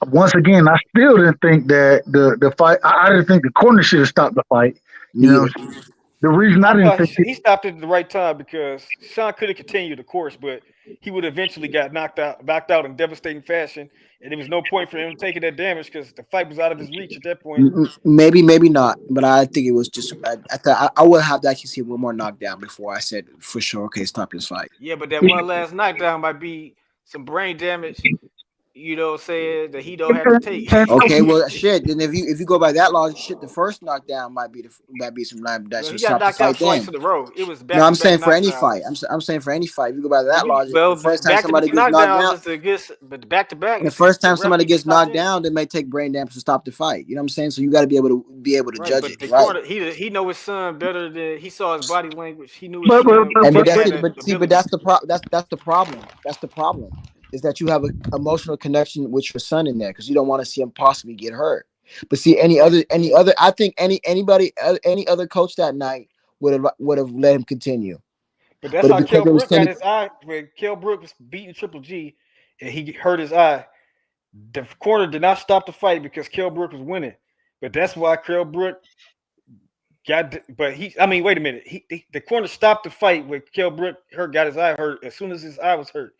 once again I still didn't think that the fight I didn't think the corner should have stopped the fight. You know, Neither. the reason I I didn't thought think it, he stopped it at the right time because Sean could have continued the course, but he would eventually got knocked out in devastating fashion, and there was no point for him taking that damage because the fight was out of his reach at that point. Maybe, maybe not, but I think it was just. I thought I would have to actually see one more knockdown before I said for sure. Okay, stop this fight. Yeah, but that one last knockdown might be some brain damage. You know, what I'm saying that he don't have to take. Okay, well, shit. Then if you go by that logic, shit, the first knockdown might be some line that Well, he should got stop the knocked out fight. twice Then in a row. It was no, back I'm to back saying for any fight. knockdowns. I'm saying for any fight. If you go by that logic, the first time Back to somebody back gets knocked knockdowns down, is the good, but back to back and the is first the time ref somebody can just gets stop knocked then. down, they may take brain damage to stop the fight. You know what I'm saying? So you got to be be able to Right, judge but it, the right? corner he know his son better than he saw his body language. He knew his but but son but, And but, but that's had the that but see, but ability. that's the problem. That's the problem is that you have an emotional connection with your son in there because you don't want to see him possibly get hurt. But see, I think any other coach that night would have let him continue. But that's But how because Kell it was Brook got Kenny, his eye when Kell Brook was beating Triple G and he hurt his eye. The corner did not stop the fight because Kell Brook was winning. But that's why Kell Brook but I mean, wait a minute. The corner stopped the fight when Kell Brook got his eye hurt as soon as his eye was hurt.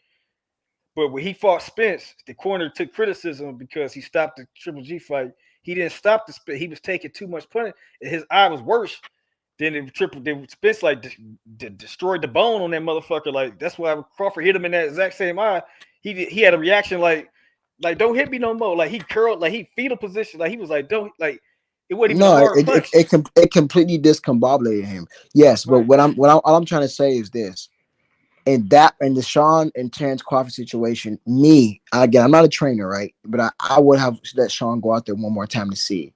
But when he fought Spence, the corner took criticism because he stopped the Triple G fight. He didn't stop the Spence. He was taking too much punishment. His eye was worse. Then Spence like destroyed the bone on that motherfucker. Like that's why Crawford hit him in that exact same eye. He had a reaction like don't hit me no more. Like he curled, like he fetal position. Like he was like don't like it wasn't even a no, hard punch. it completely discombobulated him. Yes, but Right. all I'm trying to say is this. In the Sean and Terence Crawford situation, me again, I'm not a trainer, right? But I would have let Sean go out there one more time to see.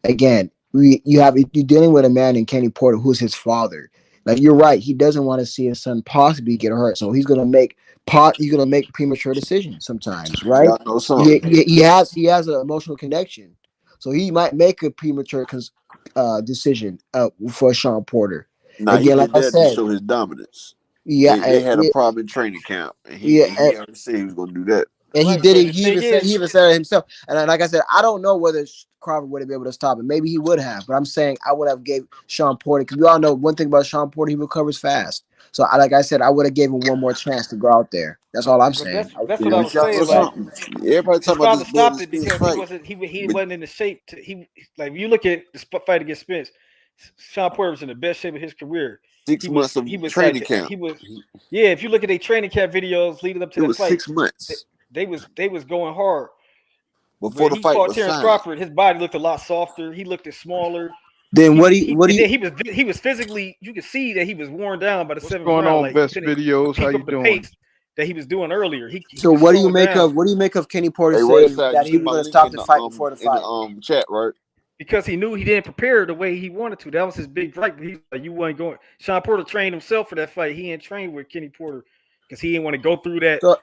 Again, you're dealing with a man in Kenny Porter who's his father. Like you're right, he doesn't want to see his son possibly get hurt, so he's gonna make premature decisions sometimes, right? Y'all know something. He has an emotional connection, so he might make a premature decision for Sean Porter. Nah, he Again, like did I that to said, show his dominance. yeah, They had a problem in training camp, and yeah, he already said he was gonna do that. and he Right. did But it. the thing is, He even said it himself. And like I said, I don't know whether Crawford would have been able to stop it. Maybe he would have, but I'm saying I would have gave Sean Porter because we all know one thing about Sean Porter, he recovers fast. So like I said, I would have gave him one more chance to go out there. That's all I'm but saying. that's what Yeah, I but was y'all know saying. Like something. Everybody his talking about father this blood stopped and it Spence because he fight, wasn't he but wasn't in the shape to he like when you look at the fight against Spence, Sean Porter was in the best shape of his career. 6 months of He was training like camp he was yeah. If you look at their training camp videos leading up to it that was fight, 6 months they was going hard. before When the he fight fought was Terence signed. Crawford, his body looked a lot softer. He looked smaller. Then what do And you then he was physically. You could see that he was worn down by the What's seventh going round. on, Like he best couldn't videos? How keep you up the doing? pace that he was doing earlier. He so was slowing down what do you make of Kenny Porter Hey, right saying side, you that he see was my going to link stop in the fight before the the fight? chat, right? because he knew he didn't prepare the way he wanted to. That was his big gripe. He's like, you weren't going. Sean Porter trained himself for that fight. He ain't trained with Kenny Porter because he didn't want to go through that So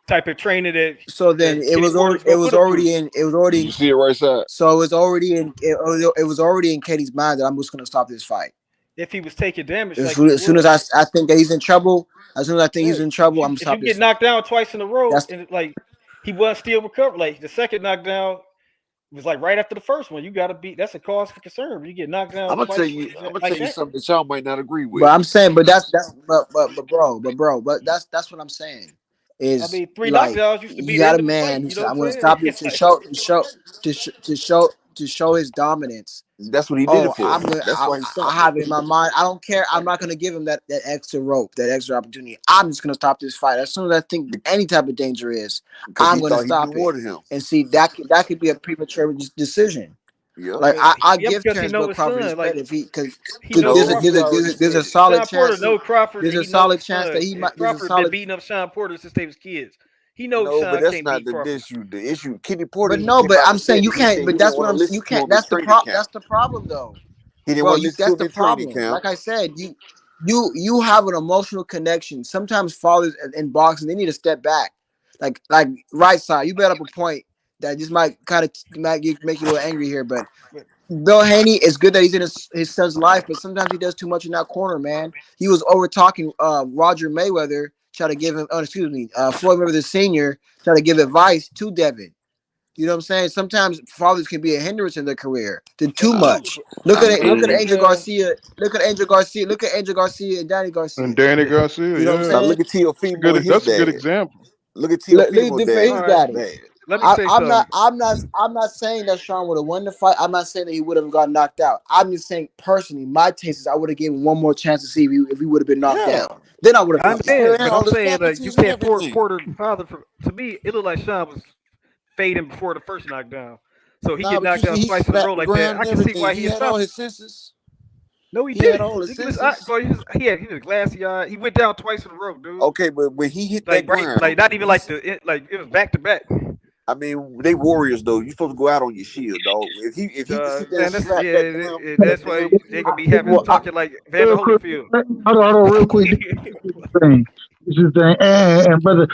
type of training so then that Kenny Porter was going to put him through. it was already You see it right side. so it was already in Kenny's mind that I'm just going to stop this fight. If he was taking damage like he As soon as was, I think that he's in trouble, as soon as I think he's right? in trouble, I'm gonna If you stop this get fight. knocked down twice in a row That's and like he was still recovered, like the second knockdown was like right after the first one. You got to be. That's a cause for concern. When you get knocked down twice I'm gonna tell like you that. something that y'all might not agree but with. I'm saying, but that's what I'm saying I is mean, three like knockdowns used to be you the got end a of a man fight. who You know said what I'm I'm gonna saying? stop it It's like, to show his dominance. That's what he did it Oh, for. That's why he I stopped it. have it in my mind. I don't care. I'm not gonna give him that extra rope, that extra opportunity. I'm just gonna stop this fight as soon as I think any type of danger is. Because I'm he gonna thought he knew stop it more than him. and see that could be a premature decision. Yep. Like but I yeah, give because he Terrence know Will his Crawford his son. Like credit if he because he know No, Crawford. he already there's a said. solid Sean Porter chance know Crawford, there's and a he know solid his chance that son. he And might there's a Crawford been solid beating up Sean Porter since they was kids. He knows No, but Sean that's can't not beat the Crawford. issue. The issue, Kenny Porter, but he no came but out I'm and saying said you it. He said can't he but didn't want to listen you to can't him in training camp. that's the problem though. He didn't Bro, want to listen that's to him the in training problem. camp. Like I said, you have an emotional connection. Sometimes fathers in boxing they need to step back. Like right side, you brought up a point that just might kind of make you a little angry here, but But Bill Haney, it's good that he's in his son's life, but sometimes he does too much in that corner, man. He was over talking Roger Mayweather, try to give him, Floyd Mayweather Sr., try to give advice to Devin. You know what I'm saying? Sometimes fathers can be a hindrance in their career than too that's true. much. Look I at it. But I Look at mean, think Angel Garcia. Look at Angel Garcia. Look at Angel Garcia and Danny And Garcia. Danny yeah. Garcia, You know what I'm yeah, now saying? look at Teofimo and his that's a good dad. example. Look at Look Teofimo different dad. his All right. That's daddy. bad. Let me say something. I'm not saying that Sean would have won the fight. I'm not saying that he would have got knocked out. I'm just saying personally, my taste is I would have given him one more chance to see if he would have been knocked Yeah, down. Then I would have I stopped the he fight. still understand, had but all I'm the saying like you faculties and can't everything. Porter father for to me. It looked like Sean was fading before the first knockdown. So he Nah, get but you knocked see, down he twice in a row slapped the like that. ground I and can see everything. why He he had all stopped it. his senses. No, he He had didn't. all his Look at his eye, senses. bro. He was glassy eyed. He went down twice in a row, dude. Okay, but when he hit that Like right, like ground, not even like like it was back to back. I mean, they warriors though. You supposed to go out on your shield, dog. If he just sit there and Man, that's slap that's that why damn they kid, gonna be having talking like Vander Real quick, Holyfield. hold on, real quick. This is the thing. This is the thing. And brother,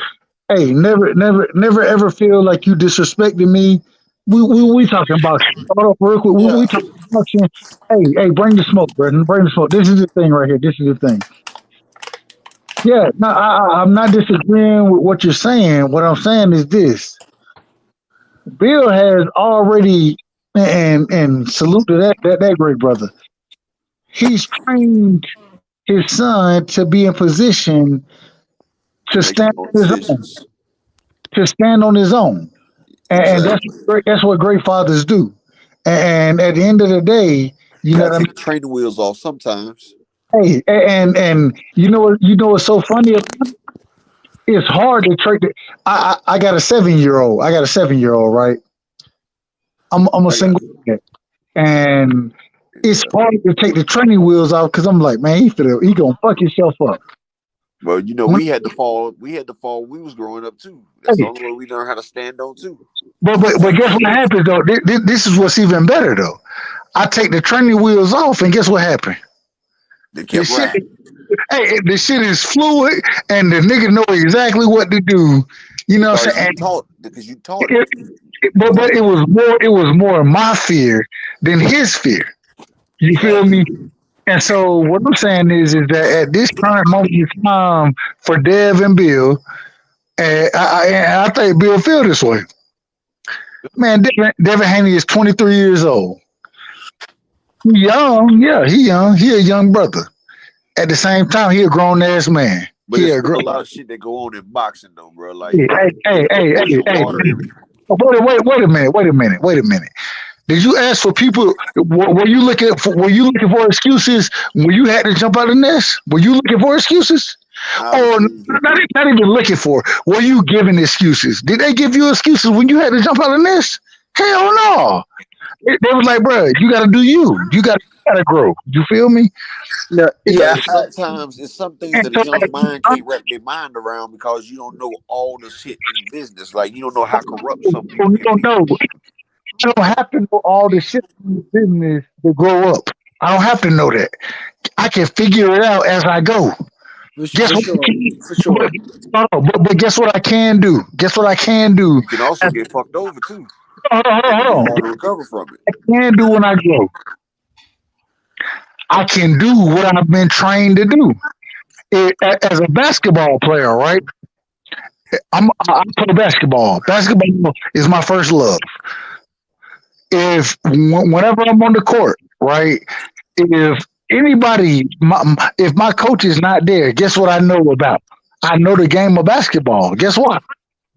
hey, never ever feel like you disrespected me We talking boxing. Hold up, real quick. Yeah. We talking boxing. Hey, bring the smoke, bro. Bring the smoke. This is the thing right here. This is the thing. Yeah, no, I'm not disagreeing with what you're saying. What I'm saying is this: Bill has already, and salute to that great brother. He's trained his son to be in position To to make his stand own on his own, decisions. to stand on his own, and Exactly. that's what great fathers do. And at the end of the day, you know Gotta what I take mean. the training wheels off sometimes. Hey, and you know what's so funny? It's hard to trade. I got a 7 year old. I got a 7 year old, right? I'm a I got single dad, and it's yeah. hard to take the training wheels off because I'm like, man, he gonna fuck himself up. Well, When, we had to fall. We had to fall. When we was growing up too. That's the hey, only way we learned how to stand on too. but guess what happens though? This is what's even better though. I take the training wheels off, and guess what happened? They The kept shit, riding. the shit is fluid, and the nigga know exactly what to do. You know what I'm Because you saying? taught. Because you taught And him. but it was more my fear than his fear. You feel Exactly. me? And so what I'm saying is that at this current moment in time for Dev and Bill, and I think Bill feel this way. Man, Devin Haney is 23 years old. He young, yeah, he young. He a young brother. At the same time, he a grown ass man. But He there's a still grown. a lot of shit that go on in boxing though, bro. Like Hey, hey, hey, hey, pushing hey, water. hey. Wait a minute. Did you ask for people? Were you looking for excuses when you had to jump out of the nest? Were you looking for excuses? Or Obviously, not even looking for? Were you giving excuses? Did they give you excuses when you had to jump out of the nest? Hell no. They was like, bro, you got to do you. You got to grow. You feel me? No, but yeah, it's sometimes it's some things And that a so, young mind can't wrap their mind around because you don't know all the shit in business. Like you don't know how corrupt some people can no, be. no, I don't have to know all the shit in the business to grow up. I don't have to know that. I can figure it out as I go. Guess for what? sure, for sure. But guess what I can do? Guess what I can do? You can also As, get fucked over too, hold and it be on. hard to recover from it. I can do when I grow. I can do what I've been trained to do. As a basketball player, right? I play basketball. Basketball is my first love. Whenever I'm on the court, right? If if my coach is not there, guess what I know about? I know the game of basketball. Guess what?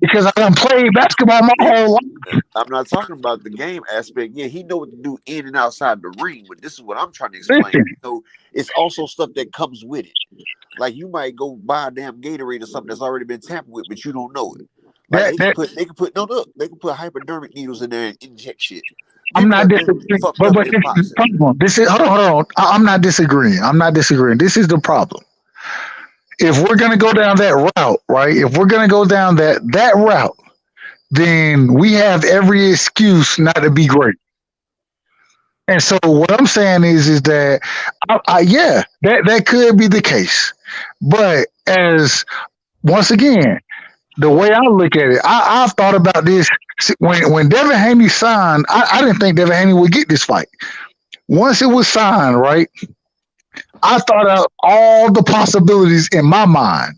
Because I done played basketball my Yeah, whole life. I'm not talking about the game aspect. Yeah, he know what to do in and outside the ring, but this is what I'm trying to explain. Listen, It's also stuff that comes with it. Like you might go buy a damn Gatorade or something that's already been tampered with, but you don't know it. Like that that they can put no look, they can put hypodermic needles in there and inject shit. I'm People not have been disagreeing, fucked but up but in this is the boxing. problem. This is hold on. I'm not disagreeing. I'm not disagreeing. This is the problem. If we're gonna go down that route, right? If we're gonna go down that route, then we have every excuse not to be great. And so what I'm saying is that yeah, that could be the case. But as once again, the way I look at it, I've thought about this when Devin Haney signed. I didn't think Devin Haney would get this fight. Once it was signed, right? I thought out all the possibilities in my mind.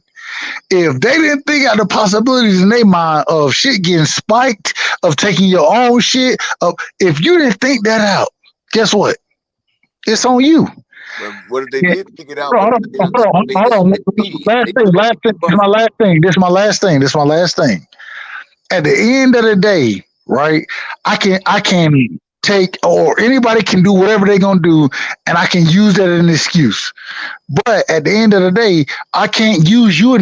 If they didn't think out the possibilities in their mind of shit getting spiked, of taking your own shit, of if you didn't think that out, guess what? It's on you. But what if they Yeah. did figure it out? But they Hold on. just immediate. Last They thing, put it last in thing. the This is my bucket. last thing. This is my last thing. At the end of the day, right? I can take or anybody can do whatever they're gonna do, and I can use that as an excuse. But at the end of the day, I can't use you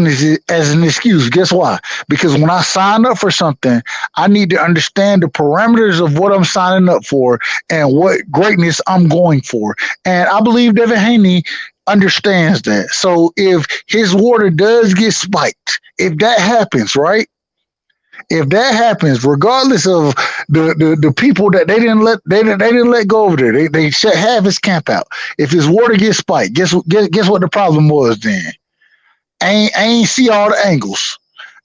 as an excuse. Guess why? Because when I sign up for something, I need to understand the parameters of what I'm signing up for and what greatness I'm going for. And I believe Devin Haney understands that. So if his water does get spiked, if that happens, right? If that happens, regardless of the people that they didn't let go over there, they shut half his camp out. If his water gets spiked, guess what the problem was then? I ain't see all the angles.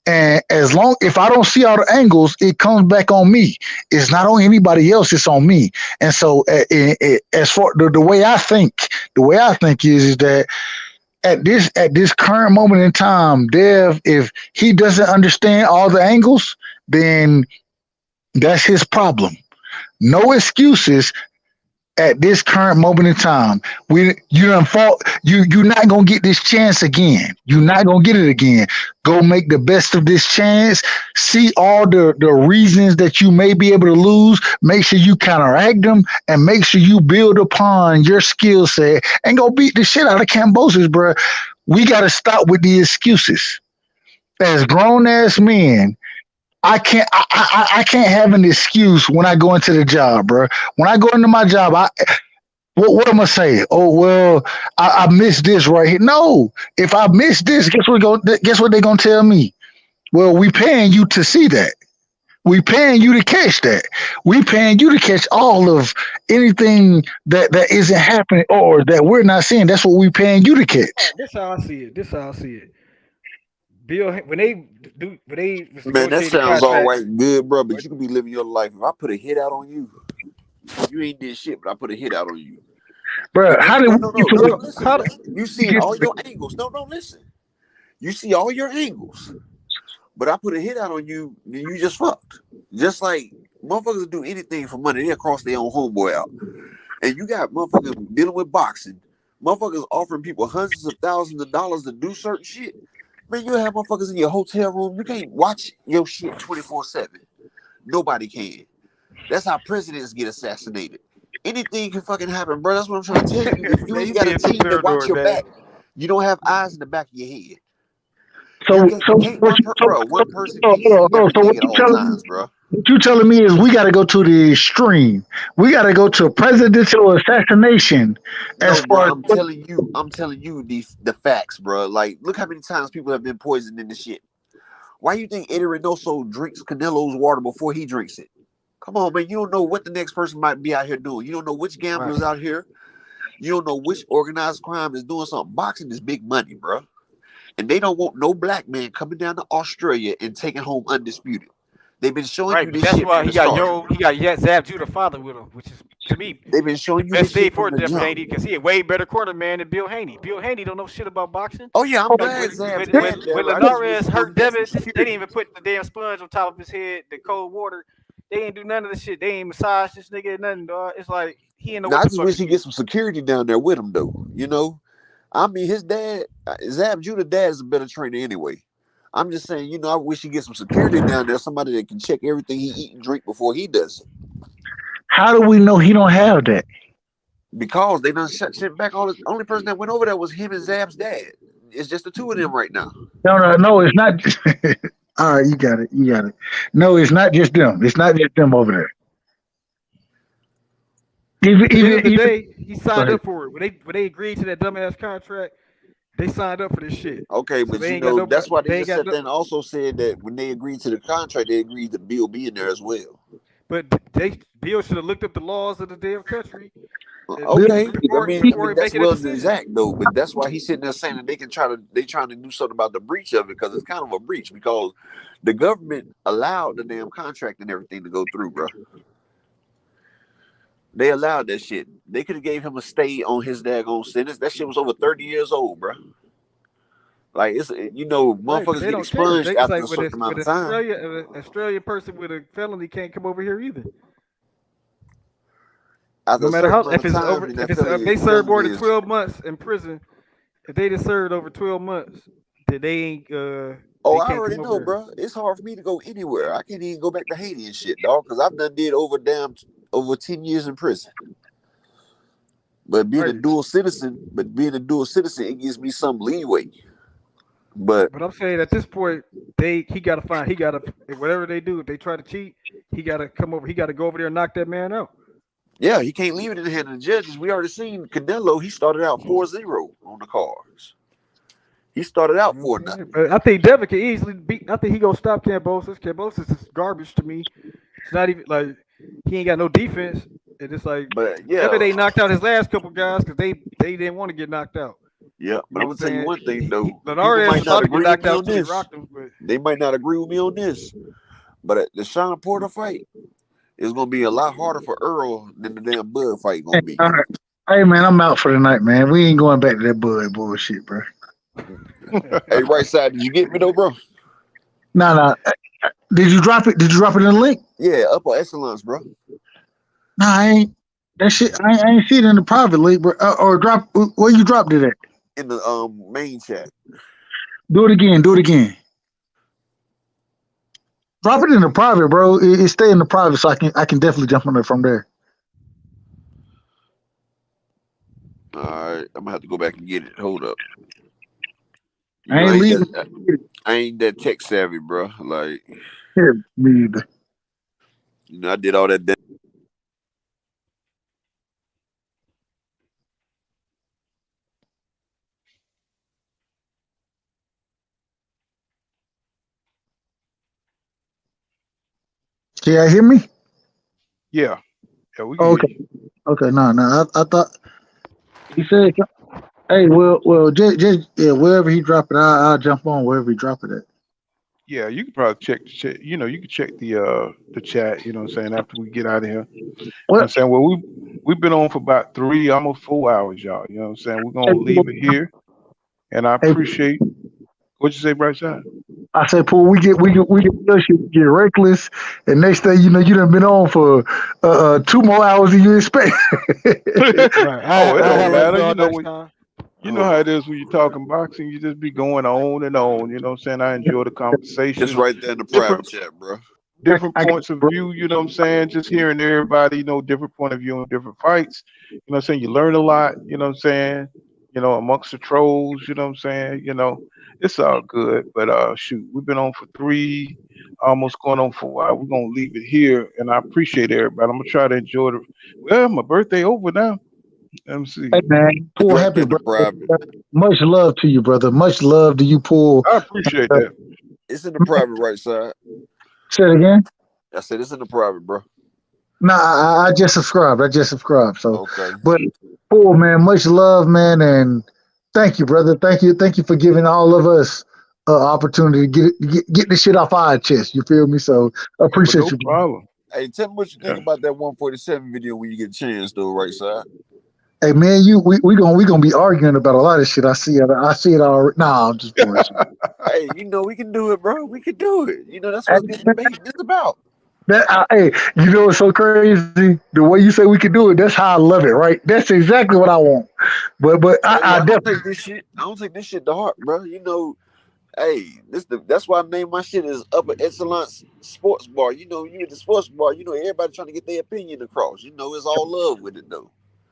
And if I don't see all the angles, it comes back on me. It's not on anybody else. It's on me. And so, as for the way I think is that at this current moment in time, Dev, if he doesn't understand all the angles, then that's his problem. No excuses at this current moment in time. You done fought. You're not gonna get this chance again. You're not gonna get it again. Go make the best of this chance. See all the reasons that you may be able to lose. Make sure you counteract them, and make sure you build upon your skill set and go beat the shit out of Cambosis, bro. We got to stop with the excuses. As grown ass men, I can't have an excuse when I go into the job, bro. When I go into my job, what am I saying? Oh well, I missed this right here. No, if I miss this, guess what they're gonna tell me? Well, we paying you to see that. We paying you to catch that. We paying you to catch all of anything that isn't happening or that we're not seeing. That's what we paying you to catch. This how I see it. This how I see it. Bill, when they was Man, that negotiating sounds all contract, right and good, bro. But you can be living your life. If I put a hit out on you, you ain't did shit. But I put a hit out on you. Bro, And how then, did no, we no, get no, to no, no. what Listen, listen. You we seeing get all to your angles. No, no, listen. You see all your angles. But I put a hit out on you, then you just fucked. Just like motherfuckers do anything for money. They cross their own homeboy out. And you got motherfuckers dealing with boxing. Motherfuckers offering people hundreds of thousands of dollars to do certain shit. Man, you have motherfuckers in your hotel room. You can't watch your shit 24/7. Nobody can. That's how presidents get assassinated. Anything can fucking happen, bro. That's what I'm trying to tell you. If you man, ain't you got a being too team to watch paranoid, your man. back, you don't have eyes in the back of your head. so so Can't what you one person hold can't on, see hold on. So everything at all times, bro. what you telling me is we got to go to the extreme. We got to go to presidential assassination as No, bro. far as I'm telling you the facts, bro. Like, look how many times people have been poisoned in this shit. Why you think Eddie Reynoso drinks Canelo's water before he drinks it? Come on, man. You don't know what the next person might be out here doing. You don't know which Right. gamblers out here. You don't know which organized crime is doing something. Boxing is big money, bro. And they don't want no black man coming down to Australia and taking home undisputed. They've been showing Right, you but this that's shit why from the start. He got Zab Judah father with him, which is to me They've been the showing you best this thing shit for from the Devin jump. Haney because he a way better quarter man than Bill Haney. Bill Haney don't know shit about boxing. Oh yeah, I'm Like glad Zab's when dad there. I just wish Linares you know hurt he got some Devin, they didn't security. even put the damn sponge on top of his head, the cold water. They ain't do none of this shit. They ain't massage this nigga nothing, dog. It's like he ain't know Now what I the just fuck wish to he do. get some security down there with him though. You know, I mean his dad, Zab Judah dad is a better trainer anyway. I'm just saying, you know, I wish he get some security down there, somebody that can check everything he eat and drink before he does it. how do we know he don't have that? Because they done shit back all the only person that went over there was him and Zab's dad. It's just the two of them right now. No, it's not. All right, you got it. No, it's not just them. It's not just them over there. Even, At the end even, of the even. day, he Go signed ahead. up for it. When they agreed to that dumbass contract, they signed up for this shit. Okay, So but they you ain't got know, no. that's why they They ain't just got sat no. there and also said that when they agreed to the contract, they agreed to Bill be in there as well. But Bill should have looked up the laws of the damn country Bill, Okay, before that's making a well the decision. exact though. But that's why he's sitting there saying that they trying to do something about the breach of it because it's kind of a breach because the government allowed the damn contract and everything to go through, bro. They allowed that shit. They could have gave him a stay on his daggone sentence. That shit was over 30 years old, bro. Like it's Right, but motherfuckers they get don't care. expunged It's after like a certain amount with of time. Australia, an Australian person with a felony can't come over here either. After No a matter certain how amount of time, then that if they serve more felony than is 12 months in prison, if they just served over 12 months, then they ain't oh, they I can't already come over know, here. bro. It's hard for me to go anywhere. I can't even go back to Haiti and shit, dog, because I've done did over 10 years in prison. Right. Being a dual citizen, it gives me some leeway. But But I'm saying at this point, he gotta whatever they do, if they try to cheat, he gotta come over, he gotta go over there and knock that man out. yeah, he can't leave it in the hand of the judges. We already seen Canelo. He started out 4-0 on the cards. He started out You know what for I'm saying? nothing. But I think Devin can easily beat. I think he gonna stop Cambosis. Cambosis is garbage to me. It's not even like he ain't got no defense. And it's like But whether yeah, they knocked out his last couple guys because they didn't want to get knocked out. Yeah, You but know I'm what gonna I'm tell you saying? one thing though. People Linares might is not about to get agree with knocked me out on till he this. rocked him, but They might not agree with me on this. But the Sean Porter fight is gonna be a lot harder for Errol than the damn Bud fight Hey, gonna be. all right. Hey man, I'm out for the night, man. We ain't going back to that Bud bullshit, bro. Hey, right side, did you get me though, bro? Nah. Did you drop it? Did you drop it in the link? Yeah, upper excellence, bro. Nah, I ain't. That shit, I ain't see it in the private link, bro. Or drop where you dropped it at. In the main chat. Do it again. Do it again. Drop it in the private, bro. It stay in the private, so I can definitely jump on it from there. All right, I'm gonna have to go back and get it. Hold up. You I know, ain't leaving I ain't that tech savvy, bro. Like, here, me either. I did all that. Can y'all hear me? Yeah, yeah, we can Oh, hear okay. you. Okay. No. I thought he said, "Hey, well, just yeah, wherever he drop it, I'll jump on wherever he drop it at." Yeah, you can probably check the chat. You know, you can check the chat. You know what I'm saying, after we get out of here. You know what I'm What? saying? Well, we've been on for about 3, almost 4 hours, y'all. You know what I'm saying? We're Hey, gonna leave it here, and I hey, appreciate what you say, Bright Side. I said, "Paul, we get push, we get reckless, and next thing you know, you done been on for 2 more hours than you expect." right, Oh, it I don't holler at matter. y'all next time. You know how it is when you're talking boxing. You just be going on and on. You know what I'm saying? I enjoy the It's conversation. right there in the Different private chat, bro. different I got points of view, you know what I'm saying? Just hearing everybody, different point of view on different fights. You know what I'm saying? You learn a lot, you know what I'm saying? Amongst the trolls, you know what I'm saying? It's all good. But shoot, we've been on for 3, almost going on for a while. We're gonna leave it here and I appreciate everybody. I'm gonna try to enjoy my birthday over now. Let me see. Hey man, It's Paul, right there happy in the birthday. private. Much love to you, brother. Much love to you, Paul. I appreciate Uh, that. It's in the private right side. Say it again. I said it's in the private, bro. Nah, I just subscribed. I just subscribed. So, Okay. but Paul, man, much love, man, and thank you, brother. Thank you for giving all of us opportunity to get this shit off our chest. You feel me? So, I Well, appreciate no you, bro. problem. Hey, tell me what you think Yeah. about that 147 video when you get a chance, though, right side. Hey, man, we gonna be arguing about a lot of shit. I see it already. Nah, I'm just bullshit. Hey, we can do it, bro. We can do it. That's what this debate is about. Hey, you know what's so crazy? The way you say we can do it, that's how I love it, right? That's exactly what I want. But I Hey, I don't definitely, take this shit. I don't take this shit to heart, bro. Hey, that's why I named my shit as Upper Excellence Sports Bar. You at the sports bar. Everybody trying to get their opinion across. It's all love with it though.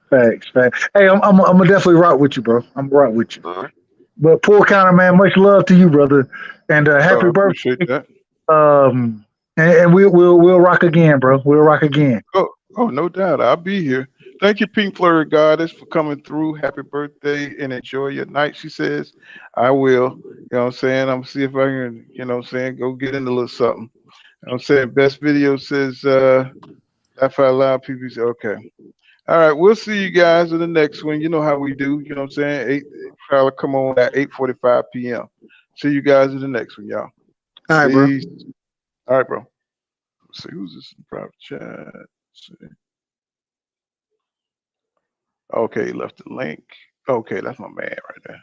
facts. Hey, I'm gonna definitely rock with you, bro. I'm gonna rock with you. All right. But poor counter man, much love to you, brother, and Oh, happy I appreciate birthday. that. And we'll rock again, bro. We'll rock again. Oh, no doubt. I'll be here. Thank you, Pink Flurry Goddess, for coming through. Happy birthday and enjoy your night, she says. I will. You know what I'm saying? I'm see if I can, go get in a little something. You know what I'm saying? Best video says laugh out loud, people say, okay. All right, we'll see you guys in the next one. You know how we do, you know what I'm saying? Probably come on at 8:45 p.m. See you guys in the next one, y'all. All right, bro. Peace. All right, bro. Let's see who's this in the private chat. Let's see. Okay, he left the link. Okay, that's my man right there.